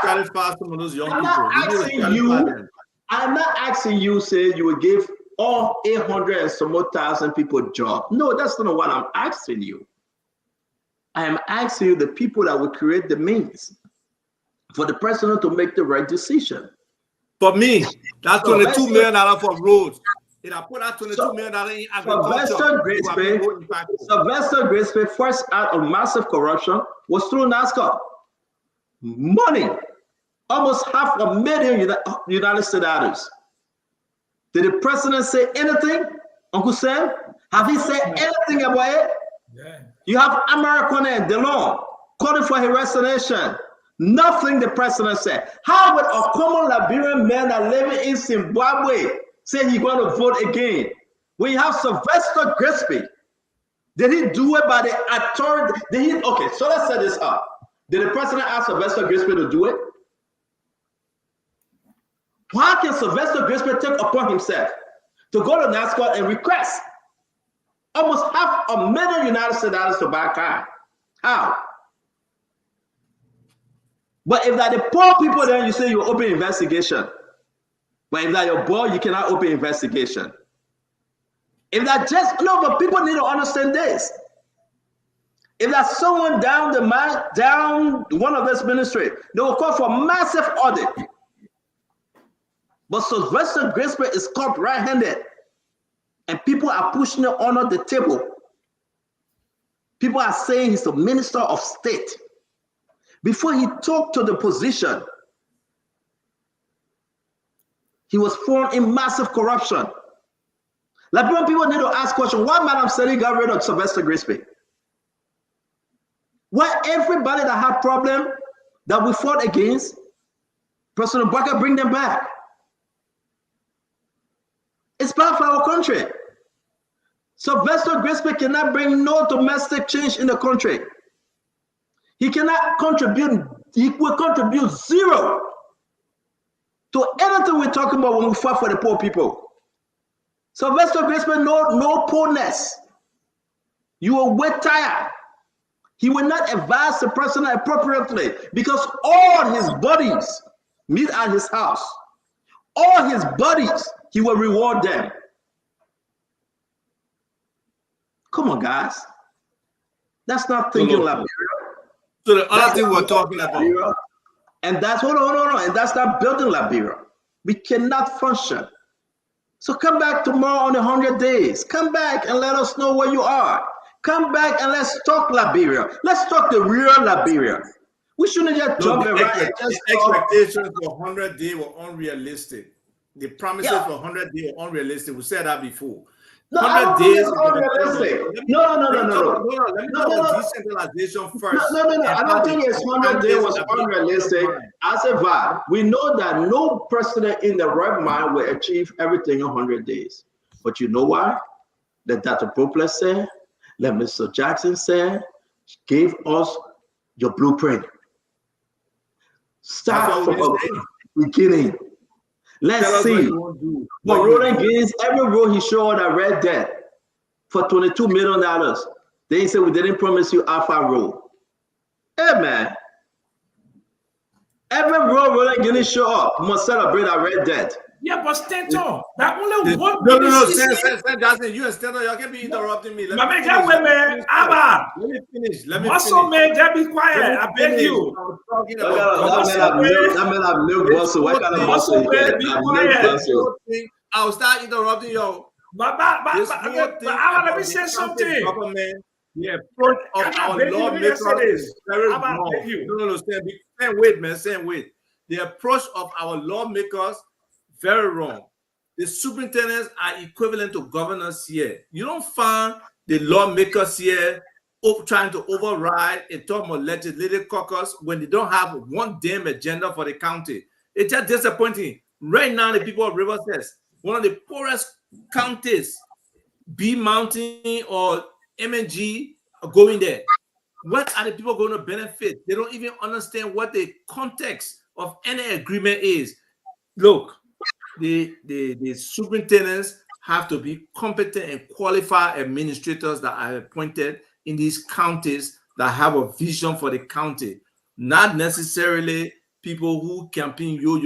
clarify some of those young people. I'm not asking you, say you will give all 800 and some more thousand people a job. No, that's not what I'm asking you. I am asking you the people that will create the means for the president to make the right decision. For me, that's $22 million for roads. If I put that $22 million in agriculture, Sylvester Grispe first act of massive corruption was through NASCAR. Money, almost $500,000 United States dollars. Did the president say anything, Uncle Sam? Have he said anything about it? Yeah. You have American and DeLong calling for his resignation. Nothing the president said. How would a common Liberian man that living in Zimbabwe say he's going to vote again? When you have Sylvester Grispe, did he do it by the authority? Okay, so let's set this up. Did the president ask Sylvester Grispe to do it? How can Sylvester Grispe take upon himself to go to NASCAR and request almost $500,000 United States dollars to buy a car? How? But if that the poor people, then you say you open investigation. But if that your boy, you cannot open investigation. If that just no, but people need to understand this. If that's someone down one of this ministry, they will call for massive audit. But Sylvester Grispe is caught right-handed, and people are pushing it under the table. People are saying he's the minister of state. Before he took to the position, he was found in massive corruption. Liberian people need to ask questions. Why Madam Seri got rid of Sylvester Grispe? Why everybody that had problem that we fought against, President Baka bring them back? It's bad for our country. Sylvester Grispe cannot bring no domestic change in the country. He cannot contribute, he will contribute zero to anything we're talking about when we fight for the poor people. Sylvester Grispe, no poorness. You will wait tired. He will not advise the president appropriately because all his buddies meet at his house. All his buddies, he will reward them. Come on, guys. That's not thinking Liberia. So the other thing we're talking about. And that's, hold on. And that's not building Liberia. We cannot function. So come back tomorrow on the 100 days. Come back and let us know where you are. Come back and let's talk Liberia. Let's talk the real Liberia. We shouldn't just jump around. The expectations for 100 days were unrealistic. The promises for 100 days were unrealistic. We said that before. No, 100 days is unrealistic. No. Let me talk about decentralization first. No. I don't think it's 100 days was unrealistic. As a VAR, we know that no president in the right mind will achieve everything in 100 days. But you know why? That Dr. Poplar said, that Mr. Jackson said, gave us your blueprint. Start from the beginning. Let's see. But Roland Gaines, every road he showed that red debt for $22 million. They said we didn't promise you Alpha Road. Hey man. Every road Roland Gaines show up must celebrate our red debt. Yeah, but Stanton, that only one. No, Jackson, you and Stanton, y'all can be interrupting me. Let me finish. Muscle man, just be quiet. I beg you. That man have milk muscle. Why can't I muscle? I'll start interrupting you. But let me say something. Government, the approach of our lawmakers is very wrong. No, stand wait, man. Stand wait. The approach of our lawmakers very wrong. The superintendents are equivalent to governors here. You don't find the lawmakers here trying to override a term of legislative caucus when they don't have one damn agenda for the county. It's just disappointing. Right now, the people of River says one of the poorest counties, B Mountain or MNG, are going there. What are the people going to benefit? They don't even understand what the context of any agreement is. Look, the superintendents have to be competent and qualified administrators that are appointed in these counties that have a vision for the county. Not necessarily people who campaign yo.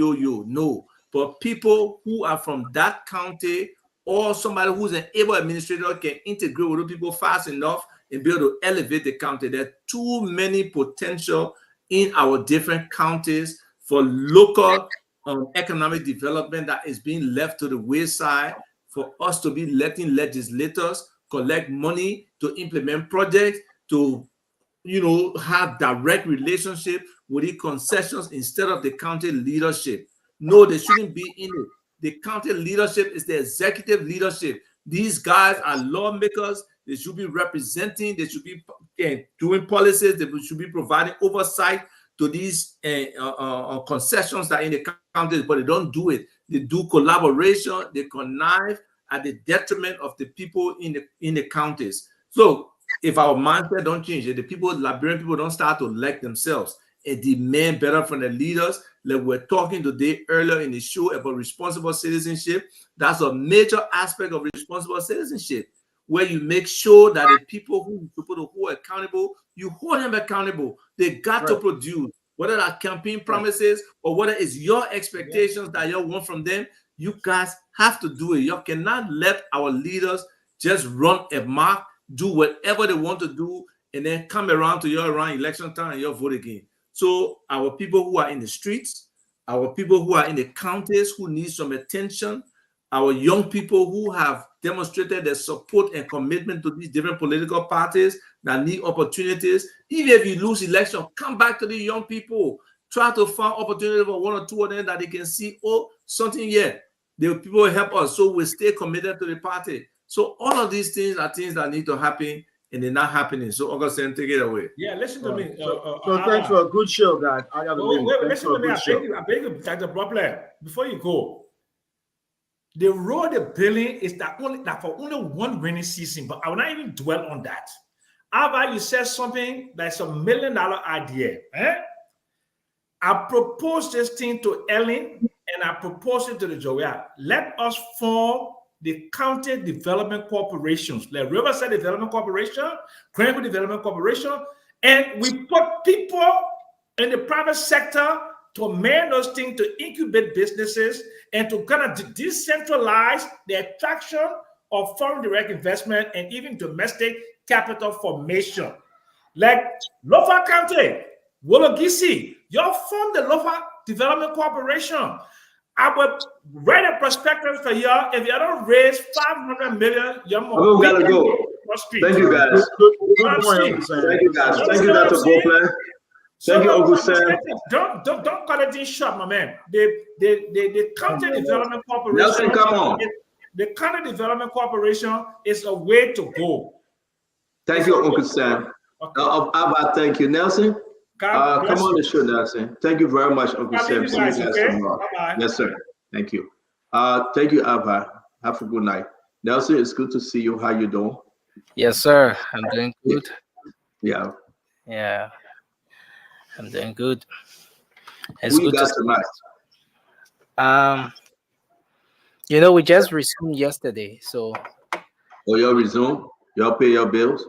No, but people who are from that county or somebody who's an able administrator can integrate with those people fast enough and be able to elevate the county. There are too many potential in our different counties for local economic development that is being left to the wayside for us to be letting legislators collect money to implement projects, to have direct relationship with the concessions instead of the county leadership. No, they shouldn't be in it. The county leadership is the executive leadership. These guys are lawmakers. They should be representing. They should be doing policies. They should be providing oversight to these concessions that are in the counties, but they don't do it. They do collaboration. They connive at the detriment of the people in the counties. So if our mindset don't change, if the Liberian people don't start to elect themselves and demand better from the leaders, like we're talking today earlier in the show about responsible citizenship, that's a major aspect of responsible citizenship, where you make sure that the people who are accountable, you hold them accountable. They got to produce, whether that's campaign promises or whether it's your expectations that you want from them. You guys have to do it. You cannot let our leaders just run amok, do whatever they want to do, and then come around to you around election time and you vote again. So our people who are in the streets, our people who are in the counties who need some attention, our young people who have demonstrated their support and commitment to these different political parties that need opportunities. Even if you lose election, come back to the young people. Try to find opportunity for one or two of them that they can see, something here. The people will help us, so we stay committed to the party. So all of these things are things that need to happen, and they're not happening. So Augustine, take it away. Yeah, listen to me. So thanks for a good show, guys. I got to listen to me. I beg you, Dr. Problem. Before you go, the road they're building is that for only one rainy season, but I will not even dwell on that. However, you said something that's $1 million idea. I proposed this thing to Ellen, and I proposed it to the Joya. Let us form the county development corporations, like Riverside Development Corporation, Cranberry Development Corporation, and we put people in the private sector to man those things, to incubate businesses, and to kind of decentralize the attraction of foreign direct investment and even domestic capital formation. Like Lofa County, Wologisi, y'all form the Lofa Development Corporation. I will write a prospectus for y'all. If y'all don't raise $500 million, y'all we gotta go. Thank you, guys. Thank you, guys. Thank you, Dr. Boplin. Thank you, Uncle Sam. Don't cut it in short, my man. The County Development Corporation. Nelson, come on. The County Development Corporation is a way to go. Thank you, Uncle Sam. Okay. Thank you, Nelson. Come on the show, Nelson. Thank you very much, Uncle Sam. See you guys tomorrow. Bye-bye. Yes, sir. Thank you. Thank you, Abba. Have a good night. Nelson, it's good to see you. How you doing? Yes, sir. I'm doing good. Yeah. Yeah. I'm doing good. It's Who good you got tonight? We just resumed yesterday, so. Oh, y'all resume? Y'all pay your bills?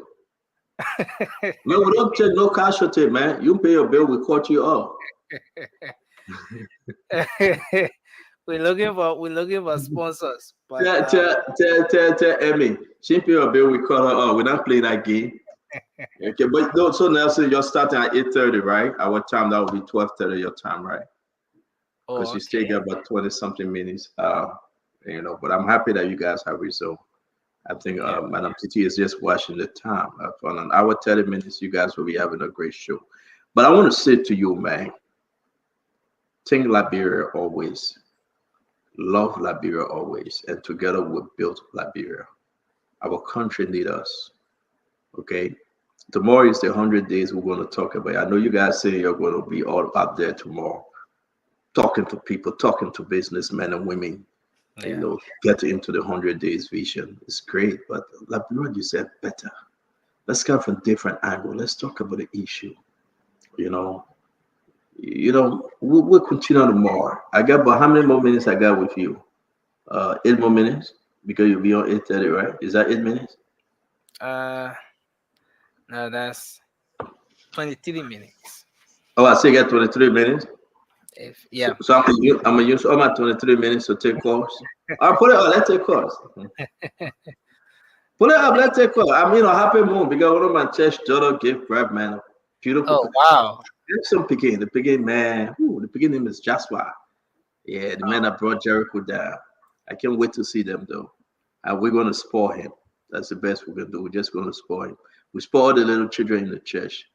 No, we don't take no casualty, man. You pay your bill, we caught you up. we're looking for sponsors. But tell Emmy, she pay your bill. We call her. Oh, we're not playing that game. Okay, but no. So Nelson, you're starting at 8:30, right? Our time that will be 12:30 your time, right? Because you still get about 20-something minutes. But I'm happy that you guys have resumed. I think Madam Titi is just watching the time. For an hour, 30 minutes, you guys will be having a great show. But I want to say to you, man, think Liberia always. Love Liberia always. And together we built Liberia. Our country needs us. Okay? Tomorrow is the 100 days we're going to talk about. I know you guys say you're going to be all up there tomorrow, talking to people, talking to businessmen and women. Get into the 100 days vision. It's great, but like what you said, better. Let's come from different angle. Let's talk about the issue. We'll continue tomorrow. I got about how many more minutes I got with you? 8 more minutes because you'll be on 8:30, right? Is that 8 minutes? No, that's 23 minutes. Oh, I say you got 23 minutes. So I'm gonna use all my 23 minutes to take calls. I'll put it on. Let's take calls. Put it up. Let's take calls. I'm a happy moon because one of my church daughter gave birth, man. Beautiful. Oh wow. Some picking. The picking man. The picking name is Joshua. Yeah, the man that brought Jericho down. I can't wait to see them though. And we're gonna spoil him. That's the best we're gonna do. We're just gonna spoil him. We spoil the little children in the church.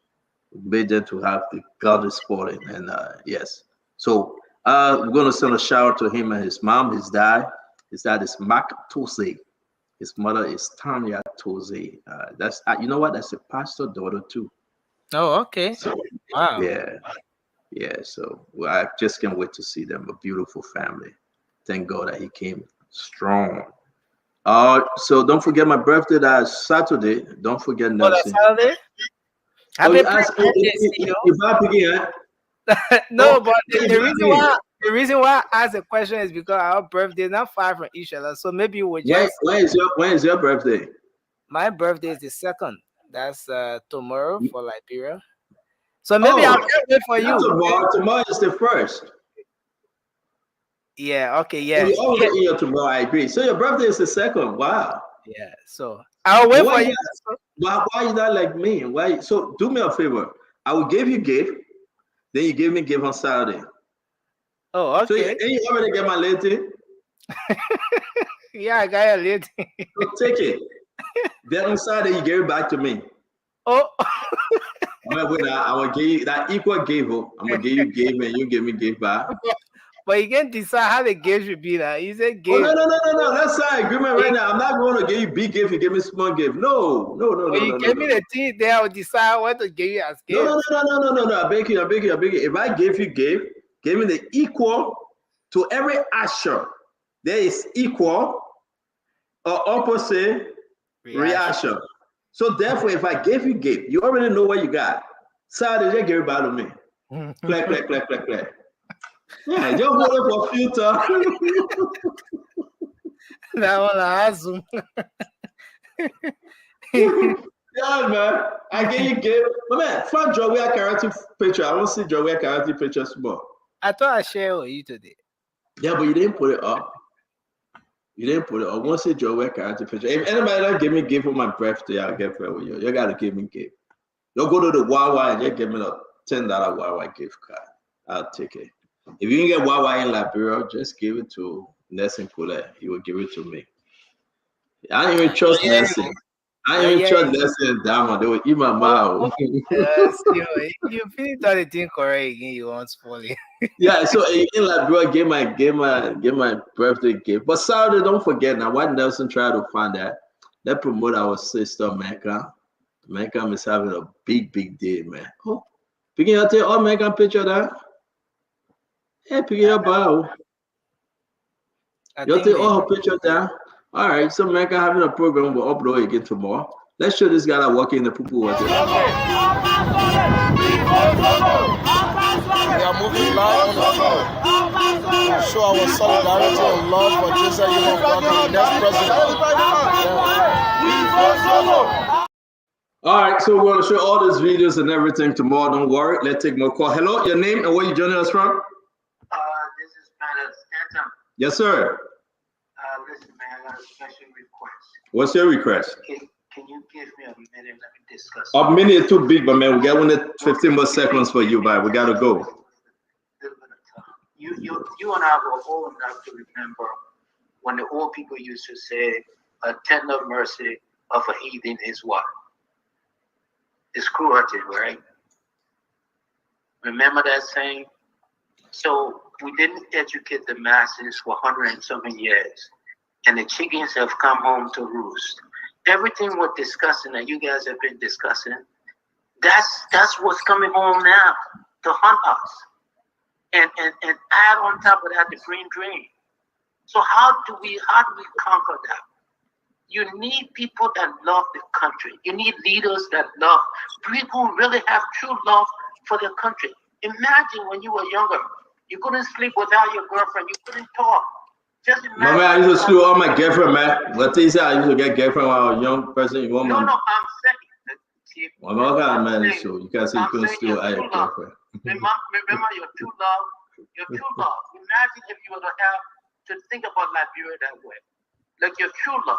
We made them to have the godly spoiling. And yes. So we're gonna send a shout out to him and his mom, his dad. His dad is Mark Toze. His mother is Tanya Toze. That's you know what? That's a pastor daughter too. Oh, okay. So, wow. Yeah. So I just can't wait to see them. A beautiful family. Thank God that he came strong. So don't forget my birthday. That's Saturday. Don't forget Nelson. Saturday? Happy birthday, No, but the reason why I asked the question is because our birthday is not far from each other. So maybe we'll just. When is your birthday? My birthday is the 2nd. That's tomorrow for Liberia. So maybe I'll wait for you. Tomorrow is the 1st. Yeah. Okay. Yeah. So you always here tomorrow. I agree. So your birthday is the 2nd. Wow. Yeah. So I'll wait for you. Why are you not like me? Why? So do me a favor. I will give you gift. Then you give me gift on Saturday. Oh, okay. So you already get my lady? Yeah, I got your lady. So take it. Then on Saturday you give it back to me. Oh. I will give you that equal gift. I'm gonna give you gift and you give me gift back. But you can decide how the gift should be now. You said gift. Oh, no. That's not agreement right now. I'm not going to give you big gift. You give me small gift. No. When you give me the thing, then I will decide what to give you as gift. No. I beg you. If I give you gift, give me the equal to every action. There is equal or opposite reaction. So therefore, if I gave you gift, you already know what you got. Saturday, just give it back to me. Clack. Yeah, just hold it for filter. That one I zoom. Yeah, man. I get you gift. But man, fuck Joey character picture. I don't see Joey character pictures more. I thought I shared with you today. Yeah, but you didn't put it up. I want to see Joey character picture. If anybody don't give me gift for my birthday, I'll get fair with you. You gotta give me gift. You'll go to the Wawa and just give me a $10 Wawa gift card. I'll take it. If you can get Wawa in Liberia, just give it to Nelson Kule. He will give it to me. I don't even trust Nelson. I don't even trust Nelson and Dama. They will eat my mouth. Yes, you finish all the thing correct again, you won't spoil it. Yeah, so in Liberia, give my birthday gift. But Saturday, don't forget now what Nelson tried to find that. Let's promote our sister Mecca. Mecca is having a big day, man. Oh, picking out there, oh Mecca picture that. Yeah, pick it up. You'll take all her pictures down. All right, so Mecca having a program. We'll upload again tomorrow. Let's show this guy that walking in the poo-poo water. We are moving live on the floor to show our solidarity and love for Jesus, the next president. All right, so we're going to show all these videos and everything tomorrow. Don't worry. Let's take more call. Hello, your name and where you joining us from? This is Brother Stanton. Yes, sir. Listen, man, I got a special request. What's your request? Can you give me a minute? Let me discuss. A minute is too big, but man, we got 15 more seconds for you, but we gotta go. You and I were old enough to remember when the old people used to say, "A tender mercy of a heathen is what? It's cruelty, right?" Remember that saying? So we didn't educate the masses for 100 and something years, and the chickens have come home to roost. Everything we're discussing that you guys have been discussing, that's what's coming home now to hunt us. And add on top of that the green dream. So how do we conquer that? You need people that love the country. You need leaders that love, people who really have true love for their country. Imagine when you were younger, you couldn't sleep without your girlfriend, you couldn't talk. Just imagine. My man, I used to screw all my girlfriend, man. What they say, I used to get girlfriend when I was a young person. You want No, I'm saying. Well, what kind of man is so? You can't say you couldn't steal all your girlfriend. Remember your true love. Your true love. Imagine if you were to have to think about Liberia that way, like your true love.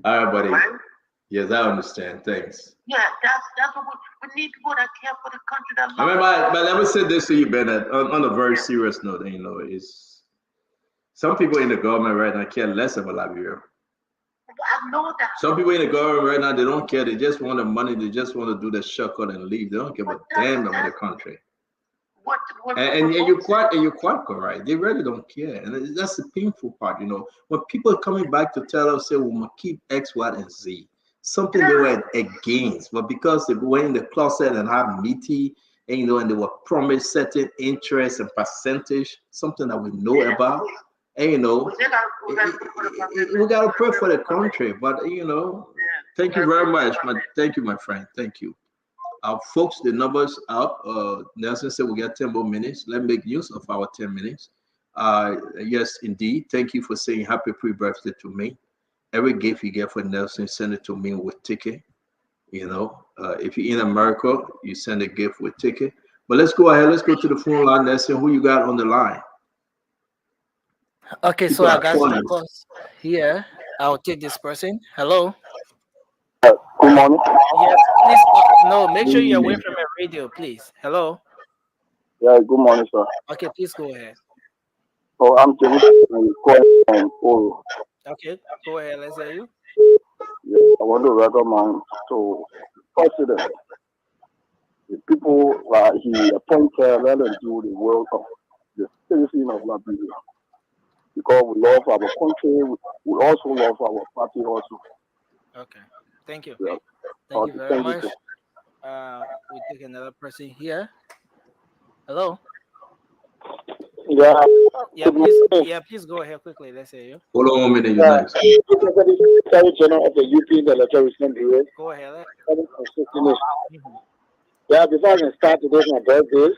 All right, buddy. Right? Yes, I understand. Thanks. Yeah, that's what we need, people that care for the country that love. I mean, but let me say this to you, Bennett, on a very serious note. You know, is some people in the government right now care less about Liberia. I know that. Some people in the government right now, they don't care. They just want the money. They just want to do the shortcut and leave. They don't give a damn about the country. And you're quite correct. They really don't care, and that's the painful part. You know, when people are coming back to tell us, say, we must keep X, Y, and Z, something they were against, but because they went in the closet and had meaty, and you know, and they were promised certain interest and percentage, something that we know about, and you know, we gotta pray for the country. But you know, thank you very much, thank you, my friend, thank you. Folks, the numbers up. Nelson said we got 10 more minutes. Let's make use of our 10 minutes. Yes, indeed. Thank you for saying happy pre-birthday to me. Every gift you get for Nelson, send it to me with ticket. You know, if you're in America, you send a gift with ticket. But let's go ahead. Let's go to the phone line, Nelson. Who you got on the line? Okay, so I got some calls here. I'll take this person. Hello. Good morning. Yes, please. No, make sure you're away from a radio, please. Hello. Yeah, good morning, sir. Okay, please go ahead. Oh, I'm David from Oro. Okay, go ahead. Let's hear you. Yeah, I want to recommend to President the people he appointed, let them do the work of the citizen of Liberia. Because we love our country, we also love our party also. Okay. Thank you. Yeah. Thank you very much. We take another person here. Hello. Yeah. Please go ahead quickly. Let's hear you. Hold on a minute. Next. Secretary General of the UP Military Bureau. Go ahead. Yeah, before I can start today's my birthday,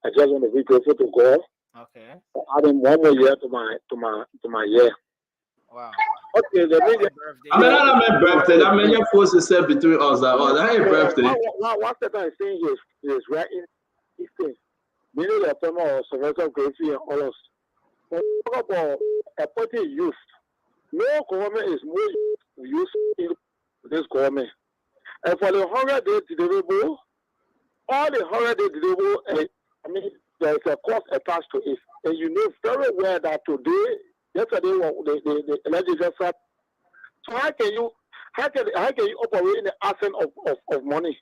I just want to be grateful to God. Okay. For adding one more year to my year. Wow. Okay, I mean, not my birthday. I mean, your force is set between us. That ain't birthday. What I'm saying is writing these things. Meaning the former of Sylvester Gracie and all us. When we talk about appointing youth, no government is more used in this government. And for the 100-day deliverable, all the 100-day deliverable, I mean, there's a cost attached to it. And you know very well that yesterday, the legislature said, so how can you operate in the absence of money?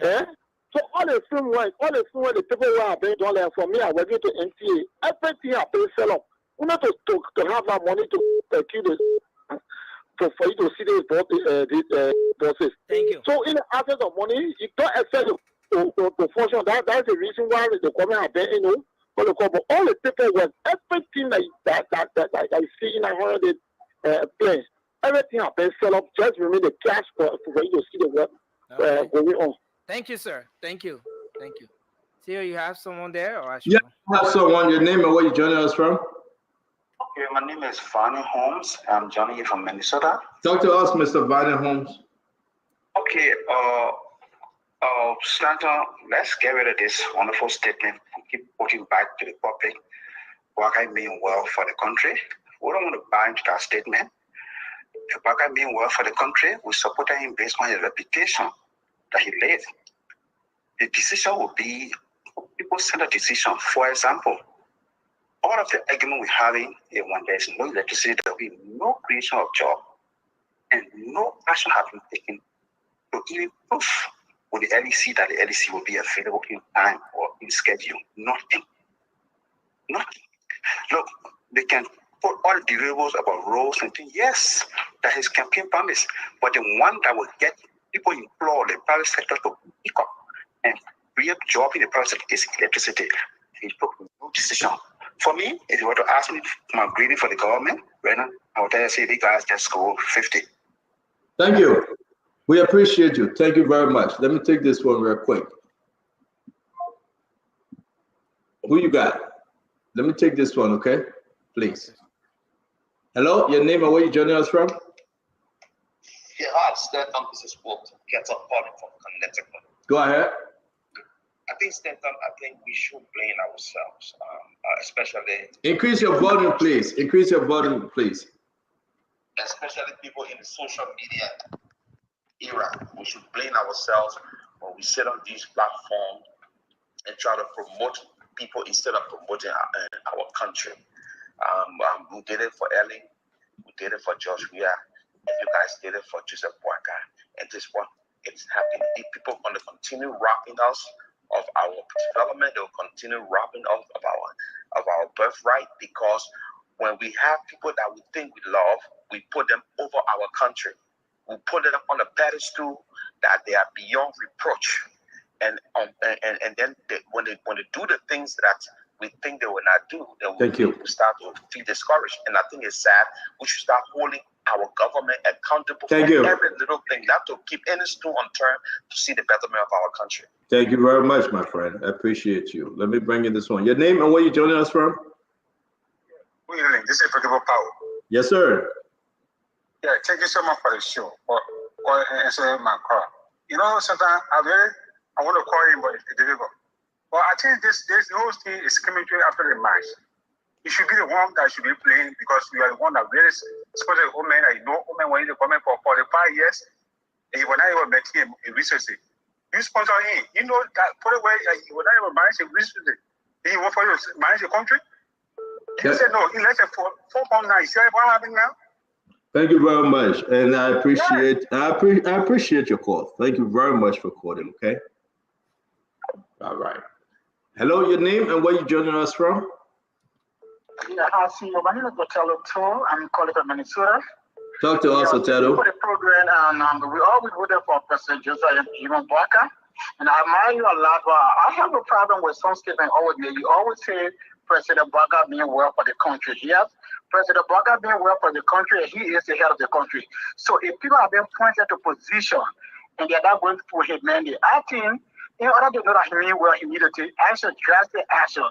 Yeah? So all the film work, the people who are being done for me are working to NTA. Everything are being sell up. We need to have that money to kill this for you to see these bosses. Thank you. So in the absence of money, you don't expect to function. That's the reason why the government are being, but all the paperwork, everything that I see in 100 place, everything have been set up. Just remove the cash for you to see the work going on. Thank you, sir. Thank you. See, you have someone there, or yeah, I have someone. Your name and where you joining us from? Okay, my name is Vanny Holmes. I'm joining you from Minnesota. Talk to us, Mr. Vanny Holmes. Okay, Senator, let's get rid of this wonderful statement. Keep putting back to the public. Boakai mean well for the country. We don't want to buy into that statement. If Boakai mean well for the country, we support him based on his reputation that he laid. The decision will be people-centered decision. For example, all of the argument we're having when there's no electricity, there will be no creation of job and no action has been taken to even prove with the LEC that the LEC will be available in time or in schedule. Nothing. Nothing. Look, they can put all the variables about roles and things. Yes, that is campaign promise, but the one that will get people employed, the private sector to pick up and create job in the private sector is electricity. He took no decision. For me, if you were to ask me my grading for the government, right now, I would tell you, say, the guys just score 50. Thank you. We appreciate you. Thank you very much. Let me take this one real quick. Who you got? Let me take this one, okay? Please. Hello, your name and where you joining us from? Yeah, hi, Stanton. This is Walt. Gets up calling from Connecticut. Go ahead. I think, Stanton, I think we should blame ourselves, especially... Increase your volume, please. Increase your volume, please. Especially people in the social media era. We should blame ourselves when we sit on these platforms and try to promote people instead of promoting our country. We did it for Ellie. We did it for Josh Weah. And you guys did it for Joseph Boakai. And this one, it's happening. If people are going to continue robbing us of our development, they will continue robbing us of our birthright, because when we have people that we think we love, we put them over our country. We put them on a pedestal that they are beyond reproach. And then when they do the things that we think they will not do, then we start to feel discouraged. And I think it's sad. We should start holding our government accountable for every little thing, not to keep any stone unturned to see the betterment of our country. Thank you very much, my friend. I appreciate you. Let me bring in this one. Your name and where you joining us from? Good evening. This is Forgivable Power. Yes, sir. Yeah, thank you so much for the show, for answering my call. You know, sometimes I want to call in, but it's difficult. But I think this whole thing is coming after the match. You should be the one that should be playing, because you are the one that really, especially old men, I know old men when you come in for 45 years, and you will not even met him in recently. You sponsor him. You know that for the way you will not even manage him recently. Then you want for you to manage the country? He said no, he left it for 4.9. You see what happening now? Thank you very much, and I appreciate I appreciate your call. Thank you very much for calling. Okay. All right. Hello, your name and where you joining us from? Yeah, hi, CEO. My name is Otello Tool. I'm calling from Minnesota. Talk to us, Otello. For the program, and we always voted for President Joseph Boakai, and I admire you a lot. But I have a problem with some statement always made. You always say President Boakai being well for the country. Yes, President Boakai being well for the country, and he is the head of the country. So if people have been pointed to position and they're not going for his mandate, I think in order to know that he means well, he needed to action, drastic action.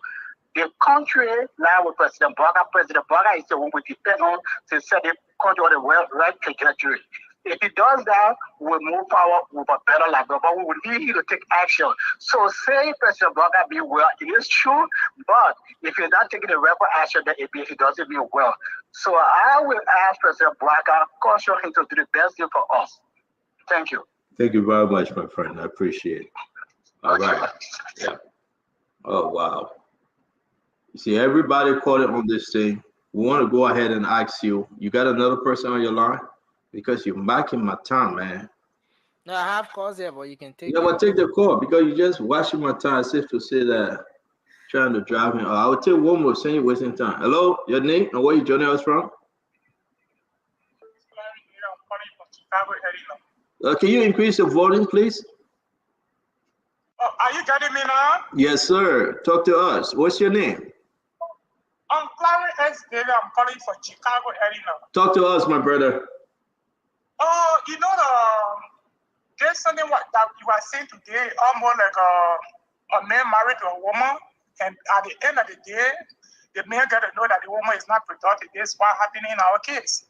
The country now with President Boakai is the one we depend on to set the country on the right trajectory. If he does that, we'll move forward with a better life. But we will need him to take action. So say President Boakai be well, it is true, but if he's not taking the right action, then he doesn't be well. So I will ask President Boakai, caution him to do the best thing for us. Thank you. Thank you very much, my friend. I appreciate it. All right. Yeah. Oh, wow. You see, everybody caught it on this thing. We want to go ahead and ask you. You got another person on your line? Because you're marking my time, man. No, I have calls here, but you can take. Yeah, but take the call because you're just wasting my time. Safe to say that trying to drive me. I will take one more saying you're wasting time. Hello, your name and where you joining us from? Can you increase your volume, please? Oh, are you getting me now? Yes, sir. Talk to us. What's your name? I'm Clarence S. Daly. I'm calling for Chicago, Illinois. Talk to us, my brother. Oh, you know, there's something that you are saying today, almost like a man married to a woman, and at the end of the day, the man got to know that the woman is not productive. This is what happening in our case.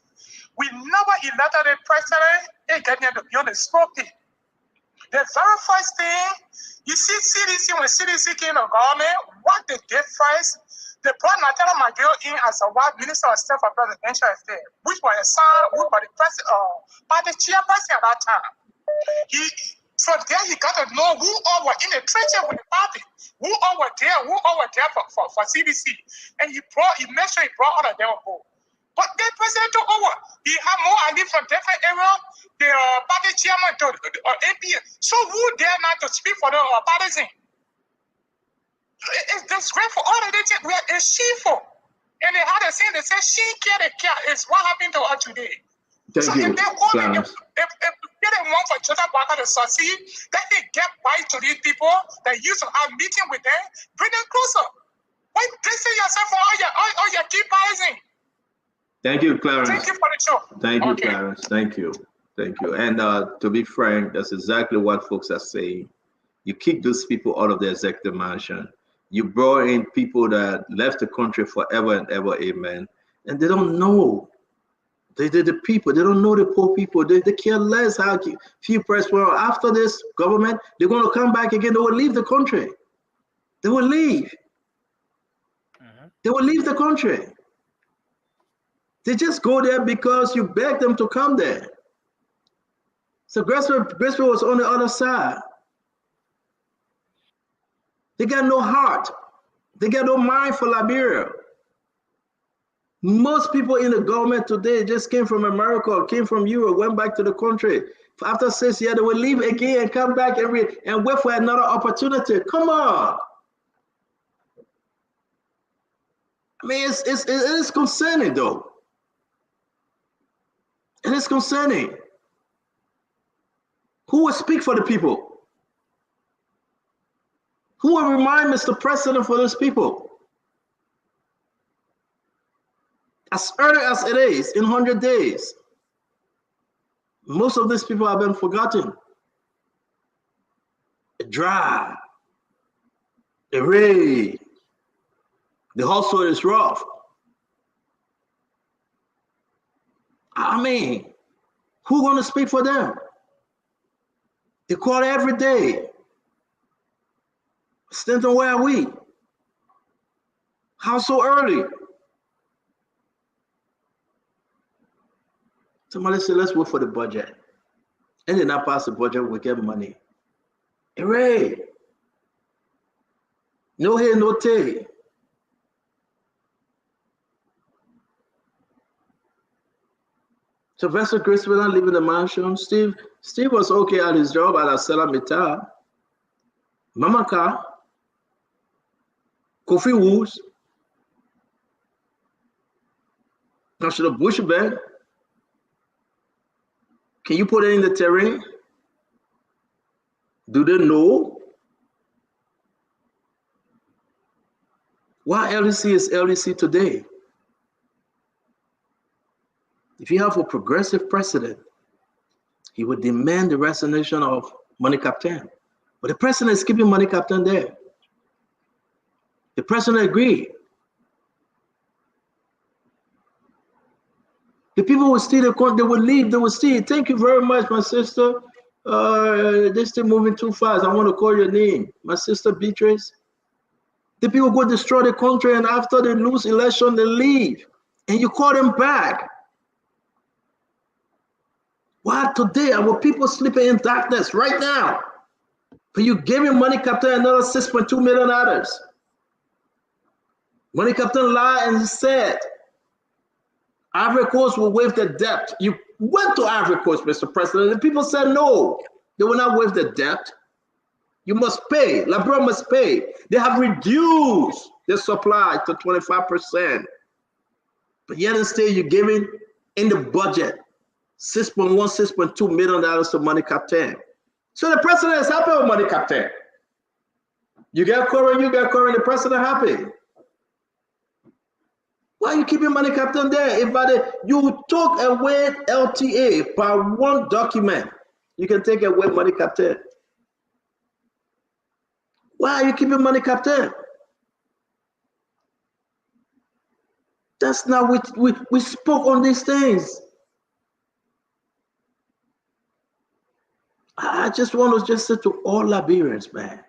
We never elected a president and getting to be on the smoking. The very first thing, you see CDC, when CDC came to government, what they did first, They brought Natala McGill in as a white Minister of State for Presidential Affairs, which was a son, who was the party chairperson at that time. So there he got to know who all were in the trenches with the party, who all were there for CBC. And he made sure he brought all of them on board. But the president took over. He had more ideas from different areas, the party chairman to AP. So who dare not to speak for the partisan? It's disgraceful. All of this is shameful. And they had a saying, they said, she care the care is what happened to her today. Thank you, Clarence. If they didn't want for Joseph Boakai to succeed, let them get by to these people that used to have meeting with them, bring them closer. Why distance yourself from all your key policy? Thank you, Clarence. Thank you for the show. Thank you, Clarence. Thank you. Thank you. And to be frank, that's exactly what folks are saying. You kick those people out of the executive mansion. You brought in people that left the country forever and ever, amen. And they don't know. They're the people. They don't know the poor people. They care less how few press. Well, after this government, they're going to come back again. They will leave the country. They will leave. They will leave the country. They just go there because you beg them to come there. So Graceville was on the other side. They got no heart. They got no mind for Liberia. Most people in the government today just came from America, or came from Europe, went back to the country. After 6 years, they will leave again and come back and wait for another opportunity. Come on. I mean, it is concerning, though. It is concerning. Who will speak for the people? Who will remind Mr. President for those people? As early as it is, in 100 days, most of these people have been forgotten. Dry. The rain. The hustle is rough. I mean, who's going to speak for them? They call every day. Stanton, where are we? How so early? Somebody said, let's wait for the budget. And then I pass the budget, we get money. Hooray! No hay, no tay. Sylvester Graceville not leaving the mansion. Steve was okay at his job at ArcelorMittal. Mamaka, Kofi Woods, Councillor Bushbed. Can you put it in the terrain? Do they know? Why LDC is LDC today? If you have a progressive president, he would demand the resignation of Money Captain. But the president is keeping Money Captain there. The president agreed. The people will steal the country, they will leave, they will steal. Thank you very much, my sister. They're still moving too fast. I want to call your name. My sister Beatrice. The people go destroy the country, and after they lose election, they leave. And you call them back. Why today our people sleeping in darkness right now? For you giving Money Captain another $6.2 million. Money Captain lied and said, Ivory Coast will waive the debt. You went to Ivory Coast, Mr. President, and people said no, they will not waive the debt. You must pay. Liberia must pay. They have reduced their supply to 25%. But yet instead you're giving in the budget $6.2 million to Money Captain. So the president is happy with Money Captain. You get Corin, the president happy. Why are you keeping Money Captain there? If you took away LTA by one document, you can take away Money Captain. Why are you keeping Money Captain? That's not what we spoke on these things. I just want to just say to all Liberians, man,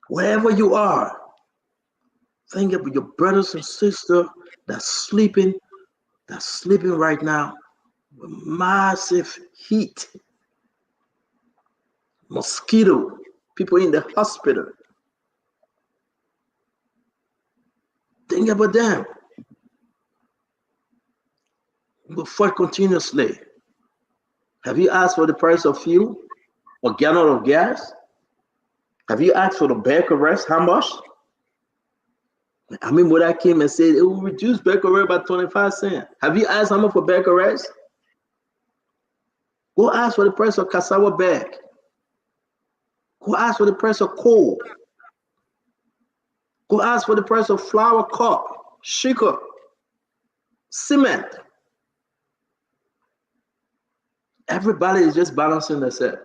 wherever you are, Think about your brothers and sisters that's sleeping right now with massive heat, mosquito, people in the hospital. Think about them. We fight continuously. Have you asked for the price of fuel or gallon of gas? Have you asked for the bag arrest? How much? I mean, when I came and said it will reduce bag arrest by 25 cents. Have you asked how much for bag arrest? Go ask for the price of cassava bag. Go ask for the price of coal. Go ask for the price of flour cup, sugar, cement. Everybody is just balancing themselves.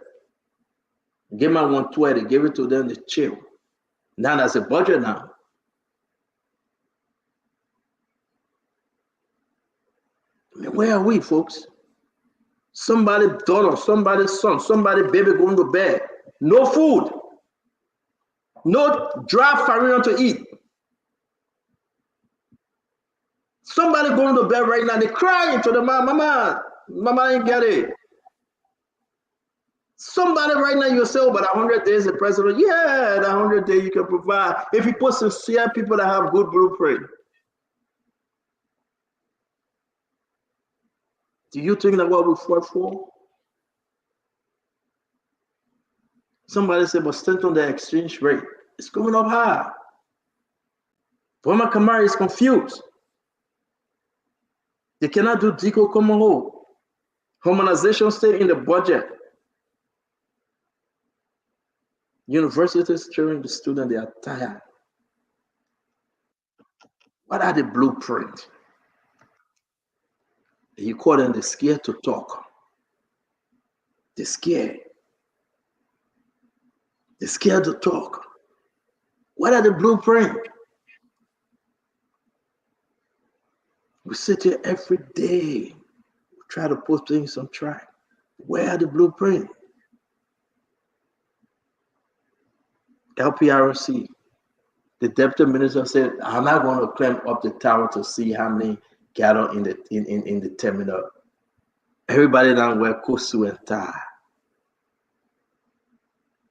Give my 120, give it to them to chill. Now that's a budget now. I mean, where are we, folks? Somebody's daughter, somebody's son, somebody's baby going to bed. No food. No dry farina to eat. Somebody going to bed right now, they crying to the mama ain't get it. Somebody right now, you say, oh, but 100 days the president, yeah, the 100 days you can provide. If you put sincere people that have good blueprint. Do you think that what we fought for? Somebody said, but stand on the exchange rate. It's going up high. Former Kamara is confused. They cannot do DICO common home. Harmonization stay in the budget. Universities during the student, they are tired. What are the blueprints? You call them, they're scared to talk. They're scared. They're scared to talk. What are the blueprints? We sit here every day, we try to put things on track. Where are the blueprints? LPRC, the deputy minister said, I'm not going to climb up the tower to see how many cattle in the terminal. Everybody down wear kosu and tie.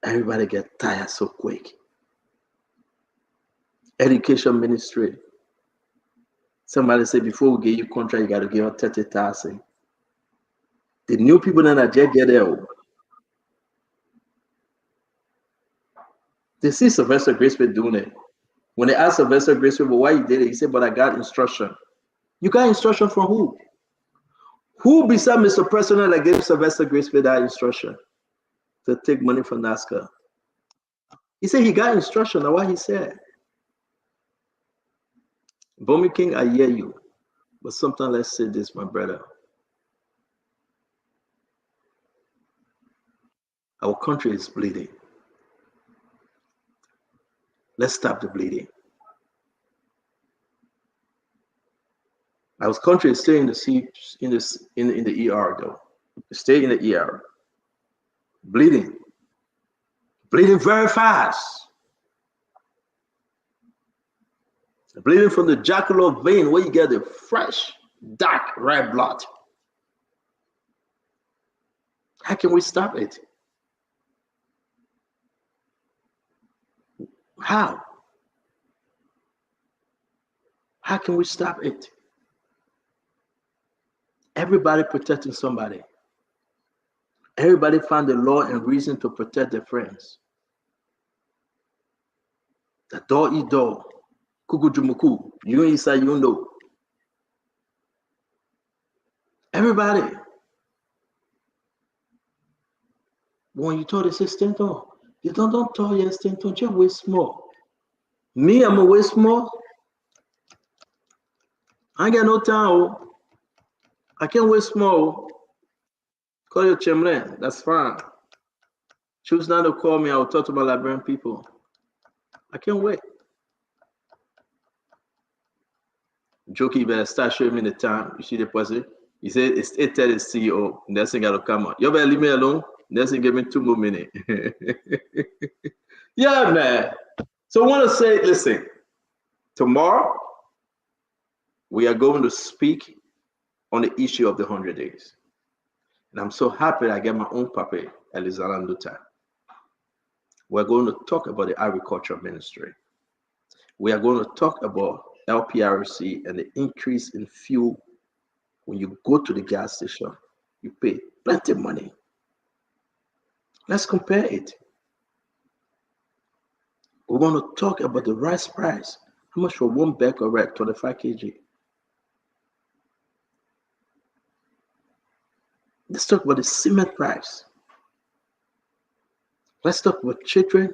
Everybody get tired so quick. Education ministry. Somebody said before we give you contract, you got to give us 30,000. The new people that are just get there. They see Sylvester Graceful doing it. When they asked Sylvester Graceful, well, why you did it? He said, but I got instruction. You got instruction from who? Who beside Mr. President that gave Sylvester Graceful that instruction to take money from NASCAR? He said he got instruction. Now what he said? Bomi King, I hear you. But sometimes let's say this, my brother. Our country is bleeding. Let's stop the bleeding. Our country is staying in the ER though. Stay in the ER. Bleeding. Bleeding very fast. Bleeding from the jugular vein where you get the fresh, dark red blood. How can we stop it? How? How can we stop it? Everybody protecting somebody. Everybody found the law and reason to protect their friends. The door eat door. Kukujumuku. You inside, you know. Everybody. When you told us Stenton, you don't tell your Stenton, just way small. Me, I'm a way small. I ain't got no time. I can't wait small. Call your Chamberlain, that's fine. Choose not to call me, I will talk to my Liberian people. I can't wait. Jokey better start showing me the time. You see the person? He said it's 8:30 CEO. Next thing got to come on. You better leave me alone. Next thing give me 2 more minutes. Yeah, man. So I want to say, listen, Tomorrow, we are going to speak on the issue of the 100 days. And I'm so happy I get my own puppy, Elizala Nduta. We're going to talk about the agriculture ministry. We are going to talk about LPRC and the increase in fuel. When you go to the gas station, you pay plenty of money. Let's compare it. We're going to talk about the rice price. How much for one bag of rice, 25 kg? Let's talk about the cement price. Let's talk about children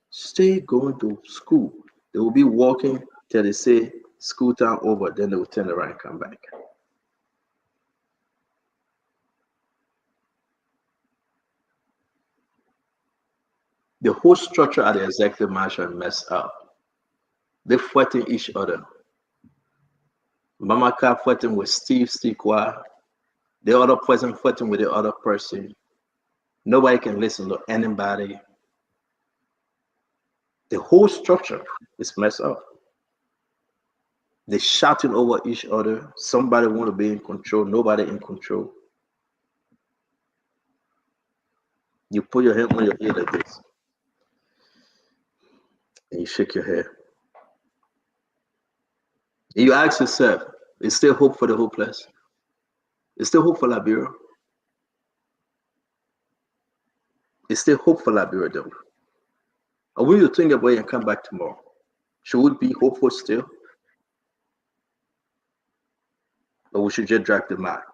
stay going to school. They will be walking till they say school time over, then they will turn around and come back. The whole structure of the executive mansion messed up. They're fighting each other. Mamaka fighting with Steve Stikwa, the other person fighting with the other person. Nobody can listen to anybody. The whole structure is messed up. They're shouting over each other. Somebody want to be in control, nobody in control. You put your hand on your ear like this, and you shake your head. And you ask yourself, is there hope for the hopeless? Is there hope for Liberia? Is there hope for Liberia though? Or will you think about it and come back tomorrow? Should we be hopeful still? Or we should just drag the mark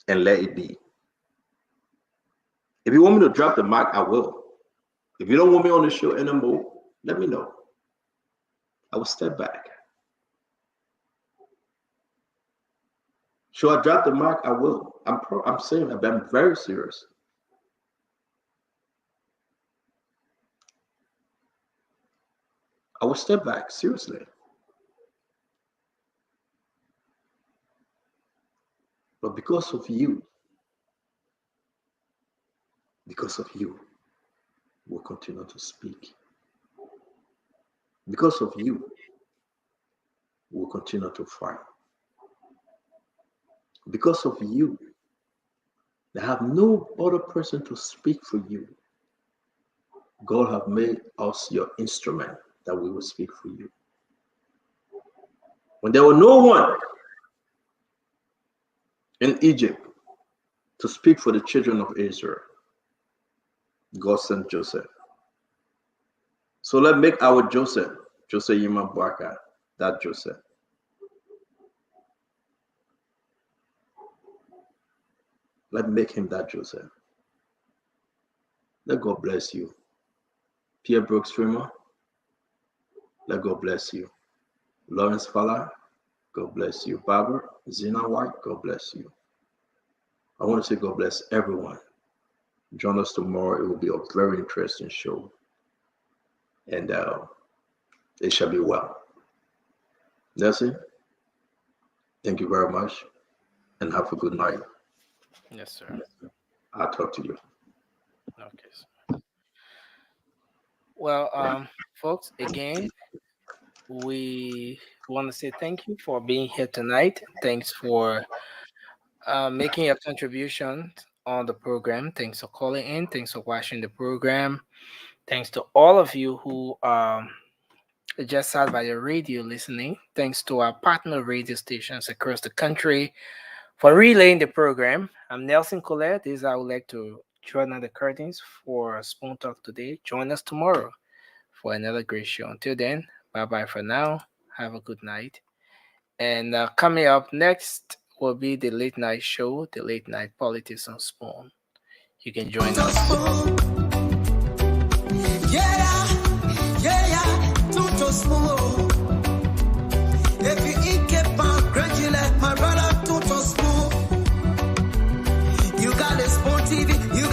and let it be? If you want me to drop the mic, I will. If you don't want me on the show anymore, let me know. I will step back. Should I drop the mic? I will. I'm saying that, but I'm very serious. I will step back, seriously. But because of you, we'll continue to speak. Because of you, we'll continue to fight. Because of you, they have no other person to speak for you. God have made us your instrument that we will speak for you. When there was no one in Egypt to speak for the children of Israel, God sent Joseph. So let's make our Joseph Yima Bwaka, that Joseph. Let's make him that Joseph. Let God bless you. Pierre Brooks Freeman, let God bless you. Lawrence Fowler, God bless you. Barbara Zina White, God bless you. I want to say God bless everyone. Join us tomorrow. It will be a very interesting show. And it shall be well. Nelson, thank you very much. And have a good night. Yes, sir. I'll talk to you. Okay, sir. Well, folks, again, we want to say thank you for being here tonight. Thanks for making a contribution on the program. Thanks for calling in. Thanks for watching the program. Thanks to all of you who just sat by the radio listening. Thanks to our partner radio stations across the country for relaying the program. I'm Nelson Colette. This is how I would like to draw the curtains for Spoon Talk today. Join us tomorrow for another great show. Until then, bye-bye for now. Have a good night. And coming up next will be the late night show, the late night politics on Spoon. You can join us. Tuto Spoon. If you eat kepa, gradually, my brother, Tuto Spoon. You got a Spoon TV. You